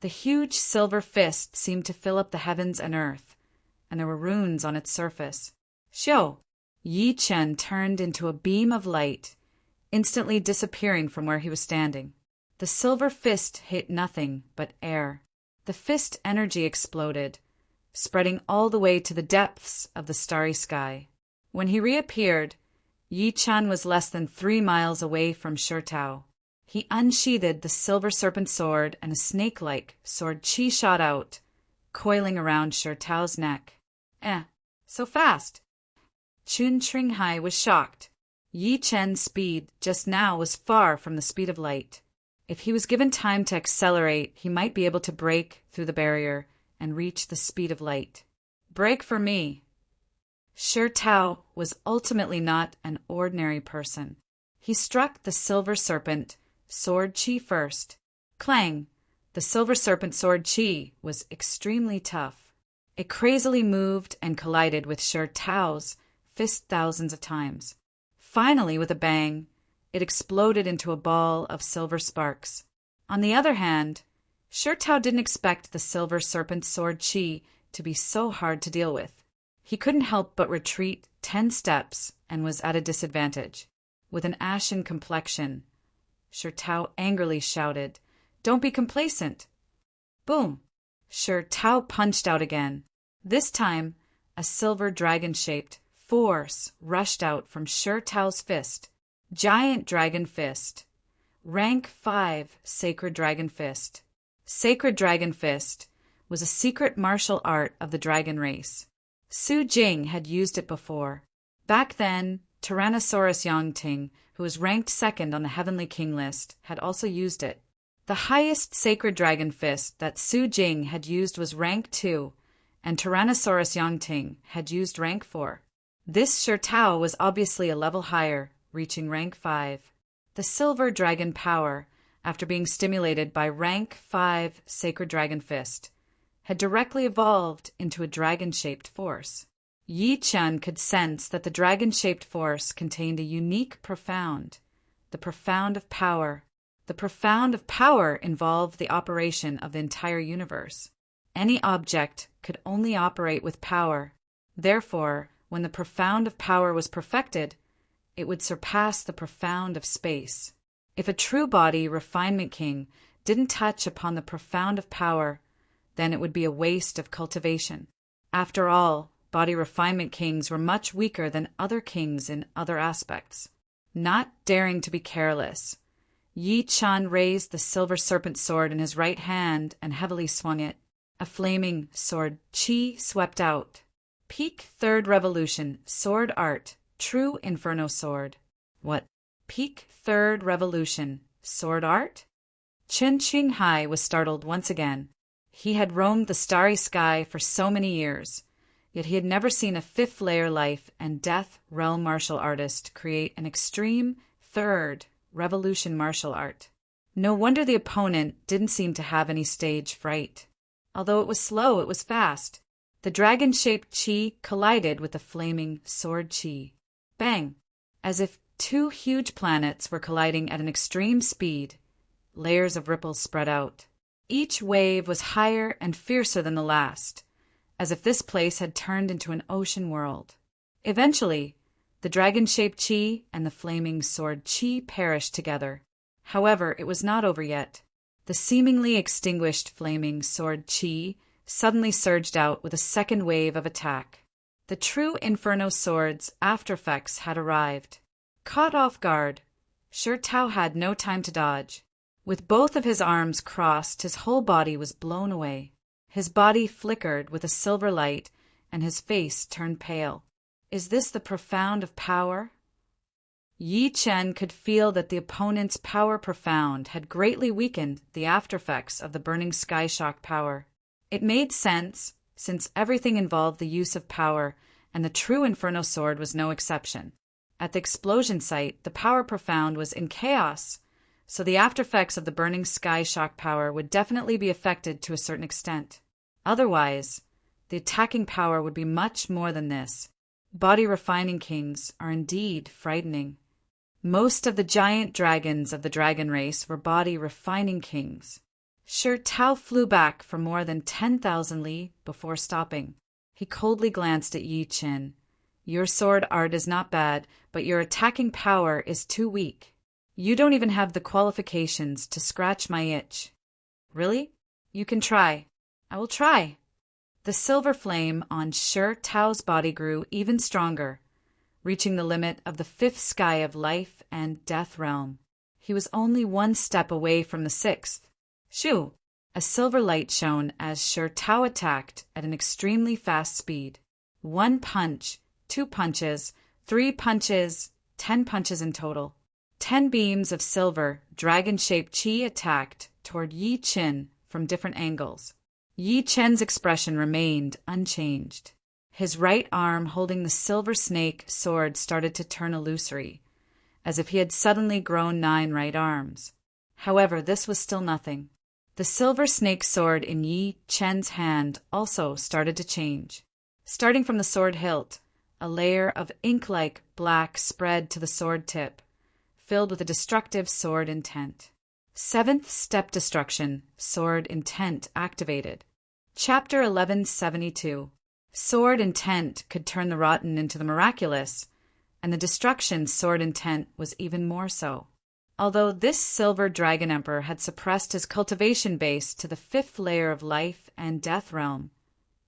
The huge silver fist seemed to fill up the heavens and earth, and there were runes on its surface. "Xiu!" Yi Chen turned into a beam of light, instantly disappearing from where he was standing. The silver fist hit nothing but air. The fist energy exploded, spreading all the way to the depths of the starry sky. When he reappeared, Yi Chen was less than 3 miles away from Shi Tao. He unsheathed the silver serpent sword, and a snake-like sword qi shot out, coiling around Shi Tao's neck. So fast! Chen Qinghai was shocked. Yi Chen's speed just now was far from the speed of light. If he was given time to accelerate, he might be able to break through the barrier and reach the speed of light. Break for me. Shi Tao was ultimately not an ordinary person. He struck the silver serpent sword chi first. Clang! The silver serpent sword chi was extremely tough. It crazily moved and collided with Shi Tao's fist thousands of times. Finally, with a bang, it exploded into a ball of silver sparks. On the other hand, Shi Tao didn't expect the silver serpent sword chi to be so hard to deal with. He couldn't help but retreat 10 steps and was at a disadvantage. With an ashen complexion, Shi Tao angrily shouted, "Don't be complacent!" Boom! Shi Tao punched out again. This time, a silver dragon-shaped force rushed out from Shi Tao's fist. Giant Dragon Fist. Rank 5 Sacred Dragon Fist. Sacred Dragon Fist was a secret martial art of the dragon race. Su Jing had used it before. Back then, Tyrannosaurus Yangting, who was ranked second on the Heavenly King list, had also used it. The highest Sacred Dragon Fist that Su Jing had used was rank 2, and Tyrannosaurus Yangting had used rank 4. This Shi Tao was obviously a level higher, reaching rank 5. The Silver Dragon Power, after being stimulated by rank 5 Sacred Dragon Fist, had directly evolved into a dragon-shaped force. Yi Chen could sense that the dragon-shaped force contained a unique profound, the profound of power. The profound of power involved the operation of the entire universe. Any object could only operate with power. Therefore, when the profound of power was perfected, it would surpass the profound of space. If a true body refinement king didn't touch upon the profound of power, then it would be a waste of cultivation. After all, body refinement kings were much weaker than other kings in other aspects. Not daring to be careless, Yi Chen raised the silver serpent sword in his right hand and heavily swung it. A flaming sword chi swept out. Peak Third Revolution, Sword Art, True Inferno Sword. What? Peak Third Revolution, Sword Art? Chen Qinghai was startled once again. He had roamed the starry sky for so many years, yet he had never seen a fifth-layer life and death realm martial artist create an extreme third revolution martial art. No wonder the opponent didn't seem to have any stage fright. Although it was slow, it was fast. The dragon-shaped chi collided with the flaming sword chi. Bang! As if two huge planets were colliding at an extreme speed, layers of ripples spread out. Each wave was higher and fiercer than the last, as if this place had turned into an ocean world. Eventually, the dragon-shaped chi and the flaming sword chi perished together. However, it was not over yet. The seemingly extinguished flaming sword chi suddenly surged out with a second wave of attack. The true Inferno Sword's aftereffects had arrived. Caught off guard, Shi Tao had no time to dodge. With both of his arms crossed, his whole body was blown away. His body flickered with a silver light, and his face turned pale. Is this the profound of power? Yi Chen could feel that the opponent's power profound had greatly weakened the aftereffects of the burning sky shock power. It made sense, since everything involved the use of power, and the true Inferno Sword was no exception. At the explosion site, the power profound was in chaos, so the aftereffects of the burning sky shock power would definitely be affected to a certain extent. Otherwise, the attacking power would be much more than this. Body refining kings are indeed frightening. Most of the giant dragons of the dragon race were body refining kings. Shi Tao flew back for more than 10,000 li before stopping. He coldly glanced at Yi Chen. Your sword art is not bad, but your attacking power is too weak. You don't even have the qualifications to scratch my itch. Really? You can try. I will try. The silver flame on Shi Tao's body grew even stronger, reaching the limit of the fifth sky of life and death realm. He was only one step away from the sixth. Shoo! A silver light shone as Shi Tao attacked at an extremely fast speed. 1 punch, 2 punches, 3 punches, 10 punches in total. 10 beams of silver, dragon-shaped qi attacked toward Yi Chen from different angles. Yi Chen's expression remained unchanged. His right arm holding the silver snake sword started to turn illusory, as if he had suddenly grown 9 right arms. However, this was still nothing. The silver snake sword in Yi Chen's hand also started to change. Starting from the sword hilt, a layer of ink-like black spread to the sword tip, filled with a destructive sword intent. 7th step destruction, sword intent activated. Chapter 1172. Sword intent could turn the rotten into the miraculous, and the destruction sword intent was even more so. Although this silver dragon emperor had suppressed his cultivation base to the 5th layer of life and death realm,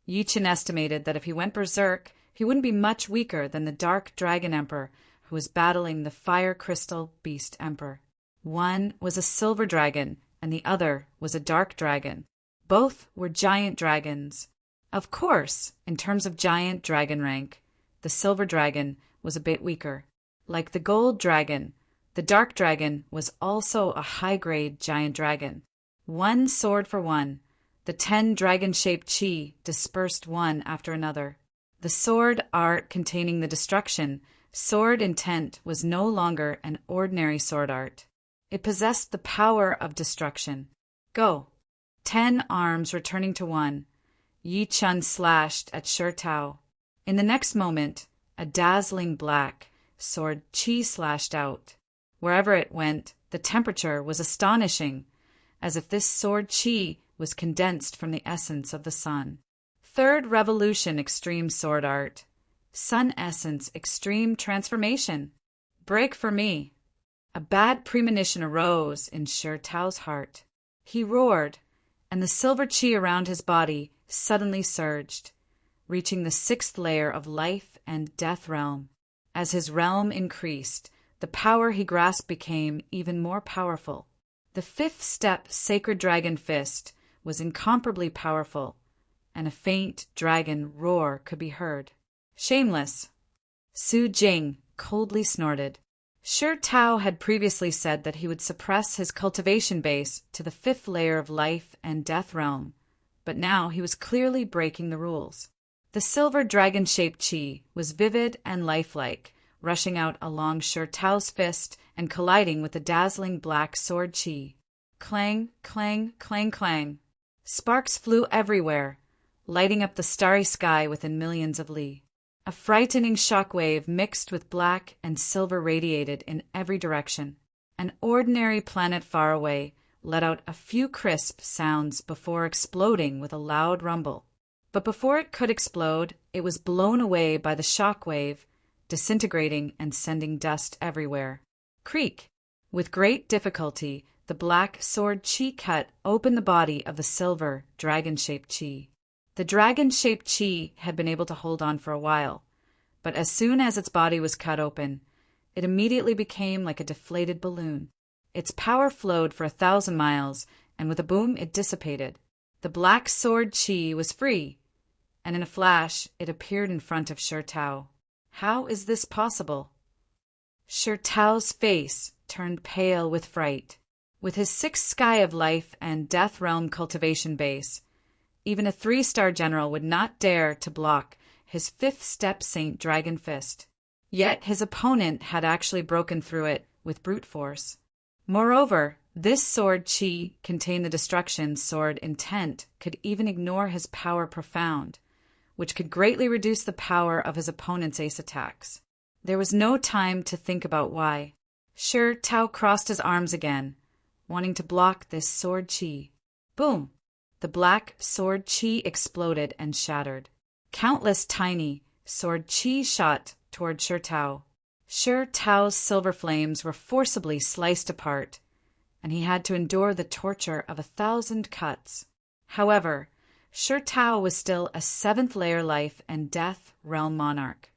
Yi Chen estimated that if he went berserk, he wouldn't be much weaker than the dark dragon emperor who was battling the fire crystal beast emperor. One was a silver dragon, and the other was a dark dragon. Both were giant dragons. Of course, in terms of giant dragon rank, the silver dragon was a bit weaker. Like the gold dragon, the dark dragon was also a high-grade giant dragon. One sword for one, the 10 dragon-shaped qi dispersed one after another. The sword art containing the destruction, sword intent was no longer an ordinary sword art. It possessed the power of destruction. Go. 10 arms returning to one, Yi Chen slashed at Shi Tao. In the next moment, a dazzling black sword qi slashed out. Wherever it went, the temperature was astonishing, as if this sword qi was condensed from the essence of the sun. 3rd revolution extreme sword art. Sun essence extreme transformation. Break for me. A bad premonition arose in Shi Tao's heart. He roared, and the silver qi around his body suddenly surged, reaching the 6th layer of life and death realm. As his realm increased, the power he grasped became even more powerful. The 5th step sacred dragon fist was incomparably powerful, and a faint dragon roar could be heard. Shameless! Su Jing coldly snorted. Shi Tao had previously said that he would suppress his cultivation base to the 5th layer of life and death realm, but now he was clearly breaking the rules. The silver dragon-shaped qi was vivid and lifelike, rushing out along Shi Tao's fist and colliding with the dazzling black sword qi. Clang, clang, clang, clang. Sparks flew everywhere, lighting up the starry sky within millions of li. A frightening shockwave mixed with black and silver radiated in every direction. An ordinary planet far away let out a few crisp sounds before exploding with a loud rumble. But before it could explode, it was blown away by the shockwave, disintegrating and sending dust everywhere. Creak! With great difficulty, the black sword qi cut opened the body of the silver, dragon-shaped qi. The dragon-shaped qi had been able to hold on for a while, but as soon as its body was cut open, it immediately became like a deflated balloon. Its power flowed for 1,000 miles, and with a boom it dissipated. The black sword qi was free, and in a flash it appeared in front of Shi Tao. How is this possible? Shi Tao's face turned pale with fright. With his 6th sky of life and death realm cultivation base, even a 3-star general would not dare to block his 5th step Saint Dragon Fist. Yet his opponent had actually broken through it with brute force. Moreover, this sword qi contained the destruction sword intent could even ignore his power profound, which could greatly reduce the power of his opponent's ace attacks. There was no time to think about why. Shi Tao crossed his arms again, wanting to block this sword qi. Boom! The black sword qi exploded and shattered. Countless tiny sword qi shot toward Shi Tao. Shi Tao's silver flames were forcibly sliced apart, and he had to endure the torture of 1,000 cuts. However, Shi Tao was still a 7th layer life and death realm monarch,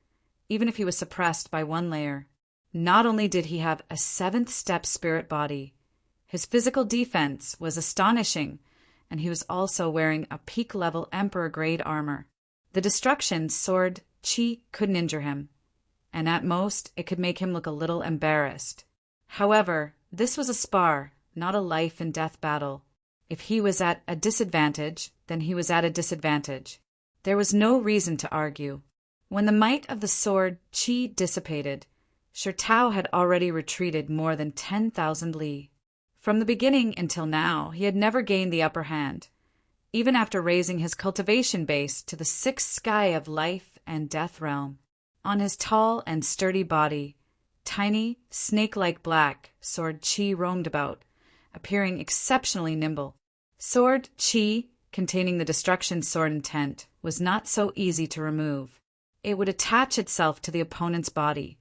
even if he was suppressed by 1 layer. Not only did he have a 7th step spirit body, his physical defense was astonishing, and he was also wearing a peak-level Emperor-grade armor. The destruction sword qi couldn't injure him, and at most it could make him look a little embarrassed. However, this was a spar, not a life and death battle. If he was at a disadvantage, then he was at a disadvantage. There was no reason to argue. When the might of the sword Qi dissipated, Shirtao had already retreated more than 10,000 li. From the beginning until now, he had never gained the upper hand, even after raising his cultivation base to the sixth sky of life and death realm. On his tall and sturdy body, tiny, snake-like black sword Qi roamed about, appearing exceptionally nimble. Sword Qi, containing the destruction sword intent, was not so easy to remove. It would attach itself to the opponent's body,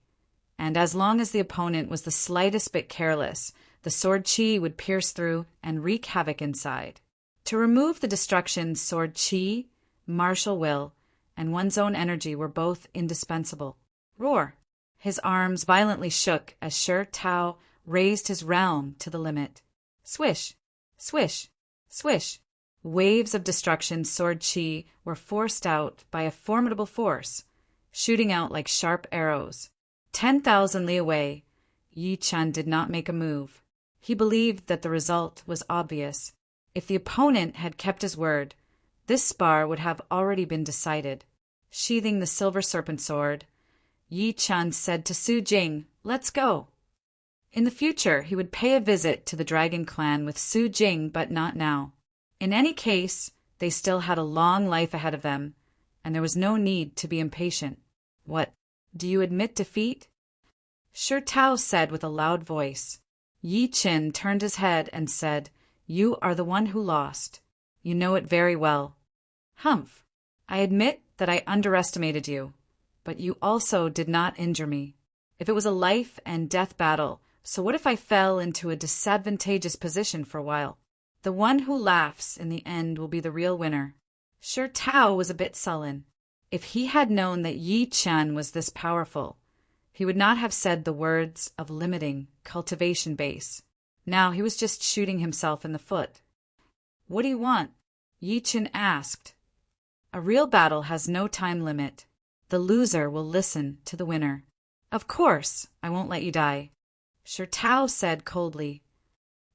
and as long as the opponent was the slightest bit careless, the sword Qi would pierce through and wreak havoc inside. To remove the destruction sword Qi, martial will, and one's own energy were both indispensable. Roar! His arms violently shook as Shirtao raised his realm to the limit. Swish! Swish! Swish! Waves of destruction sword Qi were forced out by a formidable force, shooting out like sharp arrows. 10,000 li away, Yi Chen did not make a move. He believed that the result was obvious. If the opponent had kept his word, this spar would have already been decided. Sheathing the silver serpent sword, Yi Chen said to Su Jing, "Let's go." In the future, he would pay a visit to the Dragon Clan with Su Jing, but not now. In any case, they still had a long life ahead of them, and there was no need to be impatient. "What, do you admit defeat?" Shirtao said with a loud voice. Yi Chen turned his head and said, "You are the one who lost. You know it very well." "Humph. I admit that I underestimated you, but you also did not injure me. If it was a life and death battle, so what if I fell into a disadvantageous position for a while? The one who laughs in the end will be the real winner." Shirtao was a bit sullen. If he had known that Yi Chen was this powerful, he would not have said the words of limiting cultivation base. Now he was just shooting himself in the foot. "What do you want?" Yi Chen asked. "A real battle has no time limit. The loser will listen to the winner." "Of course, I won't let you die," Shirtao said coldly.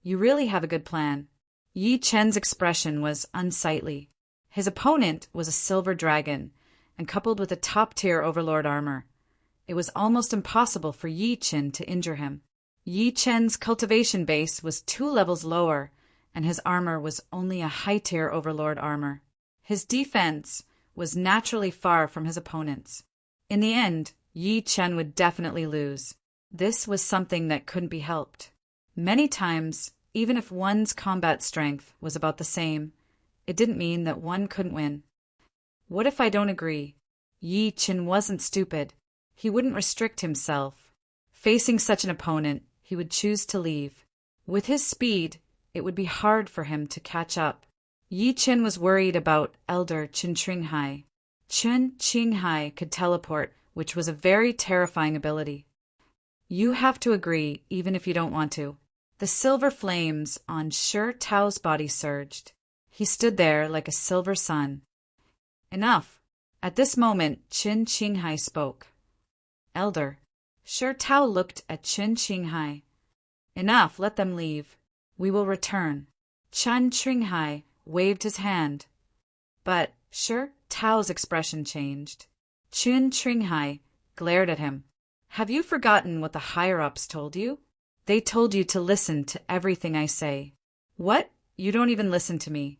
"You really have a good plan." Yi Chen's expression was unsightly. His opponent was a silver dragon, and coupled with a top-tier overlord armor, it was almost impossible for Yi Chen to injure him. Yi Chen's cultivation base was 2 levels lower, and his armor was only a high-tier overlord armor. His defense was naturally far from his opponent's. In the end, Yi Chen would definitely lose. This was something that couldn't be helped. Many times, even if one's combat strength was about the same, it didn't mean that one couldn't win. "What if I don't agree?" Yi Chen wasn't stupid. He wouldn't restrict himself. Facing such an opponent, he would choose to leave. With his speed, it would be hard for him to catch up. Yi Chen was worried about Elder Qin Qinghai. Qin Qinghai could teleport, which was a very terrifying ability. "You have to agree, even if you don't want to." The silver flames on Shirtao's body surged. He stood there like a silver sun. "Enough." At this moment, Qin Qinghai spoke. "Elder." Shirtao looked at Qin Qinghai. "Enough, let them leave. We will return." Qin Qinghai waved his hand. But Shirtao's expression changed. Qin Qinghai glared at him. "Have you forgotten what the higher-ups told you? They told you to listen to everything I say." "What? You don't even listen to me."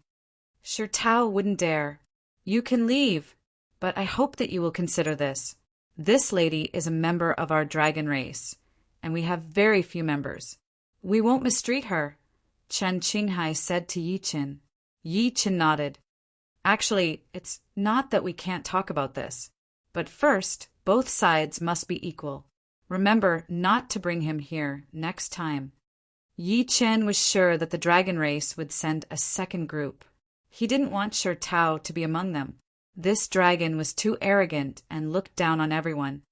Shirtao wouldn't dare. "You can leave, but I hope that you will consider this. This lady is a member of our dragon race, and we have very few members. We won't mistreat her," Qin Qinghai said to Yi Chen. Yi Chen nodded. "Actually, it's not that we can't talk about this. But first, both sides must be equal. Remember not to bring him here next time." Yi Chen was sure that the dragon race would send a second group. He didn't want Shirtao to be among them. This dragon was too arrogant and looked down on everyone.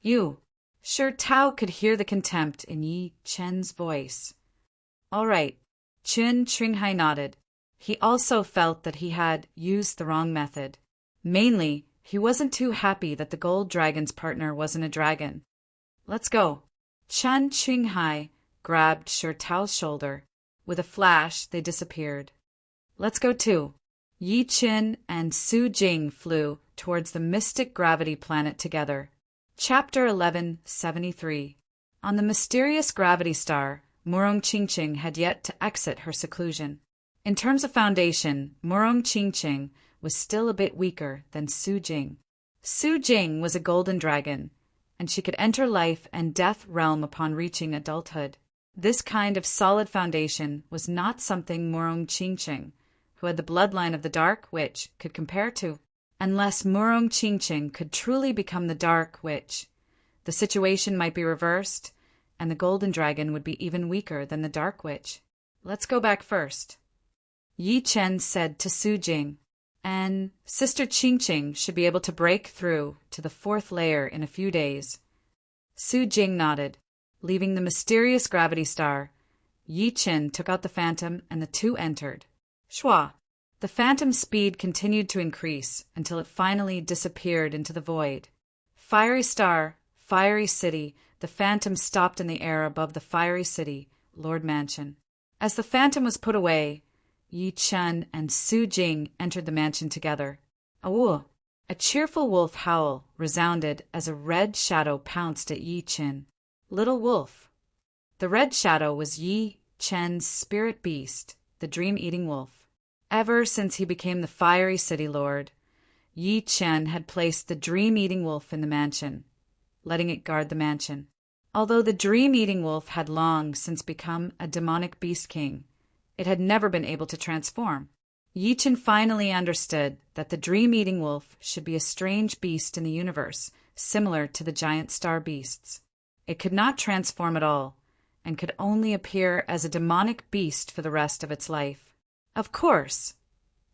"You." Shirtao could hear the contempt in Yi Chen's voice. "All right." Qin Qinghai nodded. He also felt that he had used the wrong method. Mainly, He wasn't too happy that the gold dragon's partner wasn't a dragon. Let's go. Chen Qinghai grabbed Shi Tao's shoulder. With a flash, they disappeared. Let's go too. Yi Qin and Su Jing flew towards the mystic gravity planet together. Chapter 1173. On the mysterious gravity star, Murong Qingqing had yet to exit her seclusion. In terms of foundation, Murong Qingqing was still a bit weaker than Su Jing. Su Jing was a golden dragon, and she could enter life and death realm upon reaching adulthood. This kind of solid foundation was not something Murong Qingqing, who had the bloodline of the Dark Witch, could compare to. Unless Murong Qingqing could truly become the Dark Witch, the situation might be reversed, and the golden dragon would be even weaker than the Dark Witch. Let's go back first. Yi Chen said to Su Jing, and Sister Qingqing should be able to break through to the 4th layer in a few days. Su Jing nodded. Leaving the mysterious gravity star, Yi Chen took out the phantom and the two entered. Shua! The phantom's speed continued to increase until it finally disappeared into the void. Fiery star, fiery city, the phantom stopped in the air above the fiery city, Lord Mansion. As the phantom was put away, Yi Chen and Su Jing entered the mansion together. Awoo! A cheerful wolf howl resounded as a red shadow pounced at Yi Chen. Little wolf. The red shadow was Yi Chen's spirit beast, the dream-eating wolf. Ever since he became the fiery city lord, Yi Chen had placed the dream-eating wolf in the mansion, letting it guard the mansion. Although the dream-eating wolf had long since become a demonic beast king, it had never been able to transform. Yi Chen finally understood that the dream-eating wolf should be a strange beast in the universe, similar to the giant star beasts. It could not transform at all, and could only appear as a demonic beast for the rest of its life. Of course,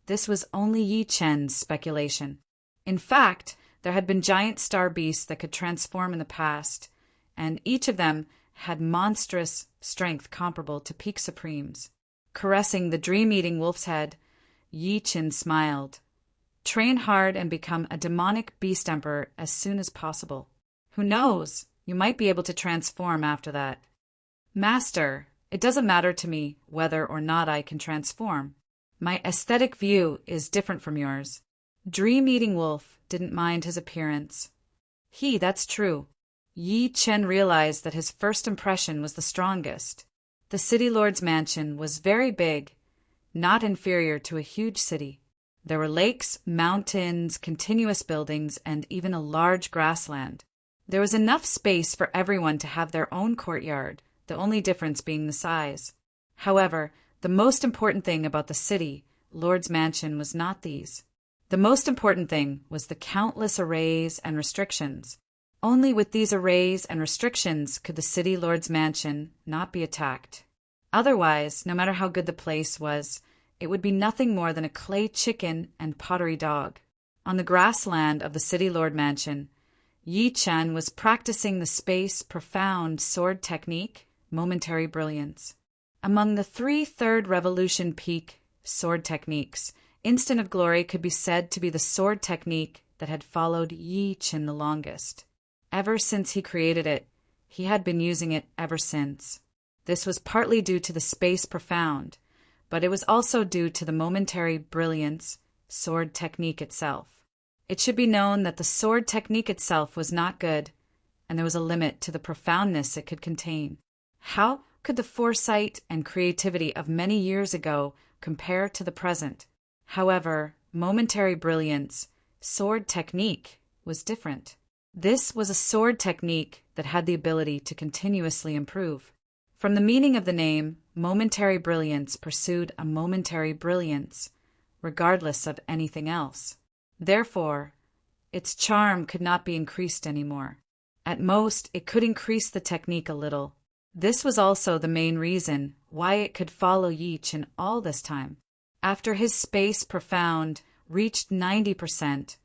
this was only Yi Chen's speculation. In fact, there had been giant star beasts that could transform in the past, and each of them had monstrous strength comparable to peak supremes. Caressing the dream-eating wolf's head, Yi Chen smiled. Train hard and become a demonic beast emperor as soon as possible. Who knows? You might be able to transform after that. Master, it doesn't matter to me whether or not I can transform. My aesthetic view is different from yours. Dream-eating wolf didn't mind his appearance. That's true. Yi Chen realized that his first impression was the strongest. The city lord's mansion was very big, not inferior to a huge city. There were lakes, mountains, continuous buildings, and even a large grassland. There was enough space for everyone to have their own courtyard, the only difference being the size. However, the most important thing about the city, Lord's Mansion, was not these. The most important thing was the countless arrays and restrictions. Only with these arrays and restrictions could the city Lord's Mansion not be attacked. Otherwise, no matter how good the place was, it would be nothing more than a clay chicken and pottery dog. On the grassland of the city Lord Mansion, Yi Chen was practicing the space profound sword technique, momentary brilliance. Among the 3 third revolution peak sword techniques, instant of glory could be said to be the sword technique that had followed Yi Chen the longest. Ever since he created it, he had been using it ever since. This was partly due to the space profound, but it was also due to the momentary brilliance sword technique itself. It should be known that the sword technique itself was not good, and there was a limit to the profoundness it could contain. How could the foresight and creativity of many years ago compare to the present? However, momentary brilliance, sword technique, was different. This was a sword technique that had the ability to continuously improve. From the meaning of the name, momentary brilliance pursued a momentary brilliance, regardless of anything else. Therefore, its charm could not be increased anymore. At most, it could increase the technique a little. This was also the main reason why it could follow Yi Chen all this time. After his space profound reached 90%,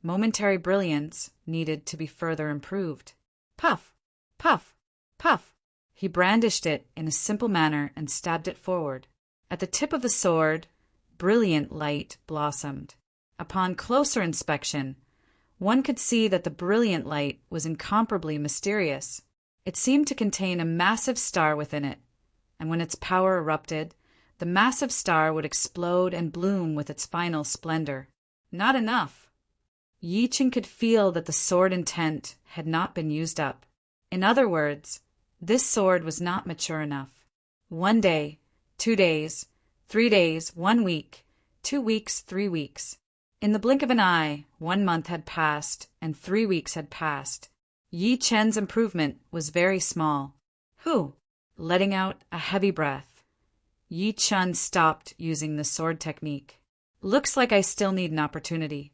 momentary brilliance needed to be further improved. Puff! Puff! Puff! He brandished it in a simple manner and stabbed it forward. At the tip of the sword, brilliant light blossomed. Upon closer inspection, One could see that the brilliant light was incomparably mysterious. It seemed to contain a massive star within it, and when its power erupted, the massive star would explode and bloom with its final splendor. Not enough. Yi Chen could feel that the sword intent had not been used up. In other words, this sword was not mature enough. 1 day, 2 days, 3 days, 1 week, 2 weeks, 3 weeks. In the blink of an eye, 1 month had passed, and 3 weeks had passed. Yi Chen's improvement was very small. Letting out a heavy breath, Yi Chen stopped using the sword technique. Looks like I still need an opportunity.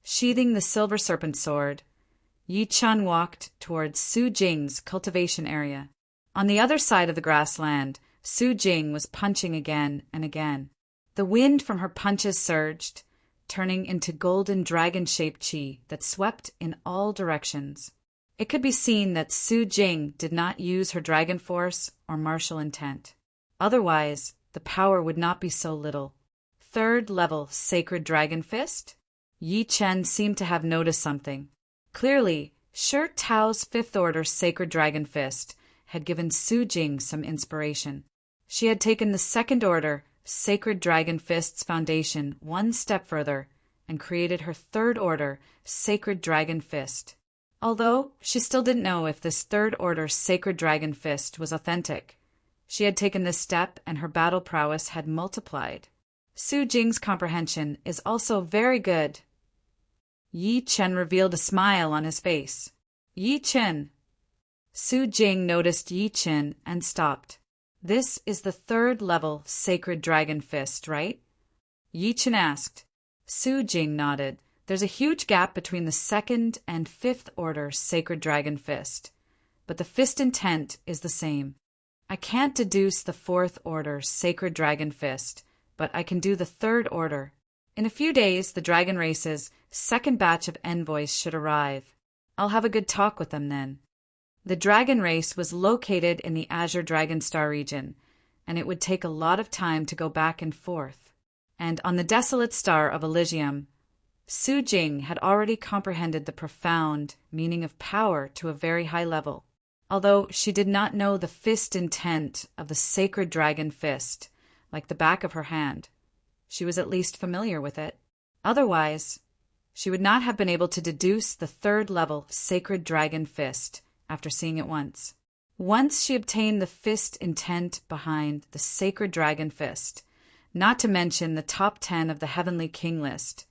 Sheathing the silver serpent sword, Yi Chen walked towards Su Jing's cultivation area. On the other side of the grassland, Su Jing was punching again and again. The wind from her punches surged, turning into golden dragon-shaped qi that swept in all directions. It could be seen that Su Jing did not use her dragon force or martial intent. Otherwise, the power would not be so little. 3rd level Sacred Dragon Fist? Yi Chen seemed to have noticed something. Clearly, Shi Tao's 5th Order Sacred Dragon Fist had given Su Jing some inspiration. She had taken the 2nd Order Sacred Dragon Fist's foundation 1 step further and created her 3rd Order Sacred Dragon Fist. Although she still didn't know if this 3rd Order Sacred Dragon Fist was authentic, she had taken this step and her battle prowess had multiplied. Su Jing's comprehension is also very good. Yi Chen revealed a smile on his face. Yi Chen. Su Jing noticed Yi Chen and stopped. This is the 3rd level Sacred Dragon Fist, right? Yi Chen asked. Su Jing nodded. There's a huge gap between the 2nd and 5th Order Sacred Dragon Fist, but the fist intent is the same. I can't deduce the 4th Order Sacred Dragon Fist, but I can do the 3rd Order. In a few days, the Dragon Race's 2nd batch of envoys should arrive. I'll have a good talk with them then. The Dragon Race was located in the Azure Dragon Star region, and it would take a lot of time to go back and forth. And on the desolate star of Elysium, Su Jing had already comprehended the profound meaning of power to a very high level. Although she did not know the fist intent of the Sacred Dragon Fist, like the back of her hand, she was at least familiar with it. Otherwise, she would not have been able to deduce the 3rd level Sacred Dragon Fist after seeing it once. Once she obtained the fist intent behind the Sacred Dragon Fist, not to mention the top 10 of the Heavenly King list,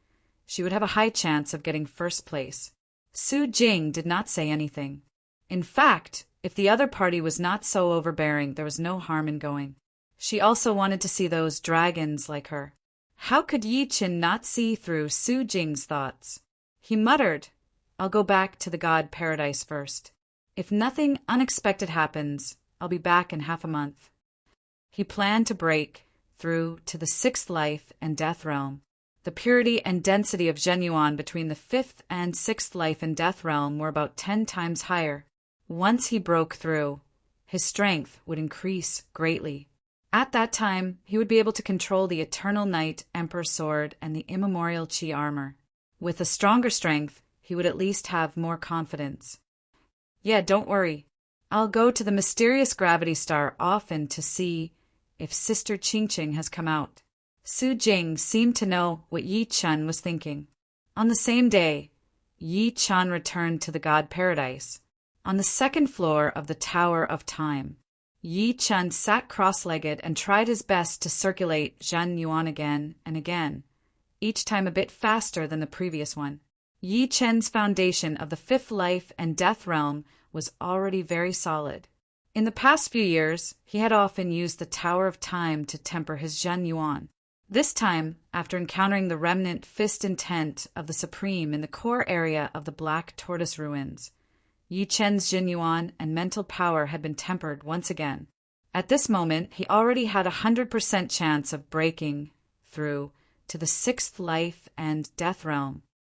she would have a high chance of getting 1st place. Su Jing did not say anything. In fact, if the other party was not so overbearing, there was no harm in going. She also wanted to see those dragons like her. How could Yi Chen not see through Su Jing's thoughts? He muttered, I'll go back to the God Paradise first. If nothing unexpected happens, I'll be back in half a month. He planned to break through to the 6th life and death realm. The purity and density of Zhenyuan between the 5th and 6th life and death realm were about 10 times higher. Once he broke through, his strength would increase greatly. At that time, he would be able to control the Eternal Night Emperor Sword and the Immemorial Qi armor. With a stronger strength, he would at least have more confidence. Yeah, don't worry. I'll go to the mysterious gravity star often to see if Sister Qingqing has come out. Su Jing seemed to know what Yi Chen was thinking. On the same day, Yi Chen returned to the God Paradise. On the 2nd floor of the Tower of Time, Yi Chen sat cross-legged and tried his best to circulate Zhenyuan again and again, each time a bit faster than the previous one. Yi Chen's foundation of the 5th life and death realm was already very solid. In the past few years, he had often used the Tower of Time to temper his Zhenyuan. This time, after encountering the remnant fist intent of the Supreme in the core area of the Black Tortoise Ruins, Yi Chen's Zhenyuan and mental power had been tempered once again. At this moment, he already had 100% chance of breaking through to the 6th life and death realm.